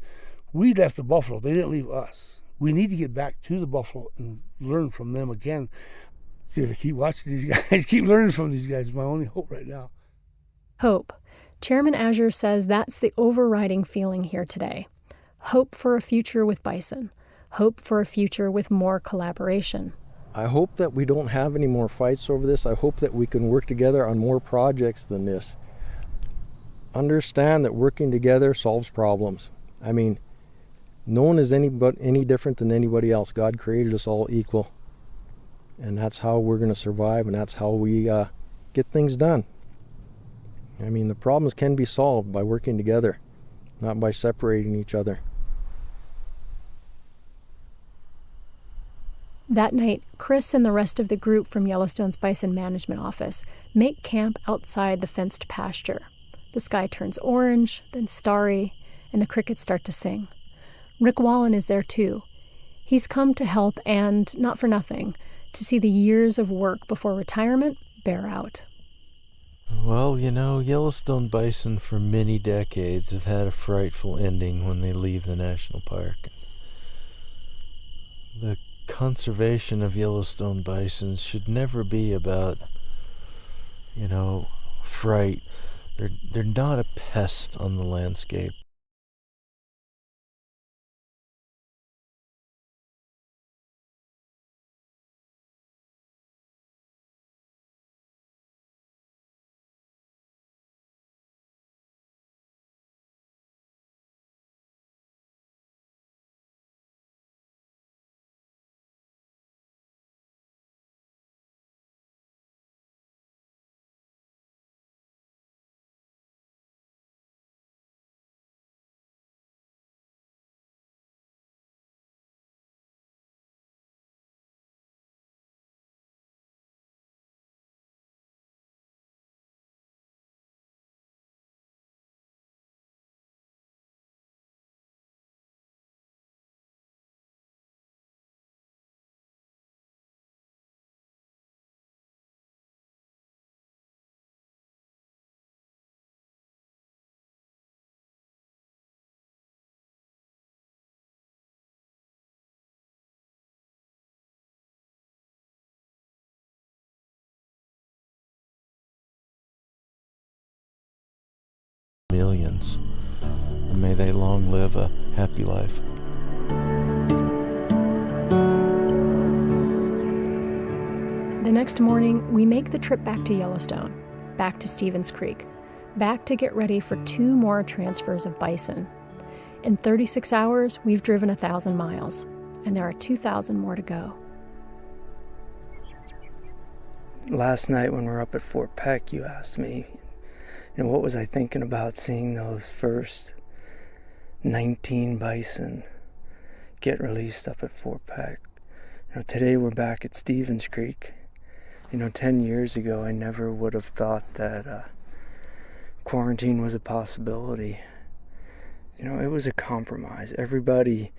we left the buffalo. They didn't leave us. We need to get back to the buffalo and learn from them again. See, I keep watching these guys, keep learning from these guys. My only hope right now. Hope. Chairman Azure says that's the overriding feeling here today. Hope for a future with bison. Hope for a future with more collaboration. I hope that we don't have any more fights over this. I hope that we can work together on more projects than this. Understand that working together solves problems. I mean, no one is any different than anybody else. God created us all equal. And that's how we're going to survive, and that's how we get things done. I mean, the problems can be solved by working together, not by separating each other. That night, Chris and the rest of the group from Yellowstone's Bison Management Office make camp outside the fenced pasture. The sky turns orange, then starry, and the crickets start to sing. Rick Wallen is there too. He's come to help, and not for nothing, to see the years of work before retirement bear out. Well, Yellowstone bison for many decades have had a frightful ending when they leave the national park. The conservation of Yellowstone bison should never be about, fright. They're not a pest on the landscape. Millions. And may they long live a happy life. The next morning, we make the trip back to Yellowstone, back to Stevens Creek, back to get ready for 2 more transfers of bison. In 36 hours, we've driven 1,000 miles, and there are 2,000 more to go. Last night when we were up at Fort Peck, you asked me, what was I thinking about seeing those first 19 bison get released up at Fort Peck. Today we're back at Stevens Creek. 10 years ago, I never would have thought that quarantine was a possibility. It was a compromise. Everybody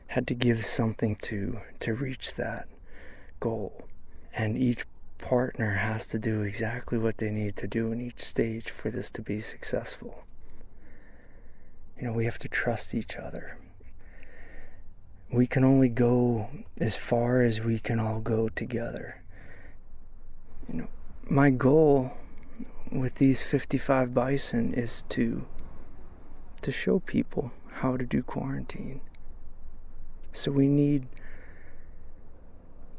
had to give something to reach that goal. And each partner has to do exactly what they need to do in each stage for this to be successful. We have to trust each other. We can only go as far as we can all go together. My goal with these 55 bison is to show people how to do quarantine. So we need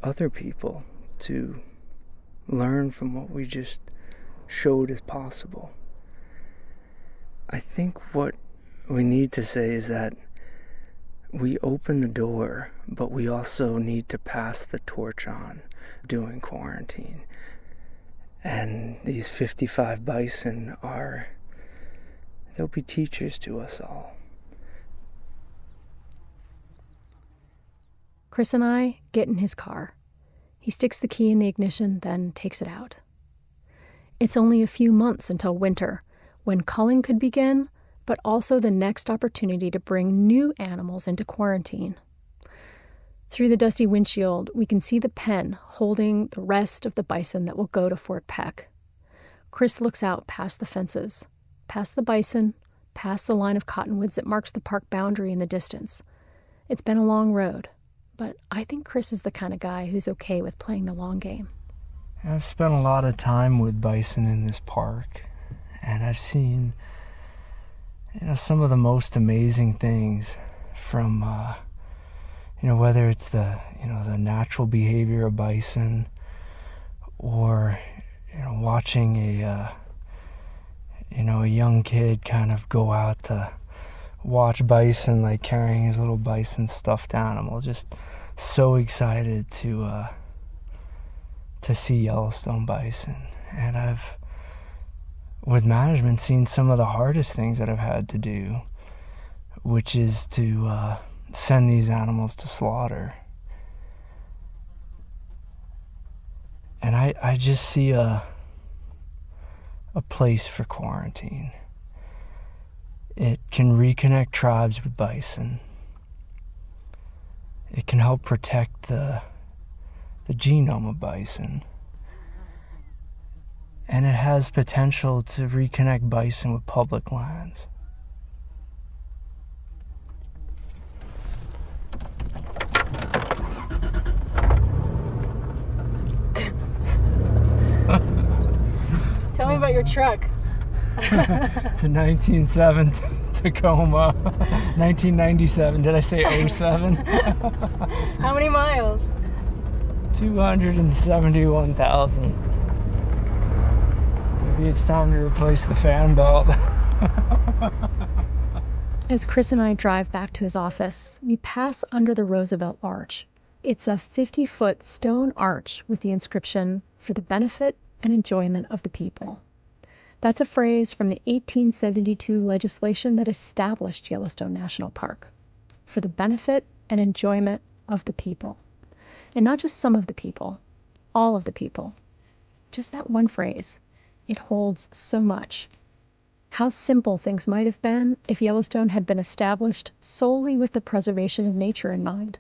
other people to learn from what we just showed as possible. I think what we need to say is that we open the door, but we also need to pass the torch on doing quarantine. And these 55 bison they'll be teachers to us all. Chris and I get in his car. He sticks the key in the ignition, then takes it out. It's only a few months until winter, when culling could begin, but also the next opportunity to bring new animals into quarantine. Through the dusty windshield, we can see the pen holding the rest of the bison that will go to Fort Peck. Chris looks out past the fences, past the bison, past the line of cottonwoods that marks the park boundary in the distance. It's been a long road, but I think Chris is the kind of guy who's okay with playing the long game. I've spent a lot of time with bison in this park, and I've seen some of the most amazing things from whether it's the natural behavior of bison or watching a young kid kind of go out to watch bison, like carrying his little bison stuffed animal. Just so excited to see Yellowstone bison. And I've, with management, seen some of the hardest things that I've had to do, which is to send these animals to slaughter. And I just see a place for quarantine. It can reconnect tribes with bison. It can help protect the genome of bison. and it has potential to reconnect bison with public lands. Tell me about your truck. It's a 1907 Tacoma. 1997. Did I say 07? How many miles? 271,000. Maybe it's time to replace the fan belt. As Chris and I drive back to his office, we pass under the Roosevelt Arch. It's a 50-foot stone arch with the inscription, "For the benefit and enjoyment of the people." That's a phrase from the 1872 legislation that established Yellowstone National Park. For the benefit and enjoyment of the people. And not just some of the people, all of the people. Just that one phrase. It holds so much. How simple things might have been if Yellowstone had been established solely with the preservation of nature in mind.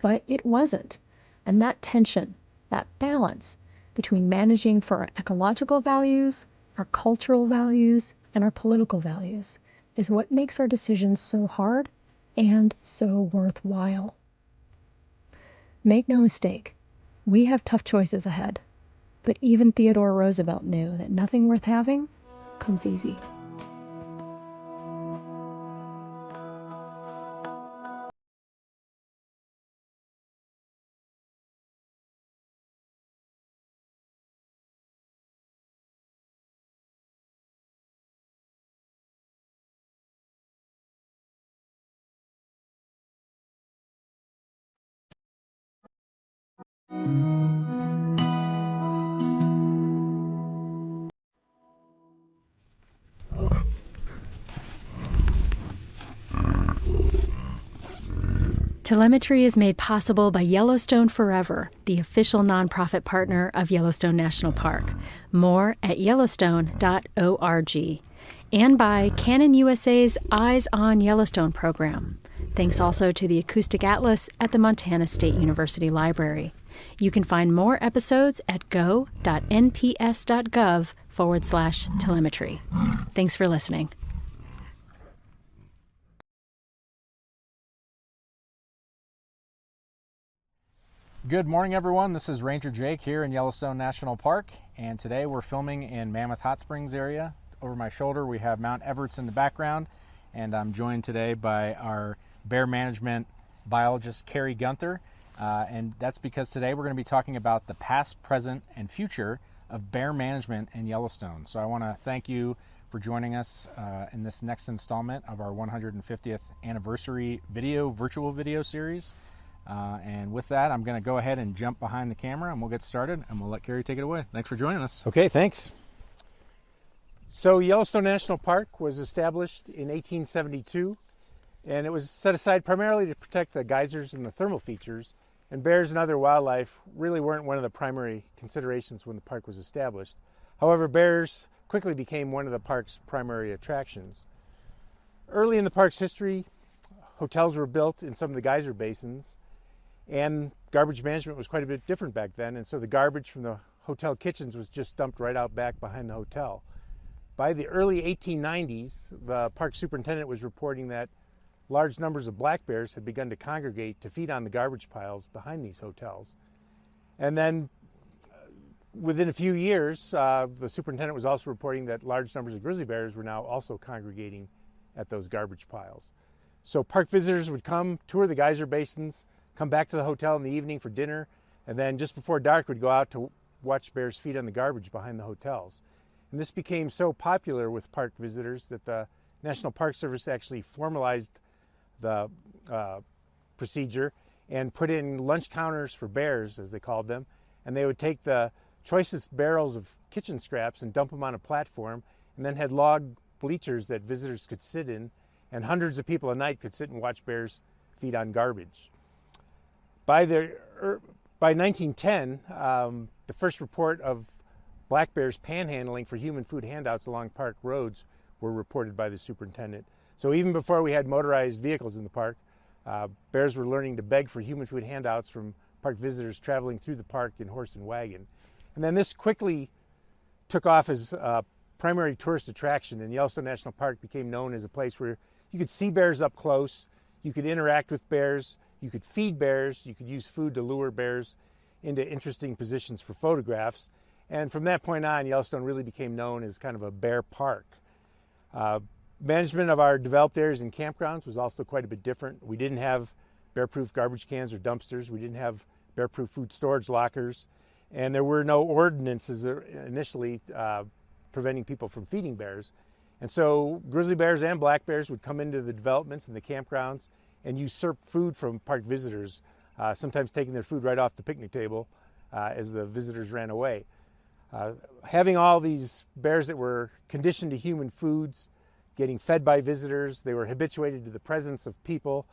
But it wasn't. And that tension, that balance between managing for our ecological values, our cultural values, and our political values is what makes our decisions so hard and so worthwhile. Make no mistake, we have tough choices ahead. But even Theodore Roosevelt knew that nothing worth having comes easy. Telemetry is made possible by Yellowstone Forever, the official nonprofit partner of Yellowstone National Park. More at yellowstone.org. And by Canon USA's Eyes on Yellowstone program. Thanks also to the Acoustic Atlas at the Montana State University Library. You can find more episodes at go.nps.gov/telemetry. Thanks for listening. Good morning, everyone. This is Ranger Jake here in Yellowstone National Park, and today we're filming in Mammoth Hot Springs area. Over my shoulder, we have Mount Everett's in the background, and I'm joined today by our bear management biologist, Carrie Gunther, and that's because today we're going to be talking about the past, present, and future of bear management in Yellowstone. So I want to thank you for joining us in this next installment of our 150th anniversary virtual video series. And with that, I'm going to go ahead and jump behind the camera and we'll get started and we'll let Carrie take it away. Thanks for joining us. Okay, thanks. So Yellowstone National Park was established in 1872 and it was set aside primarily to protect the geysers and the thermal features, and bears and other wildlife really weren't one of the primary considerations when the park was established. However, bears quickly became one of the park's primary attractions. Early in the park's history, hotels were built in some of the geyser basins, and garbage management was quite a bit different back then, and so the garbage from the hotel kitchens was just dumped right out back behind the hotel. By the early 1890s, the park superintendent was reporting that large numbers of black bears had begun to congregate to feed on the garbage piles behind these hotels. And then within a few years, the superintendent was also reporting that large numbers of grizzly bears were now also congregating at those garbage piles. So park visitors would come, tour the geyser basins, come back to the hotel in the evening for dinner, and then just before dark would go out to watch bears feed on the garbage behind the hotels. And this became so popular with park visitors that the National Park Service actually formalized the procedure and put in lunch counters for bears, as they called them, and they would take the choicest barrels of kitchen scraps and dump them on a platform, and then had log bleachers that visitors could sit in, and hundreds of people a night could sit and watch bears feed on garbage. By 1910, the first report of black bears panhandling for human food handouts along park roads were reported by the superintendent. So even before we had motorized vehicles in the park, bears were learning to beg for human food handouts from park visitors traveling through the park in horse and wagon. And then this quickly took off as a primary tourist attraction, and Yellowstone National Park became known as a place where you could see bears up close, you could interact with bears, you could feed bears, you could use food to lure bears into interesting positions for photographs. And from that point on, Yellowstone really became known as kind of a bear park. Management of our developed areas and campgrounds was also quite a bit different. We didn't have bear-proof garbage cans or dumpsters. We didn't have bear-proof food storage lockers. And there were no ordinances initially preventing people from feeding bears. And so grizzly bears and black bears would come into the developments and the campgrounds and usurp food from park visitors, sometimes taking their food right off the picnic table as the visitors ran away. Having all these bears that were conditioned to human foods, getting fed by visitors, they were habituated to the presence of people,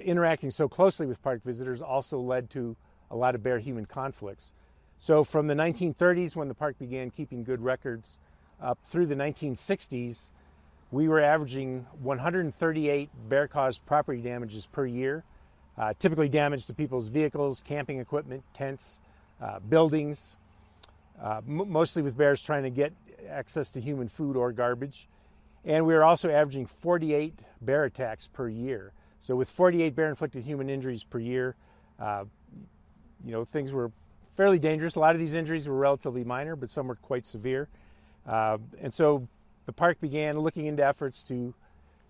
interacting so closely with park visitors also led to a lot of bear-human conflicts. So from the 1930s, when the park began keeping good records, up through the 1960s, we were averaging 138 bear-caused property damages per year, typically damage to people's vehicles, camping equipment, tents, buildings, mostly with bears trying to get access to human food or garbage. And we were also averaging 48 bear attacks per year. So with 48 bear-inflicted human injuries per year, things were fairly dangerous. A lot of these injuries were relatively minor, but some were quite severe. And so the park began looking into efforts to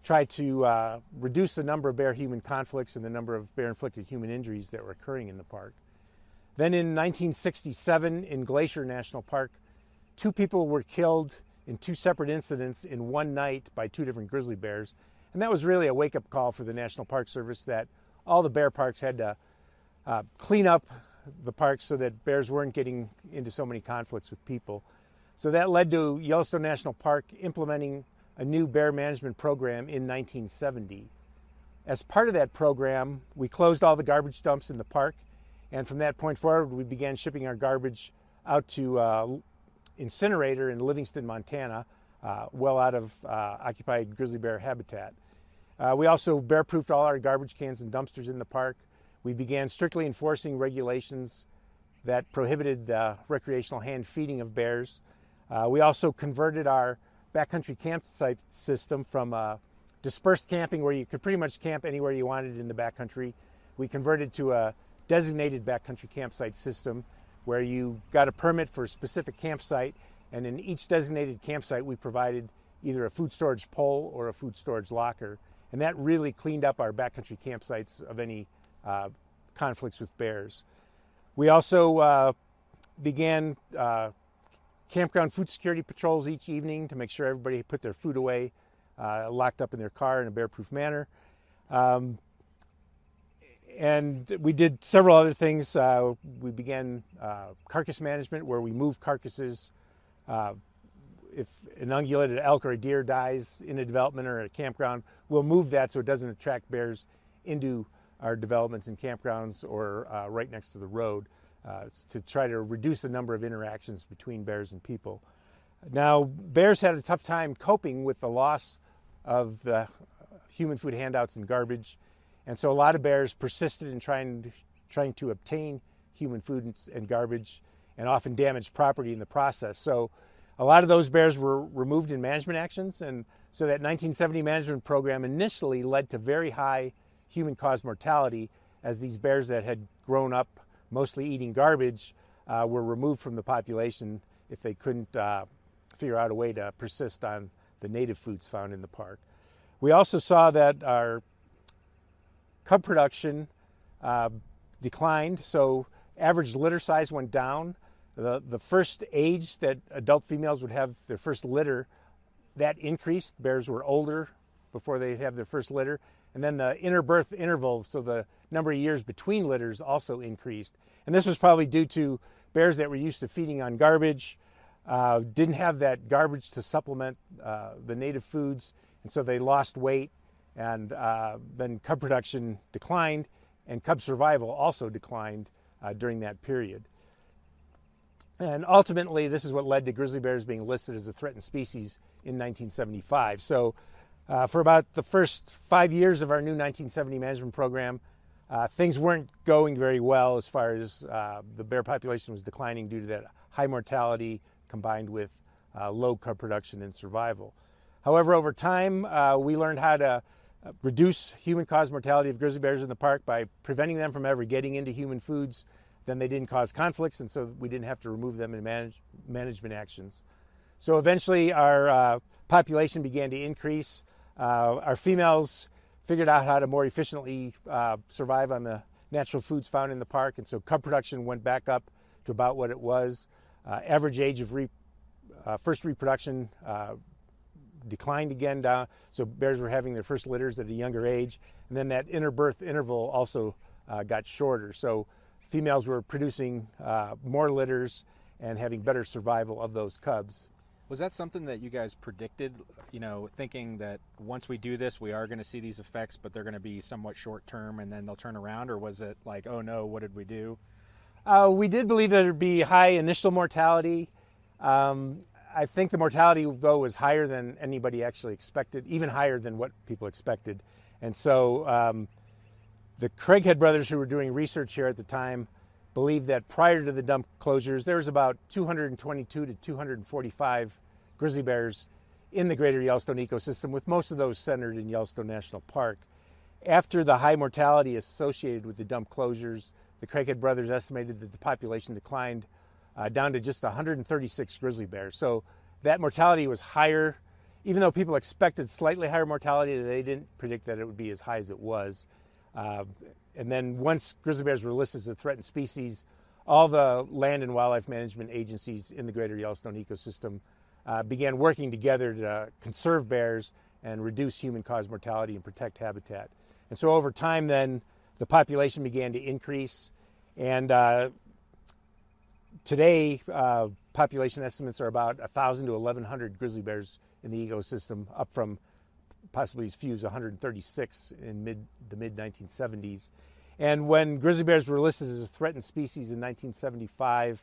try to reduce the number of bear-human conflicts and the number of bear-inflicted human injuries that were occurring in the park. Then in 1967 in Glacier National Park, 2 people were killed in 2 separate incidents in one night by 2 different grizzly bears. And that was really a wake-up call for the National Park Service that all the bear parks had to clean up the parks so that bears weren't getting into so many conflicts with people. So that led to Yellowstone National Park implementing a new bear management program in 1970. As part of that program, we closed all the garbage dumps in the park, and from that point forward, we began shipping our garbage out to incinerator in Livingston, Montana, well out of occupied grizzly bear habitat. We also bear-proofed all our garbage cans and dumpsters in the park. We began strictly enforcing regulations that prohibited recreational hand feeding of bears. We also converted our backcountry campsite system from dispersed camping, where you could pretty much camp anywhere you wanted in the backcountry. We converted to a designated backcountry campsite system where you got a permit for a specific campsite, and in each designated campsite we provided either a food storage pole or a food storage locker. And that really cleaned up our backcountry campsites of any conflicts with bears. We also began campground food security patrols each evening to make sure everybody put their food away, locked up in their car in a bear-proof manner. And we did several other things. We began carcass management, where we move carcasses. If an ungulated elk or a deer dies in a development or a campground, we'll move that so it doesn't attract bears into our developments and campgrounds or right next to the road, to try to reduce the number of interactions between bears and people. Now, bears had a tough time coping with the loss of the human food handouts and garbage, and so a lot of bears persisted in trying to obtain human food and garbage, and often damaged property in the process. So a lot of those bears were removed in management actions, and so that 1970 management program initially led to very high human-caused mortality, as these bears that had grown up mostly eating garbage were removed from the population if they couldn't figure out a way to persist on the native foods found in the park. We also saw that our cub production declined, so average litter size went down. The first age that adult females would have their first litter, that increased. Bears were older before they have their first litter. And then the interbirth interval, so the number of years between litters, also increased. And this was probably due to bears that were used to feeding on garbage, didn't have that garbage to supplement the native foods, and so they lost weight, and then cub production declined, and cub survival also declined during that period. And ultimately, this is what led to grizzly bears being listed as a threatened species in 1975. So for about the first 5 years of our new 1970 management program, things weren't going very well as far as the bear population was declining due to that high mortality, combined with low cub production and survival. However, over time, we learned how to reduce human-caused mortality of grizzly bears in the park by preventing them from ever getting into human foods. Then they didn't cause conflicts, and so we didn't have to remove them in management actions. So eventually our population began to increase. Our females figured out how to more efficiently survive on the natural foods found in the park, and so cub production went back up to about what it was. Average age of first reproduction declined again down, so bears were having their first litters at a younger age, and then that interbirth interval also got shorter. So females were producing more litters and having better survival of those cubs. Was that something that you guys predicted, thinking that once we do this, we are going to see these effects, but they're going to be somewhat short term and then they'll turn around? Or was it like, oh no, what did we do? We did believe that there'd be high initial mortality. I think the mortality, though, was higher than anybody actually expected, even higher than what people expected. And so the Craighead brothers, who were doing research here at the time, believed that prior to the dump closures, there was about 222 to 245 grizzly bears in the greater Yellowstone ecosystem, with most of those centered in Yellowstone National Park. After the high mortality associated with the dump closures, the Craighead brothers estimated that the population declined down to just 136 grizzly bears. So that mortality was higher. Even though people expected slightly higher mortality, they didn't predict that it would be as high as it was. And then once grizzly bears were listed as a threatened species, all the land and wildlife management agencies in the greater Yellowstone ecosystem began working together to conserve bears and reduce human-caused mortality and protect habitat. And so over time then, the population began to increase, and today, population estimates are about 1,000 to 1,100 grizzly bears in the ecosystem, up from possibly as few as 136 in the mid-1970s. And when grizzly bears were listed as a threatened species in 1975,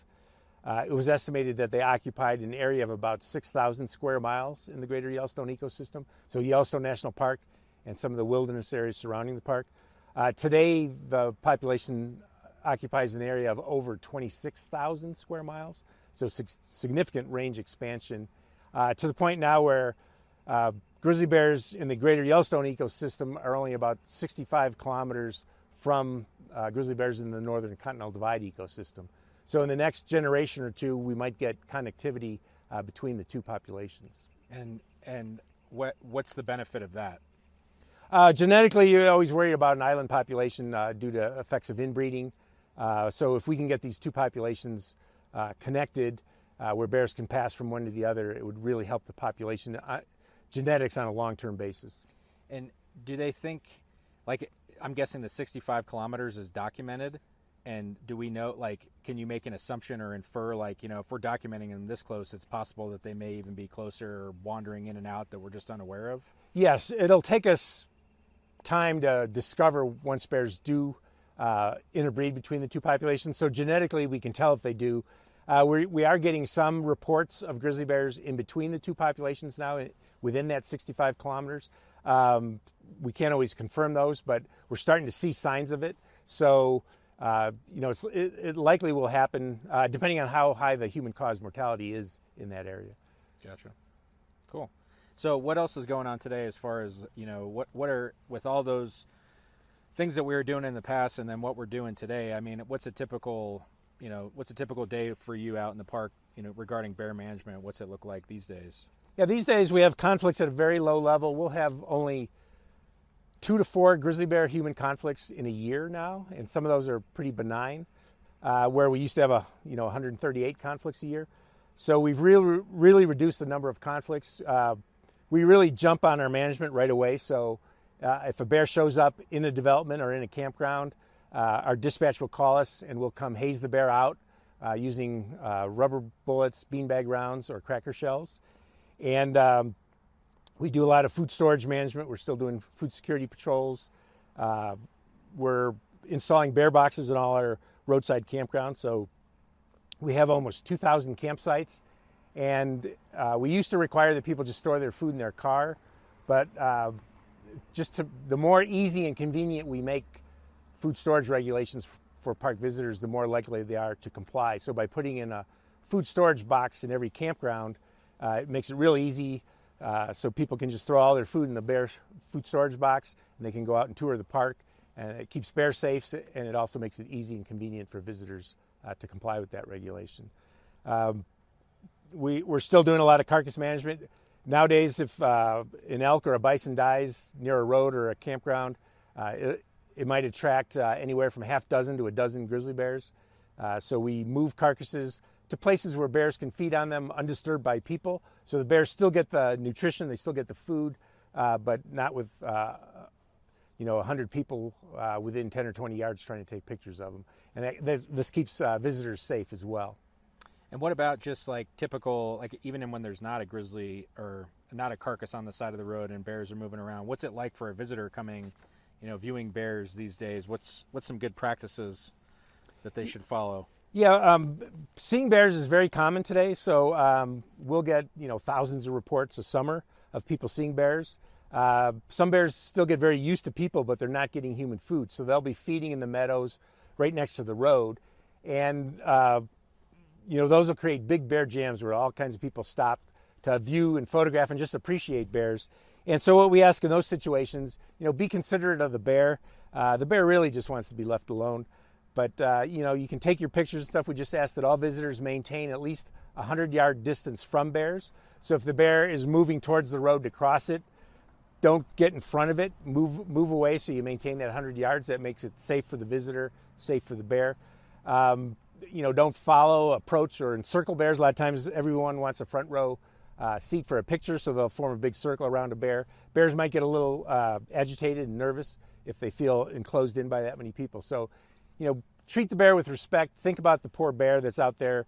it was estimated that they occupied an area of about 6,000 square miles in the greater Yellowstone ecosystem, so Yellowstone National Park and some of the wilderness areas surrounding the park. Today, the population occupies an area of over 26,000 square miles, so significant range expansion, to the point now where grizzly bears in the greater Yellowstone ecosystem are only about 65 kilometers from grizzly bears in the northern Continental Divide ecosystem. So in the next generation or two, we might get connectivity between the two populations. And what's the benefit of that? Genetically, you're always worried about an island population due to effects of inbreeding. So if we can get these two populations connected, where bears can pass from one to the other, it would really help the population genetics on a long-term basis. And Do they think, like, I'm guessing the 65 kilometers is documented, and do we know, like, can you make an assumption or infer, like, you know, if we're documenting them this close, it's possible that they may even be closer or wandering in and out that we're just unaware of? Yes, it'll take us time to discover once bears do interbreed between the two populations. So genetically, we can tell if they do. We are getting some reports of grizzly bears in between the two populations now, within that 65 kilometers. We can't always confirm those, but we're starting to see signs of it. So, you know, it likely will happen depending on how high the human-caused mortality is in that area. Gotcha. Cool. So what else is going on today as far as, you know, what are, with all those things that we were doing in the past and then what we're doing today? I mean, what's a typical day for you out in the park, you know, regarding bear management? What's it look like these days? Yeah, these days we have conflicts at a very low level. We'll have only 2 to 4 grizzly bear human conflicts in a year now, and some of those are pretty benign, where we used to have 138 conflicts a year. So we've really reduced the number of conflicts. We really jump on our management right away. So if a bear shows up in a development or in a campground, our dispatch will call us and we'll come haze the bear out using rubber bullets, beanbag rounds, or cracker shells. And we do a lot of food storage management. We're still doing food security patrols. We're installing bear boxes in all our roadside campgrounds. So we have almost 2,000 campsites. And we used to require that people just store their food in their car. But the more easy and convenient we make food storage regulations for park visitors, the more likely they are to comply. So by putting in a food storage box in every campground. It makes it real easy, so people can just throw all their food in the bear food storage box, and they can go out and tour the park. And it keeps bears safe, and it also makes it easy and convenient for visitors to comply with that regulation. We're still doing a lot of carcass management. Nowadays, if an elk or a bison dies near a road or a campground, it might attract anywhere from half dozen to a dozen grizzly bears. So we move carcasses to places where bears can feed on them undisturbed by people. So the bears still get the nutrition, they still get the food, but not with 100 people within 10 or 20 yards trying to take pictures of them. And this keeps visitors safe as well. And what about just like typical, like even when there's not a grizzly or not a carcass on the side of the road and bears are moving around, what's it like for a visitor coming, viewing bears these days? What's some good practices that they should follow? Yeah, seeing bears is very common today. So we'll get thousands of reports a summer of people seeing bears. Some bears still get very used to people, but they're not getting human food. So they'll be feeding in the meadows right next to the road. And, those will create big bear jams where all kinds of people stop to view and photograph and just appreciate bears. And so what we ask in those situations, be considerate of the bear. The bear really just wants to be left alone. But, you can take your pictures and stuff. We just ask that all visitors maintain at least a 100-yard distance from bears. So if the bear is moving towards the road to cross it, don't get in front of it. Move away so you maintain that 100 yards. That makes it safe for the visitor, safe for the bear. Don't follow, approach, or encircle bears. A lot of times everyone wants a front row seat for a picture, so they'll form a big circle around a bear. Bears might get a little agitated and nervous if they feel enclosed in by that many people. So, treat the bear with respect. Think about the poor bear that's out there.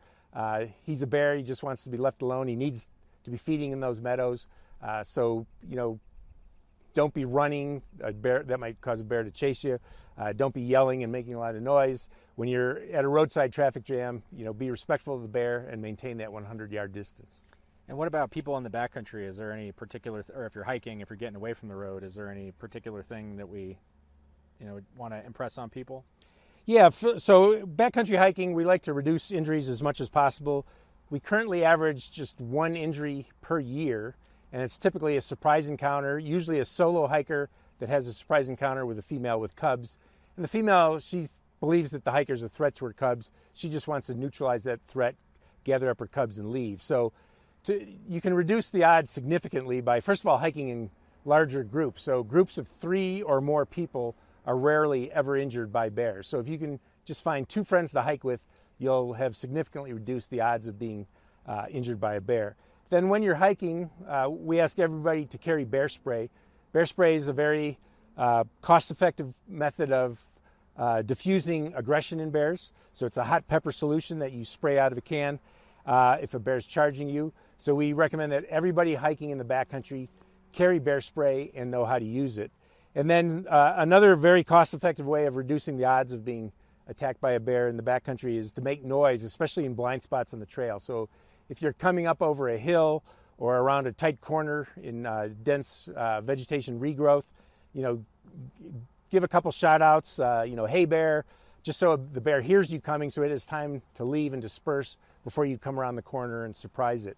He's a bear. He just wants to be left alone. He needs to be feeding in those meadows. Don't be running. A bear that might cause a bear to chase you. Don't be yelling and making a lot of noise. When you're at a roadside traffic jam, be respectful of the bear and maintain that 100-yard distance. And what about people in the backcountry? Is there any particular, or if you're hiking, if you're getting away from the road, is there any particular thing that we, want to impress on people? Yeah, so backcountry hiking, we like to reduce injuries as much as possible. We currently average just one injury per year, and it's typically a surprise encounter, usually a solo hiker that has a surprise encounter with a female with cubs. And the female, she believes that the hiker's a threat to her cubs. She just wants to neutralize that threat, gather up her cubs, and leave. So you can reduce the odds significantly by, first of all, hiking in larger groups. So groups of 3 or more people are rarely ever injured by bears. So if you can just find 2 friends to hike with, you'll have significantly reduced the odds of being injured by a bear. Then when you're hiking, we ask everybody to carry bear spray. Bear spray is a very cost-effective method of diffusing aggression in bears. So it's a hot pepper solution that you spray out of a can if a bear's charging you. So we recommend that everybody hiking in the backcountry carry bear spray and know how to use it. And then another very cost-effective way of reducing the odds of being attacked by a bear in the backcountry is to make noise, especially in blind spots on the trail. So if you're coming up over a hill or around a tight corner in dense vegetation regrowth, give a couple shout outs, hey bear, just so the bear hears you coming so it has time to leave and disperse before you come around the corner and surprise it.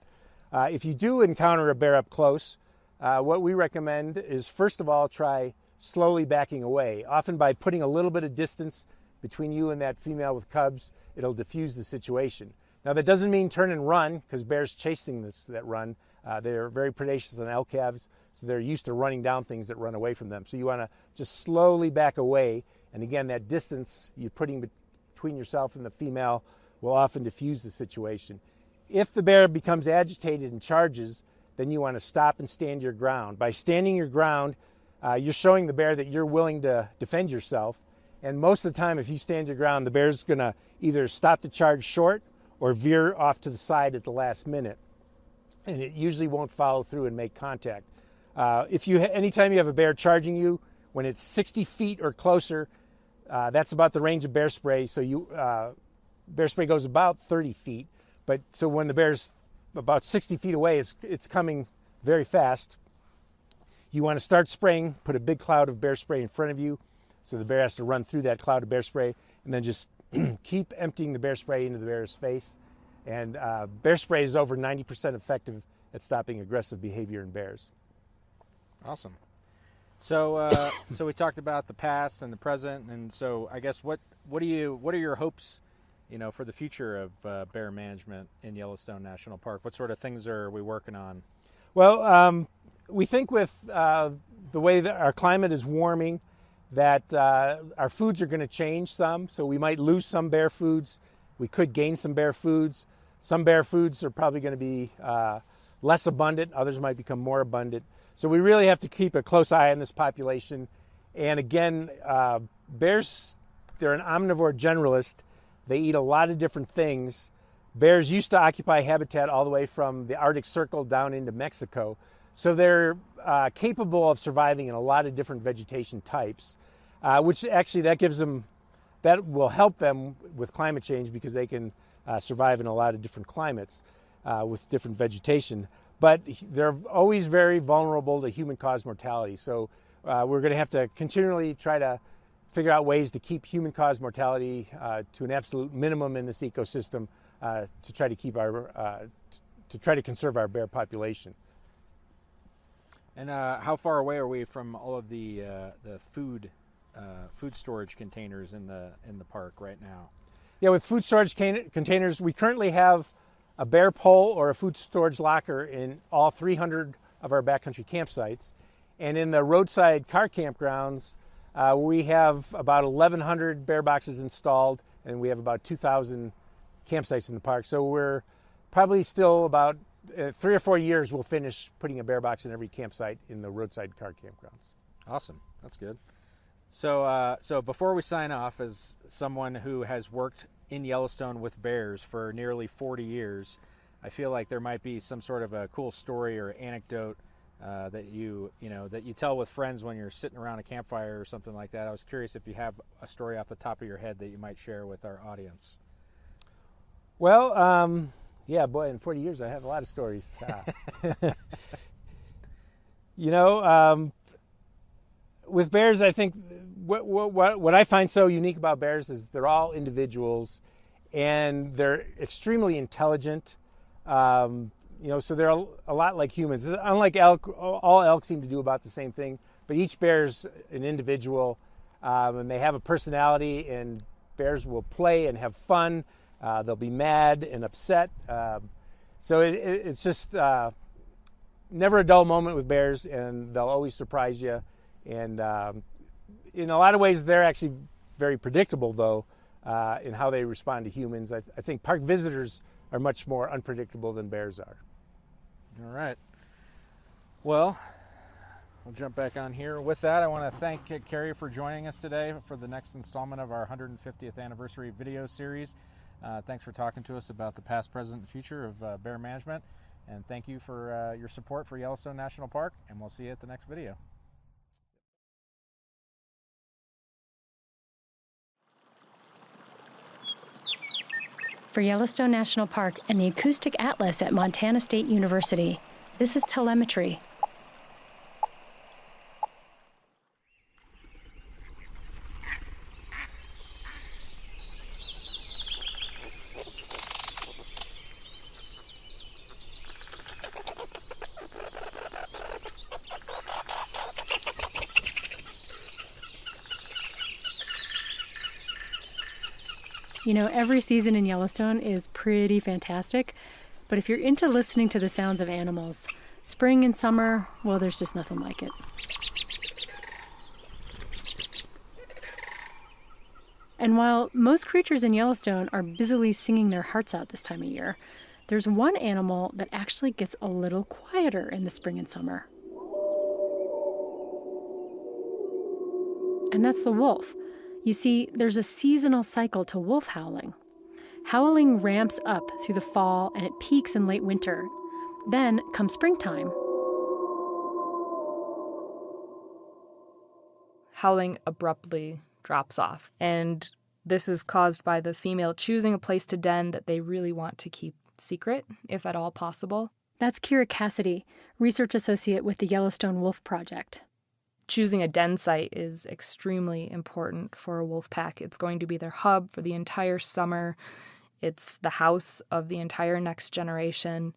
If you do encounter a bear up close, what we recommend is, first of all, try slowly backing away. Often by putting a little bit of distance between you and that female with cubs, it'll diffuse the situation. Now that doesn't mean turn and run, because bears chasing that run. They're very predacious on elk calves, so they're used to running down things that run away from them. So you want to just slowly back away, and again, that distance you're putting between yourself and the female will often diffuse the situation. If the bear becomes agitated and charges, then you want to stop and stand your ground. By standing your ground, you're showing the bear that you're willing to defend yourself. And most of the time, if you stand your ground, the bear's going to either stop the charge short or veer off to the side at the last minute. And it usually won't follow through and make contact. Anytime you have a bear charging you, when it's 60 feet or closer, that's about the range of bear spray. So bear spray goes about 30 feet. But so when the bear's about 60 feet away, it's coming very fast. You want to start spraying, put a big cloud of bear spray in front of you, so the bear has to run through that cloud of bear spray, and then just keep emptying the bear spray into the bear's face. And bear spray is over 90% effective at stopping aggressive behavior in bears. Awesome. So, so we talked about the past and the present, and so I guess what are your hopes, for the future of bear management in Yellowstone National Park? What sort of things are we working on? Well, we think with the way that our climate is warming, that our foods are going to change some. So we might lose some bear foods. We could gain some bear foods. Some bear foods are probably going to be less abundant. Others might become more abundant. So we really have to keep a close eye on this population. And again, bears, they're an omnivore generalist. They eat a lot of different things. Bears used to occupy habitat all the way from the Arctic Circle down into Mexico. So they're capable of surviving in a lot of different vegetation types, which actually that will help them with climate change because they can survive in a lot of different climates with different vegetation. But they're always very vulnerable to human-caused mortality. So we're going to have to continually try to figure out ways to keep human-caused mortality to an absolute minimum in this ecosystem to try to keep to conserve our bear population. And how far away are we from all of the food storage containers in the park right now? Yeah, with food storage containers, we currently have a bear pole or a food storage locker in all 300 of our backcountry campsites. And in the roadside car campgrounds, we have about 1,100 bear boxes installed, and we have about 2,000 campsites in the park. So we're probably still about 3 or 4 years we'll finish putting a bear box in every campsite in the roadside car campgrounds. Awesome. That's good. So so before we sign off, as someone who has worked in Yellowstone with bears for nearly 40 years, I feel like there might be some sort of a cool story or anecdote that you tell with friends when you're sitting around a campfire or something like that. I was curious if you have a story off the top of your head that you might share with our audience. Well, yeah, boy, in 40 years I have a lot of stories. With bears, I think what I find so unique about bears is they're all individuals, and they're extremely intelligent. So they're a lot like humans. Unlike elk, all elk seem to do about the same thing, but each bear's an individual, and they have a personality, and bears will play and have fun. They'll be mad and upset. So it's just never a dull moment with bears, and they'll always surprise you. And in a lot of ways, they're actually very predictable, though, in how they respond to humans. I think park visitors are much more unpredictable than bears are. All right. Well, we'll jump back on here. With that, I want to thank Carrie for joining us today for the next installment of our 150th anniversary video series. Thanks for talking to us about the past, present, and future of bear management. And thank you for your support for Yellowstone National Park, and we'll see you at the next video. For Yellowstone National Park and the Acoustic Atlas at Montana State University, this is telemetry. Every season in Yellowstone is pretty fantastic, but if you're into listening to the sounds of animals, spring and summer, well, there's just nothing like it. And while most creatures in Yellowstone are busily singing their hearts out this time of year, there's one animal that actually gets a little quieter in the spring and summer. And that's the wolf. You see, there's a seasonal cycle to wolf howling. Howling ramps up through the fall and it peaks in late winter. Then comes springtime. Howling abruptly drops off, and this is caused by the female choosing a place to den that they really want to keep secret, if at all possible. That's Kira Cassidy, research associate with the Yellowstone Wolf Project. Choosing a den site is extremely important for a wolf pack. It's going to be their hub for the entire summer, It's the house of the entire next generation,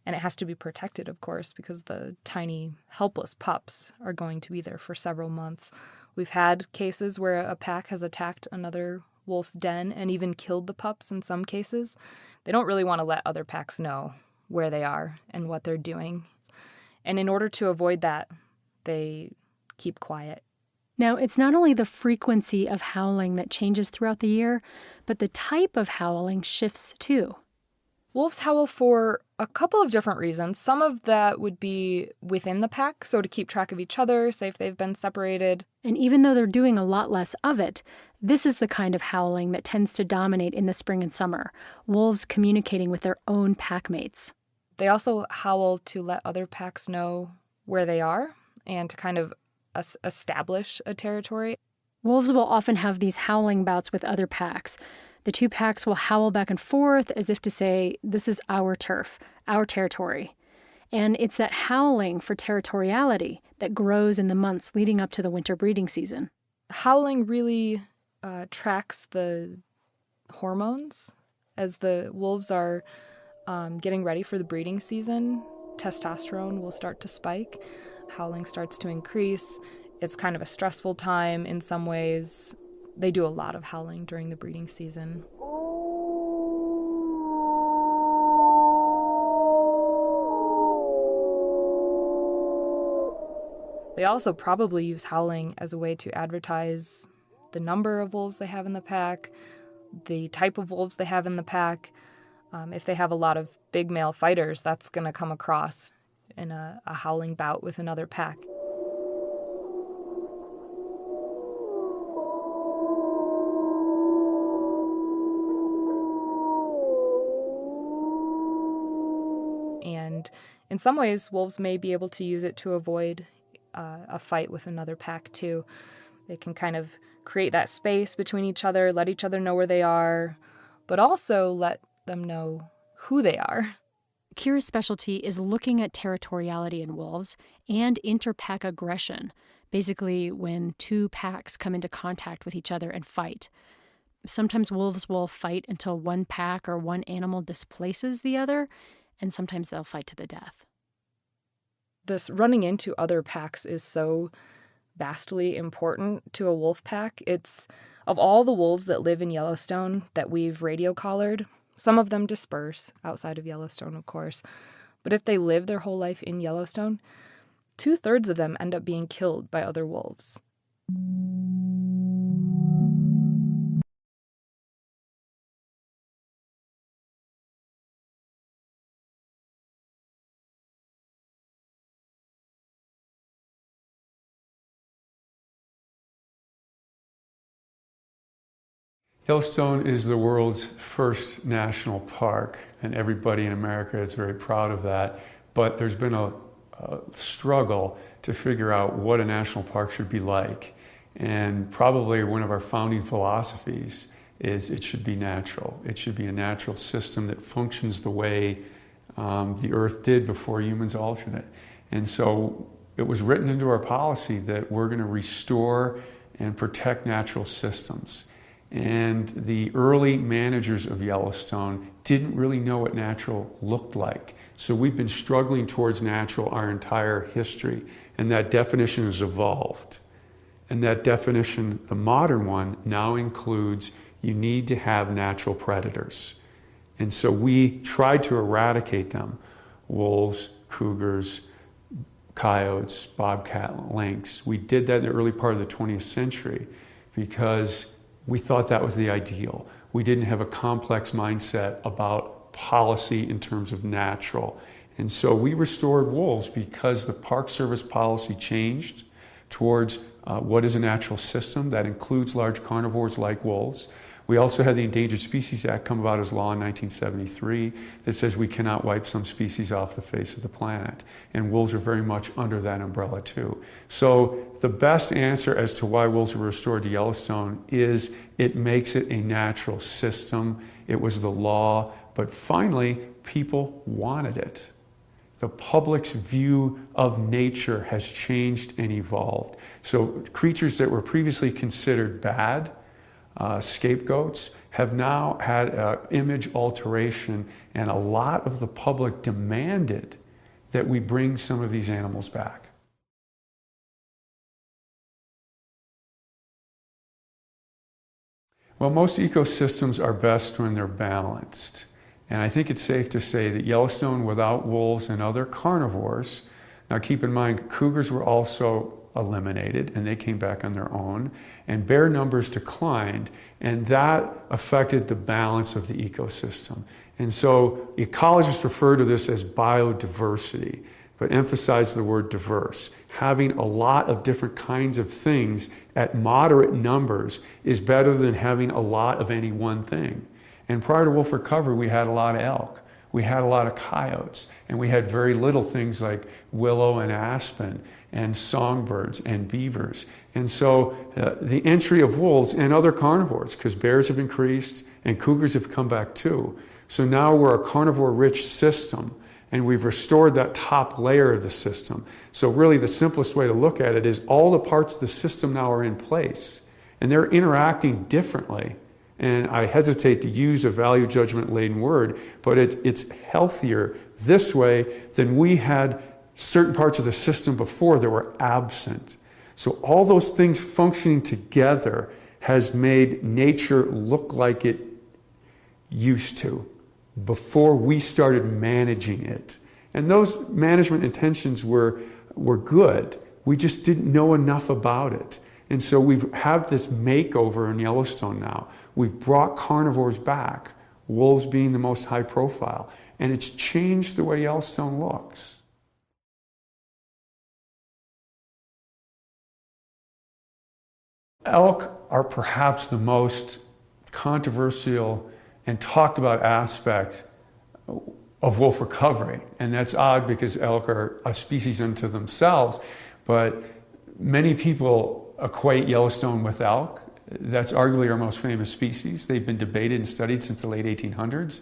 and it has to be protected, of course, because the tiny, helpless pups are going to be there for several months. We've had cases where a pack has attacked another wolf's den and even killed the pups in some cases. They don't really want to let other packs know where they are and what they're doing. And in order to avoid that, they keep quiet. Now, it's not only the frequency of howling that changes throughout the year, but the type of howling shifts too. Wolves howl for a couple of different reasons. Some of that would be within the pack, so to keep track of each other, say if they've been separated. And even though they're doing a lot less of it, this is the kind of howling that tends to dominate in the spring and summer, wolves communicating with their own pack mates. They also howl to let other packs know where they are and to kind of establish a territory. Wolves will often have these howling bouts with other packs. The two packs will howl back and forth as if to say, this is our turf, our territory. And it's that howling for territoriality that grows in the months leading up to the winter breeding season. Howling really tracks the hormones. As the wolves are getting ready for the breeding season, testosterone will start to spike. Howling starts to increase. It's kind of a stressful time in some ways. They do a lot of howling during the breeding season. They also probably use howling as a way to advertise the number of wolves they have in the pack, the type of wolves they have in the pack. If they have a lot of big male fighters, that's going to come across in a howling bout with another pack. And in some ways, wolves may be able to use it to avoid a fight with another pack too. They can kind of create that space between each other, let each other know where they are, but also let them know who they are. Kira's specialty is looking at territoriality in wolves and interpack aggression, basically when two packs come into contact with each other and fight. Sometimes wolves will fight until one pack or one animal displaces the other, and sometimes they'll fight to the death. This running into other packs is so vastly important to a wolf pack. It's, of all the wolves that live in Yellowstone that we've radio collared, some of them disperse outside of Yellowstone, of course. But if they live their whole life in Yellowstone, 2/3 of them end up being killed by other wolves. Yellowstone is the world's first national park, and everybody in America is very proud of that. But there's been a struggle to figure out what a national park should be like. And probably one of our founding philosophies is it should be natural. It should be a natural system that functions the way the Earth did before humans altered it. And so it was written into our policy that we're going to restore and protect natural systems. And the early managers of Yellowstone didn't really know what natural looked like. So we've been struggling towards natural our entire history, and that definition has evolved. And that definition, the modern one, now includes you need to have natural predators. And so we tried to eradicate them: wolves, cougars, coyotes, bobcat, lynx. We did that in the early part of the 20th century because we thought that was the ideal. We didn't have a complex mindset about policy in terms of natural. And so we restored wolves because the Park Service policy changed towards what is a natural system that includes large carnivores like wolves. We also had the Endangered Species Act come about as law in 1973 that says we cannot wipe some species off the face of the planet. And wolves are very much under that umbrella too. So the best answer as to why wolves were restored to Yellowstone is it makes it a natural system. It was the law, but finally people wanted it. The public's view of nature has changed and evolved. So creatures that were previously considered bad, scapegoats, have now had image alteration, and a lot of the public demanded that we bring some of these animals back. Well, most ecosystems are best when they're balanced. And I think it's safe to say that Yellowstone, without wolves and other carnivores, now keep in mind, cougars were also eliminated and they came back on their own, and bear numbers declined, and that affected the balance of the ecosystem. And so ecologists refer to this as biodiversity, but emphasize the word diverse. Having a lot of different kinds of things at moderate numbers is better than having a lot of any one thing. And prior to wolf recovery, we had a lot of elk, we had a lot of coyotes, and we had very little things like willow and aspen and songbirds and beavers. And so the entry of wolves and other carnivores, because bears have increased and cougars have come back too. So now we're a carnivore-rich system, and we've restored that top layer of the system. So really the simplest way to look at it is all the parts of the system now are in place, and they're interacting differently. And I hesitate to use a value judgment laden word, but it's healthier this way than we had certain parts of the system before that were absent. So all those things functioning together has made nature look like it used to before we started managing it. And those management intentions were good. We just didn't know enough about it. And so we have this makeover in Yellowstone now. We've brought carnivores back, wolves being the most high profile, and it's changed the way Yellowstone looks. Elk are perhaps the most controversial and talked about aspect of wolf recovery. And that's odd because elk are a species unto themselves, but many people equate Yellowstone with elk. That's arguably our most famous species. They've been debated and studied since the late 1800s.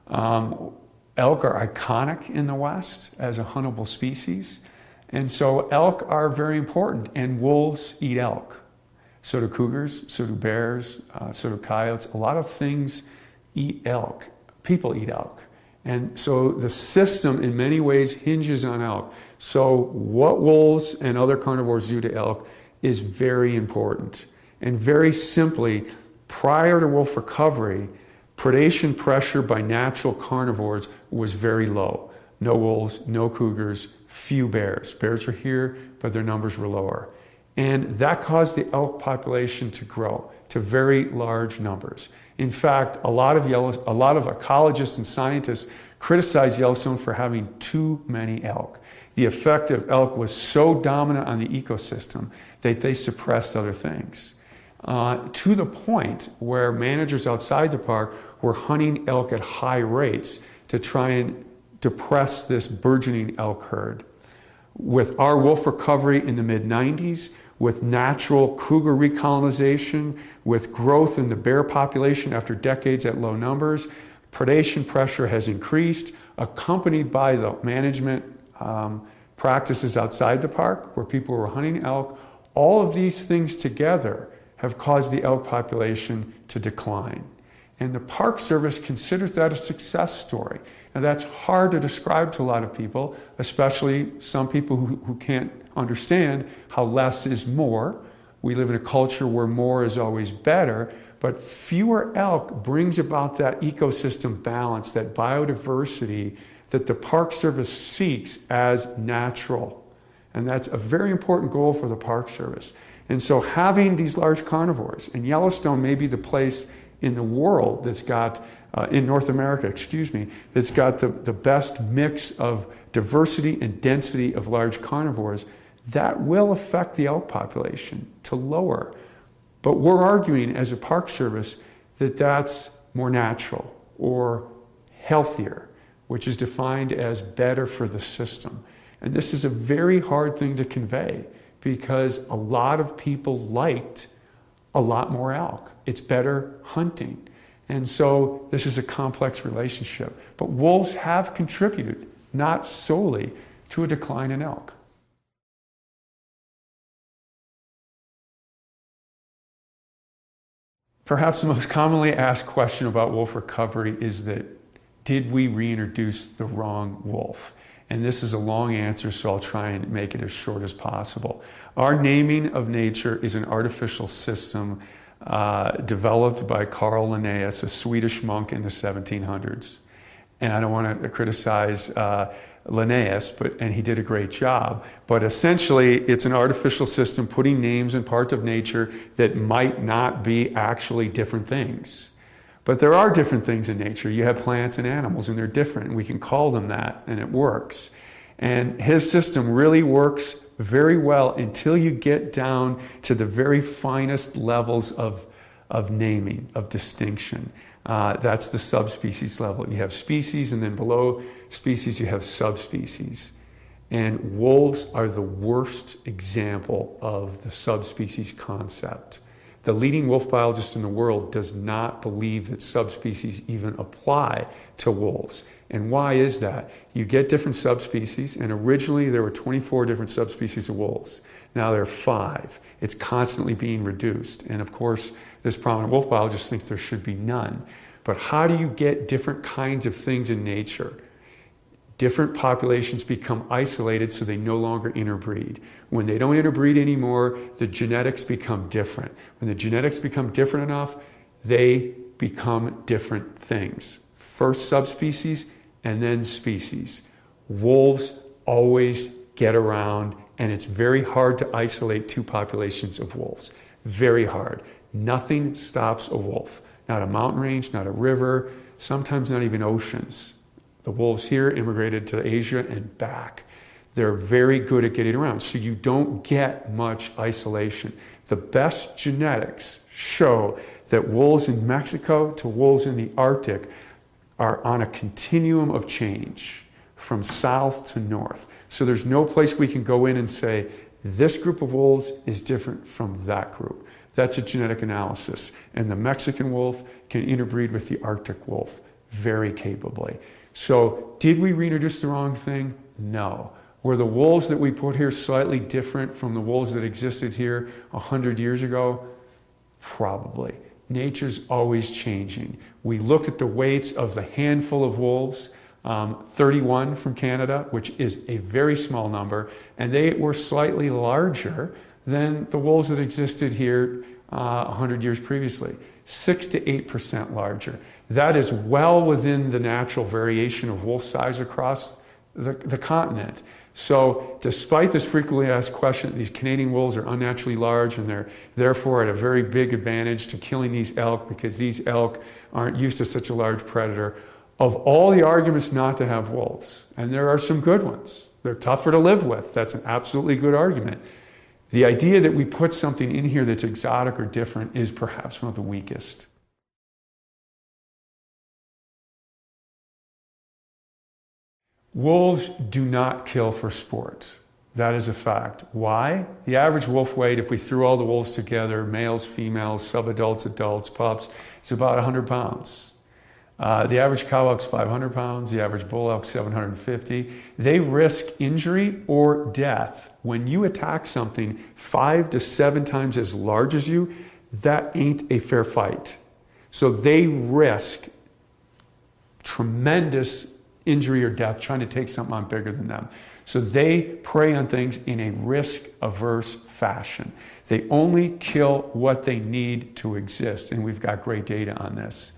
Elk are iconic in the West as a huntable species. And so elk are very important, and wolves eat elk. So do cougars, so do bears, so do coyotes. A lot of things eat elk. People eat elk. And so the system in many ways hinges on elk. So what wolves and other carnivores do to elk is very important. And very simply, prior to wolf recovery, predation pressure by natural carnivores was very low. No wolves, no cougars, few bears. Bears were here, but their numbers were lower. And that caused the elk population to grow to very large numbers. In fact, a lot of ecologists and scientists criticize Yellowstone for having too many elk. The effect of elk was so dominant on the ecosystem that they suppressed other things. To the point where managers outside the park were hunting elk at high rates to try and depress this burgeoning elk herd. With our wolf recovery in the mid-90s, with natural cougar recolonization, with growth in the bear population after decades at low numbers, predation pressure has increased, accompanied by the management practices outside the park where people were hunting elk. All of these things together have caused the elk population to decline. And the Park Service considers that a success story. And that's hard to describe to a lot of people, especially some people who can't understand how less is more. We live in a culture where more is always better, but fewer elk brings about that ecosystem balance, that biodiversity that the Park Service seeks as natural. And that's a very important goal for the Park Service. And so having these large carnivores, and Yellowstone may be the place in the world that's got, in North America, that's got the best mix of diversity and density of large carnivores, that will affect the elk population to lower. But we're arguing as a Park Service that that's more natural or healthier, which is defined as better for the system. And this is a very hard thing to convey because a lot of people liked a lot more elk. It's better hunting. And so this is a complex relationship. But wolves have contributed, not solely, to a decline in elk. Perhaps the most commonly asked question about wolf recovery is that, did we reintroduce the wrong wolf? And this is a long answer, so I'll try and make it as short as possible. Our naming of nature is an artificial system developed by Carl Linnaeus, a Swedish monk in the 1700s. And I don't want to criticize Linnaeus, and he did a great job. But essentially, it's an artificial system putting names in parts of nature that might not be actually different things. But there are different things in nature. You have plants and animals, and they're different, and we can call them that, and it works. And his system really works very well until you get down to the very finest levels of naming, of distinction. That's the subspecies level. You have species, and then below species you have subspecies. And wolves are the worst example of the subspecies concept. The leading wolf biologist in the world does not believe that subspecies even apply to wolves. And why is that? You get different subspecies, and originally there were 24 different subspecies of wolves. Now there are 5. It's constantly being reduced. And of course, this prominent wolf biologist thinks there should be none. But how do you get different kinds of things in nature? Different populations become isolated so they no longer interbreed. When they don't interbreed anymore, the genetics become different. When the genetics become different enough, they become different things. First subspecies and then species. Wolves always get around, and it's very hard to isolate 2 populations of wolves. Very hard. Nothing stops a wolf. Not a mountain range, not a river, sometimes not even oceans. The wolves here immigrated to Asia and back. They're very good at getting around, so you don't get much isolation. The best genetics show that wolves in Mexico to wolves in the Arctic are on a continuum of change from south to north. So there's no place we can go in and say, this group of wolves is different from that group. That's a genetic analysis. And the Mexican wolf can interbreed with the Arctic wolf very capably. So did we reintroduce the wrong thing? No. Were the wolves that we put here slightly different from the wolves that existed here 100 years ago? Probably. Nature's always changing. We looked at the weights of the handful of wolves, 31 from Canada, which is a very small number, and they were slightly larger than the wolves that existed here 100 years previously. 6 to 8% larger. That is well within the natural variation of wolf size across the continent. So despite this frequently asked question that these Canadian wolves are unnaturally large and they're therefore at a very big advantage to killing these elk because these elk aren't used to such a large predator, of all the arguments not to have wolves, and there are some good ones, they're tougher to live with, that's an absolutely good argument. The idea that we put something in here that's exotic or different is perhaps one of the weakest. Wolves do not kill for sport. That is a fact. Why? The average wolf weight, if we threw all the wolves together, males, females, subadults, adults, pups, is about 100 pounds. The average cow elk's 500 pounds, the average bull elk's 750. They risk injury or death. When you attack something 5 to 7 times as large as you, that ain't a fair fight. So they risk tremendous injury or death trying to take something on bigger than them. So they prey on things in a risk-averse fashion. They only kill what they need to exist, and we've got great data on this.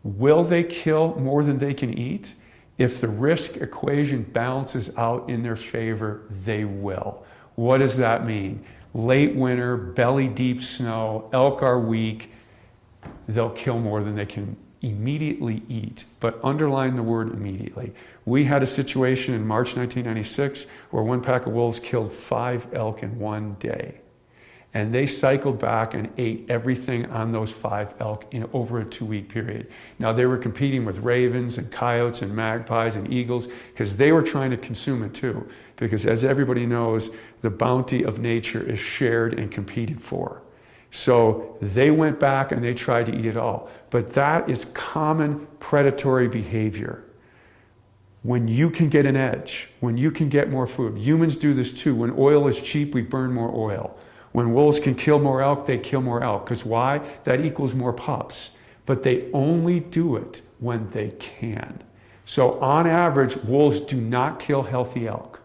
Will they kill more than they can eat? If the risk equation balances out in their favor, they will. What does that mean? Late winter, belly deep snow, elk are weak, they'll kill more than they can immediately eat, but underline the word immediately. We had a situation in March 1996 where one pack of wolves killed 5 elk in one day. And they cycled back and ate everything on those 5 elk in over a 2-week period. Now they were competing with ravens and coyotes and magpies and eagles because they were trying to consume it too. Because as everybody knows, the bounty of nature is shared and competed for. So they went back and they tried to eat it all. But that is common predatory behavior. When you can get an edge, when you can get more food. Humans do this too. When oil is cheap, we burn more oil. When wolves can kill more elk, they kill more elk. Because why? That equals more pups. But they only do it when they can. So on average, wolves do not kill healthy elk.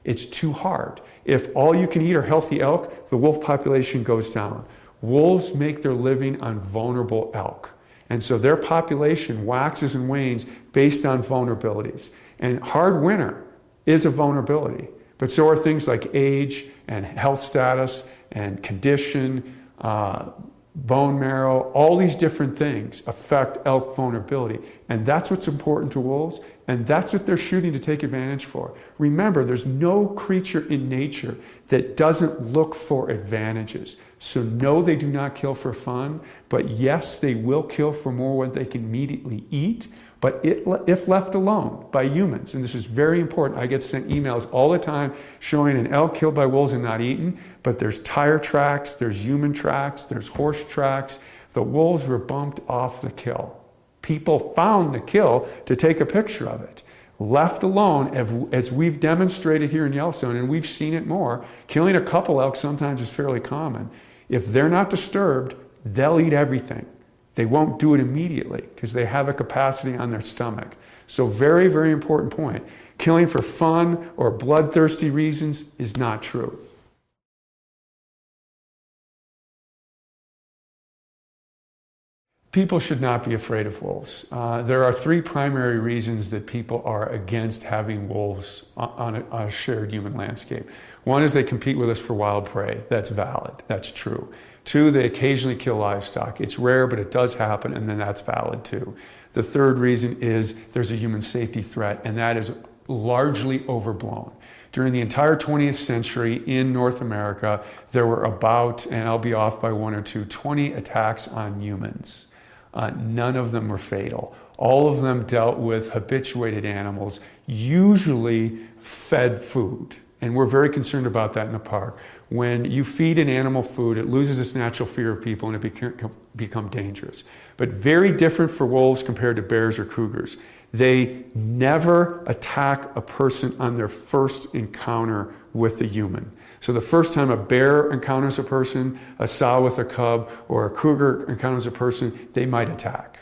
It's too hard. If all you can eat are healthy elk, the wolf population goes down. Wolves make their living on vulnerable elk. And so their population waxes and wanes based on vulnerabilities. And hard winter is a vulnerability. But so are things like age and health status and condition, bone marrow, all these different things affect elk vulnerability. And that's what's important to wolves, and that's what they're shooting to take advantage for. Remember, there's no creature in nature that doesn't look for advantages. So no, they do not kill for fun, but yes, they will kill for more what they can immediately eat. But if left alone by humans, and this is very important, I get sent emails all the time showing an elk killed by wolves and not eaten, but there's tire tracks, there's human tracks, there's horse tracks. The wolves were bumped off the kill. People found the kill to take a picture of it. Left alone, as we've demonstrated here in Yellowstone, and we've seen it more, killing a couple elk sometimes is fairly common. If they're not disturbed, they'll eat everything. They won't do it immediately because they have a capacity on their stomach. So very, very important point. Killing for fun or bloodthirsty reasons is not true. People should not be afraid of wolves. There are three primary reasons that people are against having wolves on a shared human landscape. One is they compete with us for wild prey. That's valid. That's true. Two, they occasionally kill livestock. It's rare, but it does happen, and then that's valid too. The third reason is there's a human safety threat, and that is largely overblown. During the entire 20th century in North America, there were about, and I'll be off by one or two, 20 attacks on humans. None of them were fatal. All of them dealt with habituated animals, usually fed food. And we're very concerned about that in the park. When you feed an animal food, it loses its natural fear of people and it can become dangerous. But very different for wolves compared to bears or cougars. They never attack a person on their first encounter with a human. So the first time a bear encounters a person, a sow with a cub, or a cougar encounters a person, they might attack.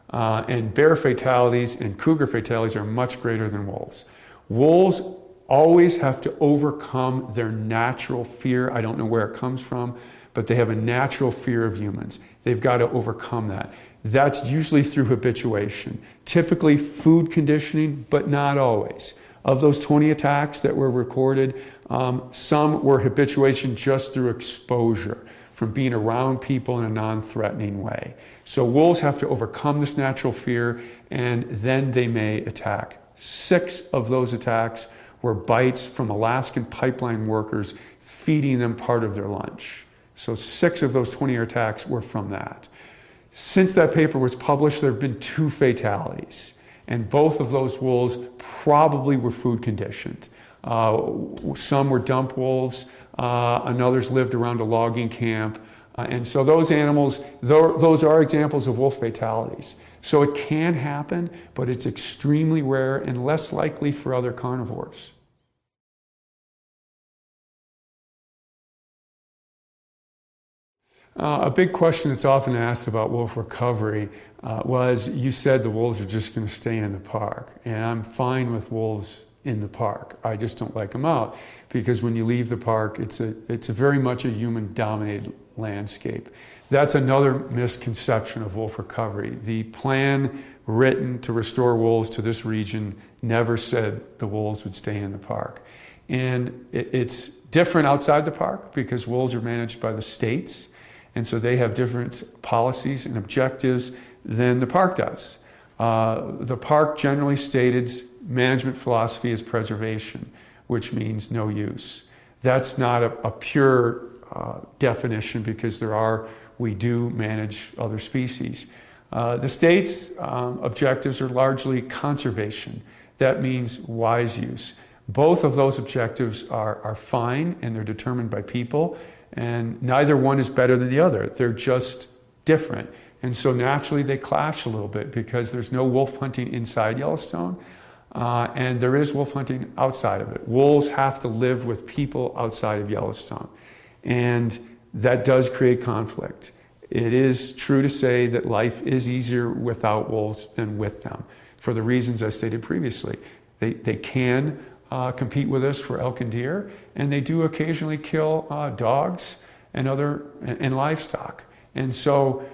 And bear fatalities and cougar fatalities are much greater than wolves. Wolves always have to overcome their natural fear. I don't know where it comes from, but they have a natural fear of humans. They've got to overcome that. That's usually through habituation. Typically food conditioning, but not always. Of those 20 attacks that were recorded, some were habituation just through exposure, from being around people in a non-threatening way. So wolves have to overcome this natural fear, and then they may attack. 6 of those attacks were bites from Alaskan pipeline workers feeding them part of their lunch. So 6 of those 20 attacks were from that. Since that paper was published, there have been 2 fatalities, and both of those wolves probably were food conditioned. Some were dump wolves, and others lived around a logging camp. And so those animals, those are examples of wolf fatalities. So it can happen, but it's extremely rare and less likely for other carnivores. A big question that's often asked about wolf recovery was, you said the wolves are just going to stay in the park. And I'm fine with wolves in the park. I just don't like them out, because when you leave the park, it's a very much a human-dominated landscape. That's another misconception of wolf recovery. The plan written to restore wolves to this region never said the wolves would stay in the park. And it's different outside the park because wolves are managed by the states, and so they have different policies and objectives than the park does. The park generally stated management philosophy is preservation, which means no use. That's not a pure definition, because we do manage other species. The state's objectives are largely conservation. That means wise use. Both of those objectives are fine, and they're determined by people, and neither one is better than the other. They're just different. And so naturally they clash a little bit, because there's no wolf hunting inside Yellowstone, and there is wolf hunting outside of it. Wolves have to live with people outside of Yellowstone. And that does create conflict. It is true to say that life is easier without wolves than with them, for the reasons I stated previously. They can compete with us for elk and deer, and they do occasionally kill dogs and livestock. And so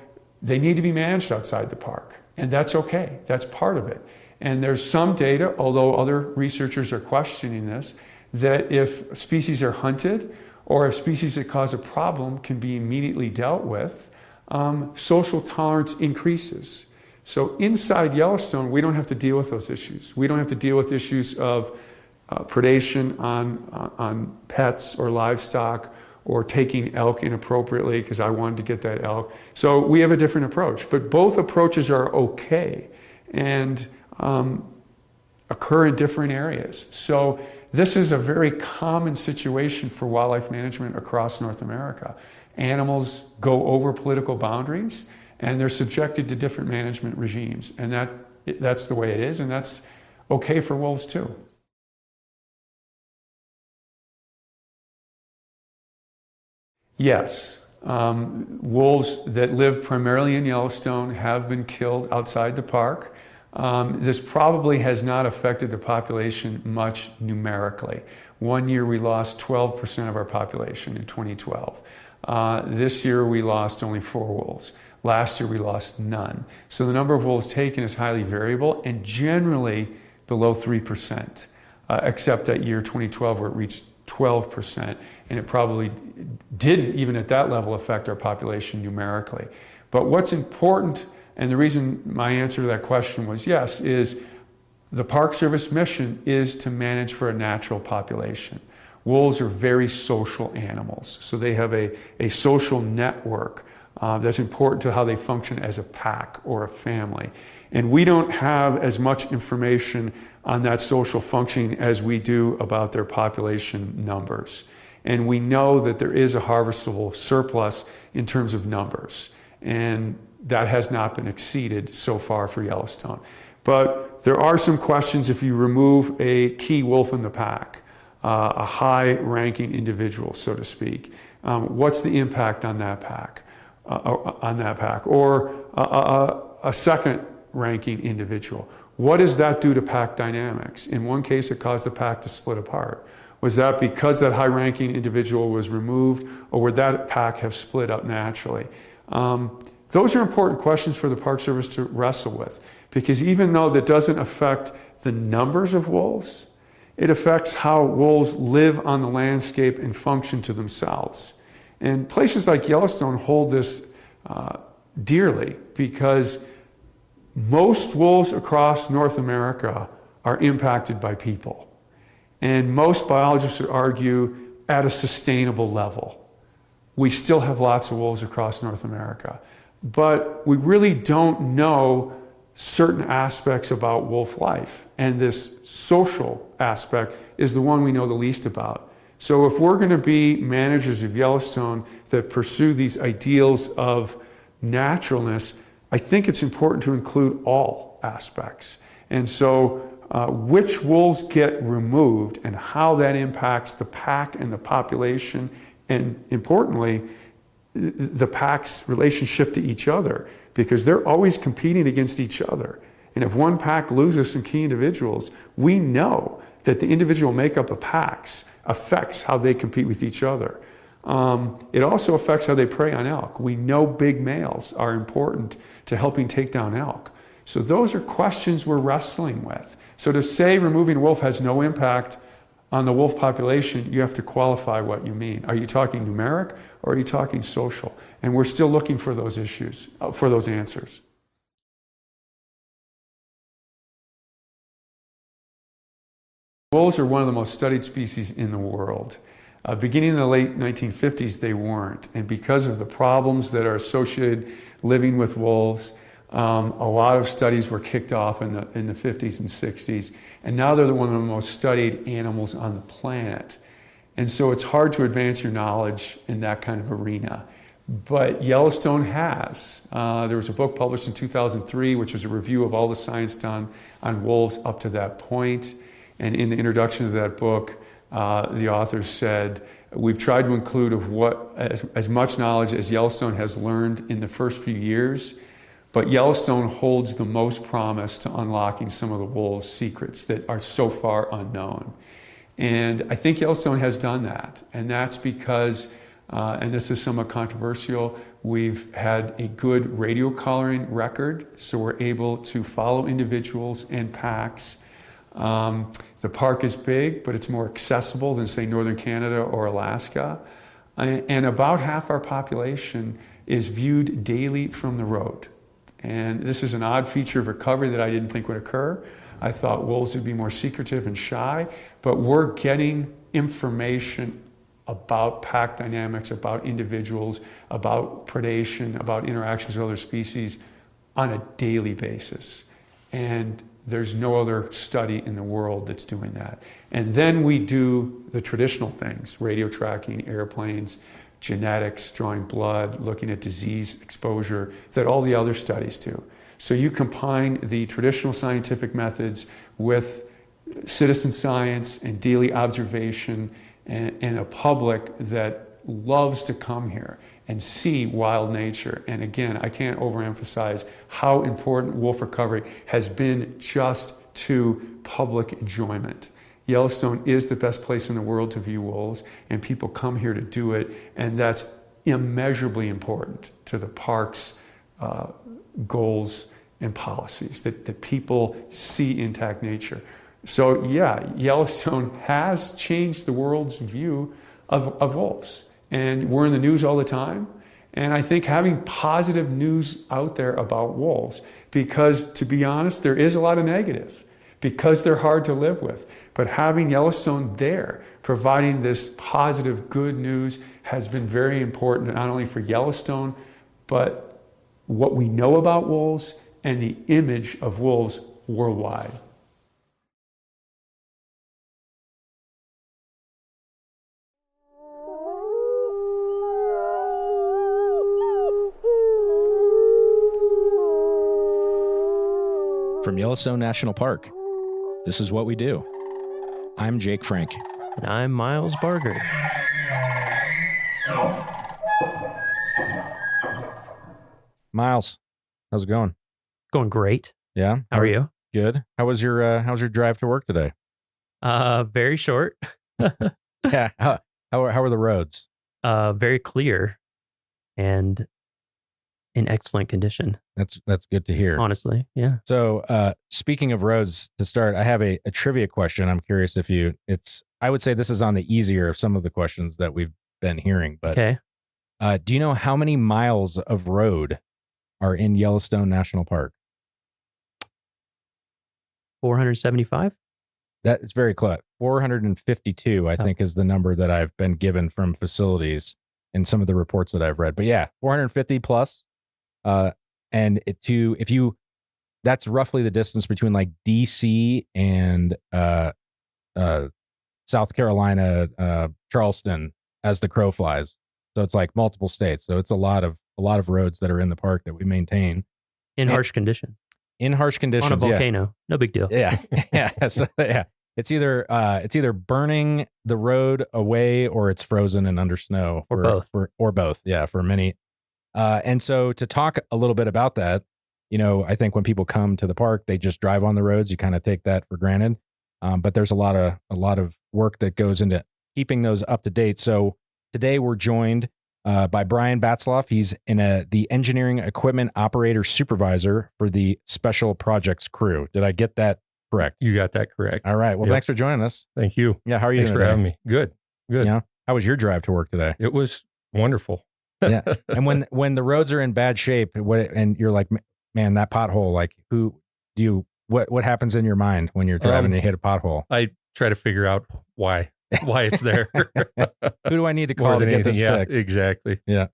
they need to be managed outside the park, and that's okay. That's part of it. And there's some data, although other researchers are questioning this, that if species are hunted or if species that cause a problem can be immediately dealt with, social tolerance increases. So inside Yellowstone, we don't have to deal with those issues. We don't have to deal with issues of predation on pets or livestock, or taking elk inappropriately because I wanted to get that elk. So we have a different approach, but both approaches are okay and occur in different areas. So this is a very common situation for wildlife management across North America. Animals go over political boundaries and they're subjected to different management regimes, and that's the way it is, and that's okay for wolves too. Yes, wolves that live primarily in Yellowstone have been killed outside the park. This probably has not affected the population much numerically. One year we lost 12% of our population in 2012. This year we lost only 4 wolves. Last year we lost none. So the number of wolves taken is highly variable and generally below 3%, except that year 2012 where it reached 12%. And it probably didn't, even at that level, affect our population numerically. But what's important, and the reason my answer to that question was yes, is the Park Service mission is to manage for a natural population. Wolves are very social animals, so they have a social network that's important to how they function as a pack or a family. And we don't have as much information on that social functioning as we do about their population numbers. And we know that there is a harvestable surplus in terms of numbers, and that has not been exceeded so far for Yellowstone. But there are some questions if you remove a key wolf in the pack, a high-ranking individual, so to speak. What's the impact on that pack? Or a second-ranking individual. What does that do to pack dynamics? In one case, it caused the pack to split apart. Was that because that high-ranking individual was removed, or would that pack have split up naturally? Those are important questions for the Park Service to wrestle with, because even though that doesn't affect the numbers of wolves, it affects how wolves live on the landscape and function to themselves. And places like Yellowstone hold this dearly, because most wolves across North America are impacted by people. And most biologists would argue at a sustainable level. We still have lots of wolves across North America, but we really don't know certain aspects about wolf life. And this social aspect is the one we know the least about. So if we're going to be managers of Yellowstone that pursue these ideals of naturalness, I think it's important to include all aspects. And so which wolves get removed and how that impacts the pack and the population, and importantly, the pack's relationship to each other, because they're always competing against each other. And if one pack loses some key individuals, we know that the individual makeup of packs affects how they compete with each other. It also affects how they prey on elk. We know big males are important to helping take down elk. So those are questions we're wrestling with. So to say removing a wolf has no impact on the wolf population, you have to qualify what you mean. Are you talking numeric or are you talking social? And we're still looking for those issues, for those answers. Wolves are one of the most studied species in the world. Beginning in the late 1950s, they weren't. And because of the problems that are associated living with wolves, a lot of studies were kicked off in the 50s and 60s. And now they're one of the most studied animals on the planet. And so it's hard to advance your knowledge in that kind of arena. But Yellowstone has. There was a book published in 2003, which was a review of all the science done on wolves up to that point. And in the introduction of that book, the author said, We've tried to include as much knowledge as Yellowstone has learned in the first few years, but Yellowstone holds the most promise to unlocking some of the wolves' secrets that are so far unknown. And I think Yellowstone has done that, and that's because, and this is somewhat controversial, we've had a good radio collaring record, so we're able to follow individuals and packs. The park is big, but it's more accessible than, say, northern Canada or Alaska. And about half our population is viewed daily from the road. And this is an odd feature of recovery that I didn't think would occur. I thought wolves would be more secretive and shy, but we're getting information about pack dynamics, about individuals, about predation, about interactions with other species on a daily basis. And there's no other study in the world that's doing that. And then we do the traditional things, radio tracking, airplanes, genetics, drawing blood, looking at disease exposure, that all the other studies do. So you combine the traditional scientific methods with citizen science and daily observation and a public that loves to come here and see wild nature. And again, I can't overemphasize how important wolf recovery has been just to public enjoyment. Yellowstone is the best place in the world to view wolves, and people come here to do it, and that's immeasurably important to the park's goals and policies, that people see intact nature. So yeah, Yellowstone has changed the world's view of wolves. And we're in the news all the time. And I think having positive news out there about wolves, because to be honest, there is a lot of negative, because they're hard to live with. But having Yellowstone there, providing this positive, good news, has been very important, not only for Yellowstone, but what we know about wolves and the image of wolves worldwide. From Yellowstone National Park, this is what we do. I'm Jake Frank. And I'm Miles Barger. Miles, how's it going? Going great. Yeah? How are you? Good. How was your drive to work today? Very short. Yeah. How are the roads? Very clear and in excellent condition. That's good to hear. Honestly, yeah. So, speaking of roads, to start, I have a trivia question. I'm curious if I would say this is on the easier of some of the questions that we've been hearing, but okay. Do you know how many miles of road are in Yellowstone National Park? 475? That is very close. 452, I think, is the number that I've been given from facilities in some of the reports that I've read. But yeah, 450 plus. And that's roughly the distance between like DC and South Carolina, Charleston, as the crow flies. So it's like multiple states. So it's a lot of roads that are in the park that we maintain In harsh conditions. In harsh conditions, on a volcano. Yeah. No big deal. Yeah, yeah. So yeah, it's either burning the road away or it's frozen and under snow, or both. Or both. Yeah, for many. And so to talk a little bit about that, I think when people come to the park, they just drive on the roads. You kind of take that for granted, but there's a lot of work that goes into keeping those up to date. So today we're joined by Brian Batzloff. He's the engineering equipment operator supervisor for the special projects crew. Did I get that correct? You got that correct. All right. Well, Yep. Thanks for joining us. Thank you. Yeah. How are you Thanks doing for today? having me. Good. Yeah. How was your drive to work today? It was wonderful. Yeah. And when the roads are in bad shape, and you're like, man, that pothole, like what happens in your mind when you're driving and hit a pothole? I try to figure out why it's there. Who do I need to call to get this fixed? Exactly. Yeah.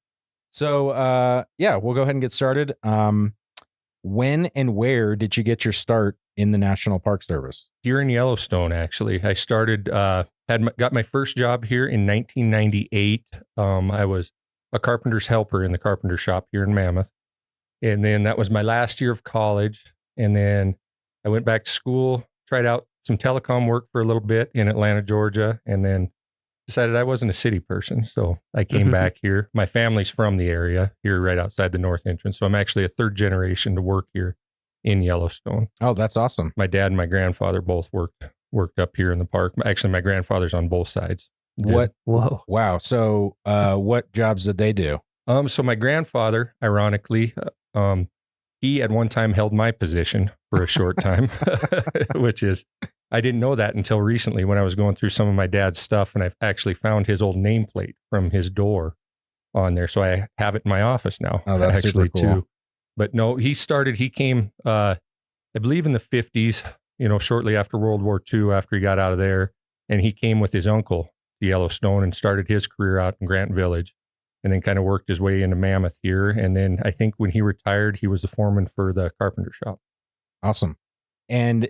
So, we'll go ahead and get started. When and where did you get your start in the National Park Service? Here in Yellowstone, actually. I started, got my first job here in 1998. I was a carpenter's helper in the carpenter shop here in Mammoth. And then that was my last year of college. And then I went back to school, tried out some telecom work for a little bit in Atlanta, Georgia. And then decided I wasn't a city person. So I came back here. My family's from the area here right outside the north entrance. So I'm actually a third generation to work here in Yellowstone. Oh, that's awesome. My dad and my grandfather both worked up here in the park. Actually, my grandfather's on both sides. What? Whoa. Wow. So what jobs did they do? So my grandfather, ironically, he at one time held my position for a short time, which is, I didn't know that until recently when I was going through some of my dad's stuff, and I actually found his old nameplate from his door on there. So I have it in my office now. Oh, that's actually super cool. too. But no, he came, I believe in the 50s, shortly after World War II, after he got out of there, and he came with his uncle to Yellowstone and started his career out in Grant Village, and then kind of worked his way into Mammoth here. And then I think when he retired, he was the foreman for the carpenter shop. Awesome. And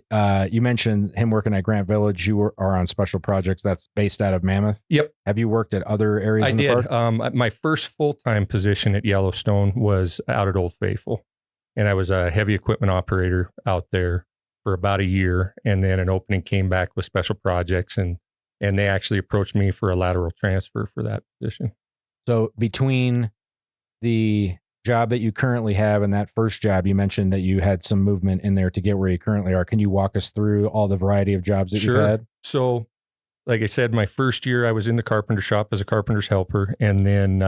you mentioned him working at Grant Village. You are on special projects that's based out of Mammoth. Yep. Have you worked at other areas in the park? I did. My first full-time position at Yellowstone was out at Old Faithful. And I was a heavy equipment operator out there for about a year. And then an opening came back with special projects. And they actually approached me for a lateral transfer for that position. So between the job that you currently have and that first job, you mentioned that you had some movement in there to get where you currently are. Can you walk us through all the variety of jobs that you've had? So, like I said, my first year I was in the carpenter shop as a carpenter's helper, and then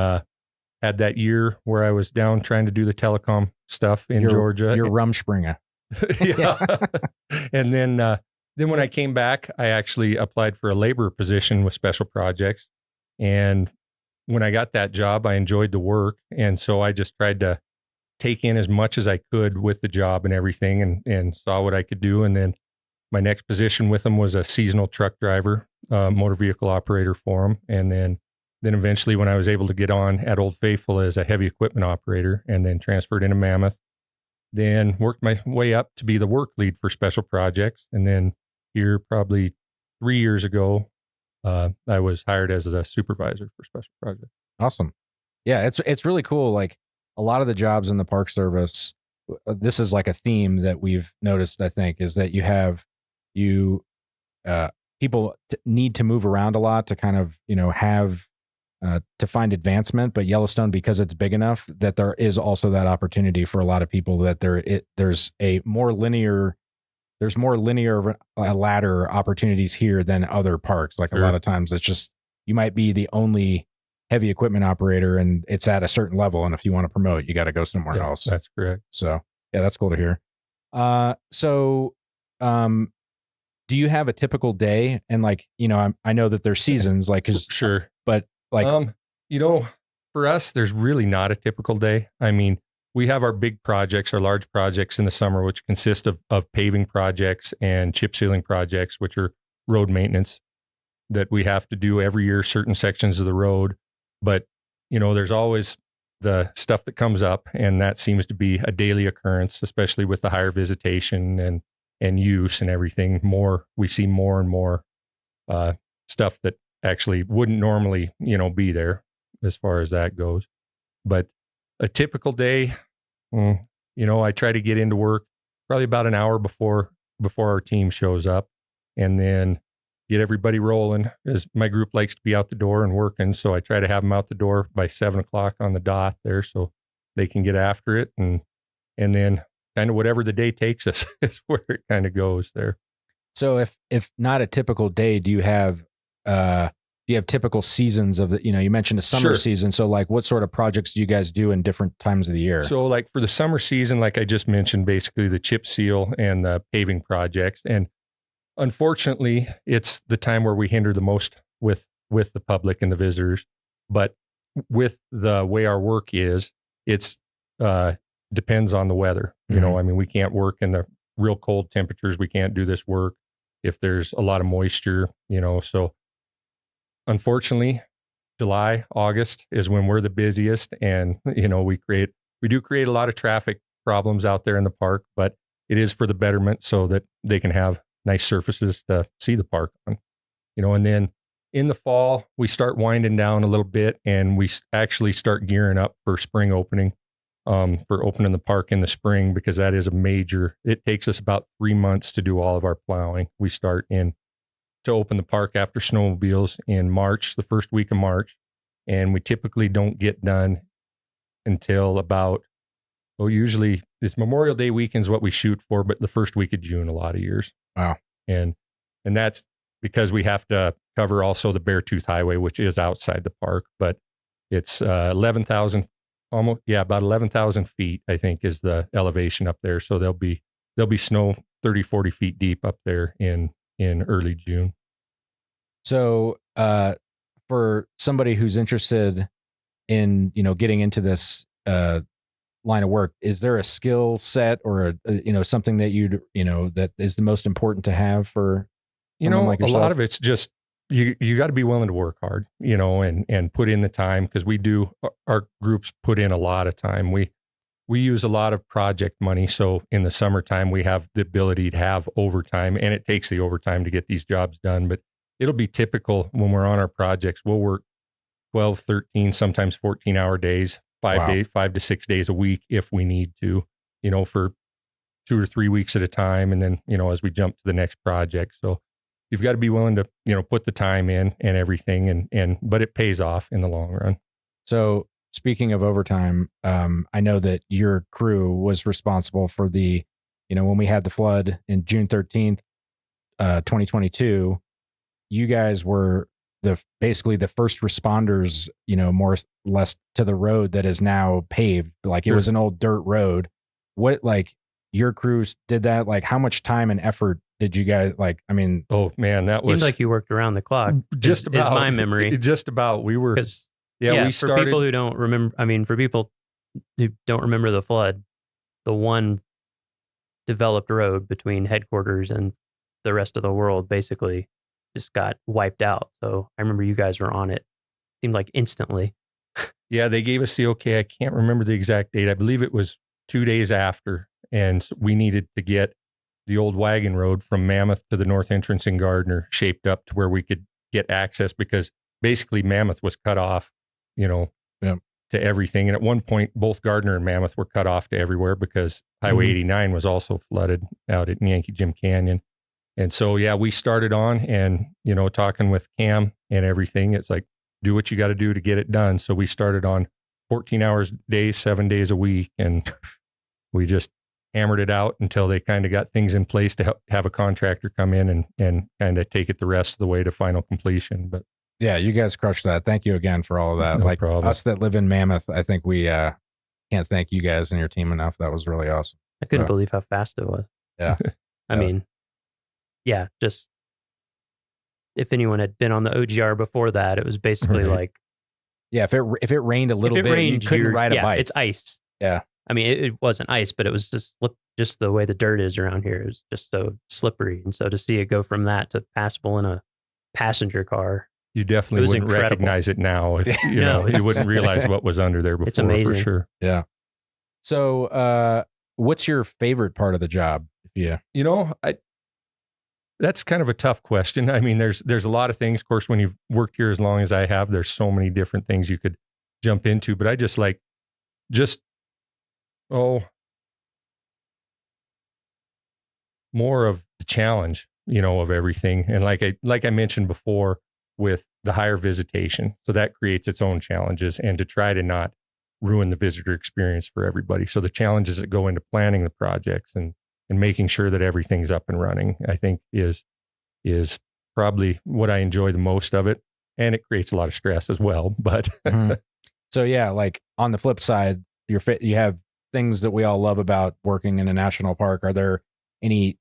had that year where I was down trying to do the telecom stuff in Georgia. You're Rumspringa. Yeah. And then when I came back, I actually applied for a labor position with special projects. And when I got that job, I enjoyed the work. And so I just tried to take in as much as I could with the job and everything, and saw what I could do. And then my next position with them was a seasonal truck driver, motor vehicle operator for them. And then eventually when I was able to get on at Old Faithful as a heavy equipment operator, and then transferred into Mammoth, then worked my way up to be the work lead for special projects. And then here probably 3 years ago, I was hired as a supervisor for special projects. Awesome. Yeah, it's really cool. Like a lot of the jobs in the Park Service, this is like a theme that we've noticed, I think, is that people need to move around a lot to kind of, have to find advancement. But Yellowstone, because it's big enough, that there is also that opportunity for a lot of people that there's more linear ladder opportunities here than other parks. Like a lot of times it's just, you might be the only heavy equipment operator and it's at a certain level. And if you want to promote, you got to go somewhere else. That's correct. So yeah, that's cool to hear. Do you have a typical day? And I know that there's seasons sure. But for us, there's really not a typical day. I mean, we have our big projects, our large projects in the summer, which consist of paving projects and chip sealing projects, which are road maintenance that we have to do every year, certain sections of the road. But, there's always the stuff that comes up, and that seems to be a daily occurrence, especially with the higher visitation and use and everything. We see more and more stuff that actually wouldn't normally, be there as far as that goes. But a typical day, I try to get into work probably about an hour before our team shows up, and then get everybody rolling, as my group likes to be out the door and working. So I try to have them out the door by 7:00 on the dot there, so they can get after it. And then kind of whatever the day takes us is where it kind of goes there. So if not a typical day, do you have typical seasons of you mentioned a summer season. So what sort of projects do you guys do in different times of the year? So for the summer season, like I just mentioned, basically the chip seal and the paving projects. And unfortunately, it's the time where we hinder the most with the public and the visitors. But with the way our work is, it's depends on the weather. I mean, we can't work in the real cold temperatures. We can't do this work if there's a lot of moisture, so unfortunately, July, August is when we're the busiest, and we do create a lot of traffic problems out there in the park, but it is for the betterment so that they can have nice surfaces to see the park on. And then in the fall, we start winding down a little bit, and we actually start gearing up for spring opening, for opening the park in the spring, because that is it takes us about 3 months to do all of our plowing. We start in to open the park after snowmobiles in March, the first week of March. And we typically don't get done until about, usually it's Memorial Day weekend is what we shoot for, but the first week of June, a lot of years. Wow. And that's because we have to cover also the Beartooth Highway, which is outside the park, but it's 11,000, about 11,000 feet, I think, is the elevation up there. So there'll be snow 30, 40 feet deep up there in early June. So, for somebody who's interested in, getting into this, line of work, is there a skill set or something that that is the most important to have for like a lot of it's just you got to be willing to work hard, and put in the time, because our groups put in a lot of time. We use a lot of project money, so in the summertime we have the ability to have overtime, and it takes the overtime to get these jobs done. But it'll be typical when we're on our projects, we'll work 12, 13, sometimes 14-hour days. 5 to 6 days a week if we need to, for 2 or 3 weeks at a time. And then, as we jump to the next project. So you've got to be willing to, put the time in and everything, but it pays off in the long run. So speaking of overtime, I know that your crew was responsible for the, when we had the flood in June 13th, 2022, you guys were basically the first responders, more or less to the road that is now paved. Like It was an old dirt road. What, your crews did that? Like, how much time and effort did you guys oh man, that seems like you worked around the clock. Just about is my memory. Just about. We were, we started. For people who don't remember, for people who don't remember the flood, the one developed road between headquarters and the rest of the world basically just got wiped out. So I remember you guys were on it. Seemed like instantly. Yeah, they gave us the okay. I can't remember the exact date. I believe it was 2 days after. And we needed to get the old wagon road from Mammoth to the north entrance in Gardner shaped up to where we could get access, because basically Mammoth was cut off, to everything. And at one point, both Gardner and Mammoth were cut off to everywhere because Highway 89 was also flooded out at Yankee Jim Canyon. And so, we started on and, talking with Cam and everything. It's like, do what you got to do to get it done. So we started on 14 hours a day, 7 days a week. And we just hammered it out until they kind of got things in place to have a contractor come in and kind of take it the rest of the way to final completion. But yeah, you guys crushed that. Thank you again for all of that. No problem. Us that live in Mammoth, I think we can't thank you guys and your team enough. That was really awesome. I couldn't believe how fast it was. Yeah. I mean, just if anyone had been on the OGR before that, it was basically like, if it rained a little bit, you couldn't ride a bike. It's ice. Yeah. I mean, it wasn't ice, but it was just the way the dirt is around here is just so slippery. And so to see it go from that to passable in a passenger car, you definitely wouldn't recognize it now. If, you wouldn't realize what was under there before. It's amazing. For sure. Yeah. So, what's your favorite part of the job? That's kind of a tough question. I mean, there's a lot of things. Of course, when you've worked here as long as I have, there's so many different things you could jump into. But I just like, more of the challenge, of everything. And like I mentioned before, with the higher visitation, so that creates its own challenges, and to try to not ruin the visitor experience for everybody. So the challenges that go into planning the projects and making sure that everything's up and running, I think is probably what I enjoy the most of it. And it creates a lot of stress as well. But so like on the flip side, you have things that we all love about working in a national park. Are there any,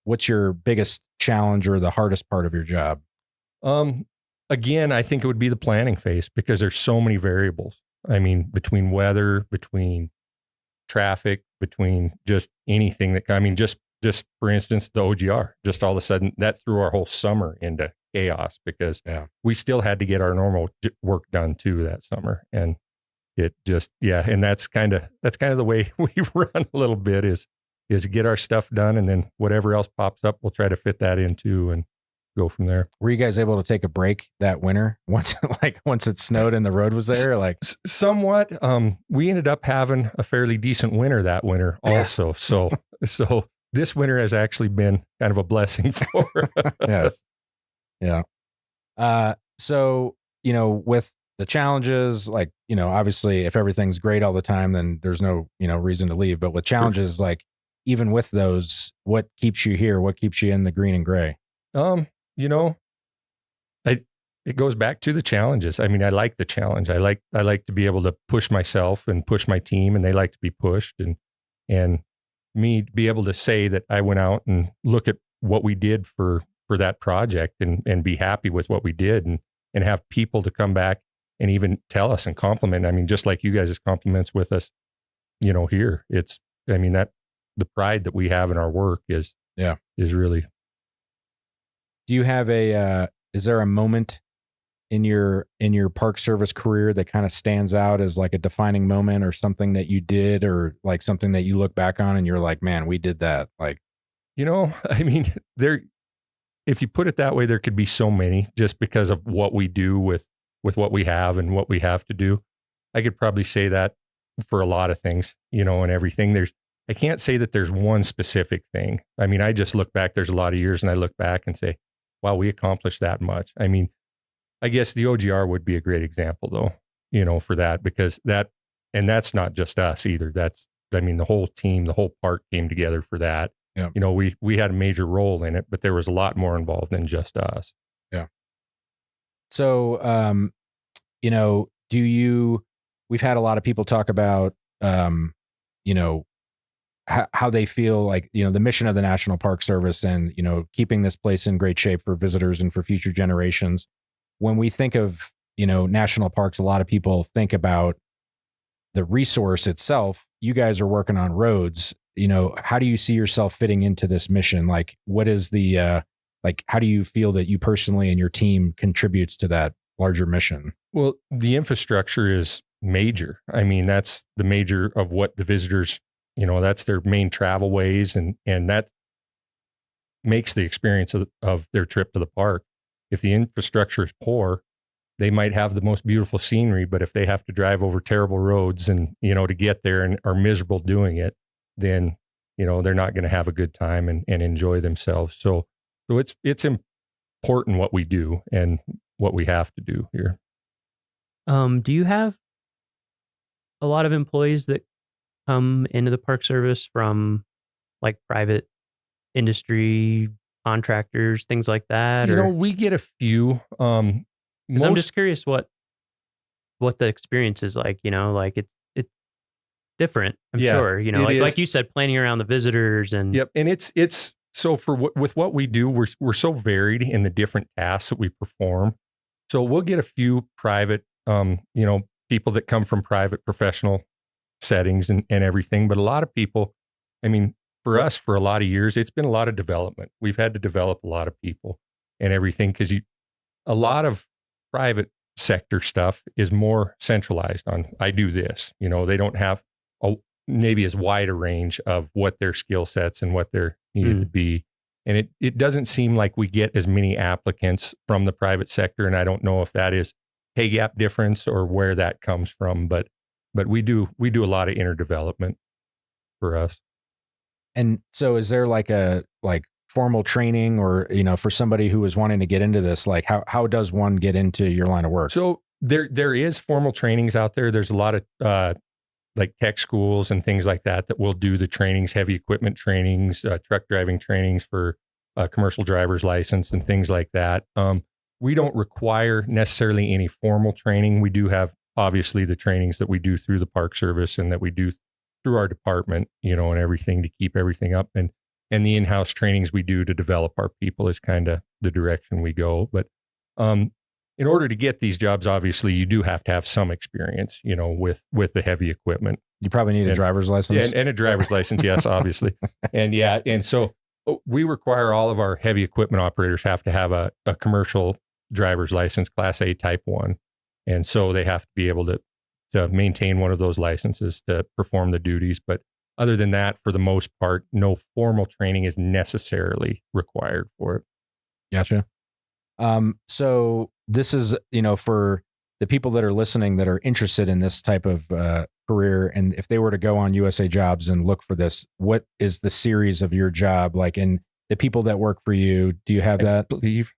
what's your biggest challenge or the hardest part of your job? Again, I think it would be the planning phase, because there's so many variables. I mean, between weather, between traffic, between just anything just for instance, the OGR, just all of a sudden that threw our whole summer into chaos, because we still had to get our normal work done too that summer. And it just, and that's kind of the way we run a little bit is get our stuff done, and then whatever else pops up, we'll try to fit that into and go from there. Were you guys able to take a break that winter once it snowed and the road was there? Somewhat. We ended up having a fairly decent winter that winter also. So this winter has actually been kind of a blessing for us. Yes. Yeah. So, with the challenges, like, obviously if everything's great all the time, then there's no, reason to leave. But with challenges, like even with those, what keeps you here? What keeps you in the green and gray? It goes back to the challenges. I mean, I like the challenge. I like to be able to push myself and push my team, and they like to be pushed, and me to be able to say that I went out and look at what we did for that project and be happy with what we did, and have people to come back and even tell us and compliment. I mean, just like you guys' compliments with us, here. That the pride that we have in our work is really. Do you have is there a moment in your Park Service career that kind of stands out as like a defining moment, or something that you did, or like something that you look back on and you're like, man, we did that? Like, if you put it that way, there could be so many, just because of what we do with what we have and what we have to do. I could probably say that for a lot of things, and everything. I can't say that there's one specific thing. I mean, I just look back, there's a lot of years, and I look back and say, wow, we accomplished that much. I mean, I guess the OGR would be a great example though, for that, because that's not just us either. The whole team, the whole park came together for that. Yeah. We had a major role in it, but there was a lot more involved than just us. Yeah. So, we've had a lot of people talk about, how they feel like, the mission of the National Park Service and, keeping this place in great shape for visitors and for future generations. When we think of, national parks, a lot of people think about the resource itself. You guys are working on roads. How do you see yourself fitting into this mission? Like, what is the, how do you feel that you personally and your team contributes to that larger mission? Well, the infrastructure is major. I mean, that's the major of what the visitors, that's their main travel ways, and that makes the experience of their trip to the park. If the infrastructure is poor, they might have the most beautiful scenery, but if they have to drive over terrible roads and, to get there and are miserable doing it, then, they're not going to have a good time and enjoy themselves. So it's important what we do and what we have to do here. Do you have a lot of employees that come into the Park Service from like private industry, contractors, things like that? We get a few. Because I'm just curious what the experience is like. Like it's different. I'm sure. Like you said, planning around the visitors and yep. And it's so with what we do, we're so varied in the different tasks that we perform. So we'll get a few private, people that come from private professional settings and everything. But a lot of people, for us, for a lot of years, it's been a lot of development. We've had to develop a lot of people and everything, because a lot of private sector stuff is more centralized on, I do this. They don't have maybe as wide a range of what their skill sets and what they're needed to be. And it doesn't seem like we get as many applicants from the private sector. And I don't know if that is pay gap difference or where that comes from, but we do a lot of inner development for us. And so is there like a formal training, or, for somebody who is wanting to get into this, like how does one get into your line of work? So there is formal trainings out there. There's a lot of like tech schools and things like that will do the trainings, heavy equipment trainings, truck driving trainings for commercial driver's license and things like that. We don't require necessarily any formal training. We do have obviously the trainings that we do through the Park Service and that we do through our department, and everything to keep everything up. And the in-house trainings we do to develop our people is kind of the direction we go. But in order to get these jobs, obviously, you do have to have some experience, with the heavy equipment. You probably need a driver's license. And a driver's license, yes, obviously. And so we require all of our heavy equipment operators have to have a commercial driver's license, Class A Type 1. And so they have to be able to maintain one of those licenses to perform the duties. But other than that, for the most part, no formal training is necessarily required for it. Gotcha. So this is, for the people that are listening that are interested in this type of career, and if they were to go on USA Jobs and look for this, what is the series of your job like? And the people that work for you, do you have that? I believe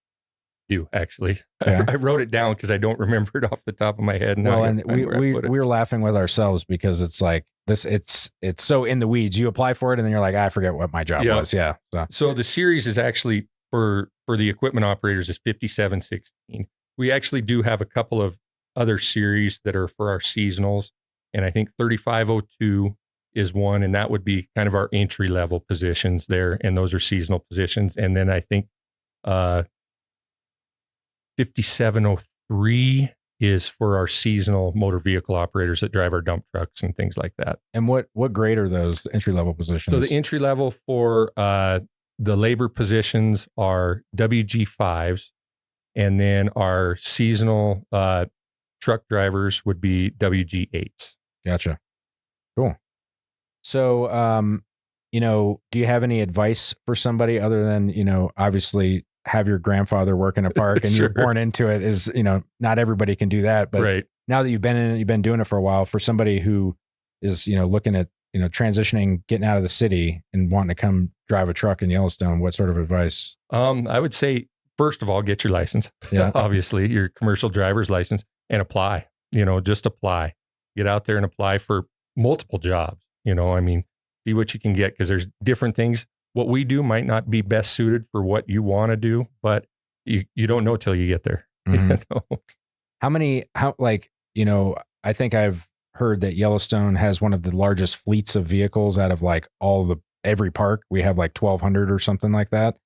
You actually, Yeah. I wrote it down because I don't remember it off the top of my head. Well, and we were laughing with ourselves because it's like this. It's so in the weeds. You apply for it, and then you're like, I forget what my job was. Yeah. So the series is actually for the equipment operators is 5716. We actually do have a couple of other series that are for our seasonals, and I think 3502 is one, and that would be kind of our entry level positions there, and those are seasonal positions. And then I think 5703 is for our seasonal motor vehicle operators that drive our dump trucks and things like that. And what grade are those entry level positions? So the entry level for the labor positions are WG5s, and then our seasonal truck drivers would be WG8s. Gotcha. Cool. So, do you have any advice for somebody other than, obviously have your grandfather work in a park and Sure. you're born into it is, not everybody can do that. But Right. now that you've been in it, you've been doing it for a while, for somebody who is, looking at, transitioning, getting out of the city and wanting to come drive a truck in Yellowstone, what sort of advice? I would say, first of all, get your license. Yeah. Obviously, your commercial driver's license, and apply. Just apply. Get out there and apply for multiple jobs. See what you can get, because there's different things. What we do might not be best suited for what you want to do, but you don't know till you get there. Mhm. I think I've heard that Yellowstone has one of the largest fleets of vehicles out of every park. We have 1,200 or something like that.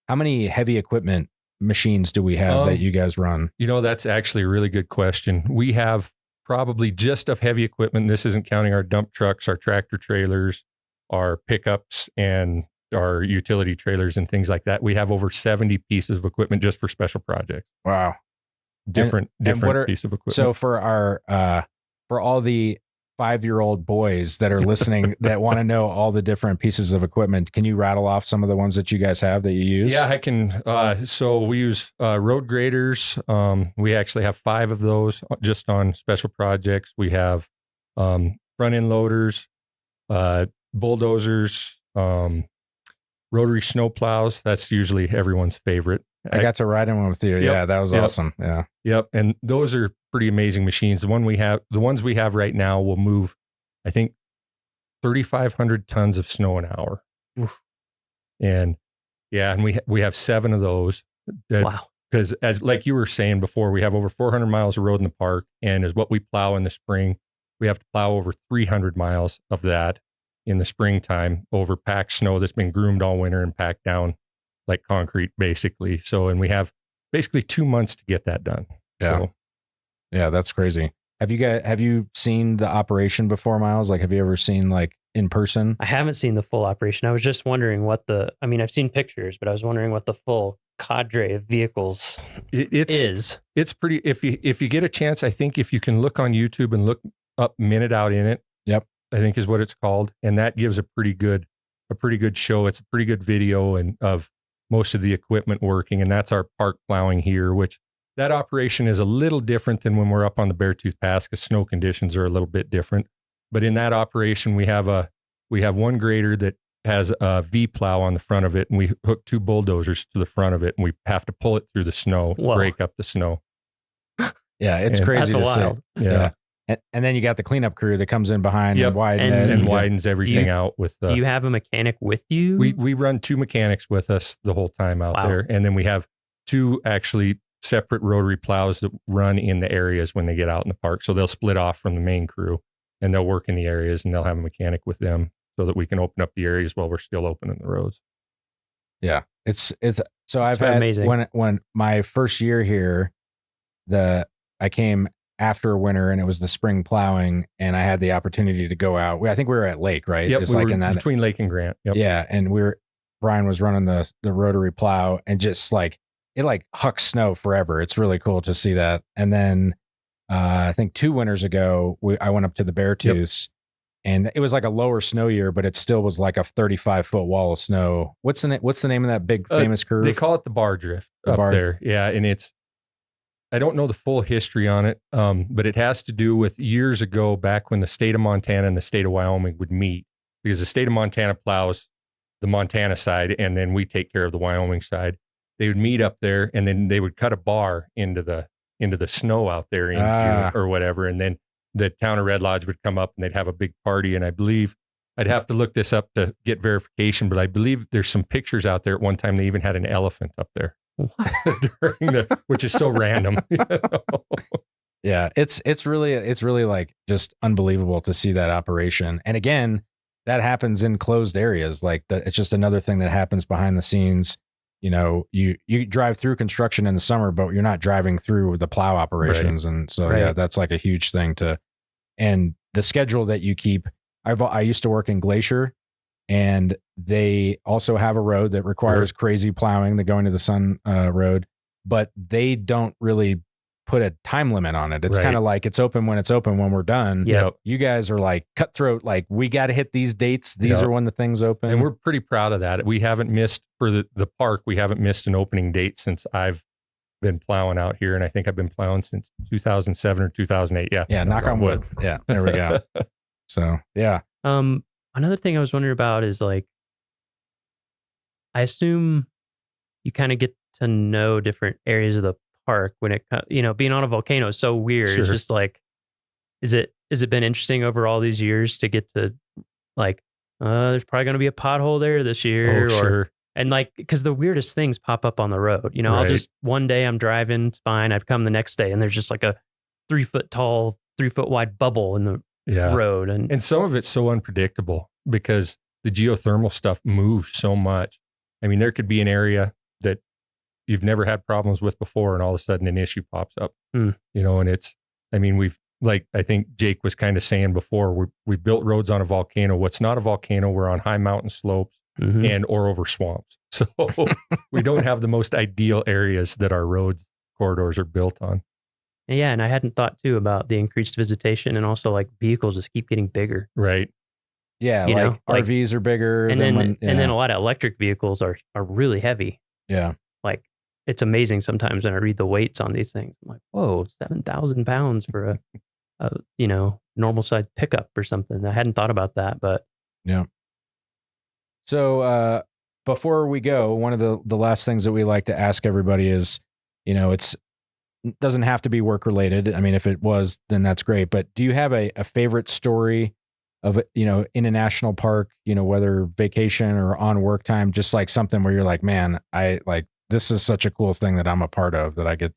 How many heavy equipment machines do we have that you guys run? That's actually a really good question. We have probably just of heavy equipment. This isn't counting our dump trucks, our tractor trailers, our pickups, and our utility trailers and things like that. We have over 70 pieces of equipment just for special projects. Wow. Different piece of equipment. So for for all the 5-year-old boys that are listening that want to know all the different pieces of equipment, can you rattle off some of the ones that you guys have that you use? Yeah, I can. So we use road graders. We actually have 5 of those just on special projects. We have front end loaders, bulldozers, rotary snow plows. That's usually everyone's favorite. I got to ride in one with you. Yep, Yeah, that was awesome. Yeah. Yep. And those are pretty amazing machines. The ones we have right now will move, I think, 3,500 tons of snow an hour. Oof. And we have 7 of those. Wow. Because as like you were saying before, we have over 400 miles of road in the park, and as what we plow in the spring, we have to plow over 300 miles of that in the springtime over packed snow that's been groomed all winter and packed down like concrete, basically. So, and we have basically 2 months to get that done. Yeah. So, Yeah, that's crazy. Have you seen the operation before, Miles? Have you ever seen in person? I haven't seen the full operation. I was just wondering I've seen pictures, but I was wondering what the full cadre of vehicles is. It's pretty, if you get a chance, I think if you can look on YouTube and look up Minute Out in It. Yep. I think is what it's called. And that gives a pretty good show. It's a pretty good video of most of the equipment working. And that's our park plowing here, which that operation is a little different than when we're up on the Beartooth Pass because snow conditions are a little bit different. But in that operation, we have one grader that has a V plow on the front of it, and we hook 2 bulldozers to the front of it, and we have to pull it through the snow, Whoa. break up the snow. Yeah, it's crazy That's to wild. see. Yeah. And then you got the cleanup crew that comes in behind and widens and widens everything out with Do you have a mechanic with you? We run 2 mechanics with us the whole time out there. And then we have 2 actually separate rotary plows that run in the areas when they get out in the park. So they'll split off from the main crew and they'll work in the areas, and they'll have a mechanic with them so that we can open up the areas while we're still opening the roads. Yeah. It's so I've had amazing. When my first year here, I came after winter and it was the spring plowing, and I had the opportunity to go out. I think we were at Lake, right? Yep, It's we were in that between Lake and Grant. Yep. Yeah, and Brian was running the rotary plow, and just it hucks snow forever. It's really cool to see that. And then I think 2 winters ago, I went up to the Beartooths, and it was a lower snow year, but it still was a 35-foot wall of snow. What's the name of that big famous curve? They call it the bar drift there. Yeah, and I don't know the full history on it, but it has to do with years ago, back when the state of Montana and the state of Wyoming would meet, because the state of Montana plows the Montana side, and then we take care of the Wyoming side. they would meet up there, and then they would cut a bar into the snow out there in June or whatever. And then the town of Red Lodge would come up and they'd have a big party. And I believe, I'd have to look this up to get verification, but I believe there's some pictures out there. At one time, they even had an elephant up there, which is so random. You know? Yeah, it's really like just unbelievable to see that operation. And again, that happens in closed areas. Like it's just another thing that happens behind the scenes. You know, you drive through construction in the summer, but you're not driving through the plow operations. Right. And so, yeah, that's like a huge thing and the schedule that you keep. I used to work in Glacier, and they also have a road that requires crazy plowing, the Going to the Sun road, but they don't really put a time limit on it. It's kind of like it's open when we're done. Yeah. You guys are like cutthroat, like we got to hit these dates. These are when the things open. And we're pretty proud of that. We haven't missed for the park. We haven't missed an opening date since I've been plowing out here. And I think I've been plowing since 2007 or 2008. Yeah. Yeah. Knock on wood. Yeah. There we go. So, yeah. Another thing I was wondering about is like, I assume you kind of get to know different areas of the park when it, being on a volcano is so weird. Sure. It's just like, has it been interesting over all these years to get to like, there's probably going to be a pothole there this year. Sure. And like, because the weirdest things pop up on the road, I'll just, one day I'm driving, it's fine. I'd come the next day and there's just like a 3 foot tall, 3 foot wide bubble in the road. And some of it's so unpredictable because the geothermal stuff moves so much. I mean, there could be an area that you've never had problems with before, and all of a sudden an issue pops up, and it's, I mean, I think Jake was kind of saying before, we built roads on a volcano. What's not a volcano, we're on high mountain slopes or over swamps. So we don't have the most ideal areas that our roads corridors are built on. Yeah. And I hadn't thought too about the increased visitation, and also like vehicles just keep getting bigger. Right. Yeah. Like RVs are bigger. And then a lot of electric vehicles are really heavy. Yeah. Like it's amazing sometimes when I read the weights on these things. I'm like, whoa, 7,000 pounds for a normal size pickup or something. I hadn't thought about that, but yeah. So before we go, one of the last things that we like to ask everybody is, it doesn't have to be work related. I mean, if it was, then that's great. But do you have a favorite story of, in a national park, whether vacation or on work time, just like something where you're like, man, this is such a cool thing that I'm a part of that I get,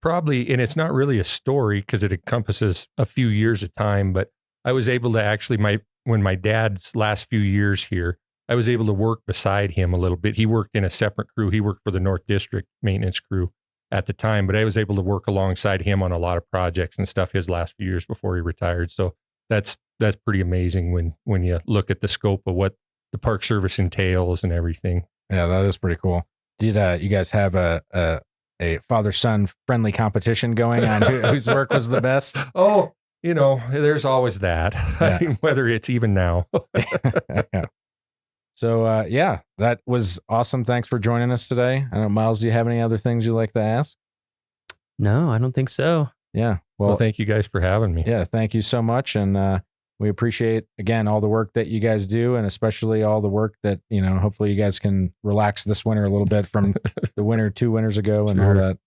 probably, and it's not really a story because it encompasses a few years of time, but I was able to actually, when my dad's last few years here, I was able to work beside him a little bit. He worked in a separate crew. He worked for the North District maintenance crew at the time, but I was able to work alongside him on a lot of projects and stuff his last few years before he retired. So that's pretty amazing when you look at the scope of what the Park Service entails and everything. Yeah, that is pretty cool. Did you guys have a father-son friendly competition going on whose work was the best? Oh, there's always that. Yeah. I mean, whether it's even now. Yeah. So, that was awesome. Thanks for joining us today. I don't know, Miles, do you have any other things you'd like to ask? No, I don't think so. Yeah. Well, thank you guys for having me. Yeah, thank you so much. And we appreciate, again, all the work that you guys do, and especially all the work that, hopefully you guys can relax this winter a little bit from the winter 2 winters ago and all that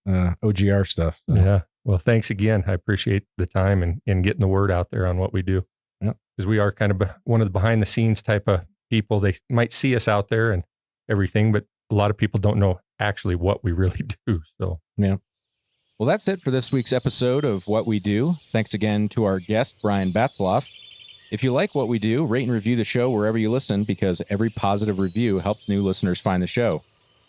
OGR stuff. So. Yeah. Well, thanks again. I appreciate the time and getting the word out there on what we do. Yeah. Because we are kind of one of the behind the scenes type of people. They might see us out there and everything, but a lot of people don't know actually what we really do. So, yeah. Well, that's it for this week's episode of What We Do. Thanks again to our guest, Brian Batzloff. If you like what we do, rate and review the show wherever you listen, because every positive review helps new listeners find the show.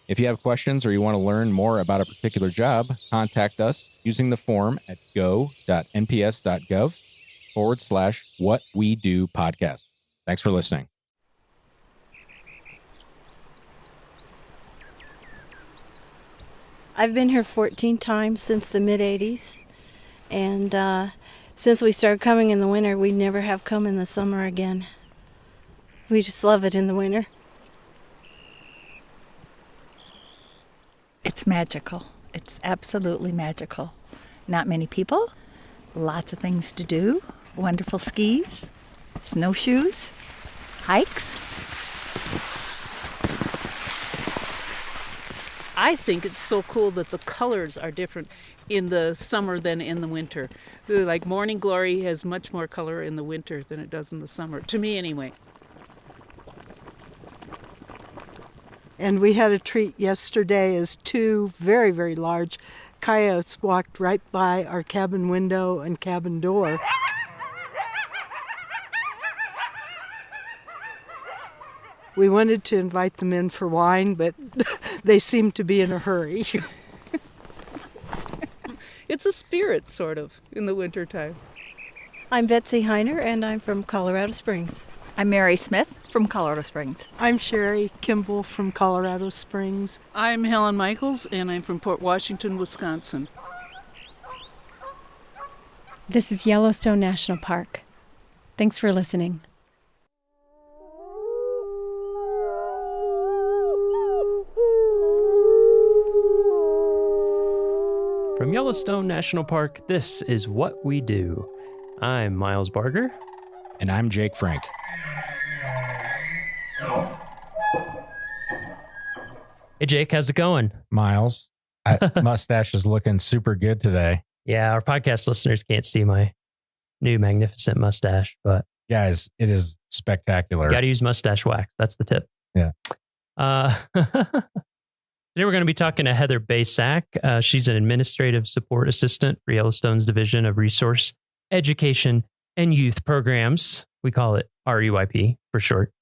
If you have questions or you want to learn more about a particular job, contact us using the form at go.nps.gov/whatwedopodcast. Thanks for listening. I've been here 14 times since the mid-'80s, and since we started coming in the winter, we never have come in the summer again. We just love it in the winter. It's magical. It's absolutely magical. Not many people, lots of things to do, wonderful skis, snowshoes, hikes. I think it's so cool that the colors are different in the summer than in the winter. Like morning glory has much more color in the winter than it does in the summer, to me anyway. And we had a treat yesterday as two very, very large coyotes walked right by our cabin window and cabin door. We wanted to invite them in for wine, but they seemed to be in a hurry. It's a spirit, sort of, in the wintertime. I'm Betsy Heiner, and I'm from Colorado Springs. I'm Mary Smith from Colorado Springs. I'm Sherry Kimball from Colorado Springs. I'm Helen Michaels, and I'm from Port Washington, Wisconsin. This is Yellowstone National Park. Thanks for listening. From Yellowstone National Park, this is What We Do. I'm Miles Barger. And I'm Jake Frank. Hey, Jake, how's it going? Miles, mustache is looking super good today. Yeah, our podcast listeners can't see my new magnificent mustache, but... Guys, it is spectacular. Got to use mustache wax. That's the tip. Yeah. Today we're going to be talking to Heather Basak. She's an administrative support assistant for Yellowstone's Division of Resource Education and Youth Programs. We call it RUIP for short.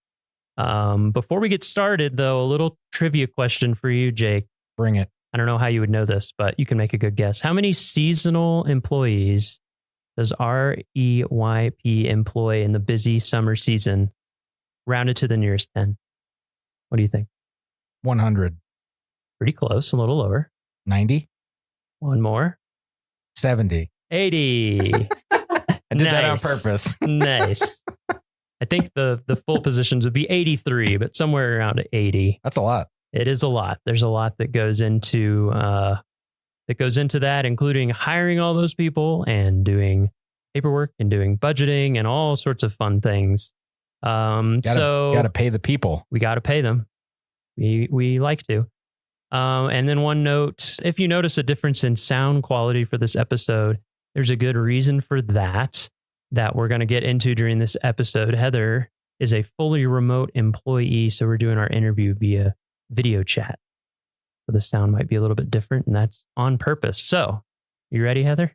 Before we get started, though, a little trivia question for you, Jake. Bring it. I don't know how you would know this, but you can make a good guess. How many seasonal employees does REYP employ in the busy summer season, rounded to the nearest 10? What do you think? 100. Pretty close, a little lower. 90. One more. 70. 80. I did that on purpose. Nice. I think the full positions would be 83, but somewhere around 80. That's a lot. It is a lot. There's a lot that goes into that, including hiring all those people and doing paperwork and doing budgeting and all sorts of fun things. Gotta pay the people. We got to pay them. We like to. And then one note, if you notice a difference in sound quality for this episode, there's a good reason for that we're going to get into during this episode. Heather is a fully remote employee, so we're doing our interview via video chat. So the sound might be a little bit different, and that's on purpose. So, you ready, Heather?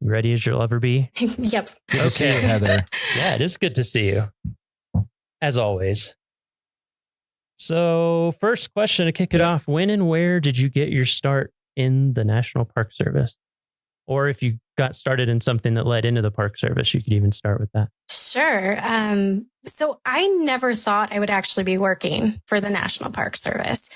You ready as you'll ever be? Yep. Good to see you, Heather. Yeah, it is good to see you, as always. So, first question to kick it off, when and where did you get your start in the National Park Service? Or if you got started in something that led into the Park Service, you could even start with that. Sure. So I never thought I would actually be working for the National Park Service.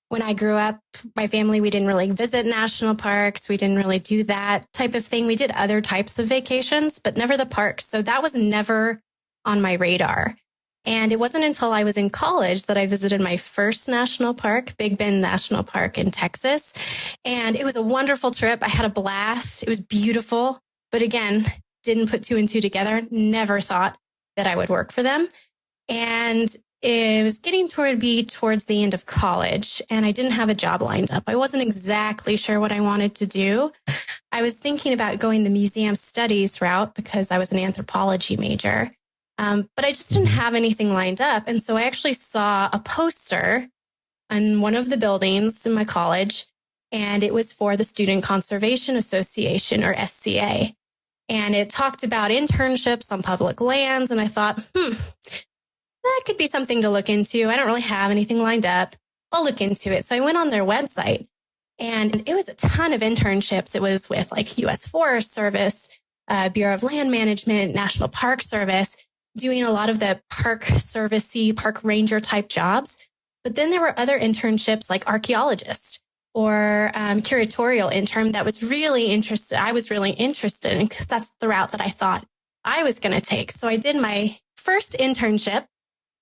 When I grew up, my family, we didn't really visit national parks. We didn't really do that type of thing. We did other types of vacations, but never the parks. So that was never on my radar. And it wasn't until I was in college that I visited my first national park, Big Bend National Park in Texas. And it was a wonderful trip. I had a blast. It was beautiful. But again, didn't put two and two together. Never thought that I would work for them. And it was getting towards the end of college, and I didn't have a job lined up. I wasn't exactly sure what I wanted to do. I was thinking about going the museum studies route because I was an anthropology major. But I just didn't have anything lined up. And so I actually saw a poster on one of the buildings in my college, and it was for the Student Conservation Association, or SCA. And it talked about internships on public lands. And I thought, that could be something to look into. I don't really have anything lined up. I'll look into it. So I went on their website, and it was a ton of internships. It was with like U.S. Forest Service, Bureau of Land Management, National Park Service, doing a lot of the park service-y, park ranger type jobs. But then there were other internships like archaeologist or curatorial intern that was really interested. I was really interested in, because that's the route that I thought I was going to take. So I did my first internship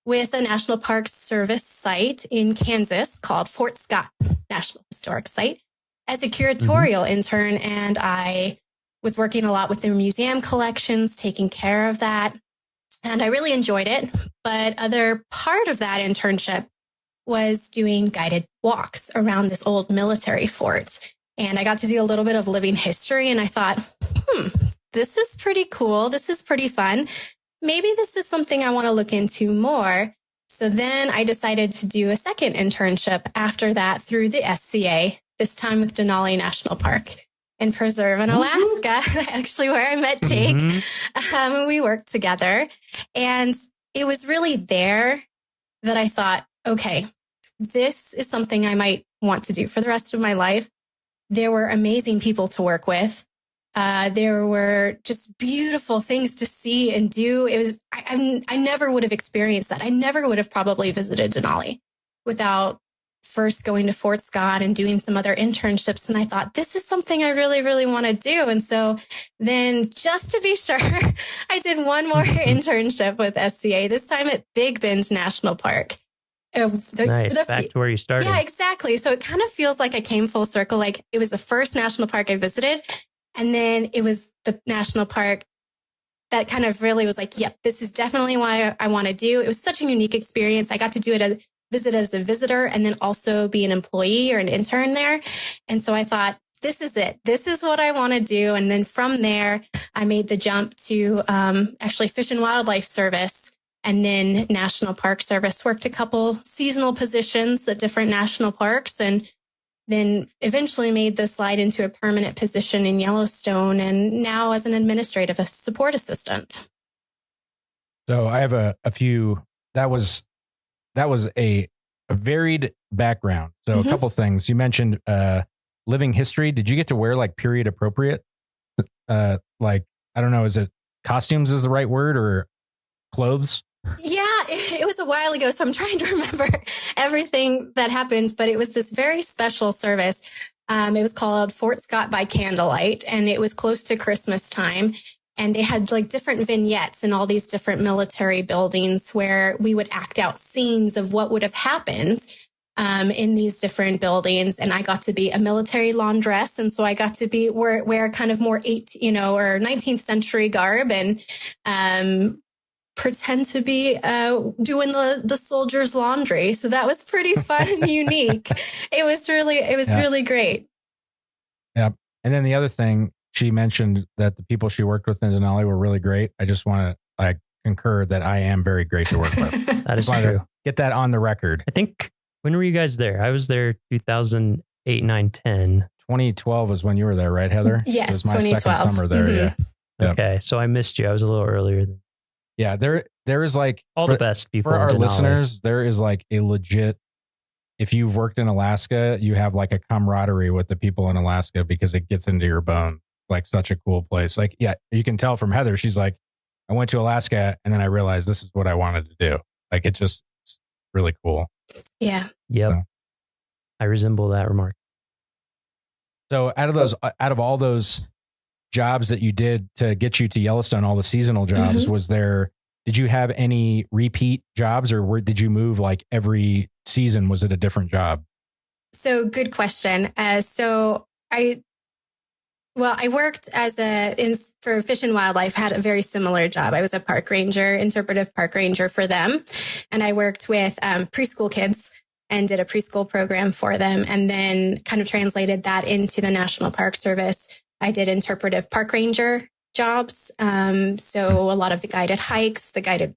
with a National Park Service site in Kansas called Fort Scott National Historic Site as a curatorial intern. And I was working a lot with their museum collections, taking care of that. And I really enjoyed it. But other part of that internship was doing guided walks around this old military fort. And I got to do a little bit of living history. And I thought, this is pretty cool. This is pretty fun. Maybe this is something I want to look into more. So then I decided to do a second internship after that through the SCA, this time with Denali National Park and Preserve in Alaska, actually where I met Jake. We worked together. And it was really there that I thought, okay, this is something I might want to do for the rest of my life. There were amazing people to work with. There were just beautiful things to see and do. It was, I never would have experienced that. I never would have probably visited Denali without first going to Fort Scott and doing some other internships. And I thought, this is something I really, really want to do. And so then just to be sure, I did one more internship with SCA, this time at Big Bend National Park. Nice. Back to where you started. Yeah, exactly. So it kind of feels like I came full circle. Like it was the first national park I visited. And then it was the national park that kind of really was like, yep, this is definitely what I want to do. It was such a unique experience. I got to do it visit as a visitor and then also be an employee or an intern there. And so I thought, this is it. This is what I want to do. And then from there, I made the jump to actually Fish and Wildlife Service and then National Park Service. Worked a couple seasonal positions at different national parks and then eventually made the slide into a permanent position in Yellowstone and now as an administrative support assistant. So I have a few, that was a varied background. So a couple things. You mentioned living history. Did you get to wear like period appropriate? Like, I don't know, is it costumes is the right word or clothes? Yeah, it was a while ago, so I'm trying to remember everything that happened, but it was this very special service. It was called Fort Scott by Candlelight, and it was close to Christmas time. And they had like different vignettes in all these different military buildings where we would act out scenes of what would have happened in these different buildings. And I got to be a military laundress. And so I got to be wear kind of more or 19th century garb and pretend to be doing the soldiers' laundry. So that was pretty fun and unique. It was really great. Yeah. And then the other thing, she mentioned that the people she worked with in Denali were really great. I just want to concur that I am very great to work with. That is true. Get that on the record. I think, when were you guys there? I was there 2008, 9, 10. 2012 was when you were there, right, Heather? Yes, it was my 2012. second summer there, yeah. Yep. Okay, so I missed you. I was a little earlier than. Yeah, there is like all the best people for our in Denali. listeners. There is like a legit. If you've worked in Alaska, you have like a camaraderie with the people in Alaska because it gets into your bone. Like such a cool place. Like, yeah, you can tell from Heather. She's like, I went to Alaska and then I realized this is what I wanted to do. Like, it's really cool. Yeah. Yep. So, I resemble that remark. So out of all those jobs that you did to get you to Yellowstone, all the seasonal jobs, did you have any repeat jobs or did you move like every season? Was it a different job? So good question. I worked for Fish and Wildlife, had a very similar job. I was a park ranger, interpretive park ranger for them. And I worked with preschool kids and did a preschool program for them and then kind of translated that into the National Park Service. I did interpretive park ranger jobs. So a lot of the guided hikes, the guided,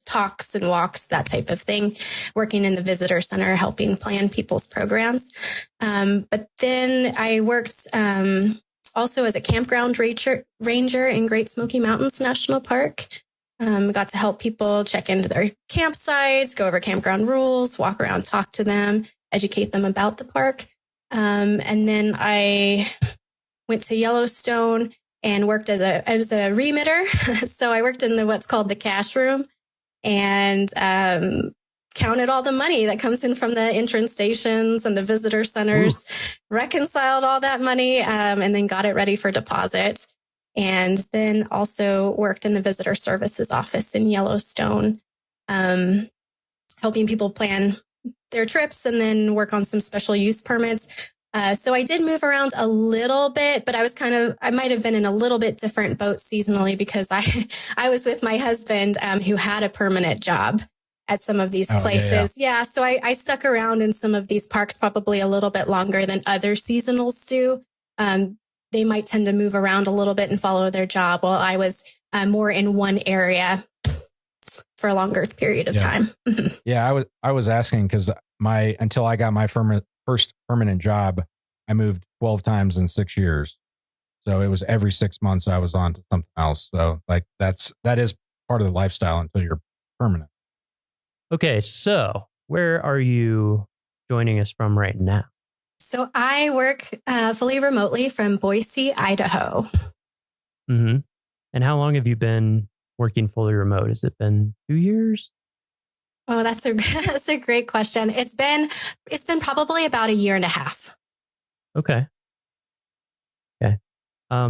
talks and walks, that type of thing, working in the visitor center, helping plan people's programs. But then I worked also as a campground ranger in Great Smoky Mountains National Park. Got to help people check into their campsites, go over campground rules, walk around, talk to them, educate them about the park. And then I went to Yellowstone and worked as a remitter. So I worked in what's called the cash room and counted all the money that comes in from the entrance stations and the visitor centers, reconciled all that money, and then got it ready for deposit. And then also worked in the visitor services office in Yellowstone, helping people plan their trips and then work on some special use permits. So I did move around a little bit, but I might have been in a little bit different boat seasonally because I was with my husband who had a permanent job at some of these Oh, places. yeah. So I stuck around in some of these parks probably a little bit longer than other seasonals do. They might tend to move around a little bit and follow their job, while I was more in one area for a longer period of time. Yeah, I was asking because until I got my first permanent job, I moved 12 times in 6 years. So it was every 6 months I was on to something else. So like that is part of the lifestyle until you're permanent. Okay, so where are you joining us from right now? So I work fully remotely from Boise, Idaho. Mm-hmm. And how long have you been working fully remote? Has it been 2 years? Oh, that's a great question. It's been probably about 1.5 years. Okay.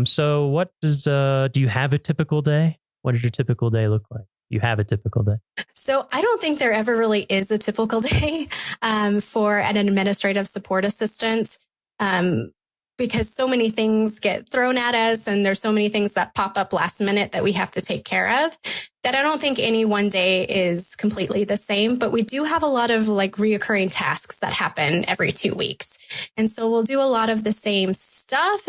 So what do you have a typical day? What does your typical day look like? You have a typical day? So I don't think there ever really is a typical day for an administrative support assistant, because so many things get thrown at us and there's so many things that pop up last minute that we have to take care of, that I don't think any one day is completely the same. But we do have a lot of like reoccurring tasks that happen every 2 weeks. And so we'll do a lot of the same stuff.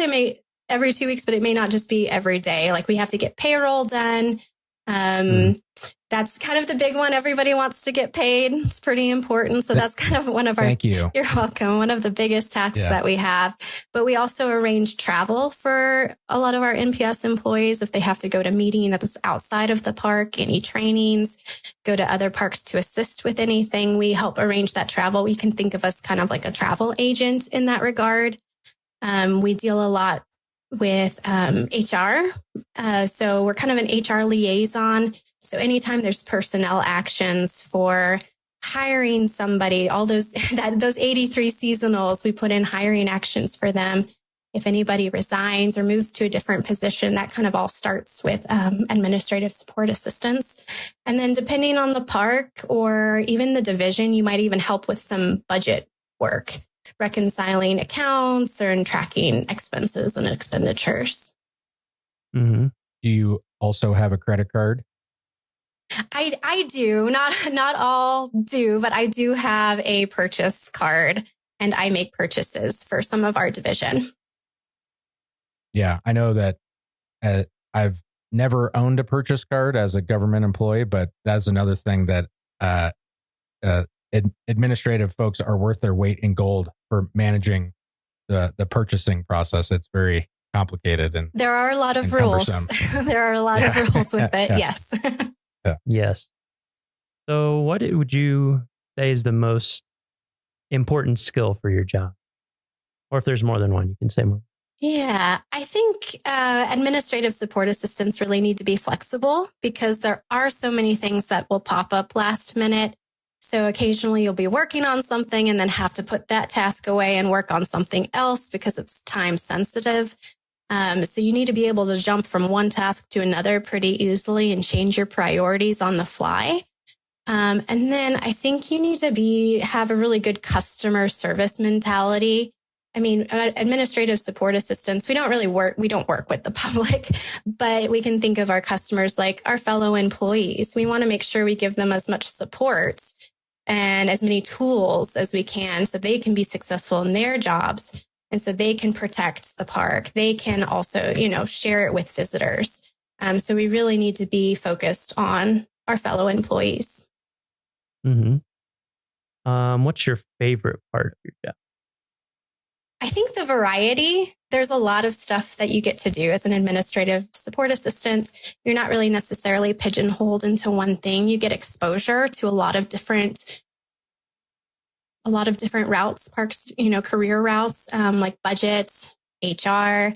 Every 2 weeks, but it may not just be every day. Like we have to get payroll done. That's kind of the big one. Everybody wants to get paid. It's pretty important. So that's kind of one of our, Thank you. You're welcome. One of the biggest tasks that we have. But we also arrange travel for a lot of our NPS employees. If they have to go to meeting that is outside of the park, any trainings, go to other parks to assist with anything, we help arrange that travel. You can think of us kind of like a travel agent in that regard. We deal a lot with HR. So we're kind of an HR liaison. So anytime there's personnel actions for hiring somebody, all those 83 seasonals, we put in hiring actions for them. If anybody resigns or moves to a different position, that kind of all starts with administrative support assistance. And then depending on the park or even the division, you might even help with some budget work, reconciling accounts or tracking expenses and expenditures. Mm-hmm. Do you also have a credit card? I do. Not all do, but I do have a purchase card and I make purchases for some of our division. Yeah, I know that I've never owned a purchase card as a government employee, but that's another thing that administrative folks are worth their weight in gold for managing the purchasing process. It's very complicated and there are a lot of rules. There are a lot of rules with it. Yeah. Yes. Yes. So what would you say is the most important skill for your job? Or if there's more than one, you can say more. Yeah, I think administrative support assistants really need to be flexible because there are so many things that will pop up last minute. So occasionally you'll be working on something and then have to put that task away and work on something else because it's time sensitive. So you need to be able to jump from one task to another pretty easily and change your priorities on the fly. And then I think you need to have a really good customer service mentality. I mean, administrative support assistants, we don't work with the public, but we can think of our customers like our fellow employees. We want to make sure we give them as much support and as many tools as we can so they can be successful in their jobs. And so they can protect the park. They can also, share it with visitors. So we really need to be focused on our fellow employees. Mm-hmm. What's your favorite part of your job? I think the variety. There's a lot of stuff that you get to do as an administrative support assistant. You're not really necessarily pigeonholed into one thing. You get exposure to a lot of different routes, parks, career routes, like budget, HR.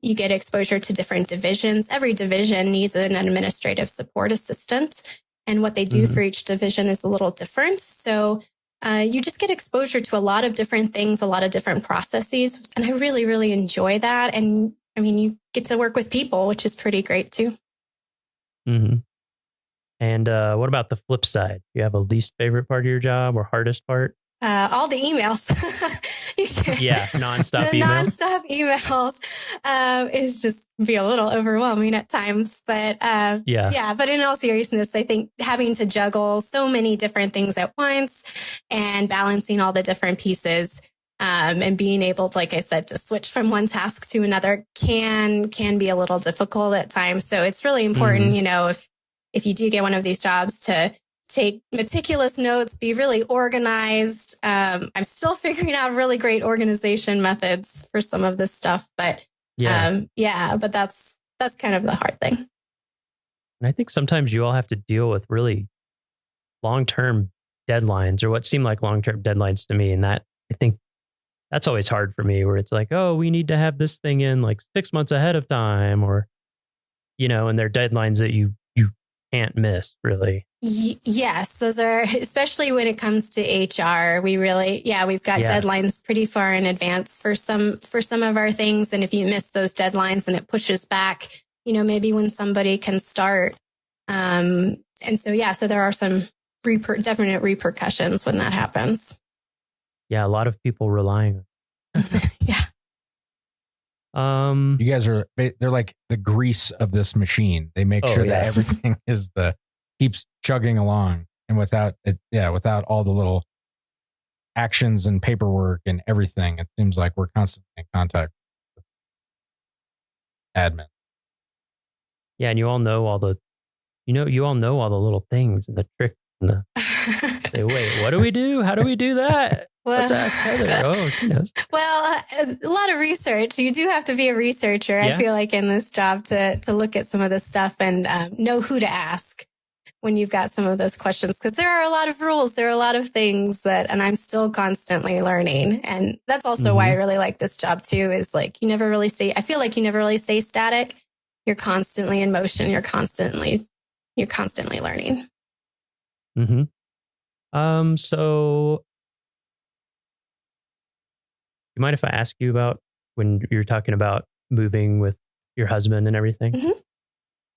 You get exposure to different divisions. Every division needs an administrative support assistant, and what they do for each division is a little different. So you just get exposure to a lot of different things, a lot of different processes. And I really, really enjoy that. And I mean, you get to work with people, which is pretty great too. Mm-hmm. And what about the flip side? Do you have a least favorite part of your job or hardest part? all the emails. Yeah, nonstop the emails. nonstop emails is just be a little overwhelming at times. But yeah, but in all seriousness, I think having to juggle so many different things at once and balancing all the different pieces and being able to, like I said, to switch from one task to another can be a little difficult at times. So it's really important, if you do get one of these jobs, to take meticulous notes, be really organized. I'm still figuring out really great organization methods for some of this stuff, but but that's kind of the hard thing. And I think sometimes you all have to deal with really long-term deadlines, or what seem like long-term deadlines to me. And that, I think that's always hard for me, where it's like, oh, we need to have this thing in like 6 months ahead of time, or, and they're deadlines that you can't miss, really. Yes, those are, especially when it comes to HR, we've got deadlines pretty far in advance for some of our things. And if you miss those deadlines, then it pushes back, maybe when somebody can start. And so there are some definite repercussions when that happens. Yeah, a lot of people relying on it. You guys they're like the grease of this machine. They make sure that everything keeps chugging along, and without all the little actions and paperwork and everything, it seems like we're constantly in contact with admin. Yeah, and you all know all the little things and the tricks and the say, wait, what do we do? How do we do that? Let's ask Heather. Oh, she knows. Well, a lot of research. You do have to be a researcher, I feel like, in this job to look at some of this stuff and know who to ask when you've got some of those questions. Because there are a lot of rules. There are a lot of things and I'm still constantly learning. And that's also why I really like this job too, is like I feel like you never really stay static. You're constantly in motion. You're constantly learning. Mm-hmm. So you mind if I ask you about when you're talking about moving with your husband and everything? Mm-hmm.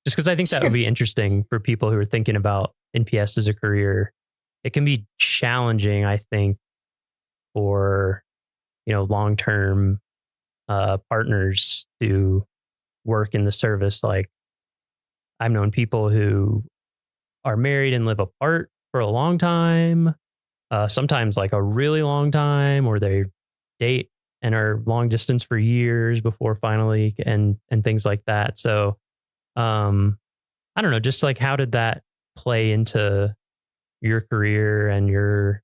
Just because I think that would be interesting for people who are thinking about NPS as a career. It can be challenging, I think, for, long-term partners to work in the service. Like, I've known people who are married and live apart for a long time, sometimes like a really long time, or they date and are long distance for years before finally and things like that. So I don't know, just like, how did that play into your career and your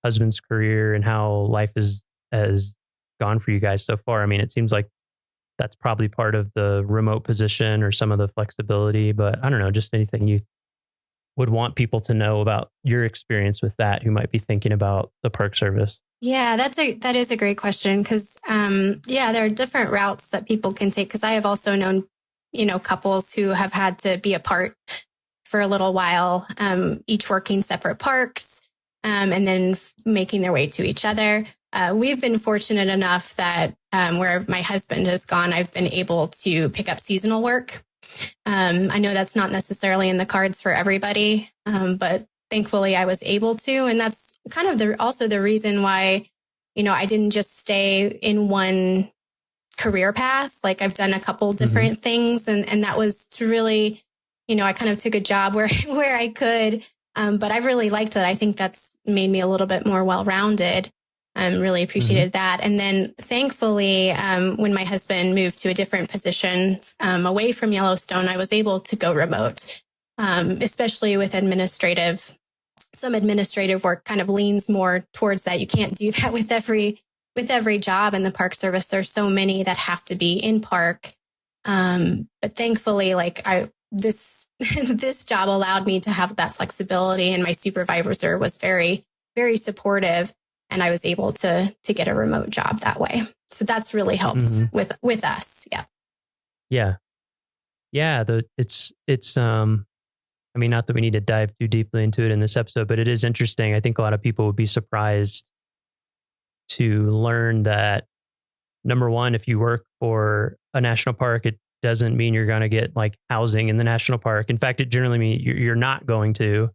husband's career, and how life has gone for you guys so far? I mean, it seems like that's probably part of the remote position or some of the flexibility, but I don't know, just anything you would want people to know about your experience with that, who might be thinking about the Park Service. Yeah, that is a great question, because there are different routes that people can take. Because I have also known, couples who have had to be apart for a little while, each working separate parks, and then making their way to each other. We've been fortunate enough that where my husband has gone, I've been able to pick up seasonal work. I know that's not necessarily in the cards for everybody, but thankfully I was able to. And that's kind of also the reason why, I didn't just stay in one career path. Like, I've done a couple different things, and that was to really, I kind of took a job where I could, but I really liked that. I think that's made me a little bit more well-rounded. Really appreciated that. And then thankfully, when my husband moved to a different position away from Yellowstone, I was able to go remote, especially with some administrative work kind of leans more towards that. You can't do that with every job in the Park Service. There's so many that have to be in park. But thankfully, this job allowed me to have that flexibility, and my supervisor was very, very supportive. And I was able to get a remote job that way. So that's really helped with us. Yeah. Yeah. Yeah. It's I mean, not that we need to dive too deeply into it in this episode, but it is interesting. I think a lot of people would be surprised to learn that, number one, if you work for a national park, it doesn't mean you're going to get like housing in the national park. In fact, it generally means you're not going to.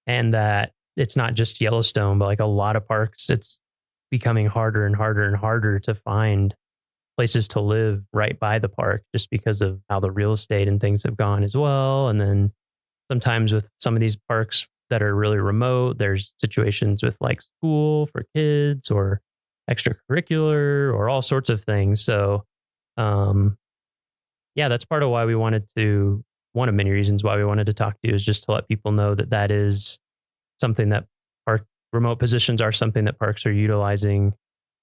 And that it's not just Yellowstone, but like a lot of parks, it's becoming harder and harder and harder to find places to live right by the park just because of how the real estate and things have gone as well. And then sometimes with some of these parks that are really remote, there's situations with like school for kids or extracurricular or all sorts of things. So, yeah, that's part of why one of many reasons why we wanted to talk to you is just to let people know that that is something that remote positions are something that parks are utilizing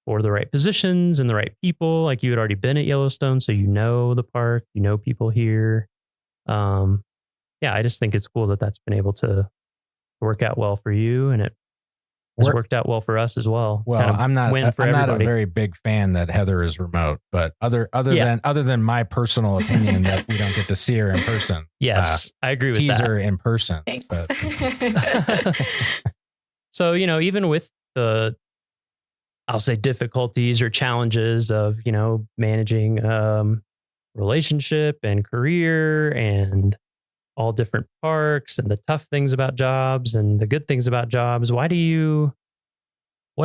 for the right positions and the right people. Like you had already been at Yellowstone, so you know the park, you know people here. Yeah, I just think it's cool that that's been able to work out well for you, and it has worked out well for us as well. Well, kind of I'm not a everybody. very big fan that Heather is remote, but other than my personal opinion that we don't get to see her in person. Yes, I agree with tease that. her in person. So, even with the, I'll say difficulties or challenges of, managing relationship and career and all different parks and the tough things about jobs and the good things about jobs, what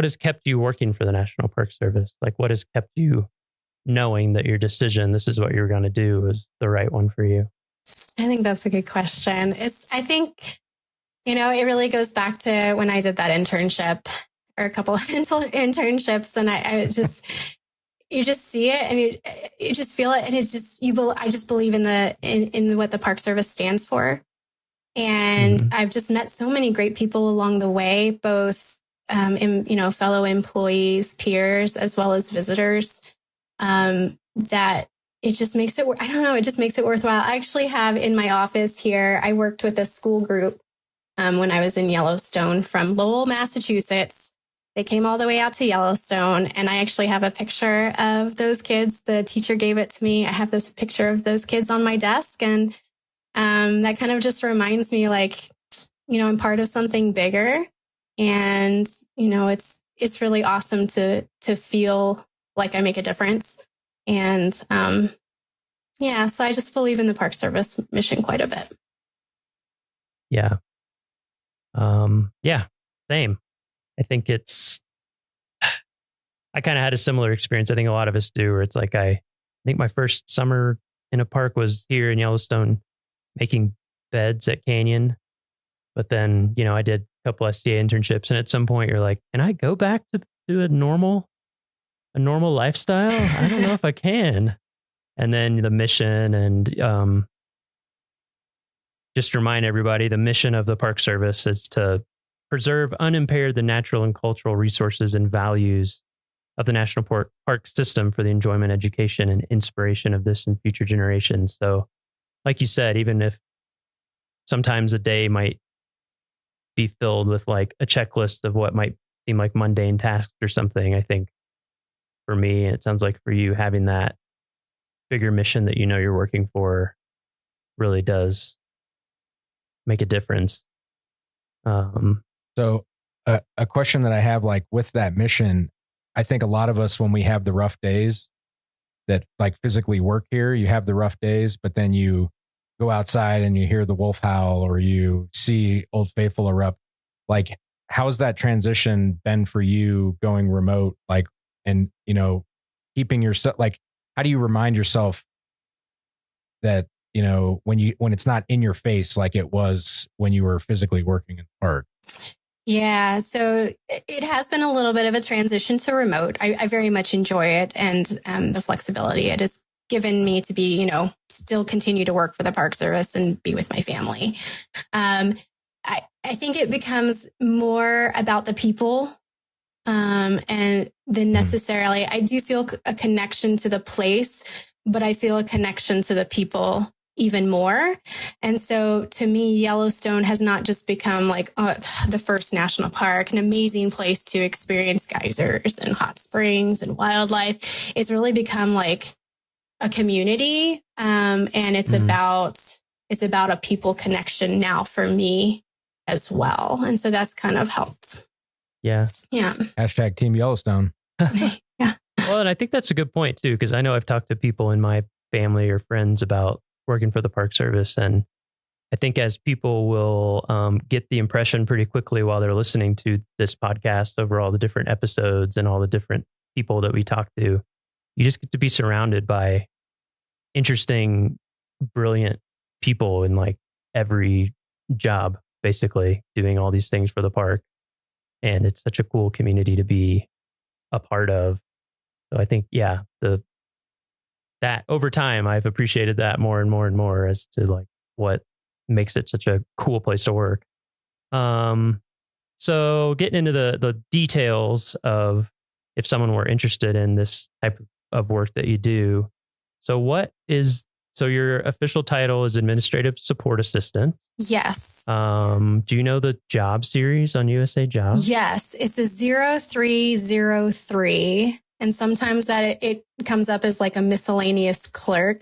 has kept you working for the National Park Service? Like, what has kept you knowing that your decision, this is what you're going to do, is the right one for you? I think that's a good question. I think, it really goes back to when I did that internship or a couple of internships, and I just, you just see it and you just feel it. And it's just, I just believe in what the Park Service stands for. And I've just met so many great people along the way, both, fellow employees, peers, as well as visitors, that it just makes it, it just makes it worthwhile. I actually have in my office here, I worked with a school group when I was in Yellowstone from Lowell, Massachusetts. They came all the way out to Yellowstone, and I actually have a picture of those kids. The teacher gave it to me. I have this picture of those kids on my desk, and that kind of just reminds me, like, I'm part of something bigger, and it's really awesome to feel like I make a difference. And so I just believe in the Park Service mission quite a bit. Yeah. Same. I think I kind of had a similar experience. I think a lot of us do, where it's like, I think my first summer in a park was here in Yellowstone making beds at Canyon. But then, I did a couple SDA internships, and at some point you're like, can I go back to a normal lifestyle? I don't know if I can. And then the mission, and just remind everybody, the mission of the Park Service is to preserve unimpaired the natural and cultural resources and values of the national park system for the enjoyment, education, and inspiration of this and future generations. So, like you said, even if sometimes a day might be filled with like a checklist of what might seem like mundane tasks or something, I think for me, and it sounds like for you, having that bigger mission that you're working for really does make a difference. So a question that I have, like with that mission, I think a lot of us, when we have the rough days that like physically work here, you have the rough days, but then you go outside and you hear the wolf howl or you see Old Faithful erupt. Like, how's that transition been for you going remote? Like, and, keeping yourself, like, how do you remind yourself that, when it's not in your face, like it was when you were physically working in the park? Yeah, so it has been a little bit of a transition to remote. I very much enjoy it, and the flexibility it has given me to be, still continue to work for the Park Service and be with my family. I think it becomes more about the people, and than necessarily, I do feel a connection to the place, but I feel a connection to the people even more. And so to me, Yellowstone has not just become like the first national park, an amazing place to experience geysers and hot springs and wildlife. It's really become like a community. And it's about a people connection now for me as well. And so that's kind of helped. Yeah. Yeah. Hashtag Team Yellowstone. Yeah. Well, and I think that's a good point too, because I know I've talked to people in my family or friends about working for the Park Service, and I think as people will get the impression pretty quickly while they're listening to this podcast over all the different episodes and all the different people that we talk to, you just get to be surrounded by interesting, brilliant people in like every job, basically doing all these things for the park. And it's such a cool community to be a part of. So I think, yeah, that over time, I've appreciated that more and more and more as to like what makes it such a cool place to work. So getting into the details of if someone were interested in this type of work that you do. So your official title is Administrative Support Assistant. Yes. Do you know the job series on USA Jobs? Yes, it's a 0303. And sometimes that it comes up as like a miscellaneous clerk,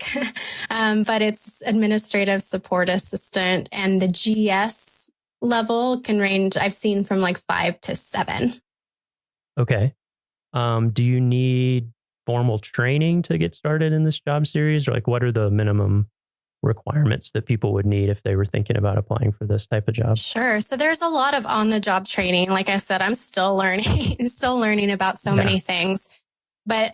but it's Administrative Support Assistant. And the GS level can range, I've seen from like 5 to 7. Okay. Do you need formal training to get started in this job series? Or like what are the minimum requirements that people would need if they were thinking about applying for this type of job? Sure. So there's a lot of on-the-job training. Like I said, I'm still learning about so many things. But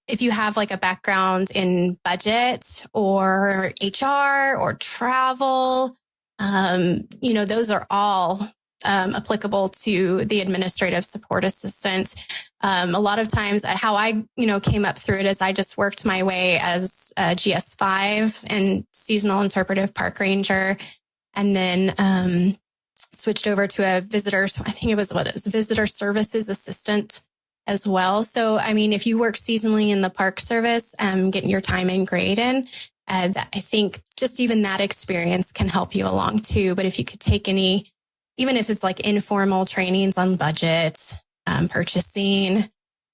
if you have like a background in budget or HR or travel, those are all applicable to the administrative support assistant. A lot of times how I, came up through it is I just worked my way as a GS5 and seasonal interpretive park ranger, and then switched over to a visitor services assistant as well. So, I mean, if you work seasonally in the Park Service, getting your time and grade in, I think just even that experience can help you along too. But if you could take even if it's like informal trainings on budget, purchasing,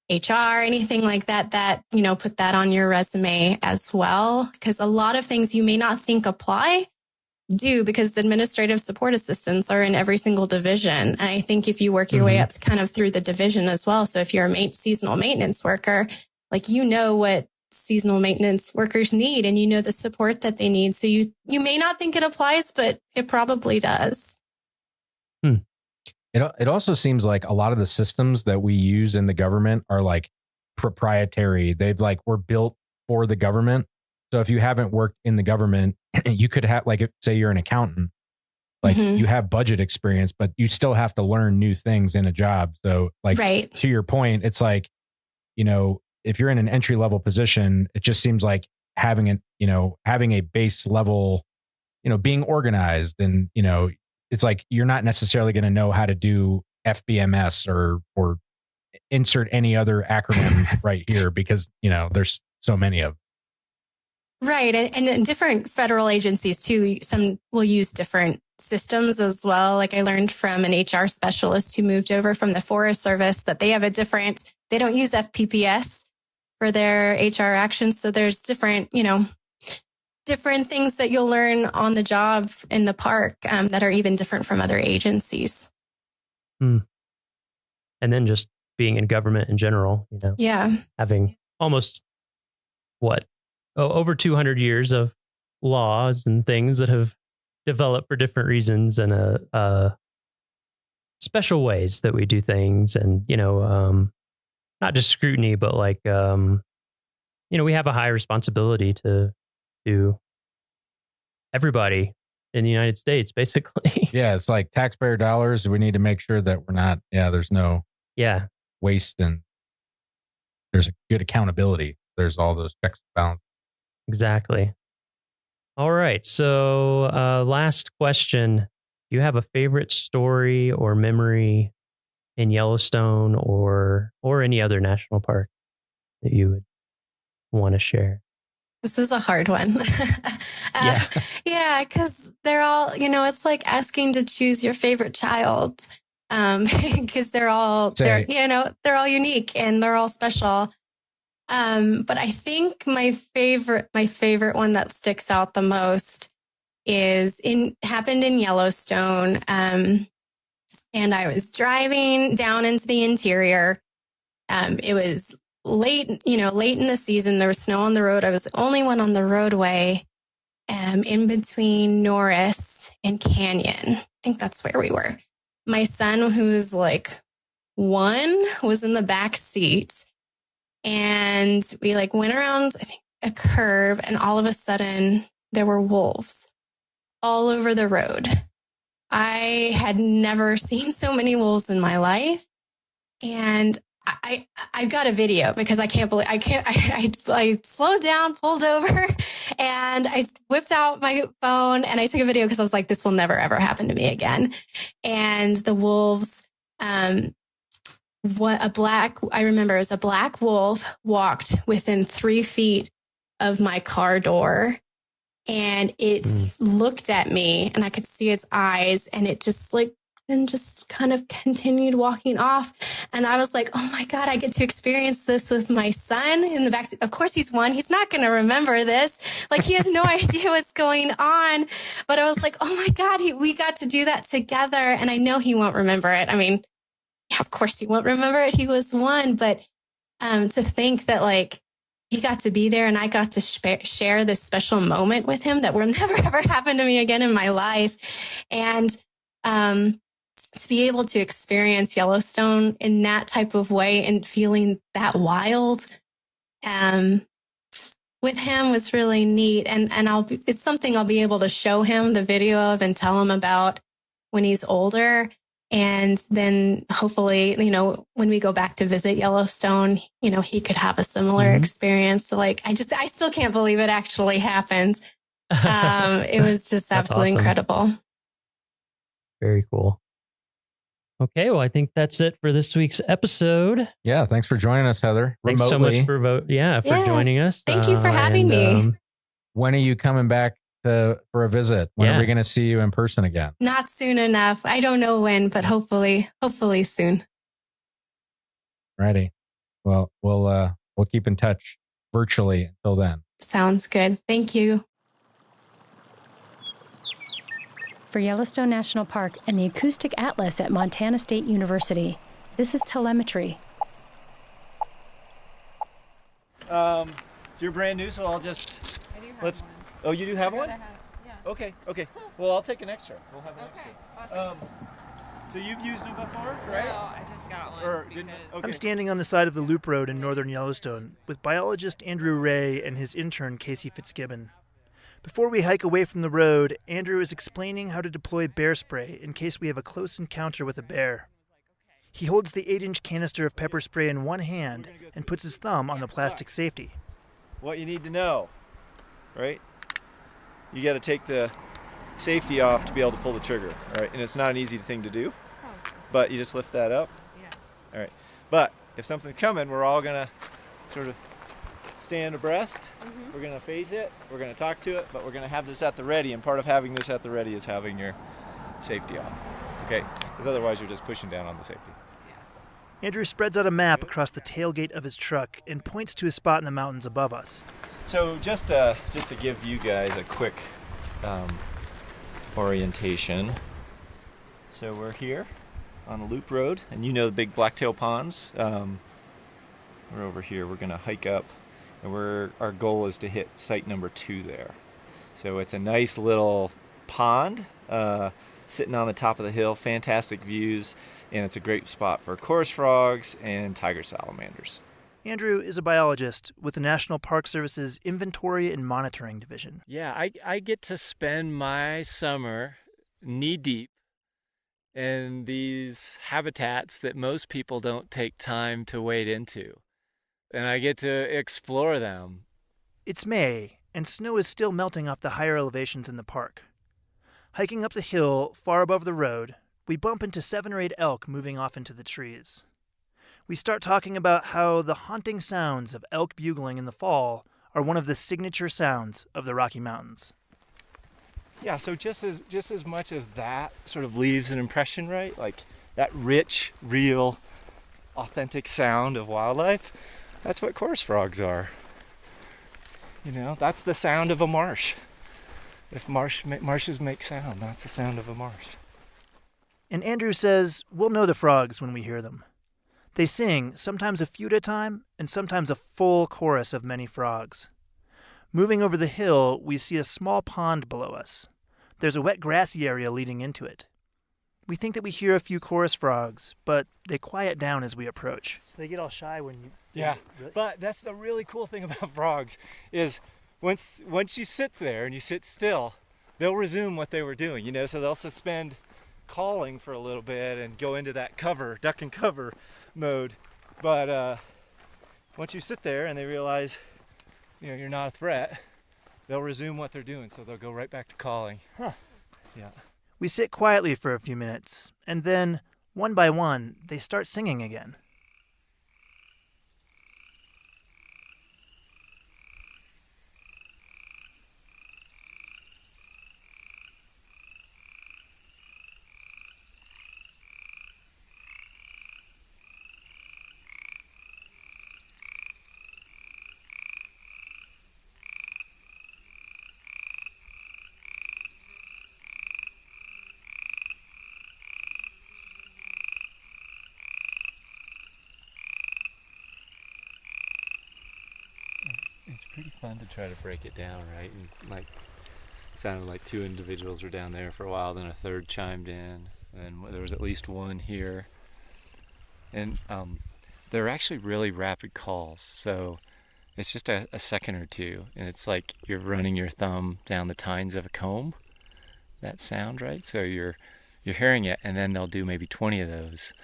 HR, anything like that, put that on your resume as well. Because a lot of things you may not think apply do, because administrative support assistants are in every single division. And I think if you work your way up kind of through the division as well. So if you're a seasonal maintenance worker, like, what seasonal maintenance workers need, and the support that they need. So you may not think it applies, but it probably does. It also seems like a lot of the systems that we use in the government are like proprietary. They've were built for the government. So if you haven't worked in the government, you could have, say you're an accountant, you have budget experience, but you still have to learn new things in a job. So to your point, it's like, if you're in an entry level position, it just seems like having a base level, being organized, and, it's like, you're not necessarily going to know how to do FBMS or insert any other acronym right here, because, there's so many of them. Right. And different federal agencies too, some will use different systems as well. Like I learned from an HR specialist who moved over from the Forest Service that they don't use FPPS for their HR actions. So there's different things that you'll learn on the job in the park that are even different from other agencies. And then just being in government in general, having almost over 200 years of laws and things that have developed for different reasons and special ways that we do things, and not just scrutiny, but we have a high responsibility to everybody in the United States, basically. Yeah, it's like taxpayer dollars. We need to make sure that we're not, there's no waste, and there's a good accountability. There's all those checks and balances. Exactly. All right. So last question. Do you have a favorite story or memory in Yellowstone or any other national park that you would want to share? This is a hard one. Because they're all, it's like asking to choose your favorite child, because they're all unique and they're all special. But I think my favorite one that sticks out the most happened in Yellowstone. And I was driving down into the interior. It was late in the season. There was snow on the road. I was the only one on the roadway. in between Norris and Canyon. I think that's where we were. My son, who's like 1, was in the back seat. And we like went around, I think, a curve, and all of a sudden there were wolves all over the road. I had never seen so many wolves in my life. And I've got a video because I slowed down, pulled over, and I whipped out my phone and I took a video because I was like, this will never, ever happen to me again. And the wolves, I remember it was a black wolf walked within 3 feet of my car door, and it looked at me and I could see its eyes, and it just kind of continued walking off. And I was like, oh my God, I get to experience this with my son in the backseat. Of course he's 1. He's not going to remember this. Like, he has no idea what's going on. But I was like, oh my God, we got to do that together. And I know he won't remember it. I mean, yeah, of course he won't remember it. He was 1. But to think that like he got to be there and I got to share this special moment with him that will never, ever happen to me again in my life. And, to be able to experience Yellowstone in that type of way and feeling that wild with him was really neat. And it's something I'll be able to show him the video of and tell him about when he's older. And then hopefully, when we go back to visit Yellowstone, he could have a similar experience. So like, I still can't believe it actually happened. It was just absolutely awesome. Incredible. Very cool. Okay, well, I think that's it for this week's episode. Yeah, thanks for joining us, Heather. Thanks so much for joining us. Thank you for having me. When are you coming back for a visit? When are we going to see you in person again? Not soon enough. I don't know when, but hopefully soon. Righty. Well, we'll keep in touch virtually until then. Sounds good. Thank you. For Yellowstone National Park and the Acoustic Atlas at Montana State University, this is telemetry. So you're brand new, so I'll just let's. One. Oh, you do have one? Okay. Well, I'll take an extra. We'll have an extra. Awesome. So you've used them before, right? No, I just got one. Okay. I'm standing on the side of the loop road in northern Yellowstone with biologist Andrew Ray and his intern Casey Fitzgibbon. Before we hike away from the road, Andrew is explaining how to deploy bear spray in case we have a close encounter with a bear. He holds the 8-inch canister of pepper spray in one hand and puts his thumb on the plastic safety. What you need to know, right? You got to take the safety off to be able to pull the trigger, all right? And it's not an easy thing to do, but you just lift that up. Yeah. All right. But if something's coming, we're all going to sort of stand abreast. We're going to phase it. We're going to talk to it, but we're going to have this at the ready. And part of having this at the ready is having your safety off. Okay? Because otherwise you're just pushing down on the safety. Andrew spreads out a map across the tailgate of his truck and points to a spot in the mountains above us. So just to give you guys a quick orientation. So we're here on the loop road, and you know the big blacktail ponds. We're over here. We're going to hike up, and our goal is to hit site number 2 there. So it's a nice little pond sitting on the top of the hill, fantastic views, and it's a great spot for chorus frogs and tiger salamanders. Andrew is a biologist with the National Park Service's Inventory and Monitoring Division. Yeah, I get to spend my summer knee-deep in these habitats that most people don't take time to wade into. And I get to explore them. It's May, and snow is still melting off the higher elevations in the park. Hiking up the hill far above the road, we bump into 7 or 8 elk moving off into the trees. We start talking about how the haunting sounds of elk bugling in the fall are one of the signature sounds of the Rocky Mountains. Yeah, so just as much as that sort of leaves an impression, right? Like that rich, real, authentic sound of wildlife, that's what chorus frogs are. You know, that's the sound of a marsh. If marshes make sound, that's the sound of a marsh. And Andrew says we'll know the frogs when we hear them. They sing, sometimes a few at a time, and sometimes a full chorus of many frogs. Moving over the hill, we see a small pond below us. There's a wet grassy area leading into it. We think that we hear a few chorus frogs, but they quiet down as we approach. So they get all shy when you... Yeah, really? but that's the really cool thing about frogs is once you sit there and you sit still, they'll resume what they were doing, you know, so they'll suspend calling for a little bit and go into that cover, duck and cover mode. But once you sit there and they realize, you know, you're not a threat, they'll resume what they're doing, so they'll go right back to calling. Huh. Yeah. We sit quietly for a few minutes, and then, one by one, they start singing again. It's pretty fun to try to break it down, right? And like, sounded like two individuals were down there for a while, then a third chimed in, and there was at least one here. And they're actually really rapid calls, so it's just a second or two, and it's like you're running your thumb down the tines of a comb, that sound, right? So you're hearing it, and then they'll do maybe 20 of those,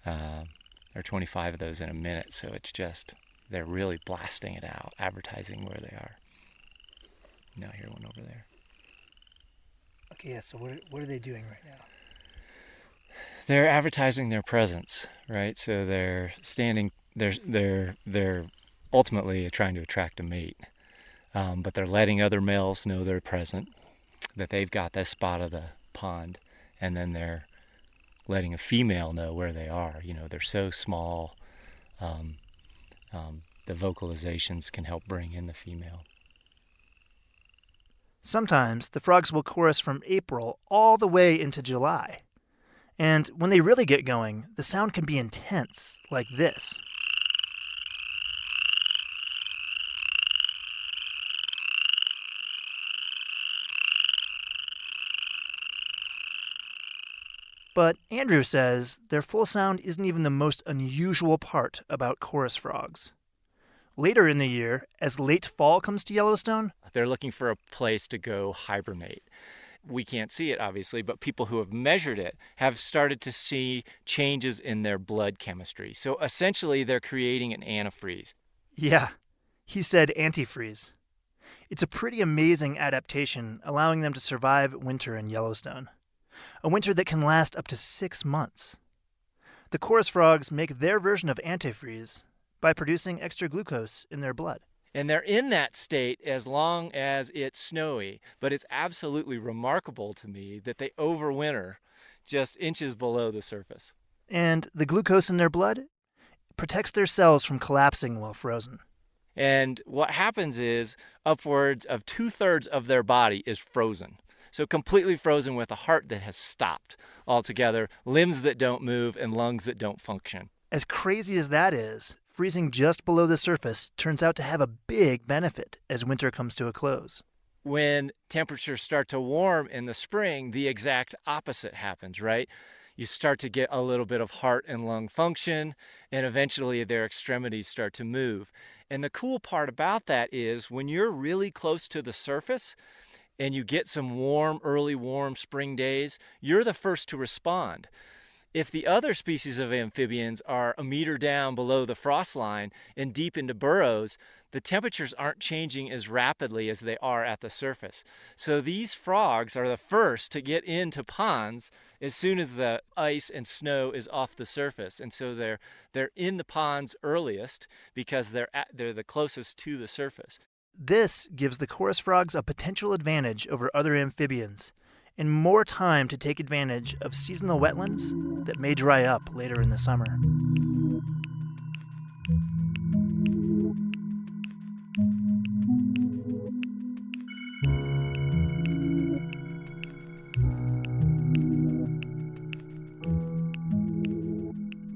or 25 of those in a minute, so it's just... they're really blasting it out, advertising where they are. Now I hear one over there. Okay, yeah, so what are they doing right now? They're advertising their presence, right? So they're standing, they're ultimately trying to attract a mate. But they're letting other males know they're present, that they've got this spot of the pond, and then they're letting a female know where they are. You know, they're so small. The vocalizations can help bring in the female. Sometimes the frogs will chorus from April all the way into July. And when they really get going, the sound can be intense, like this. But Andrew says their full sound isn't even the most unusual part about chorus frogs. Later in the year, as late fall comes to Yellowstone, they're looking for a place to go hibernate. We can't see it, obviously, but people who have measured it have started to see changes in their blood chemistry. So essentially, they're creating an antifreeze. Yeah, he said antifreeze. It's a pretty amazing adaptation, allowing them to survive winter in Yellowstone. A winter that can last up to 6 months. The chorus frogs make their version of antifreeze by producing extra glucose in their blood. And they're in that state as long as it's snowy, but it's absolutely remarkable to me that they overwinter just inches below the surface. And the glucose in their blood protects their cells from collapsing while frozen. And what happens is upwards of 2/3 of their body is frozen. So completely frozen with a heart that has stopped altogether, limbs that don't move, and lungs that don't function. As crazy as that is, freezing just below the surface turns out to have a big benefit as winter comes to a close. When temperatures start to warm in the spring, the exact opposite happens, right? You start to get a little bit of heart and lung function, and eventually their extremities start to move. And the cool part about that is when you're really close to the surface and you get some early warm spring days, you're the first to respond. If the other species of amphibians are a meter down below the frost line and deep into burrows, the temperatures aren't changing as rapidly as they are at the surface. So these frogs are the first to get into ponds as soon as the ice and snow is off the surface. And so they're in the ponds earliest because they're the closest to the surface. This gives the chorus frogs a potential advantage over other amphibians and more time to take advantage of seasonal wetlands that may dry up later in the summer.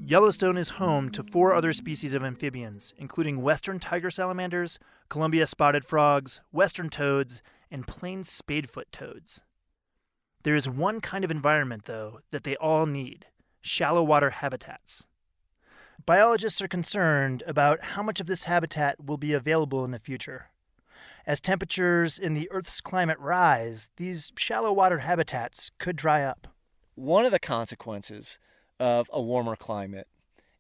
Yellowstone is home to 4 other species of amphibians, including western tiger salamanders, Columbia spotted frogs, western toads, and plains spadefoot toads. There is one kind of environment, though, that they all need: shallow water habitats. Biologists are concerned about how much of this habitat will be available in the future. As temperatures in the Earth's climate rise, these shallow water habitats could dry up. One of the consequences of a warmer climate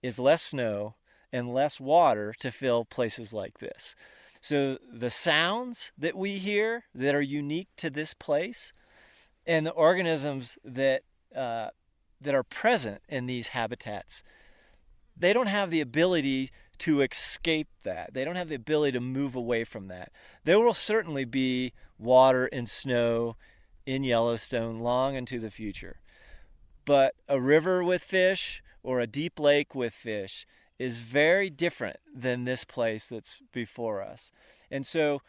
is less snow and less water to fill places like this. So the sounds that we hear that are unique to this place and the organisms that are present in these habitats, they don't have the ability to escape that. They don't have the ability to move away from that. There will certainly be water and snow in Yellowstone long into the future. But a river with fish or a deep lake with fish is very different than this place that's before us. And so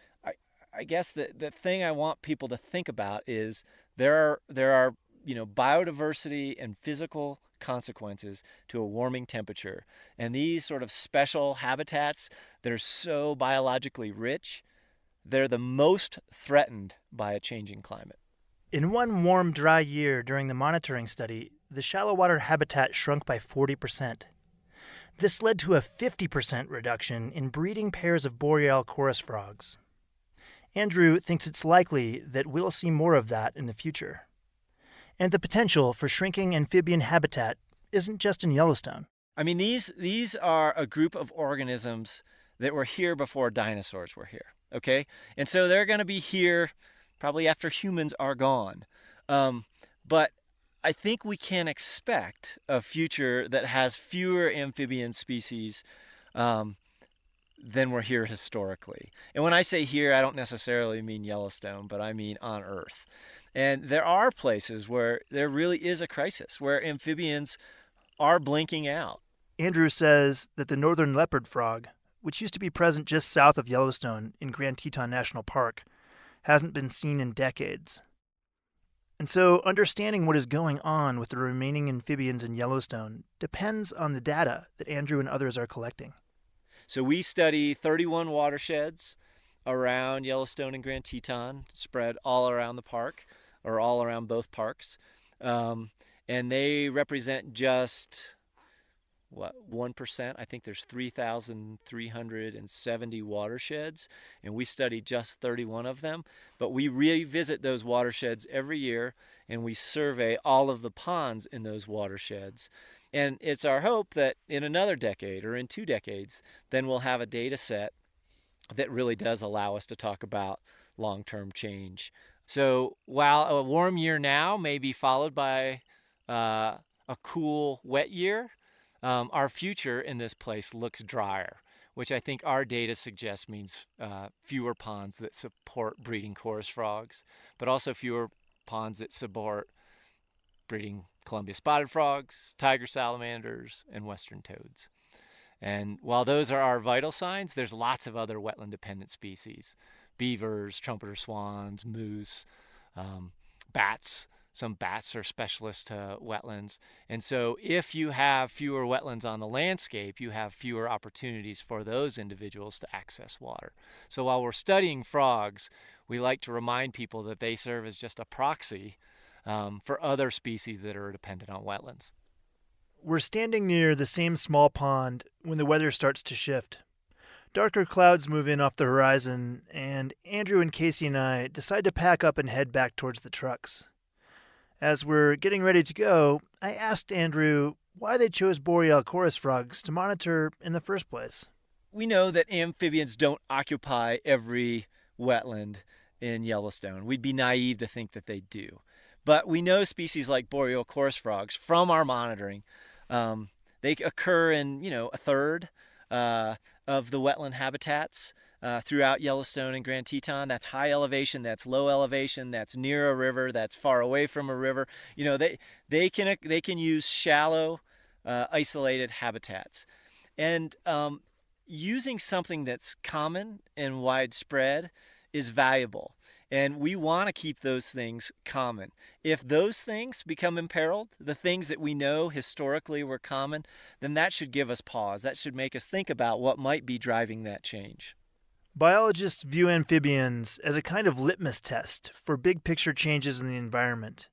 I guess the thing I want people to think about is there are biodiversity and physical consequences to a warming temperature. And these sort of special habitats that are so biologically rich, they're the most threatened by a changing climate. In one warm, dry year during the monitoring study, the shallow water habitat shrunk by 40%. This led to a 50% reduction in breeding pairs of boreal chorus frogs. Andrew thinks it's likely that we'll see more of that in the future. And the potential for shrinking amphibian habitat isn't just in Yellowstone. I mean, these are a group of organisms that were here before dinosaurs were here, okay? And so they're going to be here probably after humans are gone. But I think we can expect a future that has fewer amphibian species than were here historically. And when I say here, I don't necessarily mean Yellowstone, but I mean on Earth. And there are places where there really is a crisis, where amphibians are blinking out. Andrew says that the northern leopard frog, which used to be present just south of Yellowstone in Grand Teton National Park, hasn't been seen in decades. And so understanding what is going on with the remaining amphibians in Yellowstone depends on the data that Andrew and others are collecting. So we study 31 watersheds around Yellowstone and Grand Teton, spread all around the park, or all around both parks. And they represent just, 1%? I think there's 3,370 watersheds, and we study just 31 of them. But we revisit those watersheds every year, and we survey all of the ponds in those watersheds. And it's our hope that in another decade or in 2 decades, then we'll have a data set that really does allow us to talk about long-term change. So while a warm year now may be followed by a cool, wet year, our future in this place looks drier, which I think our data suggests means fewer ponds that support breeding chorus frogs, but also fewer ponds that support breeding Columbia spotted frogs, tiger salamanders, and western toads. And while those are our vital signs, there's lots of other wetland-dependent species: beavers, trumpeter swans, moose, bats. Some bats are specialists to wetlands. And so if you have fewer wetlands on the landscape, you have fewer opportunities for those individuals to access water. So while we're studying frogs, we like to remind people that they serve as just a proxy for other species that are dependent on wetlands. We're standing near the same small pond when the weather starts to shift. Darker clouds move in off the horizon, and Andrew and Casey and I decide to pack up and head back towards the trucks. As we're getting ready to go, I asked Andrew why they chose boreal chorus frogs to monitor in the first place. We know that amphibians don't occupy every wetland in Yellowstone. We'd be naive to think that they do. But we know species like boreal chorus frogs from our monitoring. They occur in, a third of the wetland habitats throughout Yellowstone and Grand Teton. That's high elevation, that's low elevation, that's near a river, that's far away from a river. They can use shallow, isolated habitats. And using something that's common and widespread is valuable. And we want to keep those things common. If those things become imperiled, the things that we know historically were common, then that should give us pause. That should make us think about what might be driving that change. Biologists view amphibians as a kind of litmus test for big picture changes in the environment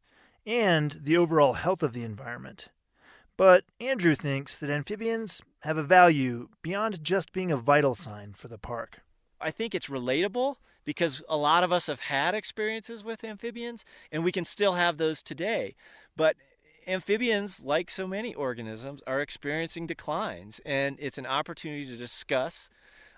and the overall health of the environment. But Andrew thinks that amphibians have a value beyond just being a vital sign for the park. I think it's relatable because a lot of us have had experiences with amphibians, and we can still have those today. But amphibians, like so many organisms, are experiencing declines, and it's an opportunity to discuss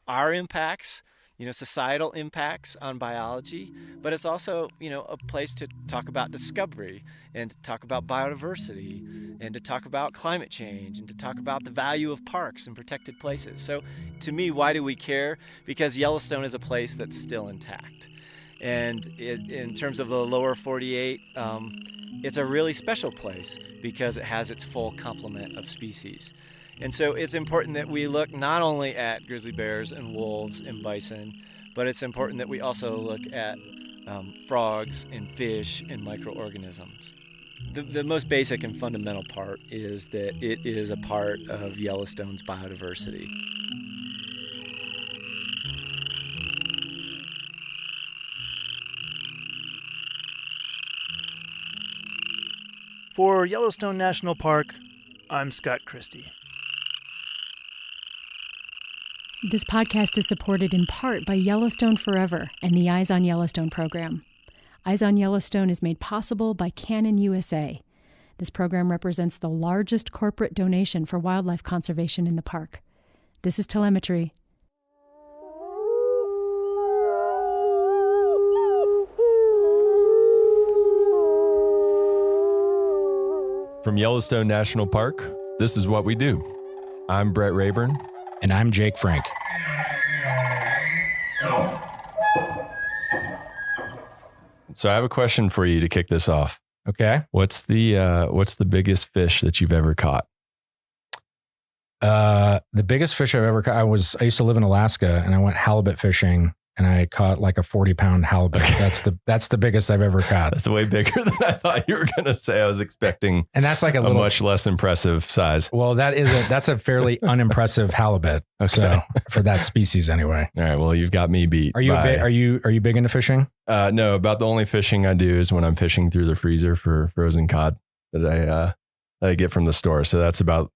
our impacts, societal impacts on biology, but it's also, a place to talk about discovery and to talk about biodiversity and to talk about climate change and to talk about the value of parks and protected places. So to me, why do we care? Because Yellowstone is a place that's still intact. And in terms of the lower 48, it's a really special place because it has its full complement of species. And so it's important that we look not only at grizzly bears and wolves and bison, but it's important that we also look at frogs and fish and microorganisms. The most basic and fundamental part is that it is a part of Yellowstone's biodiversity. For Yellowstone National Park, I'm Scott Christie. This podcast is supported in part by Yellowstone Forever and the Eyes on Yellowstone program. Eyes on Yellowstone is made possible by Canon USA. This program represents the largest corporate donation for wildlife conservation in the park. This is telemetry. From Yellowstone National Park, this is what we do. I'm Brett Rayburn. And I'm Jake Frank. So I have a question for you to kick this off. Okay. What's the biggest fish that you've ever caught? The biggest fish I've ever caught, I used to live in Alaska and I went halibut fishing and I caught like a 40-pound halibut. Okay. That's the biggest I've ever caught. That's way bigger than I thought you were going to say. I was expecting, and that's like a much less impressive size. Well, that's a fairly unimpressive halibut. Okay. So for that species anyway. All right. Well, you've got me beat. Are you big into fishing? No, about the only fishing I do is when I'm fishing through the freezer for frozen cod that I get from the store. So that's about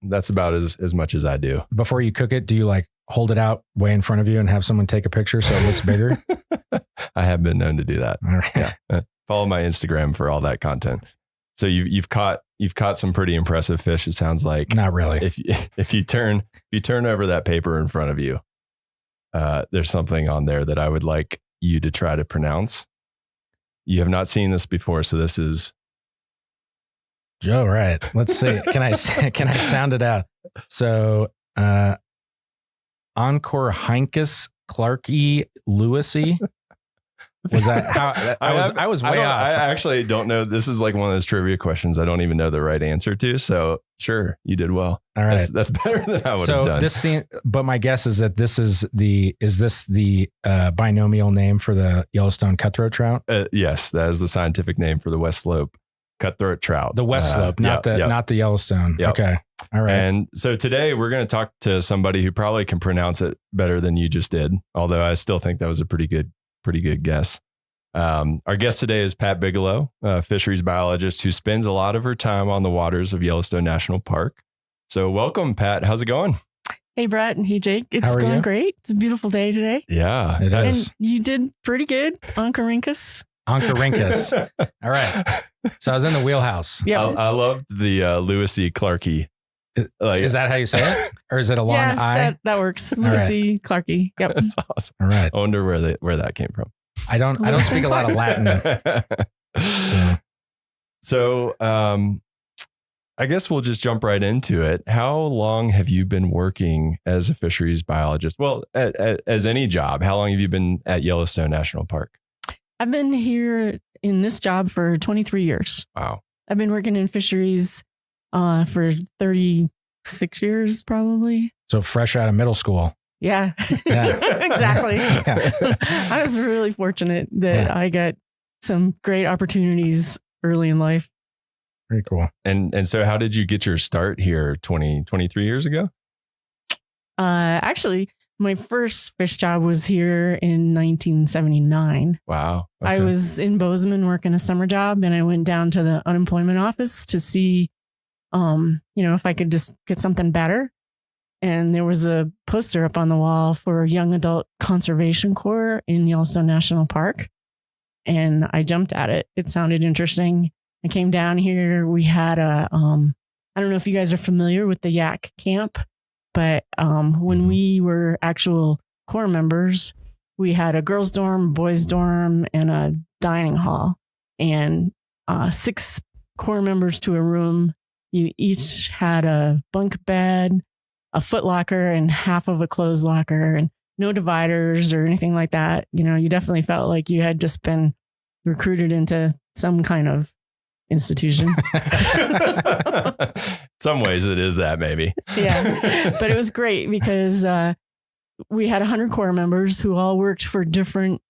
as much as I do. Before you cook it, do you like hold it out way in front of you and have someone take a picture so it looks bigger? I have been known to do that. All right. Yeah. Follow my Instagram for all that content. So you've caught some pretty impressive fish. It sounds like. Not really. If you turn over that paper in front of you, there's something on there that I would like you to try to pronounce. You have not seen this before, so this is. All right. Let's see. Can I sound it out? So, Oncorhynchus clarkii lewisi. Was that how I was way off? I actually don't know. This is like one of those trivia questions I don't even know the right answer to. So sure, you did well. All right. That's better than I would have done. But my guess is that this is the binomial name for the Yellowstone cutthroat trout? Yes, that is the scientific name for the West Slope cutthroat trout. The West Slope, not the Yellowstone. Yep. Okay. All right. And so today we're going to talk to somebody who probably can pronounce it better than you just did. Although I still think that was a pretty good guess. Our guest today is Pat Bigelow, a fisheries biologist who spends a lot of her time on the waters of Yellowstone National Park. So welcome, Pat. How's it going? Hey, Brett. And hey, Jake. It's going great. It's a beautiful day today. Yeah, it is. And you did pretty good, Oncorhynchus. Oncorhynchus. All right. So I was in the wheelhouse. Yeah. I loved the Lewisi Clarkey. Is that how you say it? Or is it a long I? That works. Lucy Clarkey. Yep. That's awesome. All right. I wonder where that came from. I don't speak a lot of Latin. So I guess we'll just jump right into it. How long have you been working as a fisheries biologist? Well, as any job, how long have you been at Yellowstone National Park? I've been here in this job for 23 years. Wow. I've been working in fisheries for 36 years, probably. So fresh out of middle school. Yeah, exactly. I was really fortunate that I got some great opportunities early in life. Very cool. And so how did you get your start here 23 years ago? Actually, my first fish job was here in 1979. Wow. I was in Bozeman working a summer job, and I went down to the unemployment office to see, if I could just get something better. And there was a poster up on the wall for Young Adult Conservation Corps in Yellowstone National Park. And I jumped at it. It sounded interesting. I came down here. We had I don't know if you guys are familiar with the Yak Camp, but when we were actual Corps members, we had a girls' dorm, boys' dorm, and a dining hall. And 6 Corps members to a room. You each had a bunk bed, a foot locker, and half of a clothes locker, and no dividers or anything like that. You definitely felt like you had just been recruited into some kind of institution. Some ways it is that, maybe. Yeah. But it was great because we had 100 Corps members who all worked for different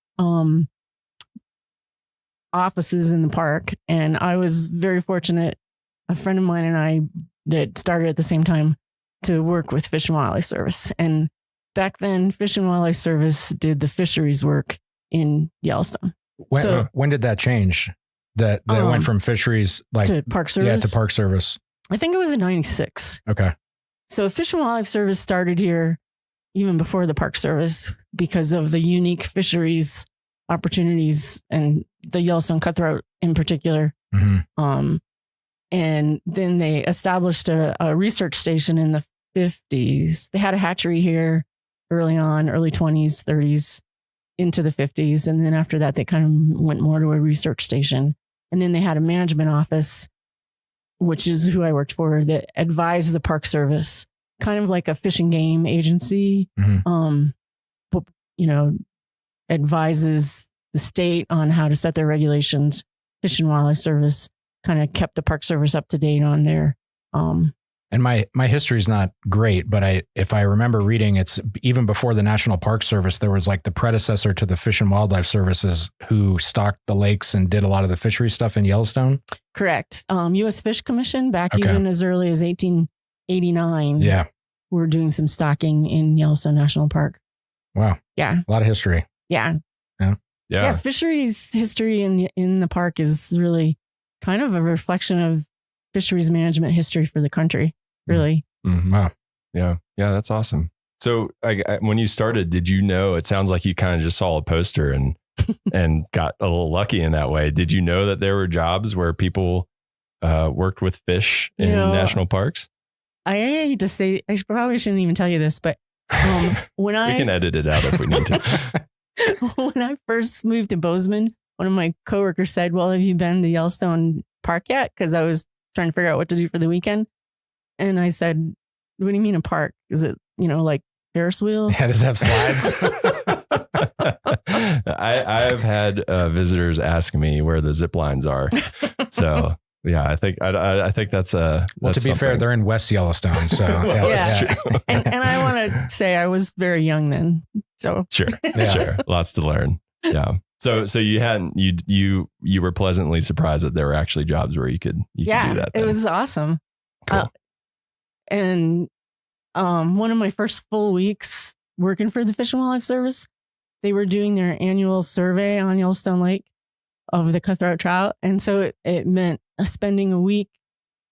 offices in the park. And I was very fortunate, a friend of mine and I that started at the same time to work with Fish and Wildlife Service. And back then, Fish and Wildlife Service did the fisheries work in Yellowstone. When did that change? That went from fisheries to Park Service? Yeah, to Park Service. I think it was in 96. Okay. So Fish and Wildlife Service started here even before the Park Service because of the unique fisheries opportunities and the Yellowstone cutthroat in particular. Mm-hmm. And then they established a research station in the 50s. They had a hatchery here early on, early 20s, 30s, into the 50s. And then after that, they kind of went more to a research station. And then they had a management office, which is who I worked for, that advised the Park Service, kind of like a fish and game agency, advises the state on how to set their regulations. Fish and Wildlife Service kind of kept the Park Service up to date on their. And my history is not great, but if I remember reading, it's even before the National Park Service, there was like the predecessor to the Fish and Wildlife Services who stocked the lakes and did a lot of the fishery stuff in Yellowstone. Correct. U.S. Fish Commission back even as early as 1889. Yeah. We're doing some stocking in Yellowstone National Park. Wow. Yeah. A lot of history. Yeah. Yeah. Yeah. Fisheries history in the park is really kind of a reflection of fisheries management history for the country. Really. Mm-hmm. Wow. Yeah. Yeah. That's awesome. So when you started, did you know, it sounds like you kind of just saw a poster and got a little lucky in that way. Did you know that there were jobs where people worked with fish in national parks? I hate to say, I probably shouldn't even tell you this, but when we can edit it out if we need to. When I first moved to Bozeman, one of my coworkers said, "Well, have you been to Yellowstone Park yet?" Because I was trying to figure out what to do for the weekend. And I said, "What do you mean a park? Is it, like Ferris wheel?" Yeah, does it have slides? I've had visitors ask me where the zip lines are. So yeah, I think that's well, to be fair, they're in West Yellowstone. So that's true. And I want to say I was very young then. So sure. Lots to learn. Yeah. So you were pleasantly surprised that there were actually jobs where you could do that. It was awesome. Cool. And one of my first full weeks working for the Fish and Wildlife Service, they were doing their annual survey on Yellowstone Lake of the cutthroat trout. And so it meant spending a week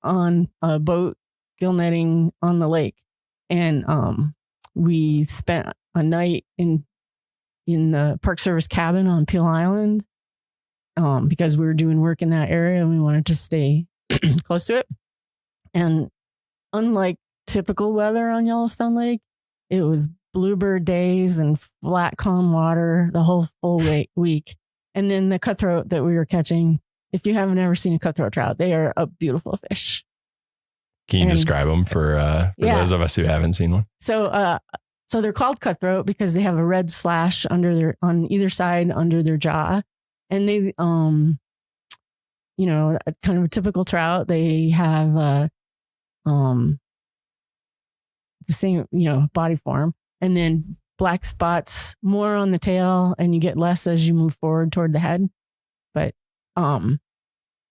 on a boat gill netting on the lake. And we spent a night in the Park Service cabin on Peel Island because we were doing work in that area and we wanted to stay close to it. And unlike typical weather on Yellowstone Lake, it was bluebird days and flat, calm water the whole full week. And then the cutthroat that we were catching, if you haven't ever seen a cutthroat trout, they are a beautiful fish. Can you describe them for those of us who haven't seen one? So they're called cutthroat because they have a red slash on either side under their jaw. And they, kind of a typical trout. They have the same, body form. and then black spots more on the tail, and you get less as you move forward toward the head. But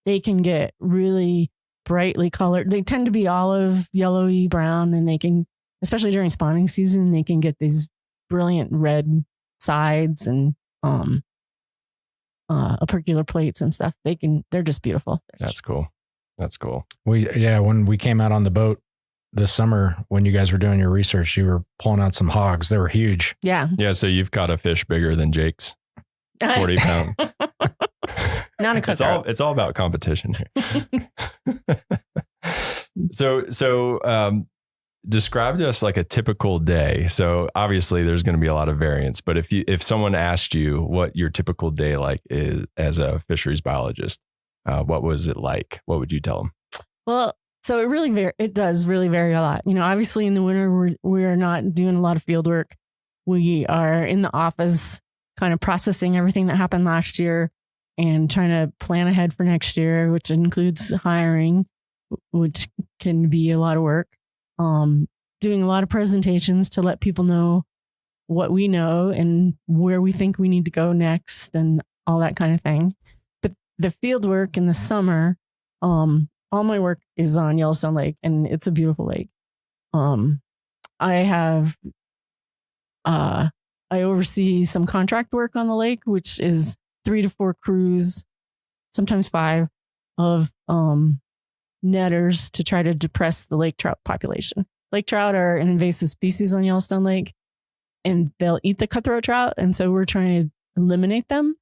they can get really brightly colored. They tend to be olive, yellowy, brown, and they can, especially during spawning season, they can get these brilliant red sides and opercular plates and stuff. They're just beautiful. That's cool. That's cool. When we came out on the boat this summer, when you guys were doing your research, you were pulling out some hogs. They were huge. Yeah. Yeah. So you've caught a fish bigger than Jake's 40 pound. Not a cutthroat. It's all about competition here. So describe to us like a typical day. So obviously there's going to be a lot of variance, but if someone asked you what your typical day like is as a fisheries biologist, what was it like? What would you tell them? Well, so it does really vary a lot. Obviously in the winter, we're not doing a lot of field work. We are in the office kind of processing everything that happened last year and trying to plan ahead for next year, which includes hiring, which can be a lot of work. Doing a lot of presentations to let people know what we know and where we think we need to go next and all that kind of thing. But the field work in the summer, all my work is on Yellowstone Lake, and it's a beautiful lake. I oversee some contract work on the lake, which is 3 to 4 crews, sometimes 5, of netters to try to depress the lake trout population. Lake trout are an invasive species on Yellowstone Lake, and they'll eat the cutthroat trout. And so we're trying to eliminate them.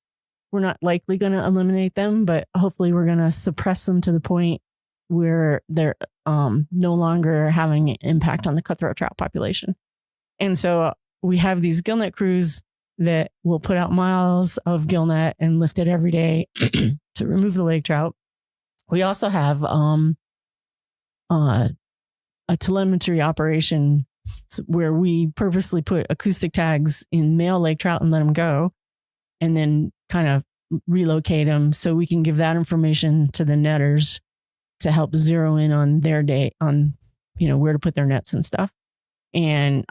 We're not likely going to eliminate them, but hopefully we're going to suppress them to the point where they're no longer having an impact on the cutthroat trout population. And so we have these gillnet crews that will put out miles of gillnet and lift it every day to remove the lake trout. We also have a telemetry operation where we purposely put acoustic tags in male lake trout and let them go, and then kind of relocate them so we can give that information to the netters to help zero in on their day on, where to put their nets and stuff. And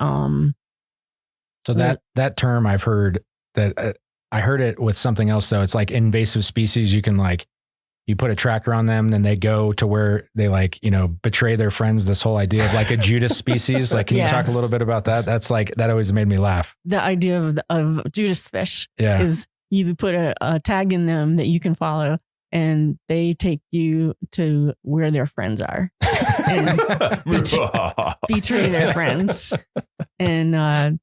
so that term I've heard that I heard it with something else though. It's like invasive species. You can you put a tracker on them, then they go to where they betray their friends. This whole idea of like a Judas species. Can you talk a little bit about that? That's that always made me laugh. The idea of Judas fish is you put a tag in them that you can follow, and they take you to where their friends are and betray their friends. And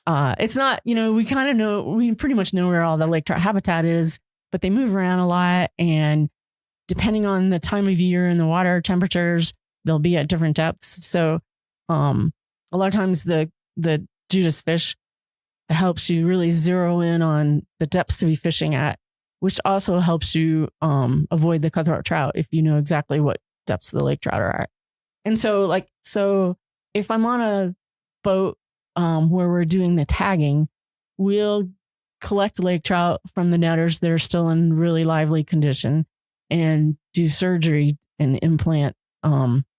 it's not, we pretty much know where all the lake trout habitat is, but they move around a lot, and depending on the time of year and the water temperatures, they'll be at different depths. So a lot of times the Judas fish helps you really zero in on the depths to be fishing at, which also helps you avoid the cutthroat trout if you know exactly what depths the lake trout are at. And so if I'm on a boat where we're doing the tagging, we'll collect lake trout from the netters that are still in really lively condition and do surgery and implant.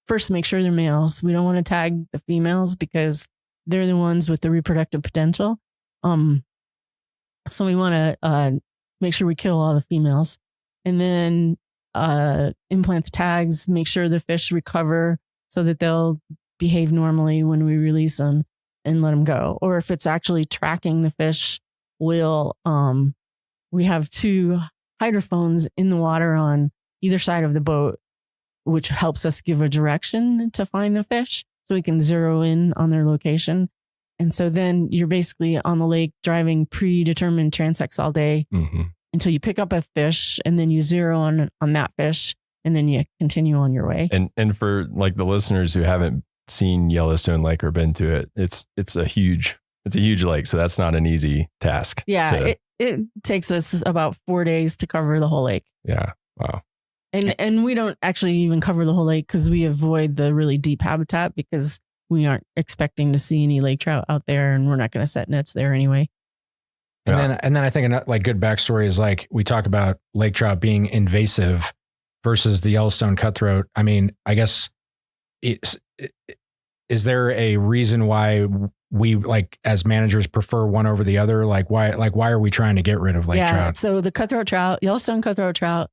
First, make sure they're males. We don't want to tag the females because they're the ones with the reproductive potential. So we want to make sure we kill all the females, and then implant the tags, make sure the fish recover so that they'll behave normally when we release them and let them go. Or if it's actually tracking the fish, we have 2 hydrophones in the water on either side of the boat, which helps us give a direction to find the fish so we can zero in on their location. And so then you're basically on the lake driving predetermined transects all day until you pick up a fish, and then you zero on that fish, and then you continue on your way. And for the listeners who haven't seen Yellowstone Lake or been to it, it's a huge lake. So that's not an easy task. Yeah. It takes us about 4 days to cover the whole lake. Yeah. Wow. And we don't actually even cover the whole lake because we avoid the really deep habitat because we aren't expecting to see any lake trout out there, and we're not going to set nets there anyway. And then I think good backstory is we talk about lake trout being invasive versus the Yellowstone cutthroat. I mean, I guess is there a reason why we like as managers prefer one over the other? Like why are we trying to get rid of lake trout? So the cutthroat trout, Yellowstone cutthroat trout,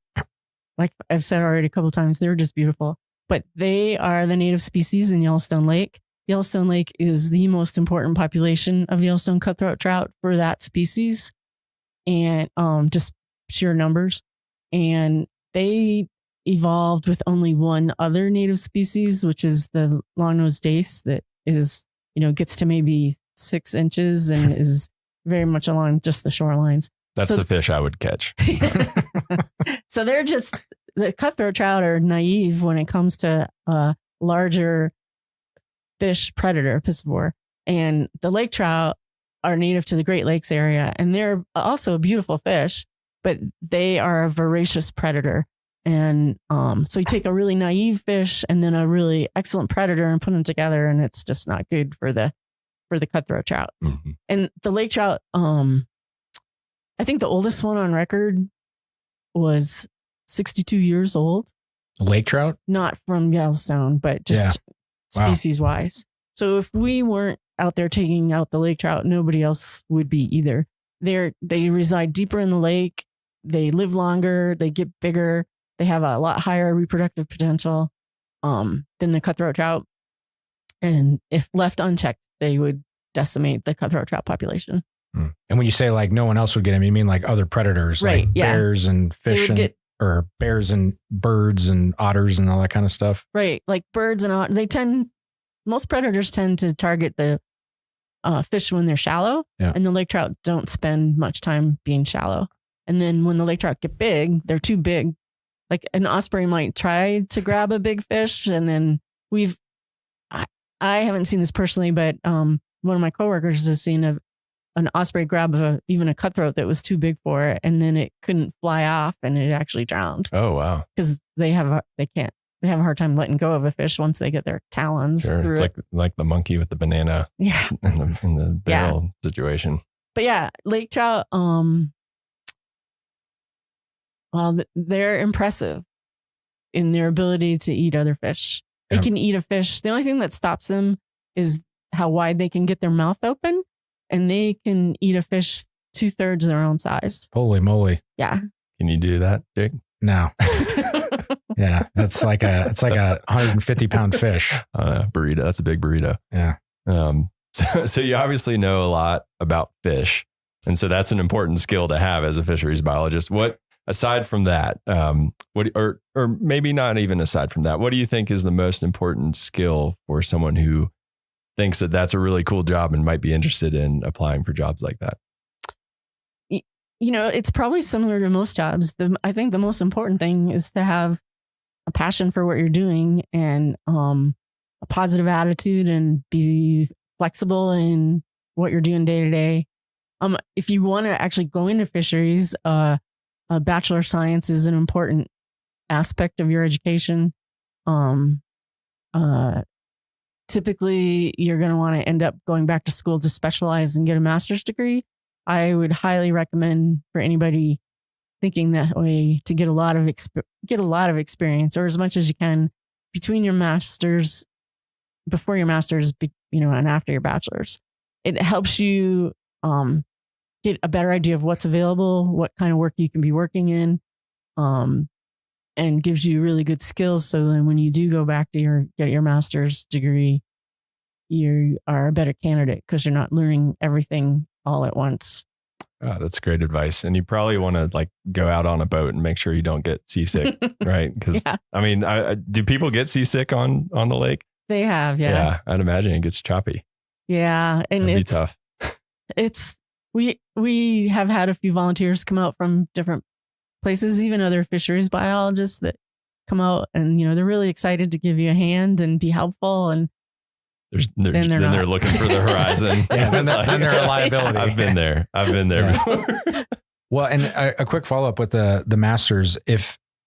like I've said already a couple of times, they're just beautiful. But they are the native species in Yellowstone Lake. Yellowstone Lake is the most important population of Yellowstone cutthroat trout for that species, and just sheer numbers. And they evolved with only one other native species, which is the long-nosed dace that is, gets to maybe 6 inches and is very much along just the shorelines. That's the fish I would catch. So they're just, the cutthroat trout are naive when it comes to larger fish predator, piscivore. And the lake trout are native to the Great Lakes area. And they're also a beautiful fish, but they are a voracious predator. And so you take a really naive fish and then a really excellent predator and put them together, and it's just not good for the cutthroat trout. Mm-hmm. And the lake trout, I think the oldest one on record was 62 years old. Lake trout? Not from Yellowstone, but just species wise. So if we weren't out there taking out the lake trout, nobody else would be either. They reside deeper in the lake. They live longer. They get bigger. They have a lot higher reproductive potential than the cutthroat trout. And if left unchecked, they would decimate the cutthroat trout population. And when you say like no one else would get them, you mean like other predators, right, like bears and fish or bears and birds and otters and all that kind of stuff? Right. Like birds and otters, most predators tend to target the fish when they're shallow, and the lake trout don't spend much time being shallow. And then when the lake trout get big, they're too big. Like an osprey might try to grab a big fish, and then I haven't seen this personally, but one of my coworkers has seen an osprey grab even a cutthroat that was too big for it, and then it couldn't fly off, and it actually drowned. Oh wow! Because they have a hard time letting go of a fish once they get their talons through it's it. like the monkey with the banana. Yeah. in the barrel situation. But yeah, lake trout. Well, they're impressive in their ability to eat other fish. They can eat a fish. The only thing that stops them is how wide they can get their mouth open, and they can eat a fish 2/3 their own size. Holy moly. Yeah. Can you do that, Jake? No. Yeah. It's like a 150-pound fish. Burrito. That's a big burrito. Yeah. So you obviously know a lot about fish. And so that's an important skill to have as a fisheries biologist. Aside from that, or maybe not even aside from that, what do you think is the most important skill for someone who thinks that that's a really cool job and might be interested in applying for jobs like that? It's probably similar to most jobs. I think the most important thing is to have a passion for what you're doing and a positive attitude and be flexible in what you're doing day to day. If you want to actually go into fisheries, a Bachelor of Science is an important aspect of your education. Typically, you're going to want to end up going back to school to specialize and get a master's degree. I would highly recommend for anybody thinking that way to get a lot of experience, or as much as you can between your masters, before your masters, and after your bachelor's. It helps you get a better idea of what's available, what kind of work you can be working in, and gives you really good skills. So then when you do go back to get your master's degree, you are a better candidate because you're not learning everything all at once. Oh, that's great advice. And you probably want to go out on a boat and make sure you don't get seasick, right? Because do people get seasick on the lake? They have, yeah. Yeah, I'd imagine it gets choppy. Yeah, and That'd be tough. We have had a few volunteers come out from different places, even other fisheries biologists that come out, and they're really excited to give you a hand and be helpful. And they're looking for the horizon. Yeah, then they're a liability. I've been there before. Well, and a quick follow up with the masters.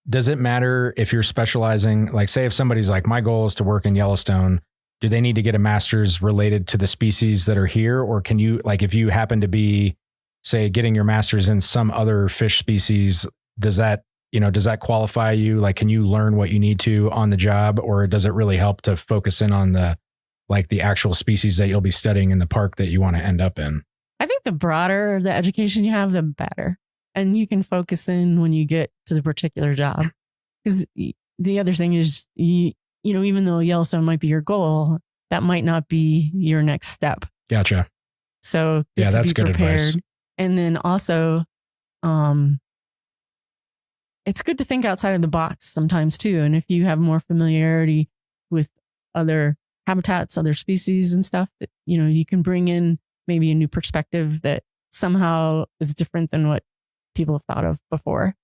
Does it matter if you're specializing? Like, say, if somebody's like, my goal is to work in Yellowstone, do they need to get a master's related to the species that are here, or can you, if you happen to be, say, getting your master's in some other fish species, does that qualify you? Like, can you learn what you need to on the job, or does it really help to focus in on the like the actual species that you'll be studying in the park that you want to end up in? I think the broader the education you have, the better. And you can focus in when you get to the particular job. Because the other thing is, you know, even though Yellowstone might be your goal, that might not be your next step. Gotcha. So yeah, that's be good prepared. advice. And then also, it's good to think outside of the box sometimes too. And if you have more familiarity with other habitats, other species and stuff, that, you know, you can bring in maybe a new perspective that somehow is different than what people have thought of before.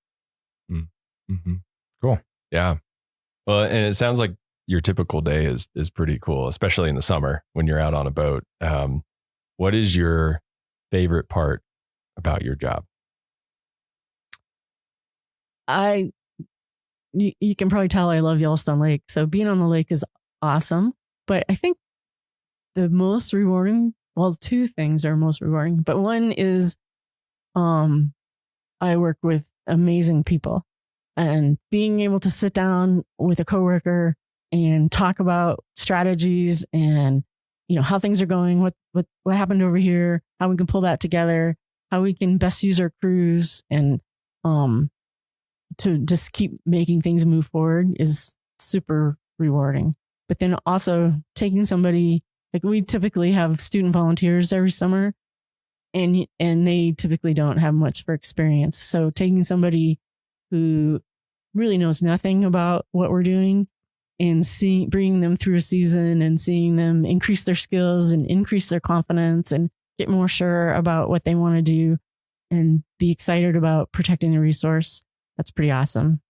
Mm-hmm. Cool. Yeah. Well, and it sounds like your typical day is pretty cool, especially in the summer when you're out on a boat. What is your favorite part about your job? You can probably tell I love Yellowstone Lake. So being on the lake is awesome. But I think the most rewarding, well, two things are most rewarding, but one is I work with amazing people, and being able to sit down with a coworker and talk about strategies and, you know, how things are going, what happened over here, how we can pull that together, how we can best use our crews, and to just keep making things move forward is super rewarding. But then also taking somebody, like we typically have student volunteers every summer, and they typically don't have much for experience. So taking somebody who really knows nothing about what we're doing and bringing them through a season and seeing them increase their skills and increase their confidence and get more sure about what they want to do and be excited about protecting the resource. That's pretty awesome.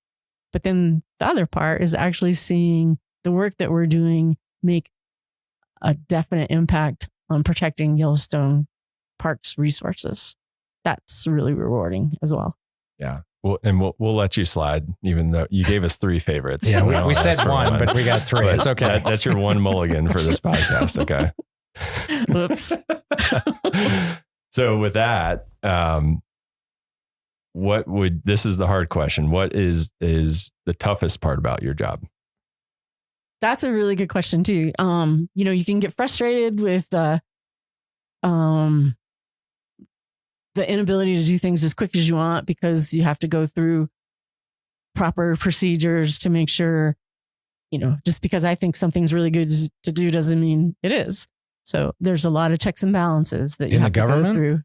But then the other part is actually seeing the work that we're doing make a definite impact on protecting Yellowstone Park's resources. That's really rewarding as well. Yeah. Well, and we'll let you slide, even though you gave us three favorites. Yeah, we said one, but we got three. It's okay. That's your one mulligan for this podcast. Okay. Oops. So with that, this is the hard question. What is the toughest part about your job? That's a really good question too. You know, you can get frustrated with the inability to do things as quick as you want because you have to go through proper procedures to make sure, you know, just because I think something's really good to do doesn't mean it is. So there's a lot of checks and balances that you have to go through.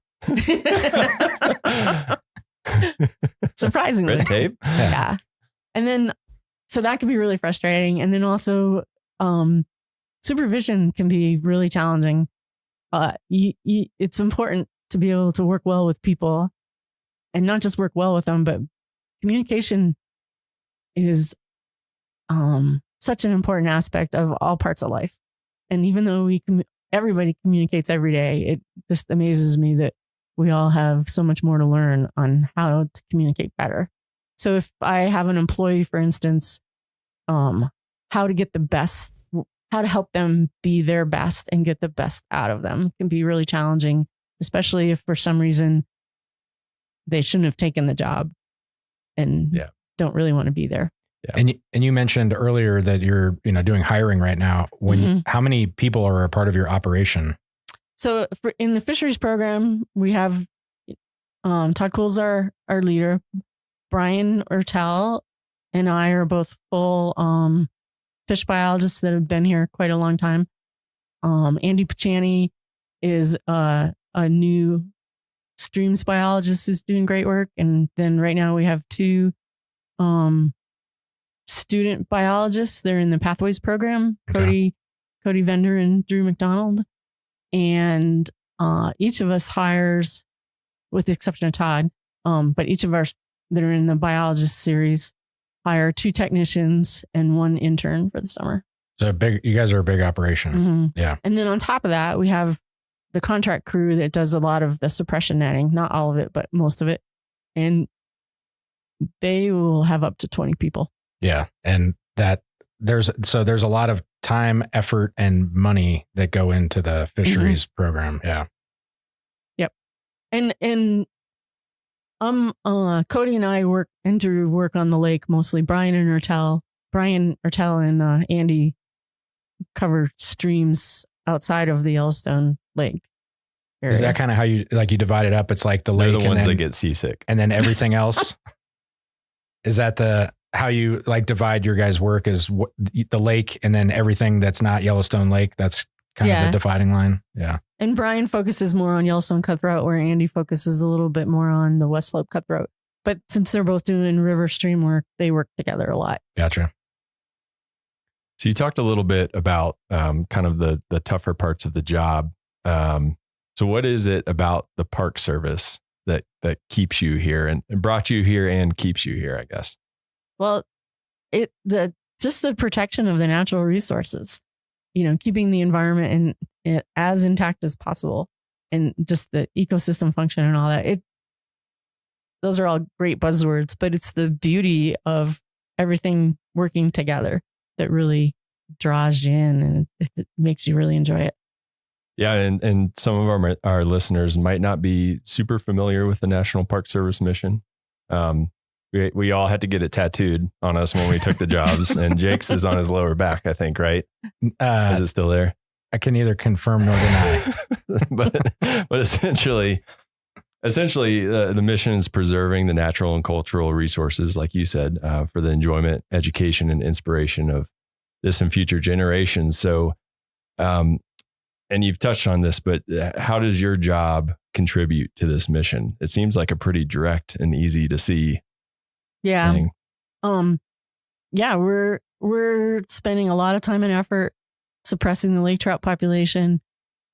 Surprisingly. Red tape? Yeah. And then, so that can be really frustrating. And then also, supervision can be really challenging. It's important to be able to work well with people, and not just work well with them, but communication is such an important aspect of all parts of life. And even though everybody communicates every day, it just amazes me that we all have so much more to learn on how to communicate better. So if I have an employee, for instance, how to help them be their best and get the best out of them can be really challenging, especially if for some reason they shouldn't have taken the job and don't really want to be there. Yeah. And you mentioned earlier that you're, doing hiring right now. How many people are a part of your operation? So in the fisheries program, we have Todd Cole's our leader. Brian Ertel and I are both full fish biologists that have been here quite a long time. Andy Pachani is a new streams biologist who's doing great work. And then right now we have two student biologists. They're in the Pathways program, Cody Vendor and Drew McDonald. And each of us hires, with the exception of Todd, but each of us that are in the biologist series hire 2 technicians and 1 intern for the summer. So you guys are a big operation. Mm-hmm. Yeah. And then on top of that, we have the contract crew that does a lot of the suppression netting, not all of it, but most of it. And they will have up to 20 people. Yeah. And there's a lot of time, effort, and money that go into the fisheries program. Yeah. Yep. And Cody and I work on the lake mostly. Brian Ertel and Andy cover streams outside of the Yellowstone Lake area. Is that kind of how you divide it up? It's like the They're lake the ones and that then, get seasick. and then everything else. Is that how you like divide your guys' work? Is the lake and then everything that's not Yellowstone Lake? That's kind of the dividing line. Yeah. And Brian focuses more on Yellowstone Cutthroat, where Andy focuses a little bit more on the West Slope Cutthroat. But since they're both doing river stream work, they work together a lot. Gotcha. So you talked a little bit about kind of the tougher parts of the job. So what is it about the Park Service that keeps you here and brought you here and keeps you here, I guess? Well, just the protection of the natural resources, keeping the environment as intact as possible, and just the ecosystem function and all that. Those are all great buzzwords, but it's the beauty of everything working together that really draws you in, and it makes you really enjoy it. Yeah, and some of our listeners might not be super familiar with the National Park Service mission. We all had to get it tattooed on us when we took the jobs, and Jake's is on his lower back, I think, right? Is it still there? I can neither confirm nor deny. but essentially, the mission is preserving the natural and cultural resources, like you said, for the enjoyment, education, and inspiration of this and future generations. So, and you've touched on this, but how does your job contribute to this mission? It seems like a pretty direct and easy to see thing. Yeah, we're spending a lot of time and effort suppressing the lake trout population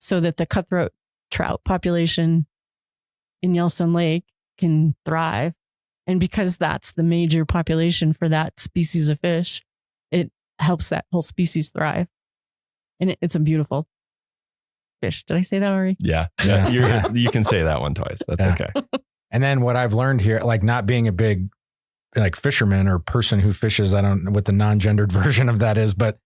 so that the cutthroat trout population in Yellowstone Lake can thrive. And because that's the major population for that species of fish, it helps that whole species thrive. And it's a beautiful fish. Did I say that already? Yeah. You can say that one twice. That's okay. And then what I've learned here, like not being a big fisherman or person who fishes, I don't know what the non-gendered version of that is, but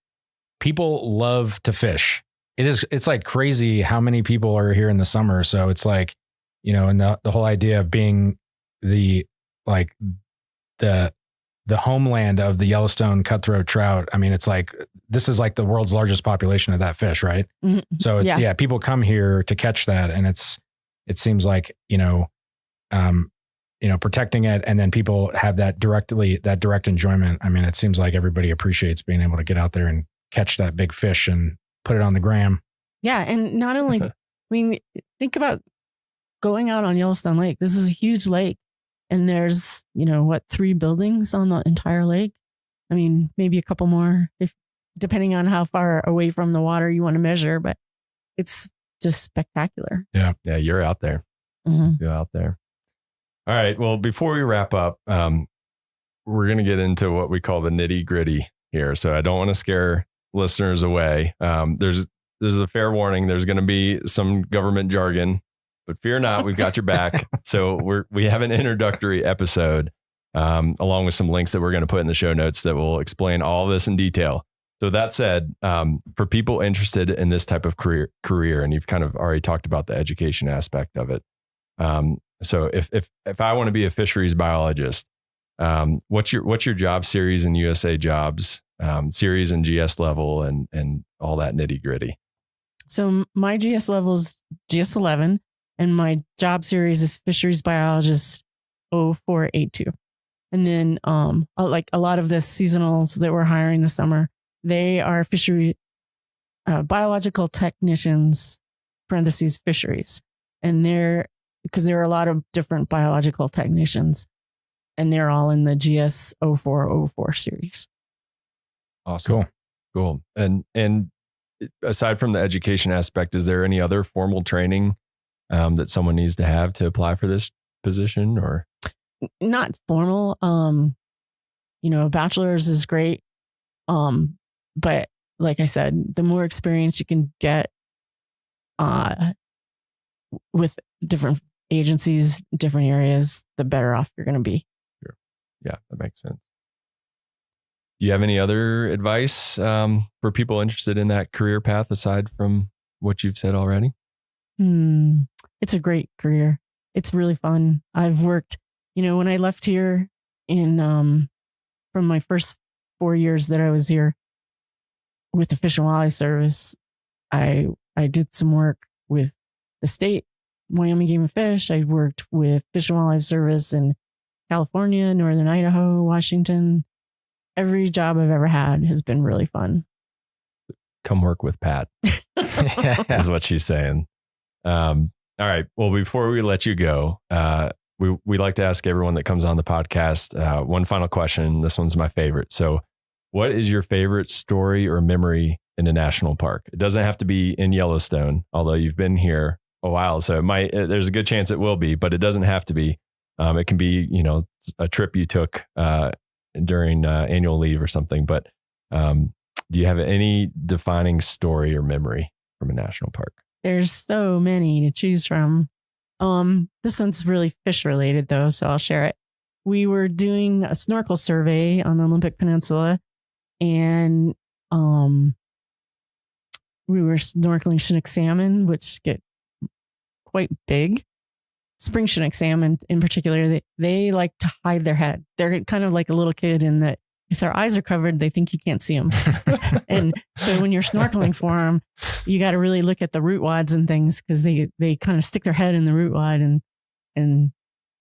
people love to fish. It's like crazy how many people are here in the summer. So it's like, and the whole idea of being the homeland of the Yellowstone cutthroat trout. I mean, it's like, this is like the world's largest population of that fish, right? Mm-hmm. So people come here to catch that. And it seems like, protecting it, and then people have that direct enjoyment. I mean, it seems like everybody appreciates being able to get out there and catch that big fish and put it on the gram. Yeah. And not only, think about going out on Yellowstone Lake. This is a huge lake, and there's, 3 buildings on the entire lake. I mean, maybe a couple more, depending on how far away from the water you want to measure, but it's just spectacular. Yeah. Yeah. You're out there. Mm-hmm. You're out there. All right. Well, before we wrap up, we're going to get into what we call the nitty gritty here. So I don't want to scare listeners away. This is a fair warning. There's going to be some government jargon, but fear not, we've got your back. So we have an introductory episode, along with some links that we're going to put in the show notes that will explain all this in detail. So that said, for people interested in this type of career, and you've kind of already talked about the education aspect of it. So if I want to be a fisheries biologist, what's your job series and USA jobs, series and GS level and all that nitty gritty? So my GS level is GS 11, and my job series is fisheries biologist 0482. And then, like a lot of the seasonals that we're hiring this summer, they are fishery biological technicians, parentheses fisheries, and because there are a lot of different biological technicians, and they're all in the GS 0404 series. Awesome. Cool. And aside from the education aspect, is there any other formal training that someone needs to have to apply for this position, or? Not formal. A bachelor's is great. But like I said, the more experience you can get with different agencies, different areas, the better off you're going to be. Sure. Yeah, that makes sense. Do you have any other advice for people interested in that career path aside from what you've said already? It's a great career. It's really fun. I've worked, when I left here from my first 4 years that I was here, with the Fish and Wildlife Service, I did some work with the state, Wyoming Game and Fish. I worked with Fish and Wildlife Service in California, Northern Idaho, Washington. Every job I've ever had has been really fun. Come work with Pat, is what she's saying. All right. Well, before we let you go, we like to ask everyone that comes on the podcast one final question. This one's my favorite. So, what is your favorite story or memory in a national park? It doesn't have to be in Yellowstone, although you've been here a while, so it might. There's a good chance it will be, but it doesn't have to be. It can be, a trip you took during annual leave or something. But do you have any defining story or memory from a national park? There's so many to choose from. This one's really fish related though, so I'll share it. We were doing a snorkel survey on the Olympic Peninsula, and we were snorkeling Chinook salmon, which get quite big. Spring Chinook salmon in particular, they like to hide their head. They're kind of like a little kid in that if their eyes are covered, they think you can't see them. And so when you're snorkeling for them, you got to really look at the root wads and things, because they kind of stick their head in the root wad, and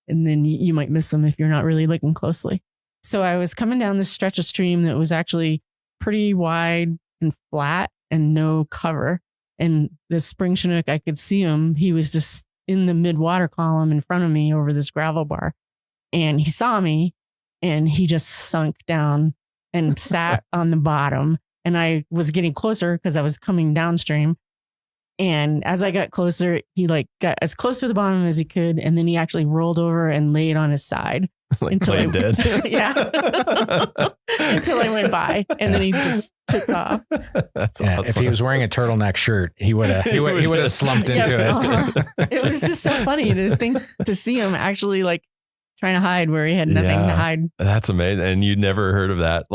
then you might miss them if you're not really looking closely. So I was coming down this stretch of stream that was actually pretty wide and flat and no cover. And the spring Chinook, I could see him. He was just in the mid-water column in front of me over this gravel bar. And he saw me, and he just sunk down and sat on the bottom. And I was getting closer because I was coming downstream. And as I got closer, he got as close to the bottom as he could. And then he actually rolled over and laid on his side. Until I did. Yeah. Until I went by. And then he just took off. That's awesome. If he was wearing a turtleneck shirt, he would have slumped into it. It was just so funny to see him actually trying to hide where he had nothing to hide. That's amazing. And you'd never heard of that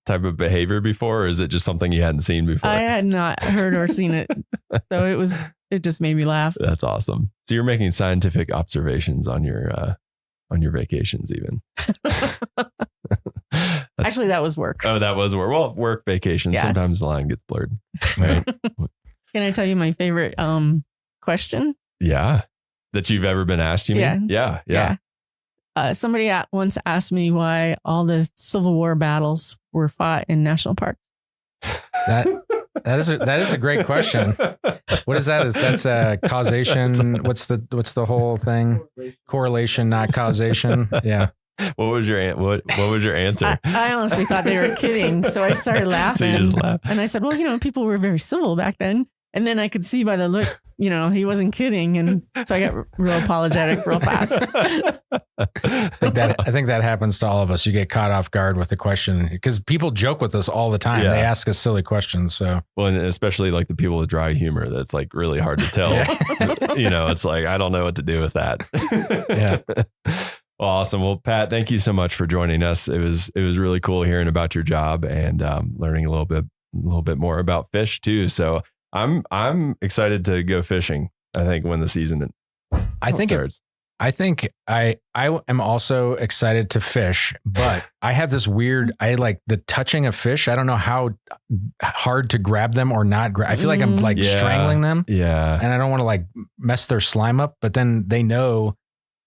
type of behavior before, or is it just something you hadn't seen before? I had not heard or seen it. So it just made me laugh. That's awesome. So you're making scientific observations on your vacations even. Actually, that was work. Oh, that was work. Well, work, vacation. Yeah. Sometimes the line gets blurred. Right. Can I tell you my favorite question? Yeah. That you've ever been asked, you mean? Yeah. Somebody once asked me why all the Civil War battles were fought in national parks. That is a great question. What is that? That's a causation. What's the whole thing? Correlation, not causation. Yeah. What was your answer? I honestly thought they were kidding, so I started laughing. So you just laughed. And I said, well, people were very civil back then. And then I could see by the look, he wasn't kidding. And so I got real apologetic real fast. I think that happens to all of us. You get caught off guard with the question because people joke with us all the time. Yeah. They ask us silly questions. So, well, and especially the people with dry humor, that's really hard to tell. It's I don't know what to do with that. Yeah. Well, awesome. Well, Pat, thank you so much for joining us. It was really cool hearing about your job and learning a little bit more about fish too. So I'm excited to go fishing. I think when the season starts. I think I am also excited to fish, but I have this weird, I like the touching of fish. I don't know how hard to grab them or not. I feel like I'm strangling them. Yeah. And I don't want to mess their slime up, but then they know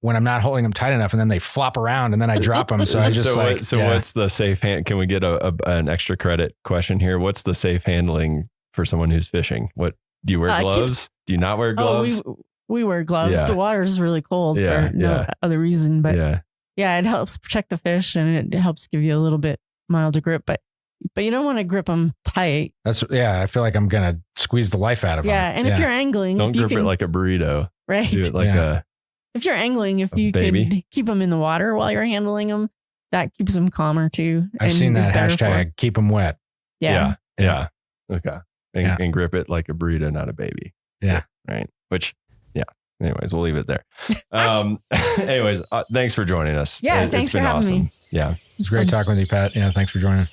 when I'm not holding them tight enough and then they flop around and then I drop them. So I just what's the safe hand? Can we get an extra credit question here? What's the safe handling for someone who's fishing? What do you wear gloves? Do you not wear gloves? We wear gloves. Yeah. The water is really cold for no other reason, but it helps protect the fish and it helps give you a little bit milder grip, but you don't want to grip them tight. I feel like I'm going to squeeze the life out of them. Yeah. And if you're angling, don't grip it like a burrito. Right. Do it if you're angling, if you could keep them in the water while you're handling them, that keeps them calmer too. I've seen that hashtag keep them wet. Yeah. Okay. And grip it like a burrito, not a baby. Yeah. Right. Which, anyways, we'll leave it there. Anyways, thanks for joining us. Yeah. Thanks for having me. Yeah. It's great talking with you, Pat. Yeah. Thanks for joining.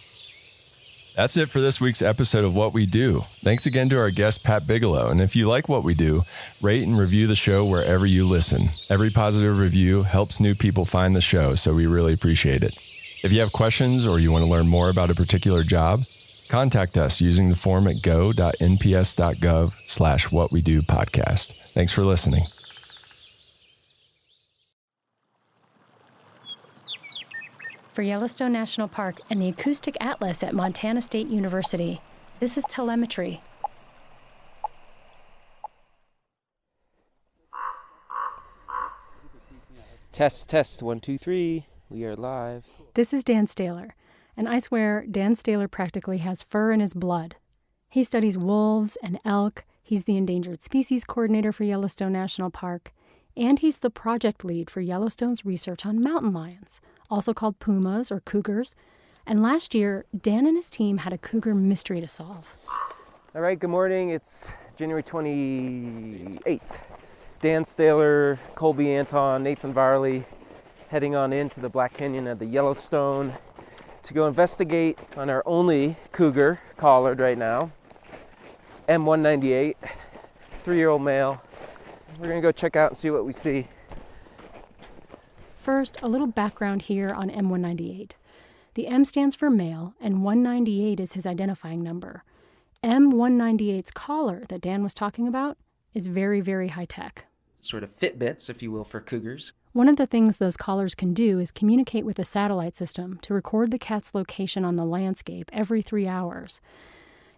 That's it for this week's episode of What We Do. Thanks again to our guest, Pat Bigelow. And if you like what we do, rate and review the show wherever you listen. Every positive review helps new people find the show, so we really appreciate it. If you have questions or you want to learn more about a particular job, contact us using the form at go.nps.gov/whatwedopodcast. Thanks for listening. For Yellowstone National Park and the Acoustic Atlas at Montana State University, this is telemetry. Test, 1, 2, 3. We are live. This is Dan Staler, and I swear Dan Staler practically has fur in his blood. He studies wolves and elk, he's the Endangered Species Coordinator for Yellowstone National Park, and he's the project lead for Yellowstone's research on mountain lions, also called pumas or cougars. And last year, Dan and his team had a cougar mystery to solve. All right, good morning. It's January 28th. Dan Staler, Colby Anton, Nathan Varley, heading on into the Black Canyon of the Yellowstone to go investigate on our only cougar collared right now, M198, 3-year-old male. We're gonna go check out and see what we see. First, a little background here on M198. The M stands for male, and 198 is his identifying number. M198's collar that Dan was talking about is very, very high tech. Sort of Fitbits, if you will, for cougars. One of the things those collars can do is communicate with a satellite system to record the cat's location on the landscape every 3 hours.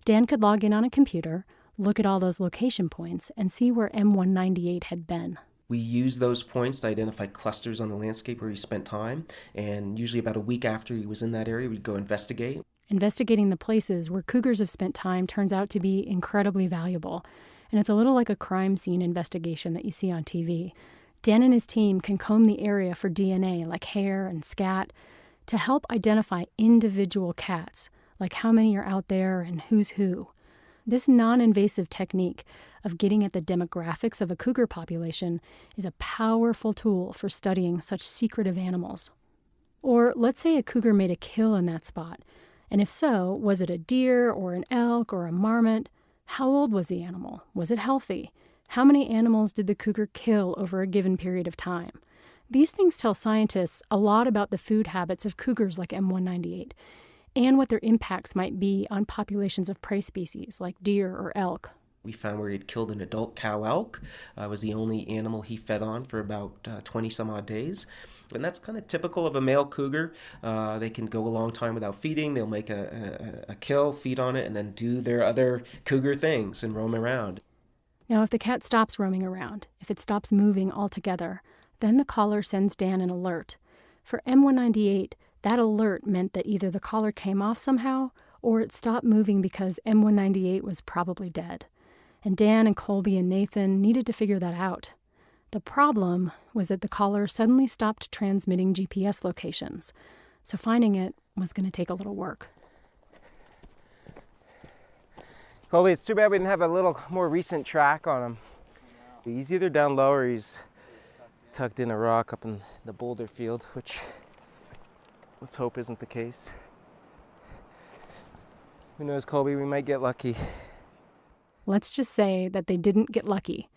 Dan could log in on a computer, look at all those location points, and see where M198 had been. We use those points to identify clusters on the landscape where he spent time, and usually about a week after he was in that area, we'd go investigate. Investigating the places where cougars have spent time turns out to be incredibly valuable, and it's a little like a crime scene investigation that you see on TV. Dan and his team can comb the area for DNA, like hair and scat, to help identify individual cats, like how many are out there and who's who. This non-invasive technique of getting at the demographics of a cougar population is a powerful tool for studying such secretive animals. Or let's say a cougar made a kill in that spot, and if so, was it a deer or an elk or a marmot? How old was the animal? Was it healthy? How many animals did the cougar kill over a given period of time? These things tell scientists a lot about the food habits of cougars like M198, and what their impacts might be on populations of prey species like deer or elk. We found where he had killed an adult cow elk. It was the only animal he fed on for about 20 some odd days. And that's kind of typical of a male cougar. They can go a long time without feeding. They'll make a kill, feed on it, and then do their other cougar things and roam around. Now, if the cat stops roaming around, if it stops moving altogether, then the collar sends Dan an alert. For M198, that alert meant that either the collar came off somehow or it stopped moving because M198 was probably dead. And Dan and Colby and Nathan needed to figure that out. The problem was that the collar suddenly stopped transmitting GPS locations, so finding it was going to take a little work. Colby, it's too bad we didn't have a little more recent track on him. He's either down low or he's tucked in a rock up in the boulder field, which let's hope isn't the case. Who knows, Colby, we might get lucky. Let's just say that they didn't get lucky.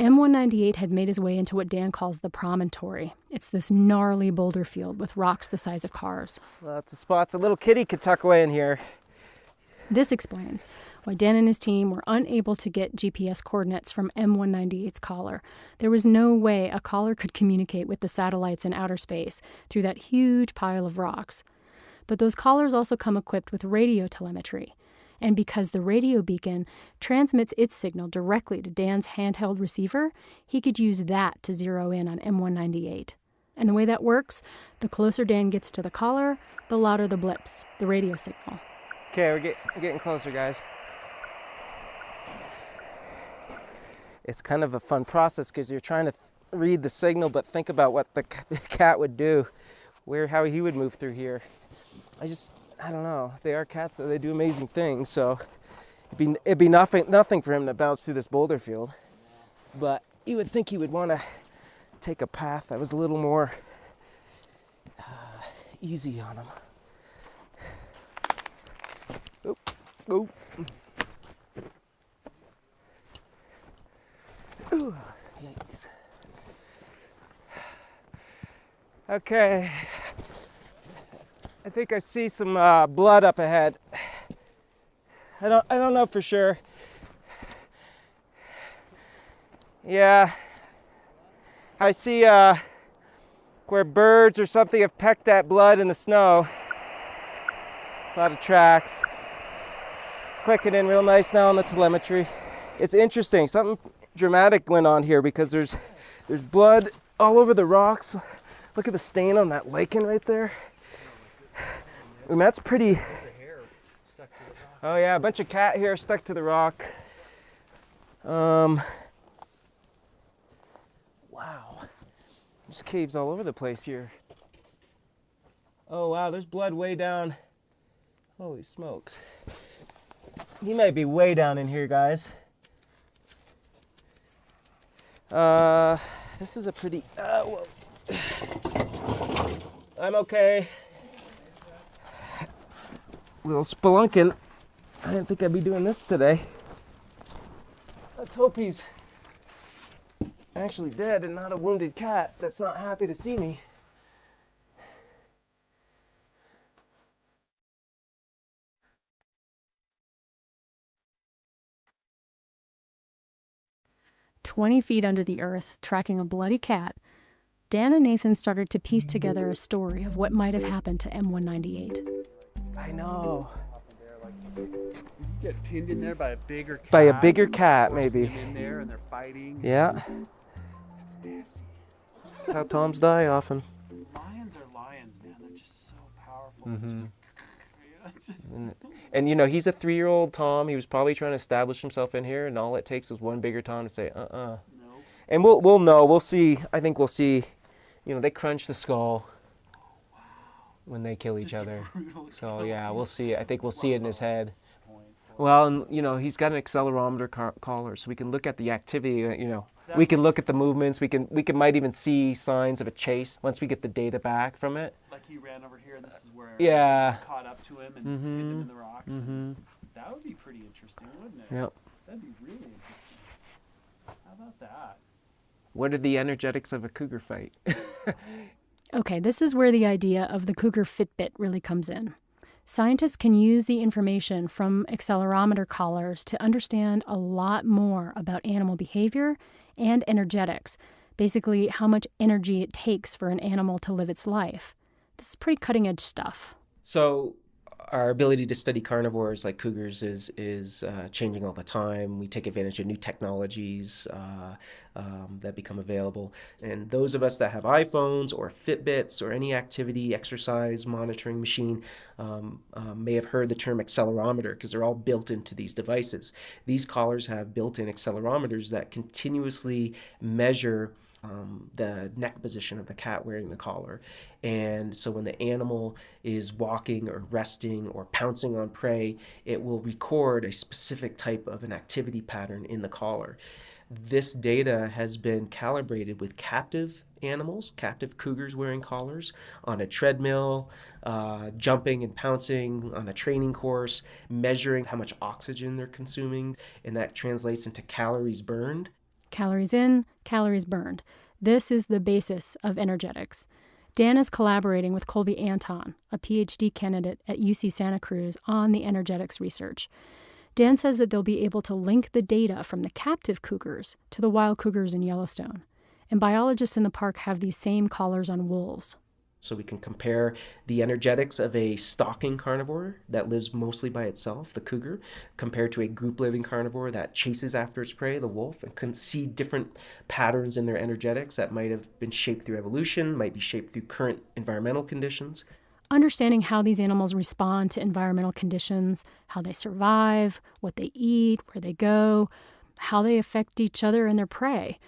M198 had made his way into what Dan calls the promontory. It's this gnarly boulder field with rocks the size of cars. Lots of spots a little kitty could tuck away in here. This explains why Dan and his team were unable to get GPS coordinates from M198's collar. There was no way a collar could communicate with the satellites in outer space through that huge pile of rocks. But those collars also come equipped with radio telemetry. And because the radio beacon transmits its signal directly to Dan's handheld receiver, he could use that to zero in on M198. And the way that works, the closer Dan gets to the collar, the louder the blips, the radio signal. Okay, we're getting closer, guys. It's kind of a fun process because you're trying to read the signal, but think about what the cat would do, how he would move through here. I don't know. They are cats, so they do amazing things. So it'd be nothing for him to bounce through this boulder field. But you would think he would want to take a path that was a little more easy on him. Oop, oop. Ooh, yikes. Okay. I think I see some blood up ahead. I don't know for sure. Yeah, I see where birds or something have pecked that blood in the snow. A lot of tracks. Clicking in real nice now on the telemetry. It's interesting, something dramatic went on here because there's blood all over the rocks. Look at the stain on that lichen right there. And that's pretty. Oh yeah, a bunch of cat hair stuck to the rock. Wow. There's caves all over the place here. Oh wow, there's blood way down. Holy smokes. He might be way down in here, guys. This is a pretty, whoa. I'm okay. Little spelunking. I didn't think I'd be doing this today. Let's hope he's actually dead and not a wounded cat that's not happy to see me. "20 feet under the earth, tracking a bloody cat, Dan and Nathan started to piece together a story of what might have happened to M198. I know. Did you get pinned in there by a bigger cat? By a bigger cat, maybe. In there and they're fighting. Yeah. That's nasty. That's how Toms die often. Lions are lions, man. They're just so powerful. Mm-hmm. Just, And you know, he's a 3-year-old Tom. He was probably trying to establish himself in here, and all it takes is one bigger Tom to say, No. And we'll know. We'll see. I think we'll see. You know, they crunch the skull when they kill each other. So yeah, we'll see. I think we'll see it in his head. Well, and you know, he's got an accelerometer collar, so we can look at the activity. You know, we can look at the movements. We might even see signs of a chase once we get the data back from it. Like he ran over here, and this is where yeah. Caught up to him and pinned him in the rocks. Mm-hmm. That would be pretty interesting, wouldn't it? Yep. That'd be really interesting. How about that? What are the energetics of a cougar fight? Okay, this is where the idea of the cougar Fitbit really comes in. Scientists can use the information from accelerometer collars to understand a lot more about animal behavior and energetics, basically how much energy it takes for an animal to live its life. This is pretty cutting-edge stuff. So our ability to study carnivores like cougars is changing all the time. We take advantage of new technologies that become available. And those of us that have iPhones or Fitbits or any activity, exercise monitoring machine may have heard the term accelerometer because they're all built into these devices. These collars have built-in accelerometers that continuously measure the neck position of the cat wearing the collar. And so when the animal is walking or resting or pouncing on prey, it will record a specific type of an activity pattern in the collar. This data has been calibrated with captive animals, captive cougars wearing collars, on a treadmill, jumping and pouncing on a training course, measuring how much oxygen they're consuming, and that translates into calories burned. Calories in, calories burned. This is the basis of energetics. Dan is collaborating with Colby Anton, a PhD candidate at UC Santa Cruz, on the energetics research. Dan says that they'll be able to link the data from the captive cougars to the wild cougars in Yellowstone. And biologists in the park have these same collars on wolves. So we can compare the energetics of a stalking carnivore that lives mostly by itself, the cougar, compared to a group-living carnivore that chases after its prey, the wolf, and can see different patterns in their energetics that might have been shaped through evolution, might be shaped through current environmental conditions. Understanding how these animals respond to environmental conditions, how they survive, what they eat, where they go, how they affect each other and their prey.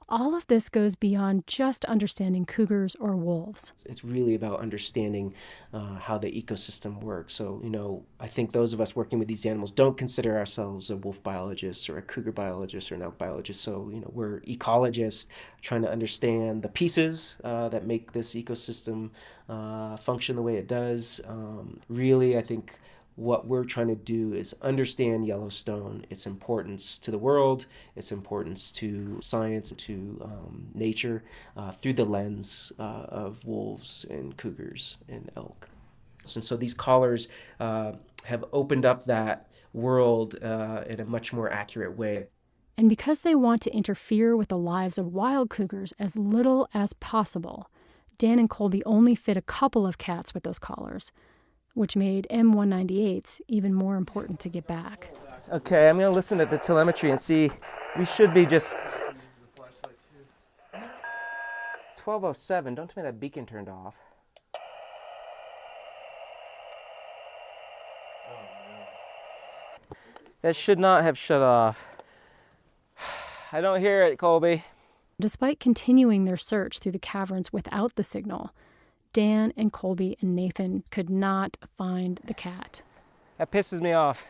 All of this goes beyond just understanding cougars or wolves. It's really about understanding how the ecosystem works. So, you know, I think those of us working with these animals don't consider ourselves a wolf biologist or a cougar biologist or an elk biologist. So, you know, we're ecologists trying to understand the pieces that make this ecosystem function the way it does. Really, I think what we're trying to do is understand Yellowstone, its importance to the world, its importance to science, to nature, through the lens of wolves and cougars and elk. And so these collars have opened up that world in a much more accurate way. And because they want to interfere with the lives of wild cougars as little as possible, Dan and Colby only fit a couple of cats with those collars, which made M198s even more important to get back. Okay, I'm going to listen to the telemetry and see. We should be just... It's 12:07. Don't tell me that beacon turned off. That should not have shut off. I don't hear it, Colby. Despite continuing their search through the caverns without the signal, Dan and Colby and Nathan could not find the cat. That pisses me off.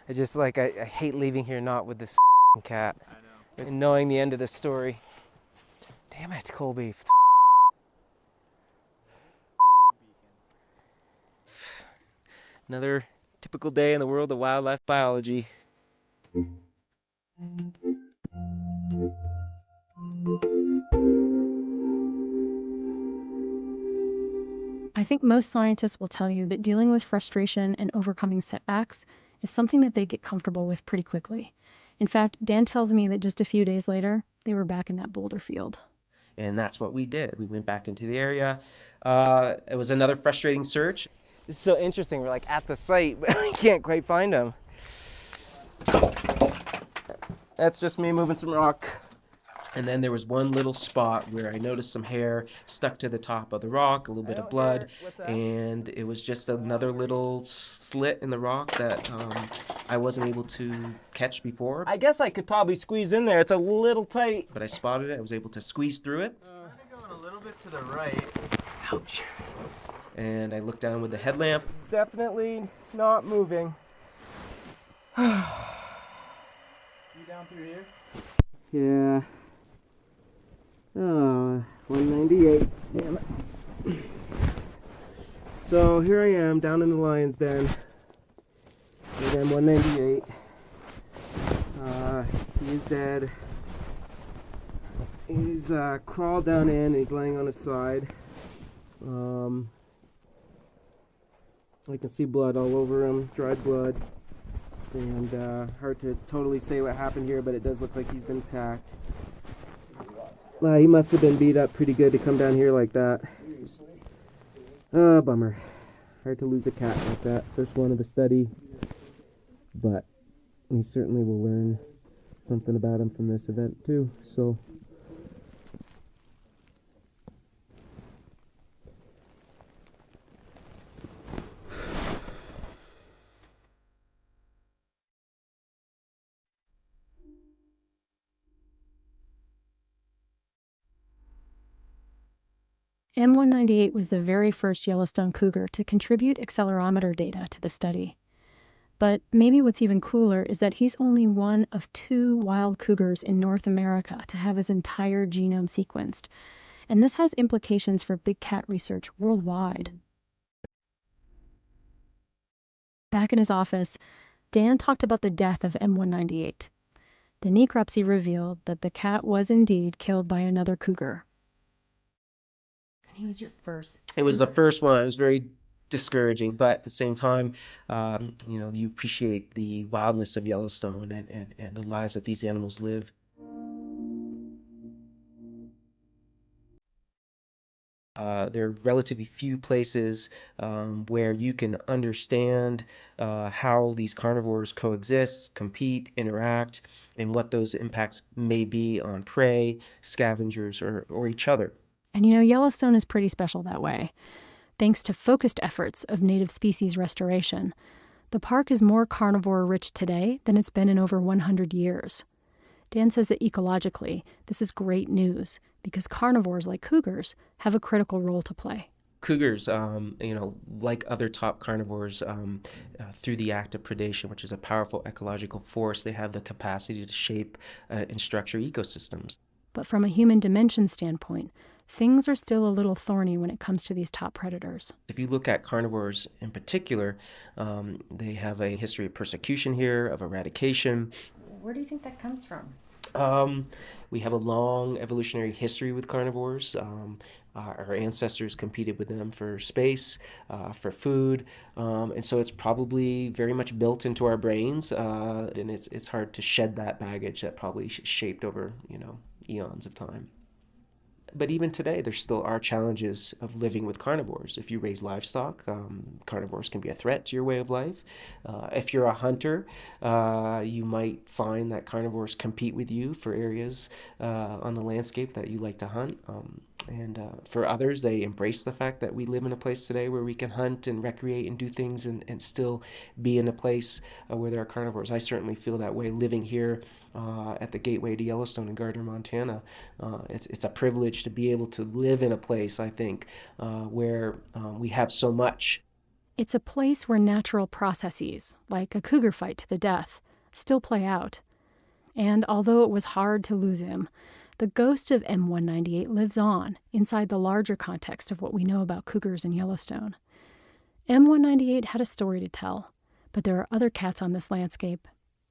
I just I hate leaving here not with this cat. I know. And knowing the end of the story. Damn it, Colby. Another typical day in the world of wildlife biology. I think most scientists will tell you that dealing with frustration and overcoming setbacks is something that they get comfortable with pretty quickly. In fact, Dan tells me that just a few days later, they were back in that boulder field. And that's what we did. We went back into the area. It was another frustrating search. It's so interesting. We're at the site, but we can't quite find them. That's just me moving some rock. And then there was one little spot where I noticed some hair stuck to the top of the rock, a little bit of blood, and it was just another little slit in the rock that I wasn't able to catch before. I guess I could probably squeeze in there. It's a little tight. But I spotted it. I was able to squeeze through it. Going a little bit to the right. Ouch. And I looked down with the headlamp. Definitely not moving. You down through here? Yeah. Oh, 198. Damn it. So here I am down in the lion's den. Again, 198. He is dead. He's crawled down in. He's laying on his side. I can see blood all over him, dried blood. And hard to totally say what happened here, but it does look like he's been attacked. He must have been beat up pretty good to come down here like that. Bummer. Hard to lose a cat like that. First one of the study. But we certainly will learn something about him from this event too. So M198 was the very first Yellowstone cougar to contribute accelerometer data to the study. But maybe what's even cooler is that he's only one of 2 wild cougars in North America to have his entire genome sequenced. And this has implications for big cat research worldwide. Back in his office, Dan talked about the death of M198. The necropsy revealed that the cat was indeed killed by another cougar. He was your first. it was the first one. It was very discouraging, but at the same time, you appreciate the wildness of Yellowstone and the lives that these animals live. There are relatively few places where you can understand how these carnivores coexist, compete, interact, and what those impacts may be on prey, scavengers, or each other. And Yellowstone is pretty special that way. Thanks to focused efforts of native species restoration, the park is more carnivore-rich today than it's been in over 100 years. Dan says that ecologically, this is great news because carnivores like cougars have a critical role to play. Cougars, like other top carnivores, through the act of predation, which is a powerful ecological force, they have the capacity to shape and structure ecosystems. But from a human dimension standpoint, things are still a little thorny when it comes to these top predators. If you look at carnivores in particular, they have a history of persecution here, of eradication. Where do you think that comes from? We have a long evolutionary history with carnivores. Our ancestors competed with them for space, for food, and so it's probably very much built into our brains, and it's hard to shed that baggage that probably shaped over, eons of time. But even today, there still are challenges of living with carnivores. If you raise livestock, carnivores can be a threat to your way of life. If you're a hunter, you might find that carnivores compete with you for areas on the landscape that you like to hunt. And for others, they embrace the fact that we live in a place today where we can hunt and recreate and do things and still be in a place where there are carnivores. I certainly feel that way living here at the gateway to Yellowstone in Gardner, Montana. It's a privilege to be able to live in a place, I think, where we have so much. It's a place where natural processes, like a cougar fight to the death, still play out. And although it was hard to lose him, the ghost of M198 lives on inside the larger context of what we know about cougars in Yellowstone. M198 had a story to tell, but there are other cats on this landscape,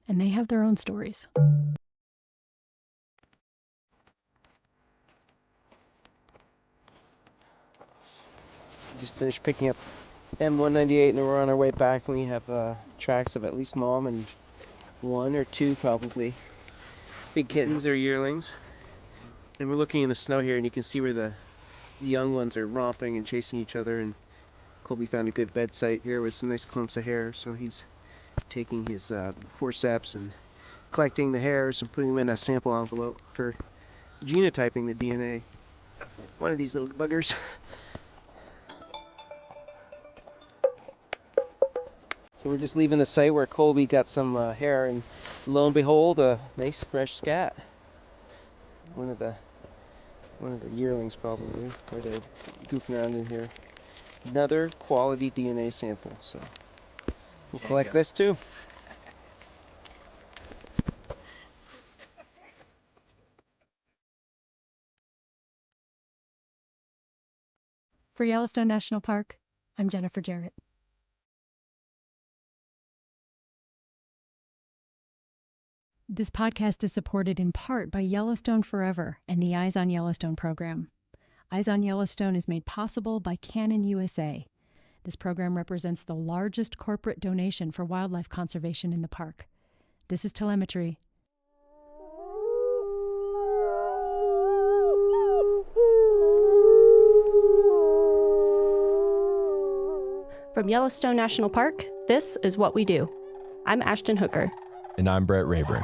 and they have their own stories. Just finished picking up M198 and we're on our way back, and we have tracks of at least mom and one or two probably big kittens or yearlings. And we're looking in the snow here, and you can see where the young ones are romping and chasing each other. And Colby found a good bed site here with some nice clumps of hair, so he's taking his forceps and collecting the hairs and putting them in a sample envelope for genotyping the DNA. One of these little buggers. So we're just leaving the site where Colby got some hair, and lo and behold, a nice fresh scat. One of the yearlings probably, where they're goofing around in here. Another quality DNA sample, so we'll collect this too. For Yellowstone National Park, I'm Jennifer Jarrett. This podcast is supported in part by Yellowstone Forever and the Eyes on Yellowstone program. Eyes on Yellowstone is made possible by Canon USA. This program represents the largest corporate donation for wildlife conservation in the park. This is telemetry. From Yellowstone National Park, this is What We Do. I'm Ashton Hooker. And I'm Brett Rayburn.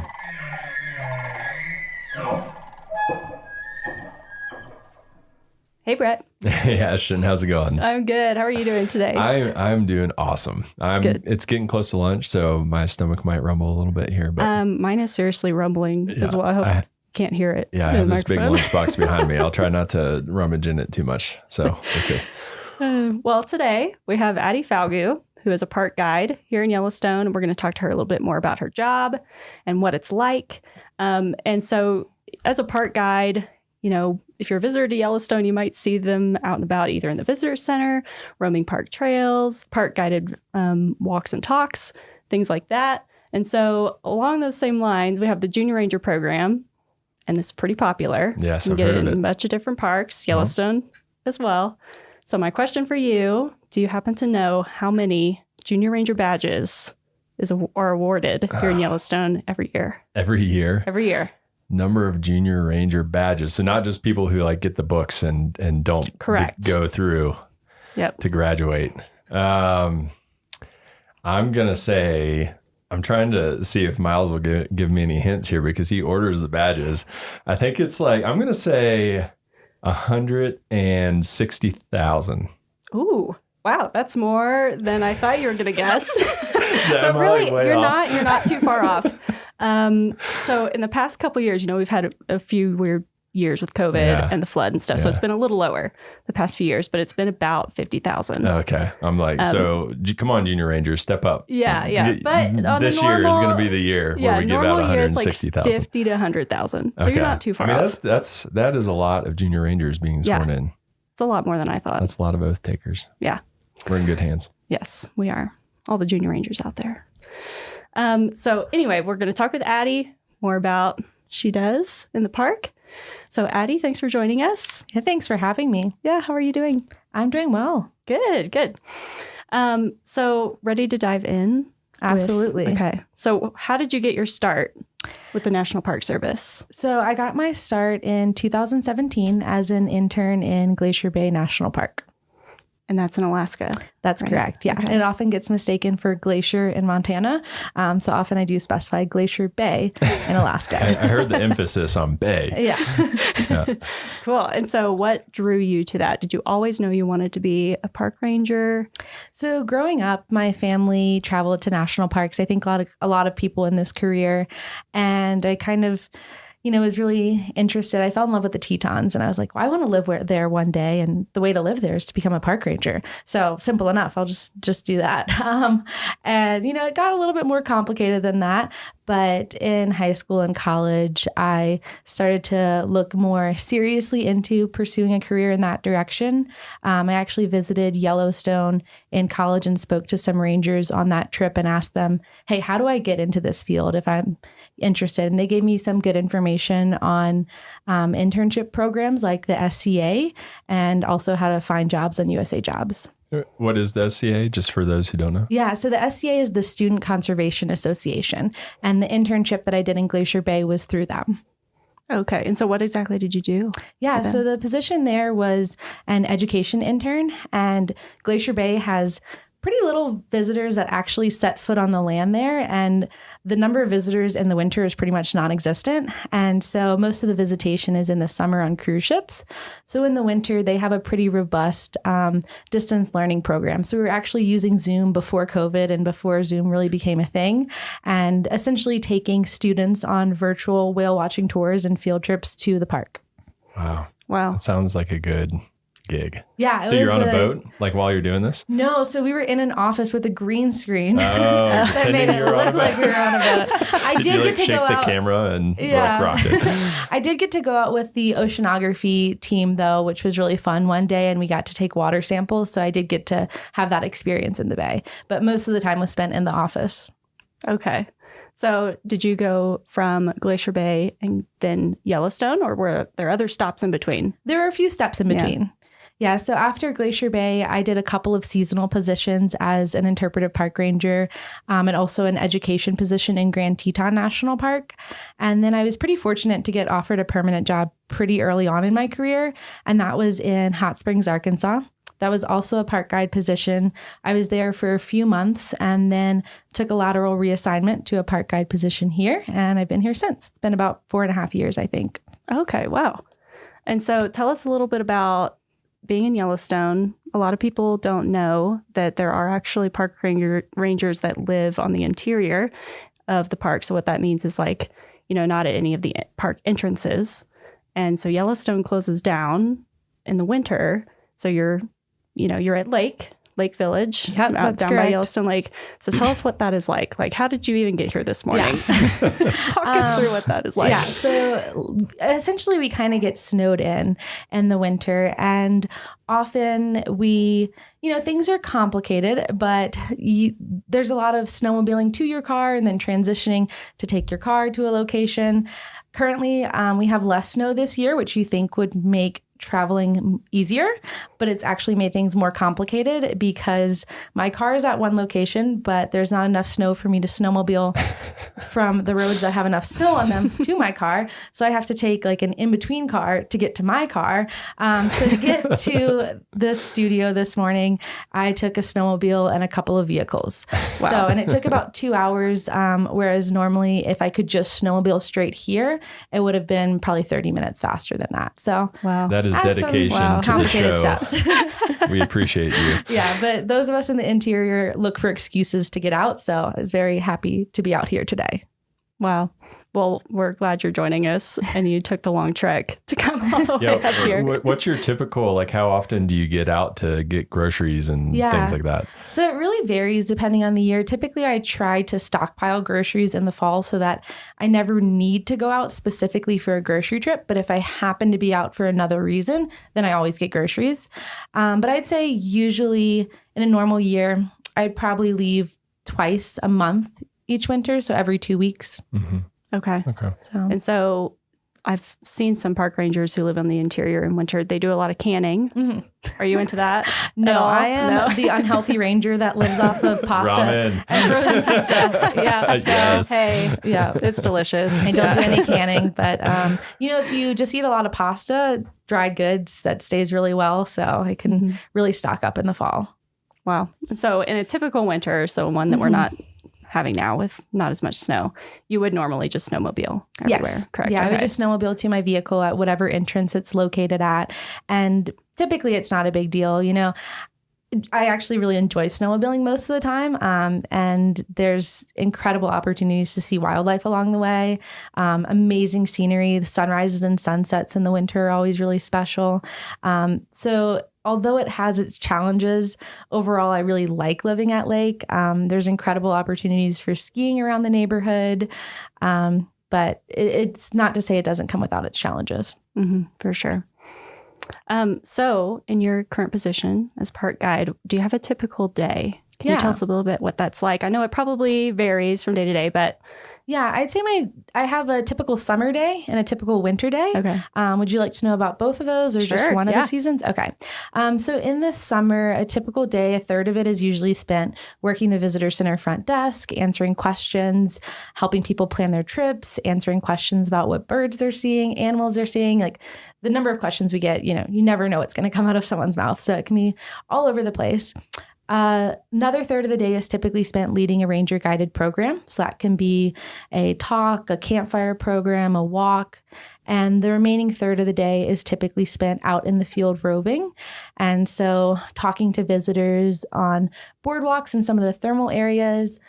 Hey, Brett. Hey, Ashton. How's it going? I'm good. How are you doing today? I'm doing awesome. Good. It's getting close to lunch, so my stomach might rumble a little bit here. But mine is seriously rumbling as well. I hope you can't hear it. Yeah, I have this big lunchbox behind me. I'll try not to rummage in it too much. So we'll see. Well, today we have Addie Falgu, who is a park guide here in Yellowstone. We're going to talk to her a little bit more about her job and what it's like. And so as a park guide, if you're a visitor to Yellowstone, you might see them out and about either in the visitor center, roaming park trails, park guided walks and talks, things like that. And so along those same lines, we have the Junior Ranger program, and it's pretty popular. Yes, you I've can heard get of it it. in a bunch of different parks, Yellowstone as well. So my question for you, do you happen to know how many Junior Ranger badges are awarded here in Yellowstone every year? Every year? Every year. Number of Junior Ranger badges. So not just people who get the books and don't go through to graduate. I'm going to say, I'm trying to see if Miles will give me any hints here because he orders the badges. I think it's I'm going to say 160,000. Ooh, wow, that's more than I thought you were going to guess. But really, you're not too far off. So in the past couple of years, we've had a few weird years with COVID and the flood and stuff. So it's been a little lower the past few years, but it's been about 50,000. Okay. I'm so come on, Junior Rangers, step up. Yeah. But on this year is going to be the year where we give out 160,000. 50 to 100,000. So you're not too far off. That is a lot of Junior Rangers being sworn in. It's a lot more than I thought. That's a lot of oath takers. Yeah. We're in good hands. Yes, we are. All the Junior Rangers out there. So anyway, we're going to talk with Addie more about what she does in the park. So Addie, thanks for joining us. Yeah, thanks for having me. Yeah, how are you doing? I'm doing well. Good. So ready to dive in? Absolutely. Okay. So how did you get your start with the National Park Service? So I got my start in 2017 as an intern in Glacier Bay National Park. And that's in Alaska. That's right? correct. Yeah. Okay. It often gets mistaken for Glacier in Montana. So often I do specify Glacier Bay in Alaska. I heard the emphasis on bay. Yeah. Cool. And so what drew you to that? Did you always know you wanted to be a park ranger? So growing up, my family traveled to national parks. I think a lot of people in this career. And I kind of was really interested. I fell in love with the Tetons and I was like, well, I want to live there one day. And the way to live there is to become a park ranger. So simple enough. I'll just do that. And it got a little bit more complicated than that. But in high school and college, I started to look more seriously into pursuing a career in that direction. I actually visited Yellowstone in college and spoke to some rangers on that trip and asked them, hey, how do I get into this field if I'm interested? And they gave me some good information on internship programs like the SCA and also how to find jobs on USA Jobs. What is the SCA, just for those who don't know? Yeah, so the SCA is the Student Conservation Association, and the internship that I did in Glacier Bay was through them. Okay, and so what exactly did you do? Yeah, so the position there was an education intern, and Glacier Bay has pretty little visitors that actually set foot on the land there. And the number of visitors in the winter is pretty much non-existent. And so most of the visitation is in the summer on cruise ships. So in the winter, they have a pretty robust distance learning program. So we were actually using Zoom before COVID and before Zoom really became a thing, and essentially taking students on virtual whale watching tours and field trips to the park. Wow. That sounds like a good gig. Yeah. So you're on a boat, like while you're doing this? No. So we were in an office with a green screen. Oh, that made it look like we were on a boat. I did get to go out. Shake the camera and rock it. I did get to go out with the oceanography team though, which was really fun one day, and we got to take water samples. So I did get to have that experience in the bay, but most of the time was spent in the office. Okay. So did you go from Glacier Bay and then Yellowstone, or were there other stops in between? There were a few steps in between. Yeah, so after Glacier Bay, I did a couple of seasonal positions as an interpretive park ranger and also an education position in Grand Teton National Park. And then I was pretty fortunate to get offered a permanent job pretty early on in my career, and that was in Hot Springs, Arkansas. That was also a park guide position. I was there for a few months and then took a lateral reassignment to a park guide position here, and I've been here since. It's been about 4.5 years, I think. Okay, wow. And so tell us a little bit about being in Yellowstone. A lot of people don't know that there are actually park rangers that live on the interior of the park. So what that means is not at any of the park entrances. And so Yellowstone closes down in the winter. So you're at Lake Village, down by Yellowstone Lake. So tell us what that is like. Like, how did you even get here this morning? Talk us through what that is like. Yeah, so essentially we kind of get snowed in the winter, and often we, things are complicated, but there's a lot of snowmobiling to your car and then transitioning to take your car to a location. Currently, we have less snow this year, which you think would make traveling easier, but it's actually made things more complicated because my car is at one location, but there's not enough snow for me to snowmobile from the roads that have enough snow on them to my car. So I have to take an in-between car to get to my car. So to get to this studio this morning, I took a snowmobile and a couple of vehicles. Wow. And it took about 2 hours, whereas normally if I could just snowmobile straight here, it would have been probably 30 minutes faster than that. So wow. That is dedication to the complicated show. Steps. We appreciate you. Yeah, but those of us in the interior look for excuses to get out. So I was very happy to be out here today. Wow. Well, we're glad you're joining us, and you took the long trek to come all the way up here. What's your typical, how often do you get out to get groceries and things like that? So it really varies depending on the year. Typically, I try to stockpile groceries in the fall so that I never need to go out specifically for a grocery trip. But if I happen to be out for another reason, then I always get groceries. But I'd say usually in a normal year, I'd probably leave twice a month each winter. So every 2 weeks. Mm-hmm. Okay. So I've seen some park rangers who live in the interior in winter. They do a lot of canning. Mm-hmm. Are you into that? No, I am the unhealthy ranger that lives off of pasta Ramen. and frozen pizza. Yeah. Yes. Hey, Yeah. it's delicious. I don't do any canning, but if you just eat a lot of pasta, dried goods, that stays really well. So I can really stock up in the fall. Wow. And so in a typical winter, so one that we're not having now with not as much snow, you would normally just snowmobile everywhere, Yes. correct? Yeah, I Okay. would just snowmobile to my vehicle at whatever entrance it's located at. And typically it's not a big deal. I actually really enjoy snowmobiling most of the time. And there's incredible opportunities to see wildlife along the way. Amazing scenery. The sunrises and sunsets in the winter are always really special. So although it has its challenges, overall, I really like living at Lake. There's incredible opportunities for skiing around the neighborhood. But it's not to say it doesn't come without its challenges. For sure. So in your current position as park guide, do you have a typical day? Can you tell us a little bit what that's like? I know it probably varies from day to day, but yeah, I'd say I have a typical summer day and a typical winter day. Okay. Would you like to know about both of those or just one of the seasons? Okay. So in the summer, a typical day, a third of it is usually spent working the visitor center front desk, answering questions, helping people plan their trips, answering questions about what birds they're seeing, animals they're seeing. Like the number of questions we get, you never know what's going to come out of someone's mouth. So it can be all over the place. Another third of the day is typically spent leading a ranger guided program. So that can be a talk, a campfire program, a walk. And the remaining third of the day is typically spent out in the field roving. And so talking to visitors on boardwalks in some of the thermal areas,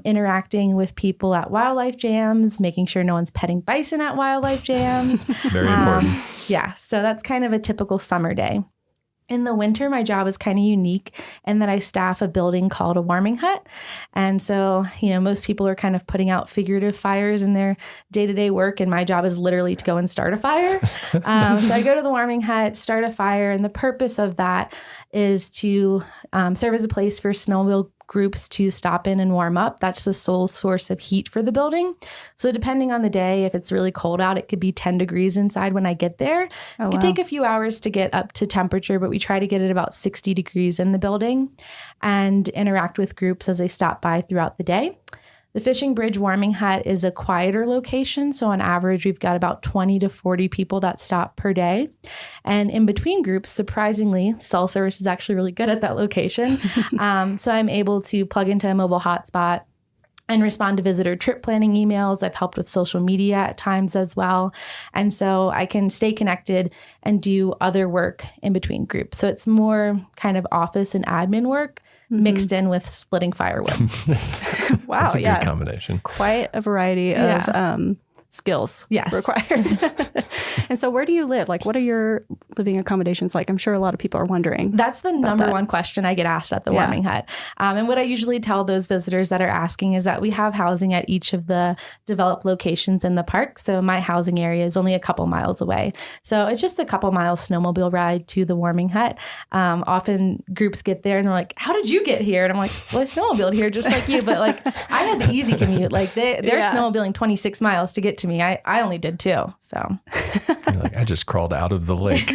interacting with people at wildlife jams, making sure no one's petting bison at wildlife jams. Very important. Yeah. So that's kind of a typical summer day. In the winter, my job is kind of unique in that I staff a building called a warming hut. And so, most people are kind of putting out figurative fires in their day-to-day work. And my job is literally to go and start a fire. So I go to the warming hut, start a fire. And the purpose of that is to serve as a place for snowmobile groups to stop in and warm up. That's the sole source of heat for the building. So depending on the day, if it's really cold out, it could be 10 degrees inside when I get there. It could take a few hours to get up to temperature, but we try to get it about 60 degrees in the building and interact with groups as they stop by throughout the day. The Fishing Bridge Warming Hut is a quieter location. So on average, we've got about 20 to 40 people that stop per day. And in between groups, surprisingly, cell service is actually really good at that location. So I'm able to plug into a mobile hotspot and respond to visitor trip planning emails. I've helped with social media at times as well. And so I can stay connected and do other work in between groups. So it's more kind of office and admin work mixed in with splitting firewood. Wow. That's a good combination. Quite a variety of skills required. And so where do you live? Like, what are your living accommodations like? I'm sure a lot of people are wondering. That's the number one question I get asked at the warming hut. And what I usually tell those visitors that are asking is that we have housing at each of the developed locations in the park. So my housing area is only a couple miles away. So it's just a couple miles snowmobile ride to the warming hut. Often groups get there and they're like, how did you get here? And I'm like, well, I snowmobiled here just like you. But like, I had the easy commute. Like they're snowmobiling 26 miles to get to me. I only did 2. So You're like, I just crawled out of the lake.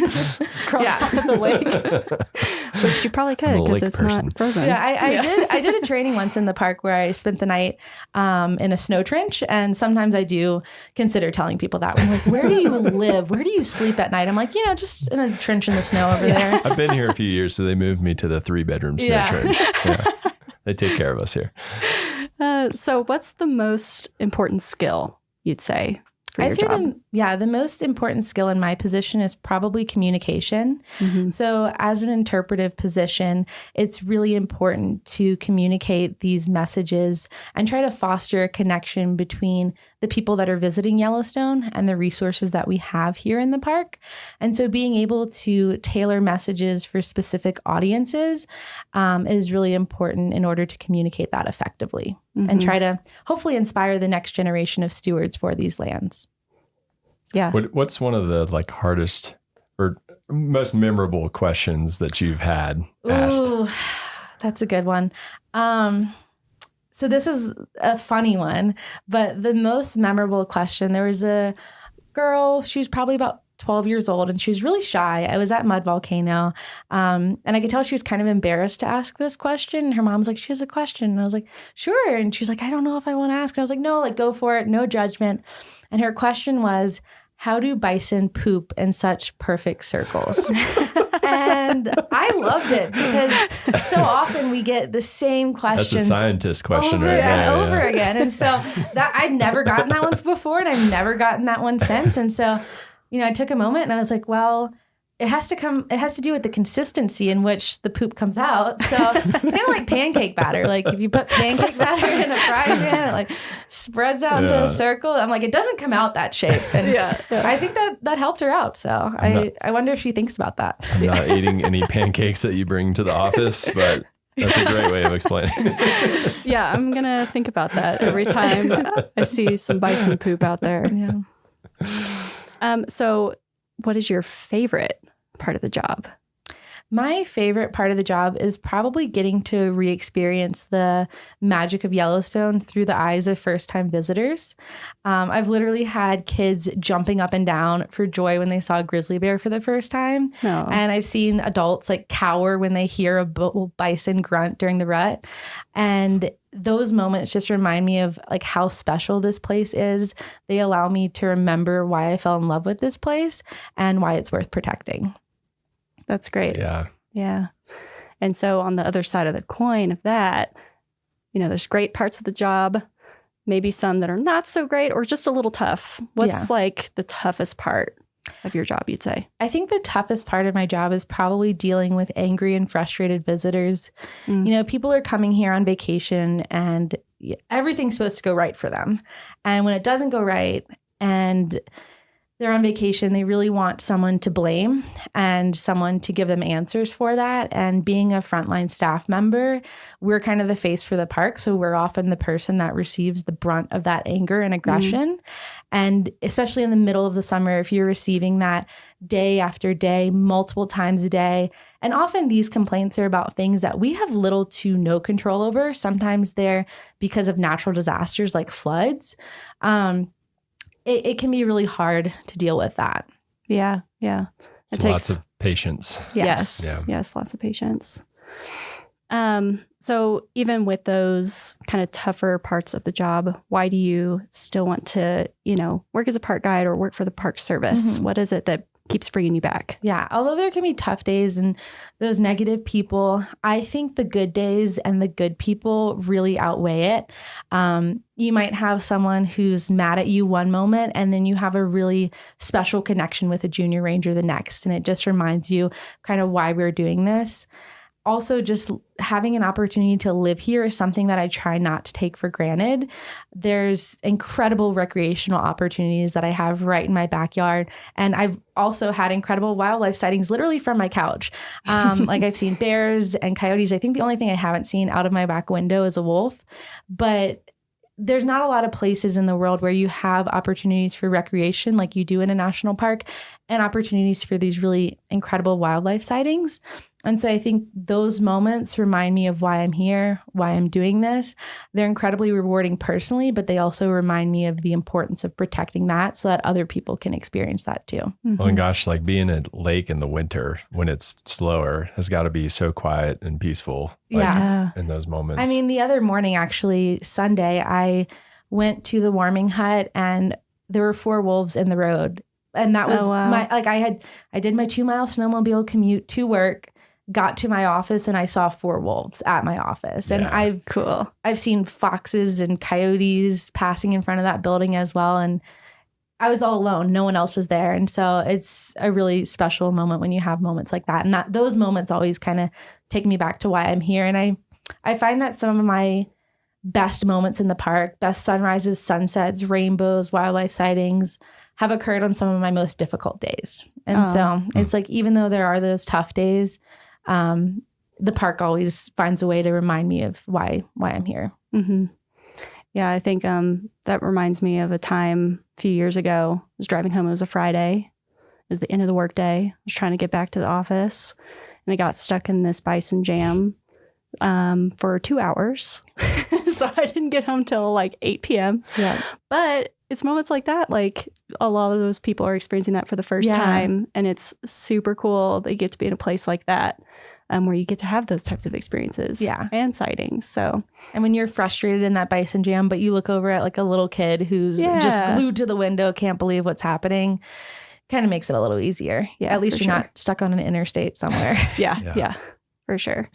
Out of the lake. Which you probably could because it's not frozen. Yeah, I did a training once in the park where I spent the night in a snow trench. And sometimes I do consider telling people that. I'm like, where do you live? Where do you sleep at night? I'm like, just in a trench in the snow over there. I've been here a few years, so they moved me to the 3-bedroom snow trench. Yeah. They take care of us here. So what's the most important skill you'd say for I'd your say job? the most important skill in my position is probably communication. So as an interpretive position, it's really important to communicate these messages and try to foster a connection between the people that are visiting Yellowstone and the resources that we have here in the park. And so being able to tailor messages for specific audiences is really important in order to communicate that effectively and try to hopefully inspire the next generation of stewards for these lands. Yeah. What's one of the hardest or most memorable questions that you've had asked? Ooh, that's a good one. So this is a funny one, but the most memorable question, there was a girl. She was probably about 12 years old, and she was really shy. I was at Mud Volcano, and I could tell she was kind of embarrassed to ask this question. Her mom's like, she has a question. And I was like, sure. And she's like, I don't know if I want to ask. And I was like, no, like, go for it. No judgment. And her question was, how do bison poop in such perfect circles? And I loved it because so often we get the same questions. That's a scientist question, over right? and over again. And so that I'd never gotten that one before, and I've never gotten that one since. And so, you know, I took a moment and I was like, well, it has to do with the consistency in which the poop comes out. So it's kind of like pancake batter. Like if you put pancake batter in a frying pan, it like spreads out into a circle. I'm like, it doesn't come out that shape. And I think that helped her out. So I wonder if she thinks about that. I'm not eating any pancakes that you bring to the office, but that's a great way of explaining it. Yeah, I'm going to think about that every time I see some bison poop out there. Yeah. So what is your favorite part of the job? My favorite part of the job is probably getting to re-experience the magic of Yellowstone through the eyes of first-time visitors. I've literally had kids jumping up and down for joy when they saw a grizzly bear for the first time. Oh. And I've seen adults like cower when they hear a bison grunt during the rut. And those moments just remind me of like how special this place is. They allow me to remember why I fell in love with this place and why it's worth protecting. That's great. Yeah. Yeah. And so on the other side of the coin of that, you know, there's great parts of the job, maybe some that are not so great or just a little tough. What's like the toughest part of your job, you'd say? I think the toughest part of my job is probably dealing with angry and frustrated visitors. You know, people are coming here on vacation and everything's supposed to go right for them. And when it doesn't go right and they're on vacation, they really want someone to blame and someone to give them answers for that. And being a frontline staff member, we're kind of the face for the park. So we're often the person that receives the brunt of that anger and aggression. And especially in the middle of the summer, if you're receiving that day after day, multiple times a day, and often these complaints are about things that we have little to no control over. Sometimes they're because of natural disasters like floods. It can be really hard to deal with that. Yeah. Yeah. It takes lots of patience. Yes. Lots of patience. So even with those kind of tougher parts of the job, why do you still want to, you know, work as a park guide or work for the Park Service? What is it that keeps bringing you back? Yeah. Although there can be tough days and those negative people, I think the good days and the good people really outweigh it. You might have someone who's mad at you one moment, and then you have a really special connection with a junior ranger the next. And it just reminds you kind of why we're doing this. Also, just having an opportunity to live here is something that I try not to take for granted. There's incredible recreational opportunities that I have right in my backyard. And I've also had incredible wildlife sightings literally from my couch. Like I've seen bears and coyotes. I think the only thing I haven't seen out of my back window is a wolf. But there's not a lot of places in the world where you have opportunities for recreation like you do in a national park and opportunities for these really incredible wildlife sightings. And so I think those moments remind me of why I'm here, why I'm doing this. They're incredibly rewarding personally, but they also remind me of the importance of protecting that so that other people can experience that too. Oh, and gosh, like being at a lake in the winter when it's slower has got to be so quiet and peaceful. In those moments. I mean, the other morning, actually, Sunday, I went to the warming hut and there were 4 wolves in the road. And that was I did my 2-mile snowmobile commute to work, got to my office, and I saw 4 wolves at my office. And I've seen foxes and coyotes passing in front of that building as well. And I was all alone. No one else was there. And so it's a really special moment when you have moments like that. And those moments always kind of take me back to why I'm here. And I find that some of my best moments in the park, best sunrises, sunsets, rainbows, wildlife sightings have occurred on some of my most difficult days. And so it's like, even though there are those tough days, the park always finds a way to remind me of why I'm here. Mm-hmm. Yeah, I think that reminds me of a time a few years ago. I was driving home. It was a Friday. It was the end of the workday. I was trying to get back to the office, and I got stuck in this bison jam for 2 hours. So I didn't get home till like 8 p.m. Yeah. But it's moments like that, like a lot of those people are experiencing that for the first time, and it's super cool. They get to be in a place like that. Where you get to have those types of experiences and sightings. So, and when you're frustrated in that bison jam, but you look over at like a little kid who's just glued to the window, can't believe what's happening, kind of makes it a little easier. Yeah, at least you're not stuck on an interstate somewhere. Yeah, for sure.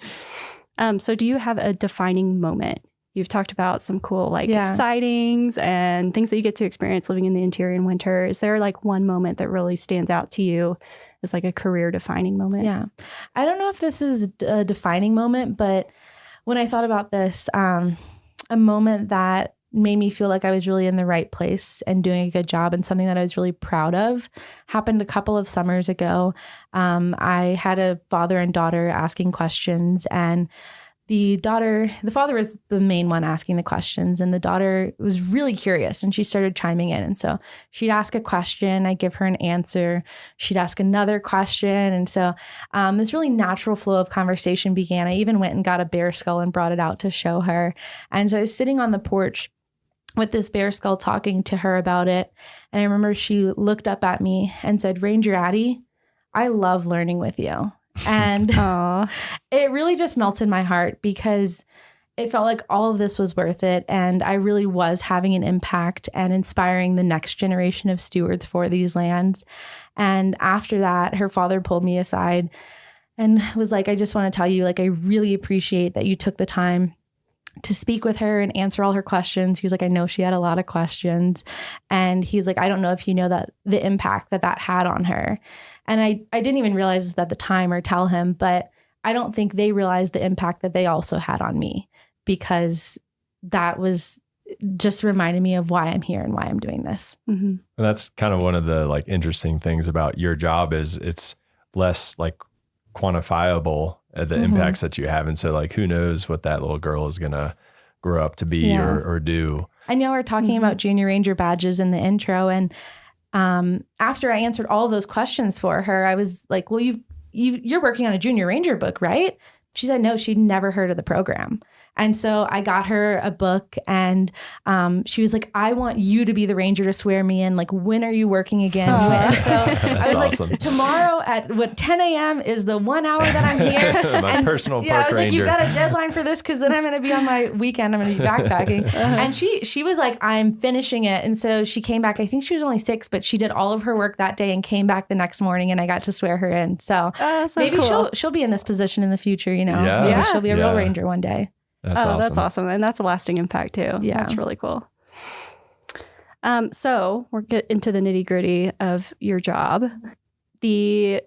So do you have a defining moment? You've talked about some cool sightings and things that you get to experience living in the interior in winter. Is there like one moment that really stands out to you as like a career defining moment? Yeah. I don't know if this is a defining moment, but when I thought about this, a moment that made me feel like I was really in the right place and doing a good job and something that I was really proud of happened a couple of summers ago. I had a father and daughter asking questions, and the father was the main one asking the questions, and the daughter was really curious and she started chiming in. And so she'd ask a question, I'd give her an answer. She'd ask another question. And so this really natural flow of conversation began. I even went and got a bear skull and brought it out to show her. And so I was sitting on the porch with this bear skull talking to her about it. And I remember she looked up at me and said, "Ranger Addie, I love learning with you." And it really just melted my heart because it felt like all of this was worth it. And I really was having an impact and inspiring the next generation of stewards for these lands. And after that, her father pulled me aside and was like, "I just want to tell you, like, I really appreciate that you took the time to speak with her and answer all her questions." He was like, "I know she had a lot of questions." And he's like, "I don't know if you know that the impact that had on her." And I didn't even realize this at the time or tell him, but I don't think they realized the impact that they also had on me, because that was just reminded me of why I'm here and why I'm doing this. Mm-hmm. And that's kind of one of the like interesting things about your job is it's less like quantifiable the impacts that you have. And so like, who knows what that little girl is going to grow up to be or do. I know we're talking about junior ranger badges in the intro, and after I answered all of those questions for her, I was like, "Well, you're working on a junior ranger book, right?" She said no, she'd never heard of the program. And so I got her a book, and she was like, "I want you to be the ranger to swear me in. Like, when are you working again?" And so I was like, "Tomorrow at 10 a.m. is the 1 hour that I'm here." My personal park I was ranger. like, "You've got a deadline for this, because then I'm going to be on my weekend. I'm going to be backpacking." And she was like, "I'm finishing it." And so she came back. I think she was only 6, but she did all of her work that day and came back the next morning, and I got to swear her in. So, maybe cool. she'll be in this position in the future. You know, Yeah. Maybe she'll be a real ranger one day. That's awesome. That's awesome. And that's a lasting impact too. Yeah. That's really cool. So we'll get into the nitty gritty of your job. The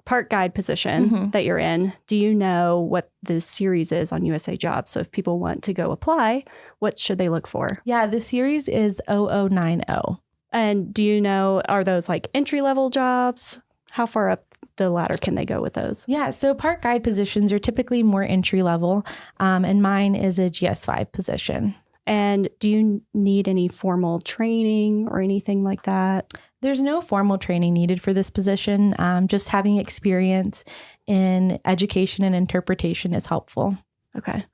park guide position that you're in, do you know what the series is on USA Jobs? So if people want to go apply, what should they look for? Yeah, the series is 0090. And do you know, are those like entry-level jobs? How far up the ladder can they go with those? Yeah, so park guide positions are typically more entry level, and mine is a GS5 position. And do you need any formal training or anything like that? There's no formal training needed for this position. Just having experience in education and interpretation is helpful. Okay.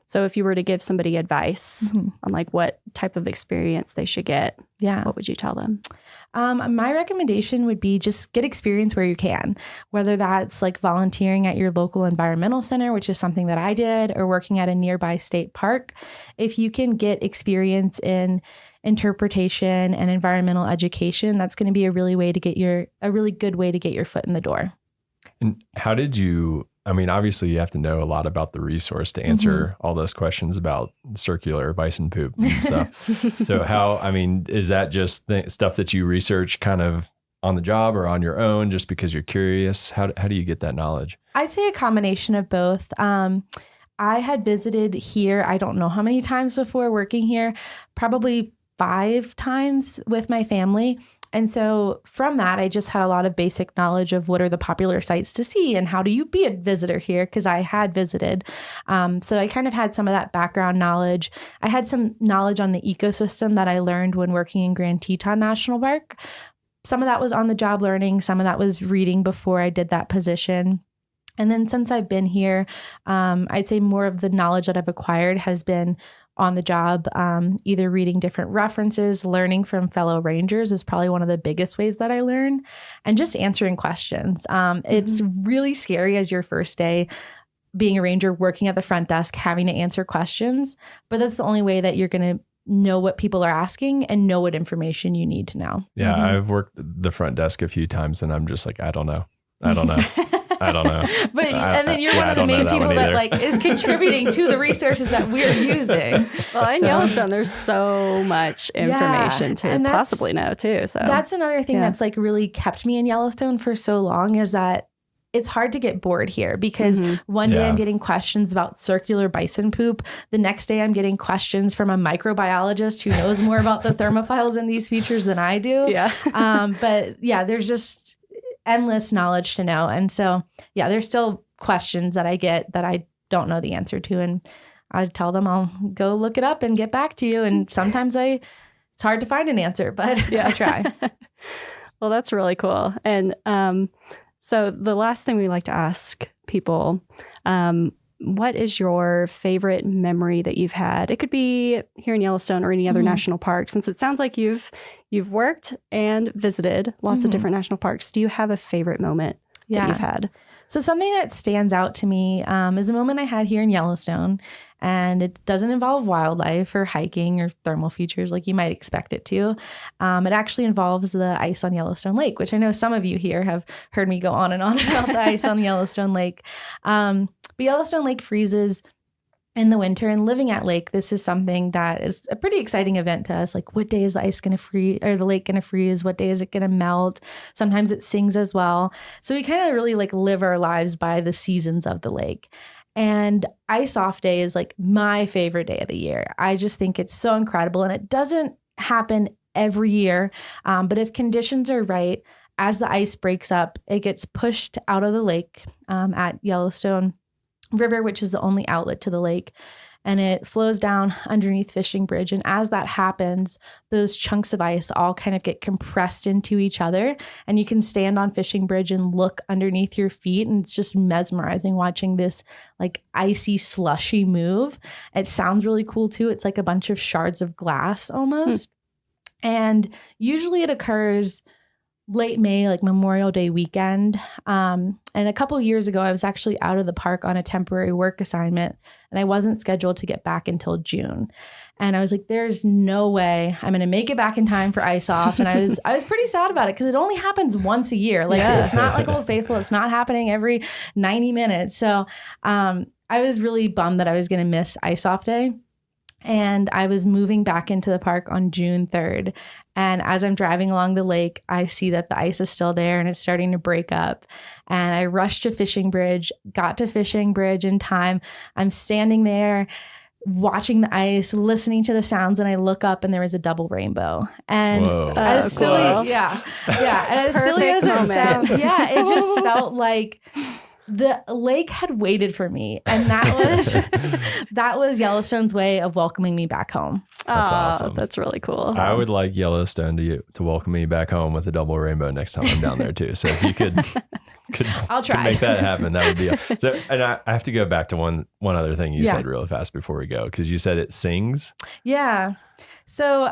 So if you were to give somebody advice on like what type of experience they should get, what would you tell them? My recommendation would be just get experience where you can, whether that's like volunteering at your local environmental center, which is something that I did, or working at a nearby state park. If you can get experience in interpretation and environmental education, that's going to be a really good way to get your foot in the door. And how did you, I mean, obviously you have to know a lot about the resource to answer all those questions about circular bison poop and stuff. So how, I mean, is that just stuff that you research kind of on the job or on your own just because you're curious? How do you get that knowledge? I'd say a combination of both. I had visited here, I don't know how many times before working here, probably 5 times with my family. And so from that, I just had a lot of basic knowledge of what are the popular sites to see and how do you be a visitor here, because I had visited. So I kind of had some of that background knowledge. I had some knowledge on the ecosystem that I learned when working in Grand Teton National Park. Some of that was on the job learning. Some of that was reading before I did that position. And then since I've been here, I'd say more of the knowledge that I've acquired has been on the job. Either reading different references, learning from fellow rangers is probably one of the biggest ways that I learn, and just answering questions. It's really scary as your first day being a ranger, working at the front desk, having to answer questions, but that's the only way that you're going to know what people are asking and know what information you need to know. Yeah, I've worked the front desk a few times and I'm just like, I don't know. I don't know. But and then you're one of the main people that like is contributing to the resources that we're using. Well, in Yellowstone, there's so much information to possibly know too. So that's another thing that's like really kept me in Yellowstone for so long, is that it's hard to get bored here, because one day I'm getting questions about circular bison poop. The next day I'm getting questions from a microbiologist who knows more about the thermophiles in these features than I do. Yeah. But yeah, there's just endless knowledge to know. And so, yeah, there's still questions that I get that I don't know the answer to. And I tell them I'll go look it up and get back to you. And sometimes it's hard to find an answer, but I try. Well, that's really cool. And, so the last thing we like to ask people, what is your favorite memory that you've had? It could be here in Yellowstone or any other national park, since it sounds like you've worked and visited lots of different national parks. Do you have a favorite moment that you've had? So something that stands out to me is a moment I had here in Yellowstone, and it doesn't involve wildlife or hiking or thermal features like you might expect it to. It actually involves the ice on Yellowstone Lake, which I know some of you here have heard me go on and on about the ice on Yellowstone Lake. But Yellowstone Lake freezes in the winter, and living at lake, this is something that is a pretty exciting event to us. Like, what day is the ice going to freeze, or the lake going to freeze? What day is it going to melt? Sometimes it sings as well. So we kind of really like live our lives by the seasons of the lake. And Ice Off Day is like my favorite day of the year. I just think it's so incredible, and it doesn't happen every year. But if conditions are right, as the ice breaks up, it gets pushed out of the lake at Yellowstone River, which is the only outlet to the lake, and it flows down underneath Fishing Bridge. And as that happens, those chunks of ice all kind of get compressed into each other, and you can stand on Fishing Bridge and look underneath your feet, and it's just mesmerizing watching this like icy slushy move. It sounds really cool too. It's like a bunch of shards of glass almost. And usually it occurs late May, like Memorial Day weekend. And a couple years ago, I was actually out of the park on a temporary work assignment, and I wasn't scheduled to get back until June. And I was like, there's no way I'm going to make it back in time for Ice Off. And I was pretty sad about it, because it only happens once a year. Like it's not like Old Faithful. It's not happening every 90 minutes. So I was really bummed that I was going to miss Ice Off Day. And I was moving back into the park on June 3rd. And as I'm driving along the lake, I see that the ice is still there and it's starting to break up. And I rushed to Fishing Bridge, got to Fishing Bridge in time. I'm standing there watching the ice, listening to the sounds, and I look up and there was a double rainbow. And as silly, and as silly as it sounds, it just felt like the lake had waited for me, and that was Yellowstone's way of welcoming me back home. That's awesome. That's really cool. I would like Yellowstone to welcome me back home with a double rainbow next time I'm down there too. So if you could I'll try. Make that happen, that would be so. And I have to go back to one other thing you said really fast before we go, because you said it sings. Yeah. So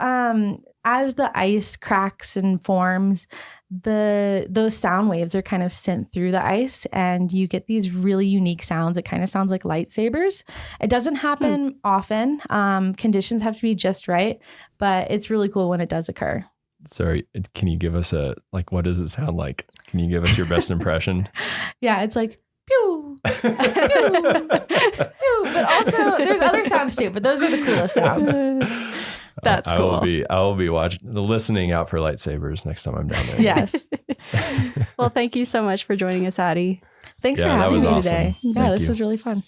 as the ice cracks and forms, those sound waves are kind of sent through the ice, and you get these really unique sounds. It kind of sounds like lightsabers. It doesn't happen often. Conditions have to be just right, but it's really cool when it does occur. Sorry, can you give us what does it sound like? Can you give us your best impression? Yeah, it's like pew, pew, pew. But also there's other sounds too, but those are the coolest sounds. That's cool. I will be listening out for lightsabers next time I'm down there. Yes. Well, thank you so much for joining us, Addie. Thanks for having me today. Awesome. This was really fun.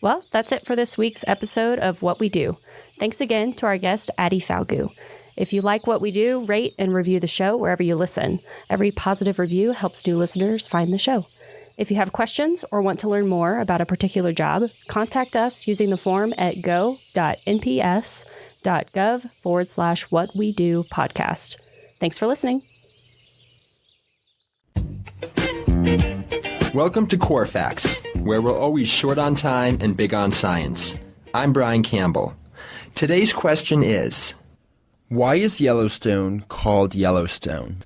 Well, that's it for this week's episode of What We Do. Thanks again to our guest, Addie Falgout. If you like what we do, rate and review the show wherever you listen. Every positive review helps new listeners find the show. If you have questions or want to learn more about a particular job, contact us using the form at go.nps.gov/whatwedopodcast. Thanks for listening. Welcome to Core Facts, where we're always short on time and big on science. I'm Brian Campbell. Today's question is, why is Yellowstone called Yellowstone?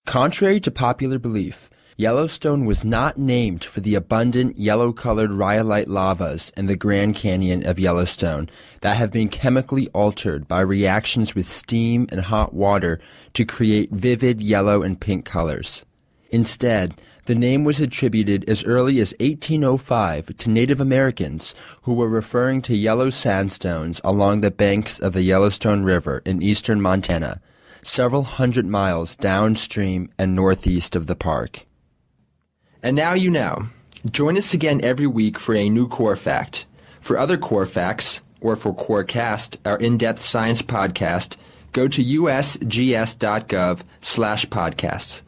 Contrary to popular belief, Yellowstone was not named for the abundant yellow-colored rhyolite lavas in the Grand Canyon of Yellowstone that have been chemically altered by reactions with steam and hot water to create vivid yellow and pink colors. Instead, the name was attributed as early as 1805 to Native Americans who were referring to yellow sandstones along the banks of the Yellowstone River in eastern Montana, several hundred miles downstream and northeast of the park. And now you know. Join us again every week for a new core fact. For other core facts, or for Corecast, our in-depth science podcast, go to usgs.gov/podcasts.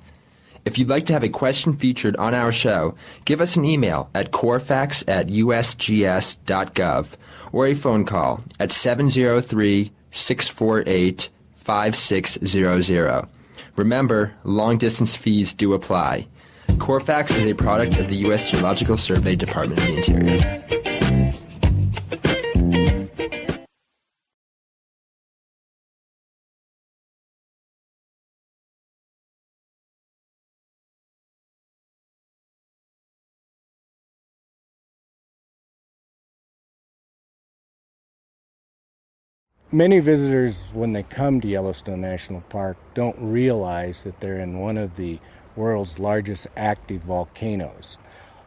If you'd like to have a question featured on our show, give us an email at corefacts@usgs.gov or a phone call at 703-648-5600. Remember, long-distance fees do apply. Corefacts is a product of the U.S. Geological Survey, Department of the Interior. Many visitors, when they come to Yellowstone National Park, don't realize that they're in one of the world's largest active volcanoes.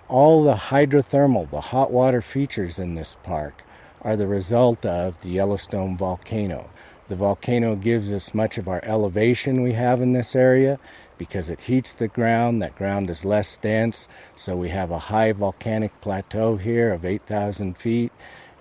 All the hydrothermal, the hot water features in this park are the result of the Yellowstone volcano. The volcano gives us much of our elevation we have in this area because it heats the ground. That ground is less dense, so we have a high volcanic plateau here of 8,000 feet.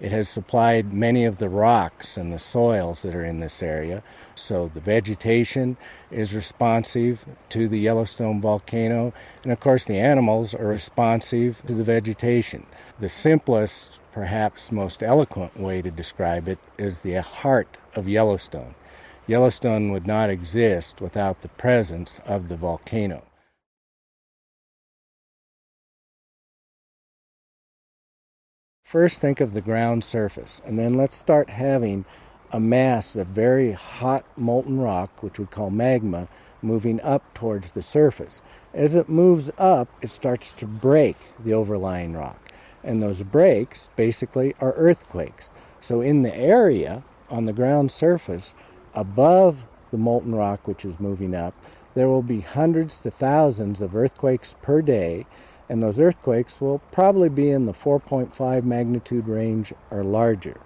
It has supplied many of the rocks and the soils that are in this area, so the vegetation is responsive to the Yellowstone volcano, and of course the animals are responsive to the vegetation. The simplest, perhaps most eloquent way to describe it is the heart of Yellowstone. Yellowstone would not exist without the presence of the volcano. First, think of the ground surface, and then let's start having a mass of very hot molten rock, which we call magma, moving up towards the surface. As it moves up, it starts to break the overlying rock, and those breaks basically are earthquakes. So in the area on the ground surface, above the molten rock which is moving up, there will be hundreds to thousands of earthquakes per day, and those earthquakes will probably be in the 4.5 magnitude range or larger.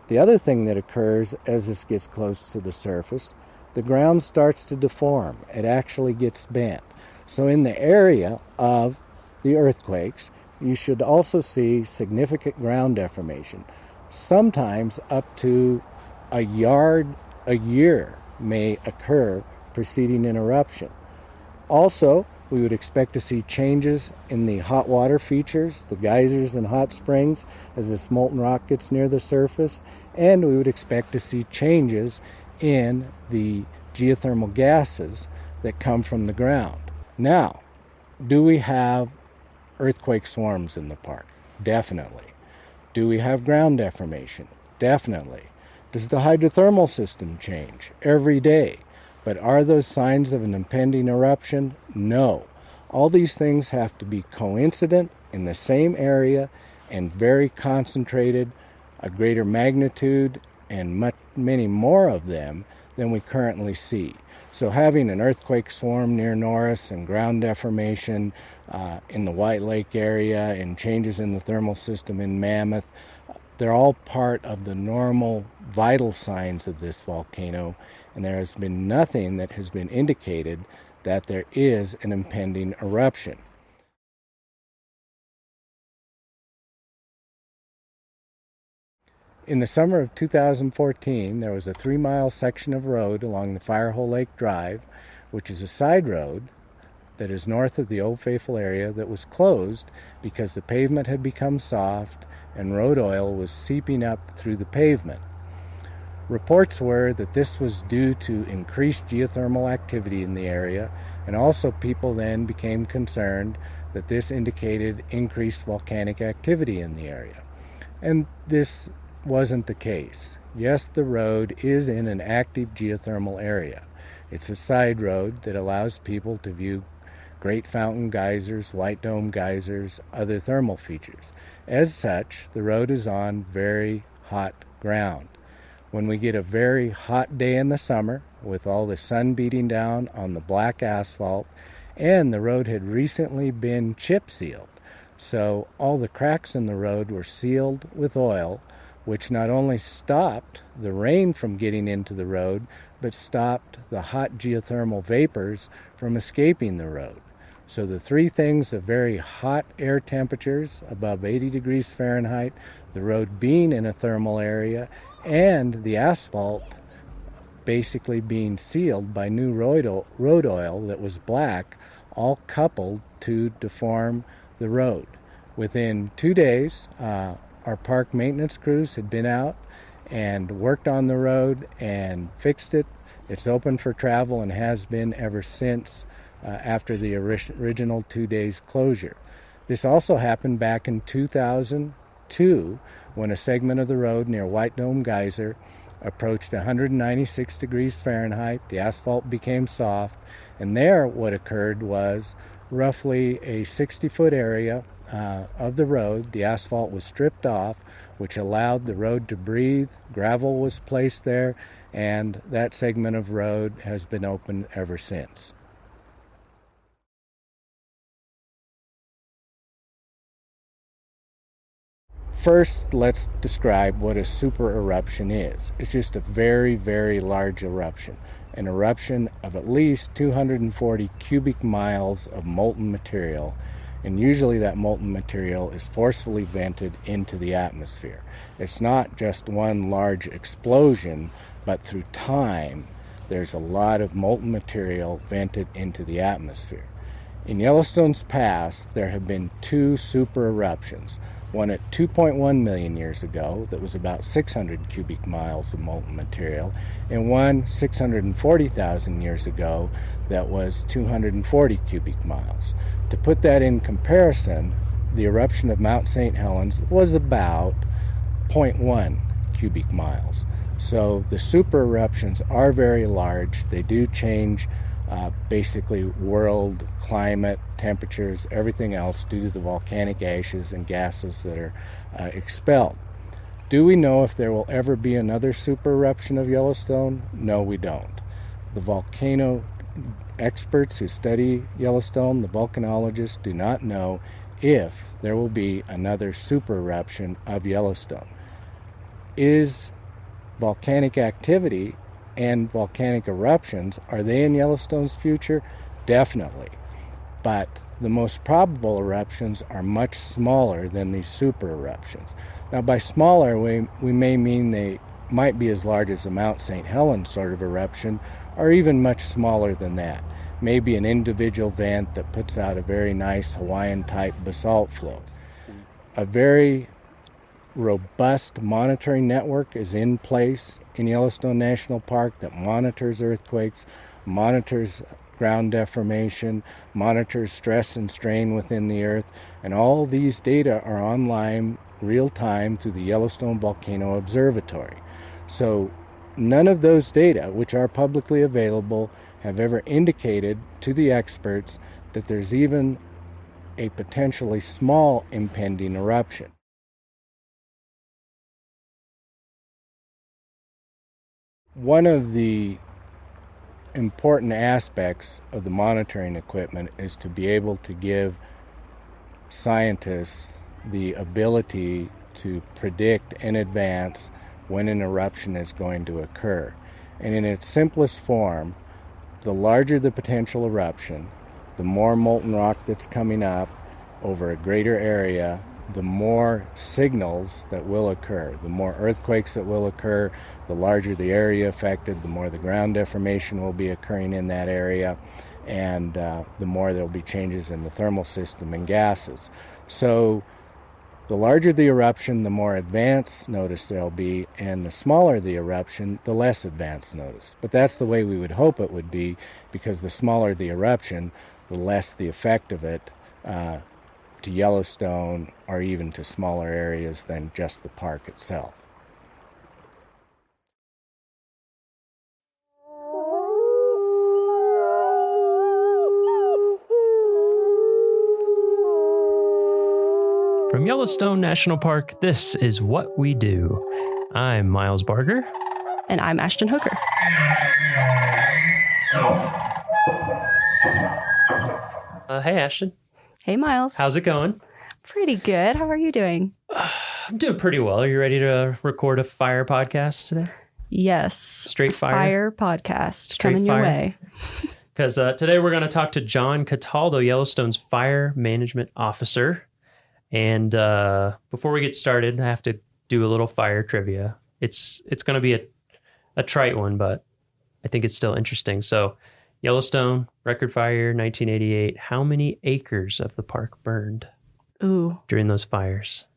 The other thing that occurs as this gets close to the surface, the ground starts to deform. It actually gets bent. So in the area of the earthquakes, you should also see significant ground deformation. Sometimes up to a yard a year may occur preceding an eruption. Also, we would expect to see changes in the hot water features, the geysers and hot springs, as this molten rock gets near the surface, and we would expect to see changes in the geothermal gases that come from the ground. Now, do we have earthquake swarms in the park? Definitely. Do we have ground deformation? Definitely. Does the hydrothermal system change? Every day. But are those signs of an impending eruption? No. All these things have to be coincident in the same area and very concentrated, a greater magnitude, and many more of them than we currently see. So having an earthquake swarm near Norris and ground deformation in the White Lake area and changes in the thermal system in Mammoth, they're all part of the normal vital signs of this volcano, and there has been nothing that has been indicated that there is an impending eruption. In the summer of 2014, there was a 3-mile section of road along the Firehole Lake Drive, which is a side road that is north of the Old Faithful area, that was closed because the pavement had become soft and road oil was seeping up through the pavement. Reports were that this was due to increased geothermal activity in the area, and also people then became concerned that this indicated increased volcanic activity in the area. And this wasn't the case. Yes, the road is in an active geothermal area. It's a side road that allows people to view Great Fountain geysers, White Dome geysers, other thermal features. As such, the road is on very hot ground. When we get a very hot day in the summer, with all the sun beating down on the black asphalt, and the road had recently been chip sealed, so all the cracks in the road were sealed with oil, which not only stopped the rain from getting into the road, but stopped the hot geothermal vapors from escaping the road. So the three things of very hot air temperatures above 80 degrees Fahrenheit, the road being in a thermal area, and the asphalt basically being sealed by new road oil that was black, all coupled to deform the road. Within 2 days, our park maintenance crews had been out and worked on the road and fixed it. It's open for travel and has been ever since after the original 2 days closure. This also happened back in 2002 when a segment of the road near White Dome Geyser approached 196 degrees Fahrenheit. The asphalt became soft, and there what occurred was roughly a 60-foot area of the road. The asphalt was stripped off, which allowed the road to breathe. Gravel was placed there, and that segment of road has been open ever since. First, let's describe what a super eruption is. It's just a very, very large eruption. An eruption of at least 240 cubic miles of molten material, and usually that molten material is forcefully vented into the atmosphere. It's not just one large explosion, but through time, there's a lot of molten material vented into the atmosphere. In Yellowstone's past, there have been two super eruptions. One at 2.1 million years ago that was about 600 cubic miles of molten material, and one 640,000 years ago that was 240 cubic miles. To put that in comparison, the eruption of Mount St. Helens was about 0.1 cubic miles. So the super eruptions are very large. They do change basically world climate, temperatures, everything else due to the volcanic ashes and gases that are expelled. Do we know if there will ever be another super eruption of Yellowstone? No, we don't. The volcano experts who study Yellowstone, the volcanologists, do not know if there will be another super eruption of Yellowstone. Is volcanic activity and volcanic eruptions, are they in Yellowstone's future? Definitely. But the most probable eruptions are much smaller than these super eruptions. Now, by smaller, we may mean they might be as large as a Mount St. Helens sort of eruption, or even much smaller than that. Maybe an individual vent that puts out a very nice Hawaiian-type basalt flow. A very robust monitoring network is in place in Yellowstone National Park that monitors earthquakes, monitors ground deformation, monitors stress and strain within the earth, and all these data are online real time through the Yellowstone Volcano Observatory. So none of those data, which are publicly available, have ever indicated to the experts that there's even a potentially small impending eruption. One of the important aspects of the monitoring equipment is to be able to give scientists the ability to predict in advance when an eruption is going to occur. And in its simplest form, the larger the potential eruption, the more molten rock that's coming up over a greater area, the more signals that will occur, the more earthquakes that will occur, the larger the area affected, the more the ground deformation will be occurring in that area, and the more there will be changes in the thermal system and gases. So the larger the eruption, the more advanced notice there'll be, and the smaller the eruption, the less advanced notice. But that's the way we would hope it would be, because the smaller the eruption, the less the effect of it to Yellowstone or even to smaller areas than just the park itself. From Yellowstone National Park, this is What We Do. I'm Miles Barger. And I'm Ashton Hooker. Hey, Ashton. Hey, Miles. How's it going? Pretty good. How are you doing? I'm doing pretty well. Are you ready to record a fire podcast today? Yes. Straight fire? Fire podcast Straight coming fire. your way. Because today we're going to talk to John Cataldo, Yellowstone's fire management officer. And before we get started, I have to do a little fire trivia. It's going to be a trite one, but I think it's still interesting. So Yellowstone, record fire, 1988. How many acres of the park burned during those fires?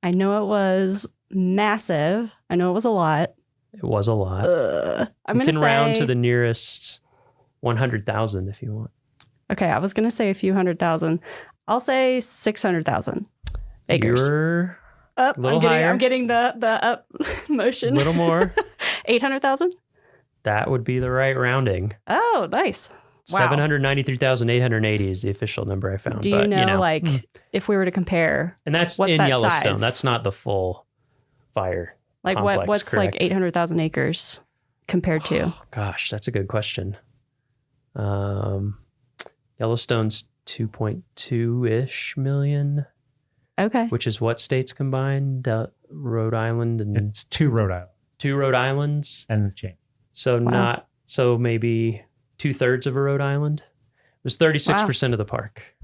I know it was massive. I know it was a lot. It was a lot. I'm you going to can say... round to the nearest 100,000 if you want. Okay, I was going to say a few 100,000. I'll say 600,000 acres. You're up. A little higher. I'm getting the up motion. A little more. 800,000? That would be the right rounding. Oh, nice. Wow. 793,880 is the official number I found. Do you know, like, if we were to compare, and that's what's in that Yellowstone. size? That's not the full fire. Like complex, what's correct? like 800,000 acres compared to? Gosh, that's a good question. Yellowstone's 2.2-ish million. Okay. Which is what states combined? Rhode Island and it's two Rhode Island. Two Rhode Islands and the chain. So maybe 2/3 of a Rhode Island. It was 36% of the park.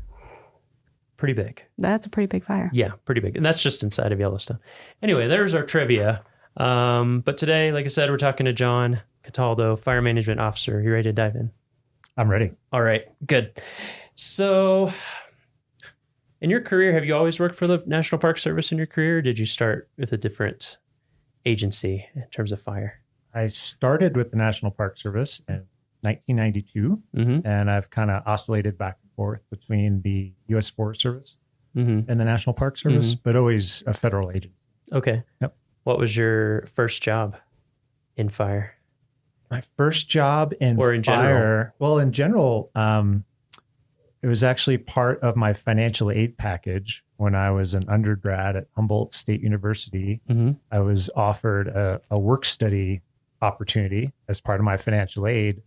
Pretty big. That's a pretty big fire. Yeah, pretty big. And that's just inside of Yellowstone. Anyway, there's our trivia. But today, like I said, we're talking to John Cataldo, Fire Management Officer. You ready to dive in? I'm ready. All right, good. So in your career, have you always worked for the National Park Service in your career? Or did you start with a different agency in terms of fire? I started with the National Park Service in 1992, and I've kind of oscillated back and forth between the U.S. Forest Service and the National Park Service, but always a federal agency. Okay. Yep. What was your first job in fire? My first job in Or in fire, general? well, in general, it was actually part of my financial aid package when I was an undergrad at Humboldt State University. I was offered a work study opportunity as part of my financial aid.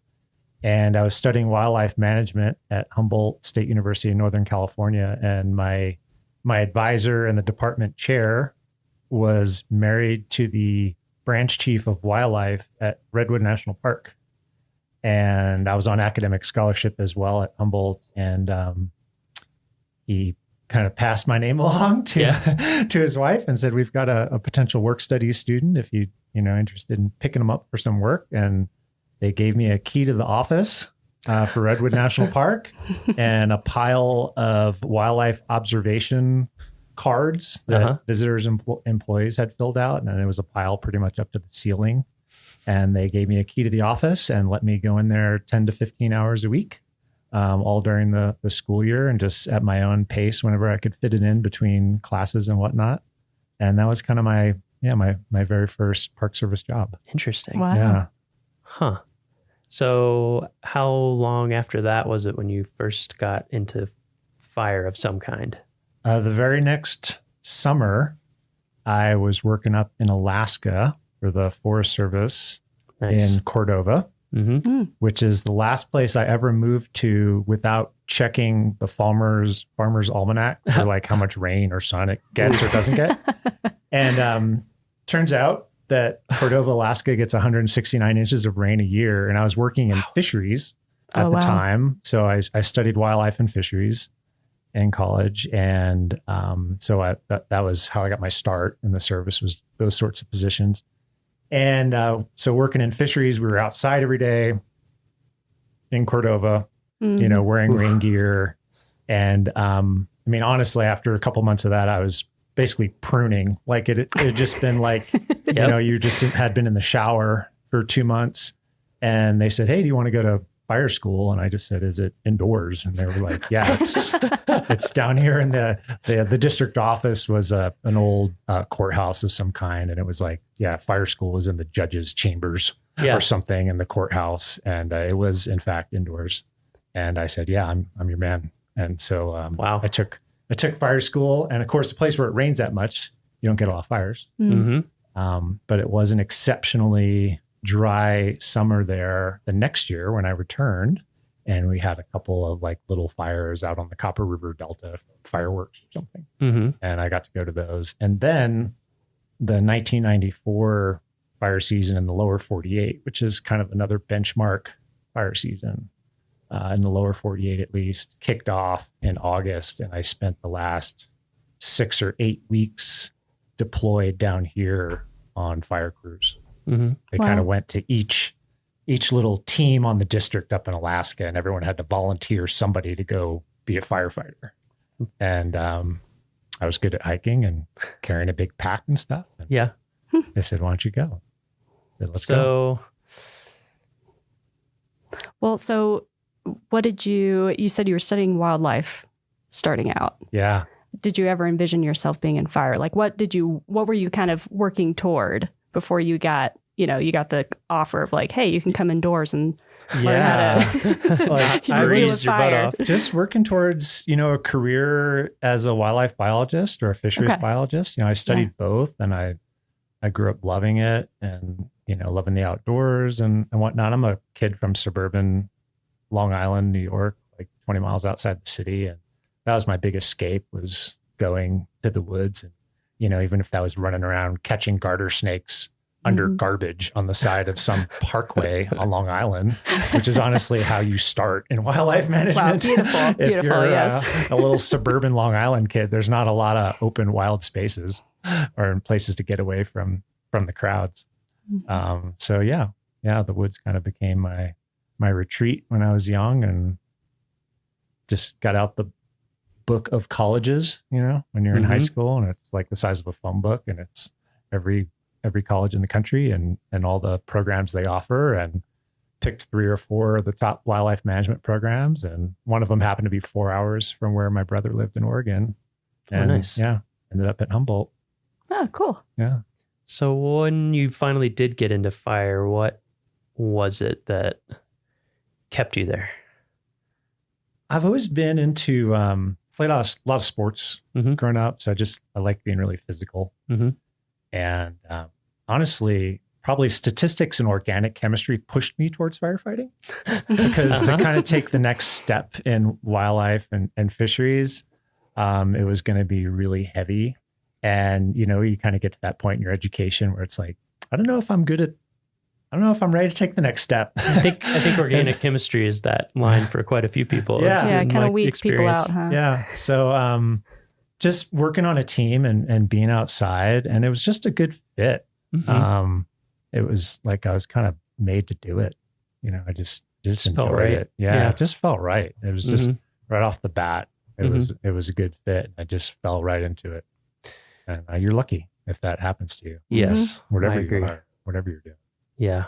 And I was studying wildlife management at Humboldt State University in Northern California. And my advisor and the department chair was married to the branch chief of wildlife at Redwood National Park. And I was on academic scholarship as well at Humboldt. And he kind of passed my name along to to his wife and said, we've got a potential work studies student if you interested in picking them up for some work. And they gave me a key to the office for Redwood National Park and a pile of wildlife observation cards that visitors employees had filled out. And it was a pile pretty much up to the ceiling. And they gave me a key to the office and let me go in there 10 to 15 hours a week, all during the school year and just at my own pace whenever I could fit it in between classes and whatnot. And that was kind of my very first Park Service job. Interesting. Wow. Yeah. Huh. So how long after that was it when you first got into fire of some kind? The very next summer, I was working up in Alaska for the Forest Service in Cordova, which is the last place I ever moved to without checking the Farmer's Almanac for like how much rain or sun it gets or doesn't get. And turns out that Cordova, Alaska gets 169 inches of rain a year. And I was working in fisheries at the time. So I studied wildlife and fisheries in college. And so that was how I got my start in the service, was those sorts of positions. And so working in fisheries, we were outside every day in Cordova, wearing rain gear. And honestly, after a couple months of that, I was basically pruning. Like it had just been like, you just had been in the shower for 2 months and they said, hey, do you want to go to fire school? And I just said, is it indoors? And they were like, yeah, it's down here in the district office was an old courthouse of some kind. And it was like, fire school was in the judge's chambers or something in the courthouse. And it was in fact indoors. And I said, I'm your man. And so I took I took fire school, and of course, a place where it rains that much, you don't get a lot of fires. But it was an exceptionally dry summer there the next year when I returned, and we had a couple of like little fires out on the Copper River Delta, fireworks or something. And I got to go to those. And then the 1994 fire season in the lower 48, which is kind of another benchmark fire season in the lower 48, at least, kicked off in August. And I spent the last 6 or 8 weeks deployed down here on fire crews. They kind of went to each little team on the district up in Alaska, and everyone had to volunteer somebody to go be a firefighter. And I was good at hiking and carrying a big pack and stuff. And they said, "Why don't you go?" I said, "Let's go." Well, so what did you said you were studying wildlife starting out. Yeah. Did you ever envision yourself being in fire? Like what were you kind of working toward before you got the offer of like, hey, you can come indoors and learn how to like, deal with fire. Just working towards, a career as a wildlife biologist or a fisheries biologist. I studied both, and I grew up loving it and, loving the outdoors and whatnot. I'm a kid from suburban Long Island, New York, like 20 miles outside the city. And that was my big escape, was going to the woods. And, even if that was running around catching garter snakes under garbage on the side of some parkway on Long Island, which is honestly how you start in wildlife management. Wow, beautiful, if you're yes. a little suburban Long Island kid, there's not a lot of open wild spaces or places to get away from the crowds. So the woods kind of became my retreat when I was young, and just got out the book of colleges, when you're in high school, and it's like the size of a phone book, and it's every college in the country and all the programs they offer, and picked 3 or 4 of the top wildlife management programs. And one of them happened to be 4 hours from where my brother lived in Oregon. And nice. Ended up at Humboldt. Oh, cool. Yeah. So when you finally did get into fire, what was it that kept you there? I've always been into, played a lot of sports growing up. So I like being really physical. And honestly, probably statistics and organic chemistry pushed me towards firefighting, because to kind of take the next step in wildlife and fisheries, it was going to be really heavy. And, you kind of get to that point in your education where it's like, I don't know if I'm ready to take the next step. I think organic chemistry is that line for quite a few people. Yeah, it kind of weeds people out, huh? Yeah. So just working on a team and being outside, and it was just a good fit. It was like I was kind of made to do it. I just felt enjoyed right. it. Yeah, it just felt right. It was just right off the bat. It was a good fit. I just fell right into it. And you're lucky if that happens to you. Yes. Whatever I agree. you are, whatever you're doing. Yeah.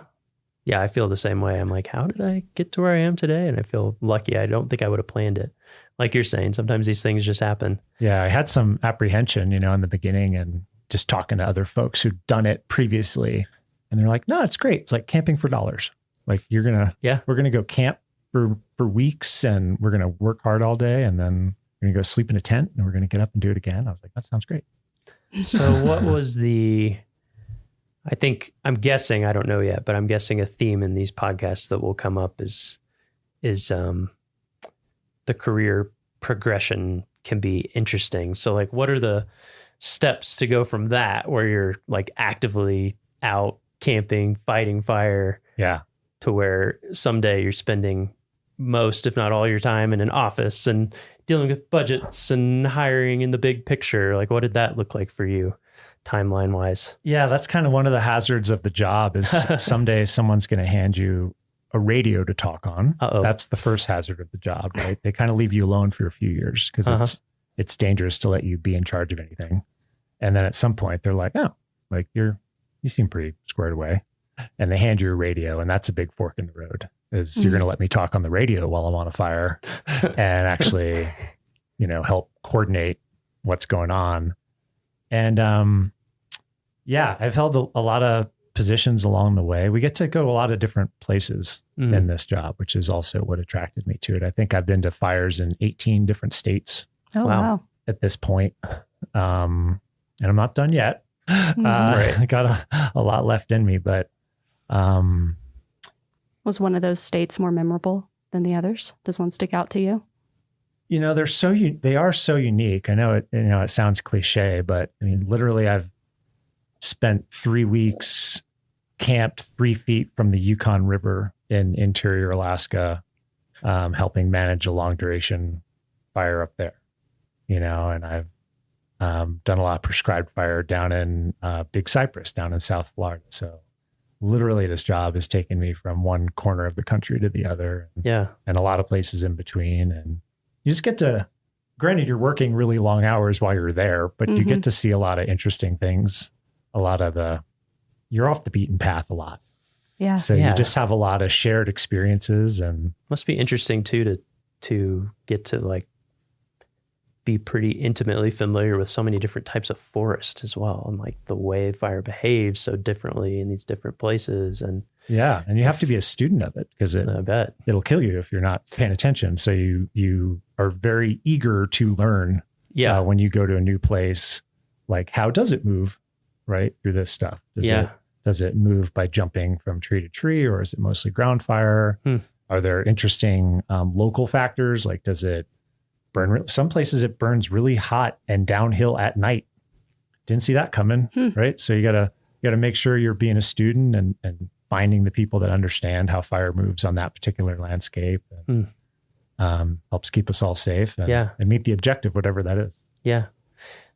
Yeah, I feel the same way. I'm like, how did I get to where I am today? And I feel lucky. I don't think I would have planned it. Like you're saying, sometimes these things just happen. Yeah, I had some apprehension, in the beginning, and just talking to other folks who'd done it previously. And they're like, no, it's great. It's like camping for dollars. Like we're going to go camp for weeks, and we're going to work hard all day, and then we're going to go sleep in a tent, and we're going to get up and do it again. I was like, that sounds great. So what was I'm guessing, I don't know yet, but I'm guessing a theme in these podcasts that will come up is the career progression can be interesting. So like, what are the steps to go from that, where you're like actively out camping, fighting fire, to where someday you're spending most, if not all your time in an office and dealing with budgets and hiring in the big picture? Like, what did that look like for you timeline wise? Yeah, that's kind of one of the hazards of the job is someday someone's going to hand you a radio to talk on. That's the first hazard of the job, right? They kind of leave you alone for a few years because it's dangerous to let you be in charge of anything. And then at some point they're like, oh, like you seem pretty squared away. And they hand you a radio, and that's a big fork in the road. Is you're going to let me talk on the radio while I'm on a fire and actually, help coordinate what's going on. And I've held a lot of positions along the way. We get to go a lot of different places in this job, which is also what attracted me to it. I think I've been to fires in 18 different states. Oh, wow. at this point. And I'm not done yet. I got a lot left in me, but was one of those states more memorable than the others? Does one stick out to you? They are so unique. I know it sounds cliche, but I mean, literally I've spent 3 weeks camped 3 feet from the Yukon River in interior Alaska, helping manage a long duration fire up there, and I've done a lot of prescribed fire down in Big Cypress, down in South Florida. So literally this job has taken me from one corner of the country to the other. And a lot of places in between. And you just get to, granted, you're working really long hours while you're there, but you get to see a lot of interesting things, you're off the beaten path a lot. Yeah. So you just have a lot of shared experiences, and must be interesting too to get to like be pretty intimately familiar with so many different types of forest as well, and like the way fire behaves so differently in these different places. And and you have to be a student of it, because I bet it'll kill you if you're not paying attention. So you are very eager to learn when you go to a new place, like how does it move right through this stuff? Does it move by jumping from tree to tree, or is it mostly ground fire? Are there interesting local factors? Like, does it burn? Some places it burns really hot and downhill at night. Didn't see that coming, right? So you gotta make sure you're being a student and finding the people that understand how fire moves on that particular landscape. And, helps keep us all safe and meet the objective, whatever that is. Yeah.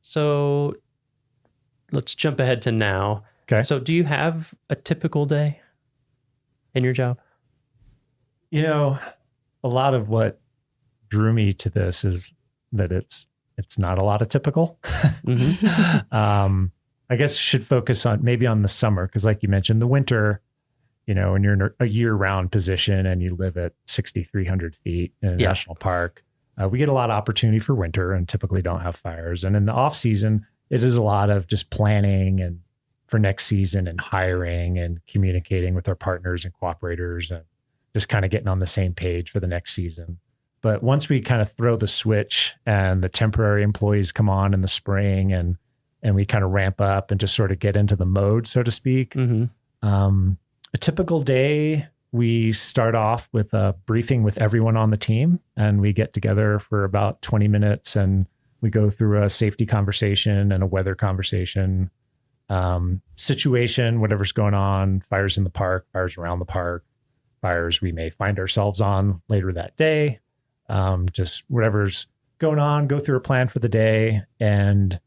So let's jump ahead to now. Okay. So do you have a typical day in your job? A lot of what drew me to this is that it's not a lot of typical. I guess should focus on the summer, because like you mentioned, the winter, when you're in a year-round position and you live at 6,300 feet in a national park, we get a lot of opportunity for winter and typically don't have fires. And in the off season, it is a lot of just planning and for next season and hiring and communicating with our partners and cooperators and just kind of getting on the same page for the next season. But once we kind of throw the switch and the temporary employees come on in the spring and we kind of ramp up and just sort of get into the mode, so to speak. A typical day, we start off with a briefing with everyone on the team, and we get together for about 20 minutes and we go through a safety conversation and a weather conversation, situation, whatever's going on, fires in the park, fires around the park, fires we may find ourselves on later that day. Just whatever's going on, go through a plan for the day. And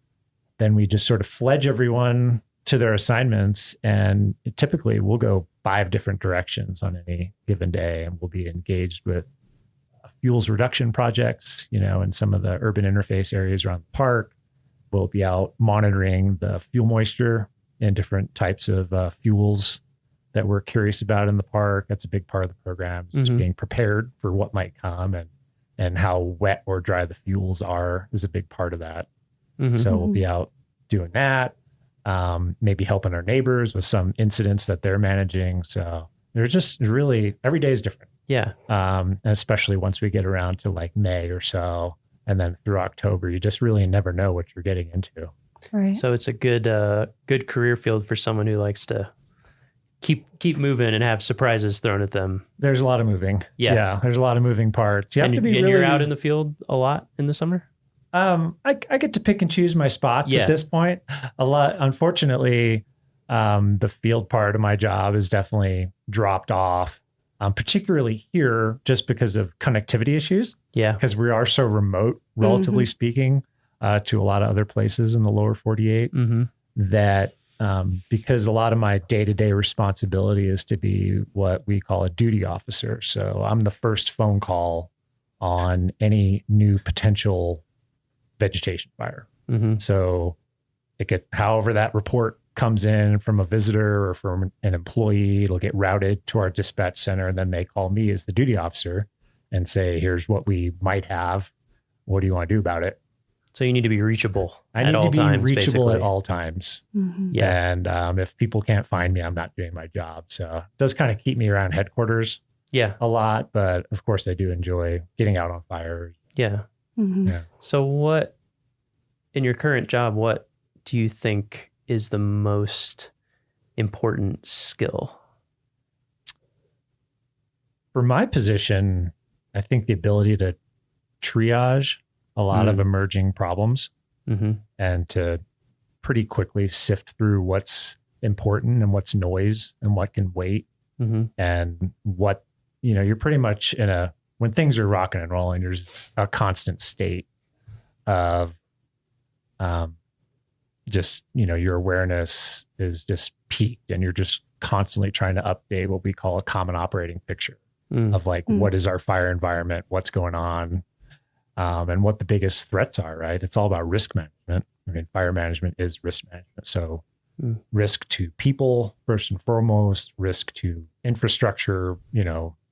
then we just sort of fledge everyone to their assignments. And typically we'll go 5 different directions on any given day. And we'll be engaged with fuels reduction projects, in some of the urban interface areas around the park. We'll be out monitoring the fuel moisture and different types of fuels that we're curious about in the park. That's a big part of the program, just being prepared for what might come, and how wet or dry the fuels are is a big part of that. So we'll be out doing that, maybe helping our neighbors with some incidents that they're managing. So they're just really, every day is different. Yeah. And especially once we get around to like May or so, and then through October, you just really never know what you're getting into. Right. So it's a good career field for someone who likes to keep moving and have surprises thrown at them. There's a lot of moving. Yeah. There's a lot of moving parts. You have to be really, you're out in the field a lot in the summer? I get to pick and choose my spots at this point a lot. Unfortunately, the field part of my job is definitely dropped off, particularly here just because of connectivity issues. Yeah. Because we are so remote, relatively speaking, to a lot of other places in the lower 48 that because a lot of my day-to-day responsibility is to be what we call a duty officer. So I'm the first phone call on any new potential vegetation fire. So it gets, however that report comes in from a visitor or from an employee, it'll get routed to our dispatch center. And then they call me as the duty officer and say, here's what we might have. What do you want to do about it? So you need to be reachable. I need to be reachable basically. at all times. Yeah. And if people can't find me, I'm not doing my job. So it does kind of keep me around headquarters a lot. But of course, I do enjoy getting out on fires. Yeah. Yeah. So what in your current job, what do you think is the most important skill? For my position, I think the ability to triage a lot of emerging problems and to pretty quickly sift through what's important and what's noise and what can wait and what, you're pretty much when things are rocking and rolling, there's a constant state of just, your awareness is just peaked and you're just constantly trying to update what we call a common operating picture of what is our fire environment, what's going on, and what the biggest threats are, right? It's all about risk management. I mean, fire management is risk management. So risk to people, first and foremost, risk to infrastructure,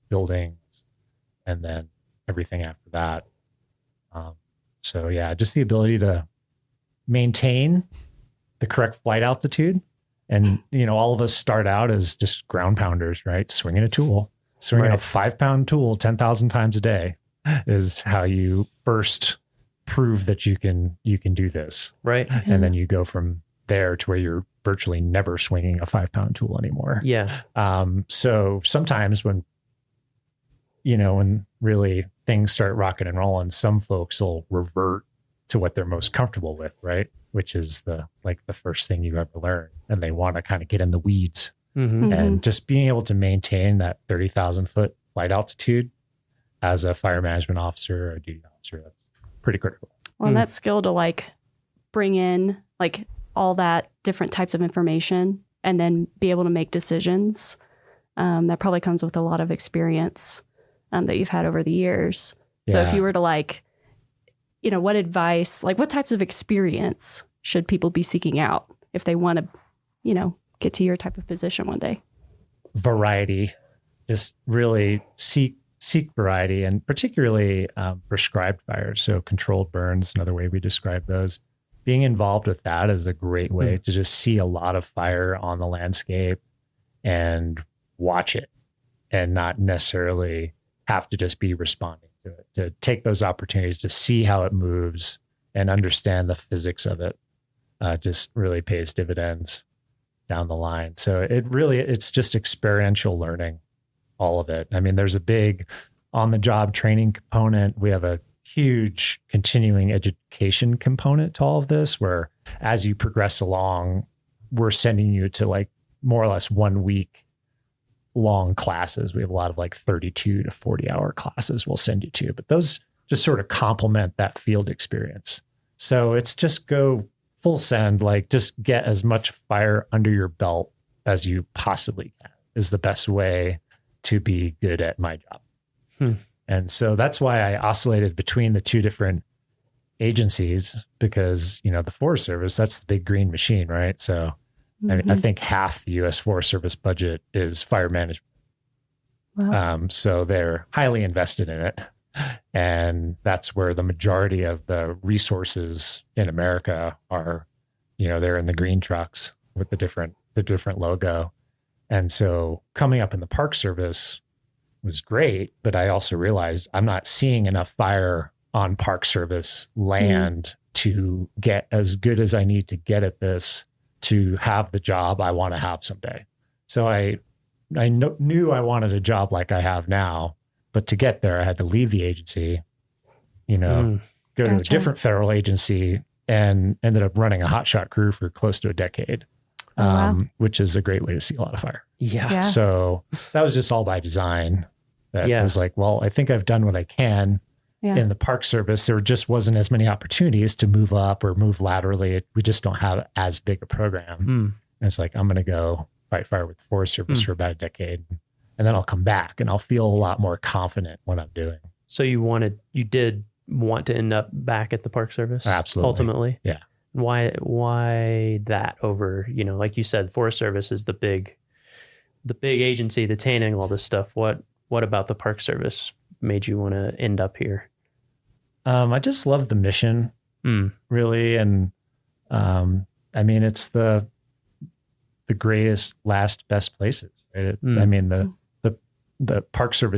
buildings, and then everything after that. So yeah, just the ability to maintain the correct flight altitude. And, all of us start out as just ground pounders, right? Swinging a 5-pound tool 10,000 times a day is how you first prove that you can do this. Right. And then you go from there to where you're virtually never swinging a 5-pound tool anymore. Yeah. So sometimes when really things start rocking and rolling, some folks will revert to what they're most comfortable with, right? Which is the first thing you ever learn. And they want to kind of get in the weeds. And just being able to maintain that 30,000 foot flight altitude as a fire management officer or a duty officer, that's pretty critical. Well, and that skill to bring in all that different types of information and then be able to make decisions, that probably comes with a lot of experience that you've had over the years. So if you were to what advice, what types of experience should people be seeking out if they want to, get to your type of position one day? Variety, just really seek variety, and particularly prescribed fires. So controlled burns, another way we describe those. Being involved with that is a great way to just see a lot of fire on the landscape and watch it and not necessarily have to just be responding to it, to take those opportunities to see how it moves and understand the physics of it. Just really pays dividends down the line. So it's just experiential learning, all of it. I mean, there's a big on-the-job training component. We have a huge continuing education component to all of this, where as you progress along, we're sending you to more or less 1 week long classes. We have a lot of 32 to 40 hour classes we'll send you to, but those just sort of complement that field experience. So it's just go full send, just get as much fire under your belt as you possibly can is the best way to be good at my job. And so that's why I oscillated between the two different agencies, because, the Forest Service, that's the big green machine, right? So I think half the U.S. Forest Service budget is fire management. Wow. So they're highly invested in it. And that's where the majority of the resources in America are, they're in the green trucks with the different logo. And so coming up in the Park Service was great, but I also realized I'm not seeing enough fire on Park Service land to get as good as I need to get at this to have the job I want to have someday. So I knew I wanted a job like I have now, but to get there, I had to leave the agency, go to a different federal agency, and ended up running a hotshot crew for close to a decade, which is a great way to see a lot of fire. Yeah. So that was just all by design. That was well, I think I've done what I can. In the Park Service, there just wasn't as many opportunities to move up or move laterally. We just don't have as big a program. And it's I'm going to go fight fire with the Forest Service for about a decade, and then I'll come back and I'll feel a lot more confident what I'm doing. So you did want to end up back at the Park Service? Absolutely. Ultimately? Yeah. Why that over, like you said, Forest Service is the big agency that's handling all this stuff. What about the Park Service made you want to end up here? I just love the mission, really. And I mean, it's the greatest, best places, right? I mean, the Park Service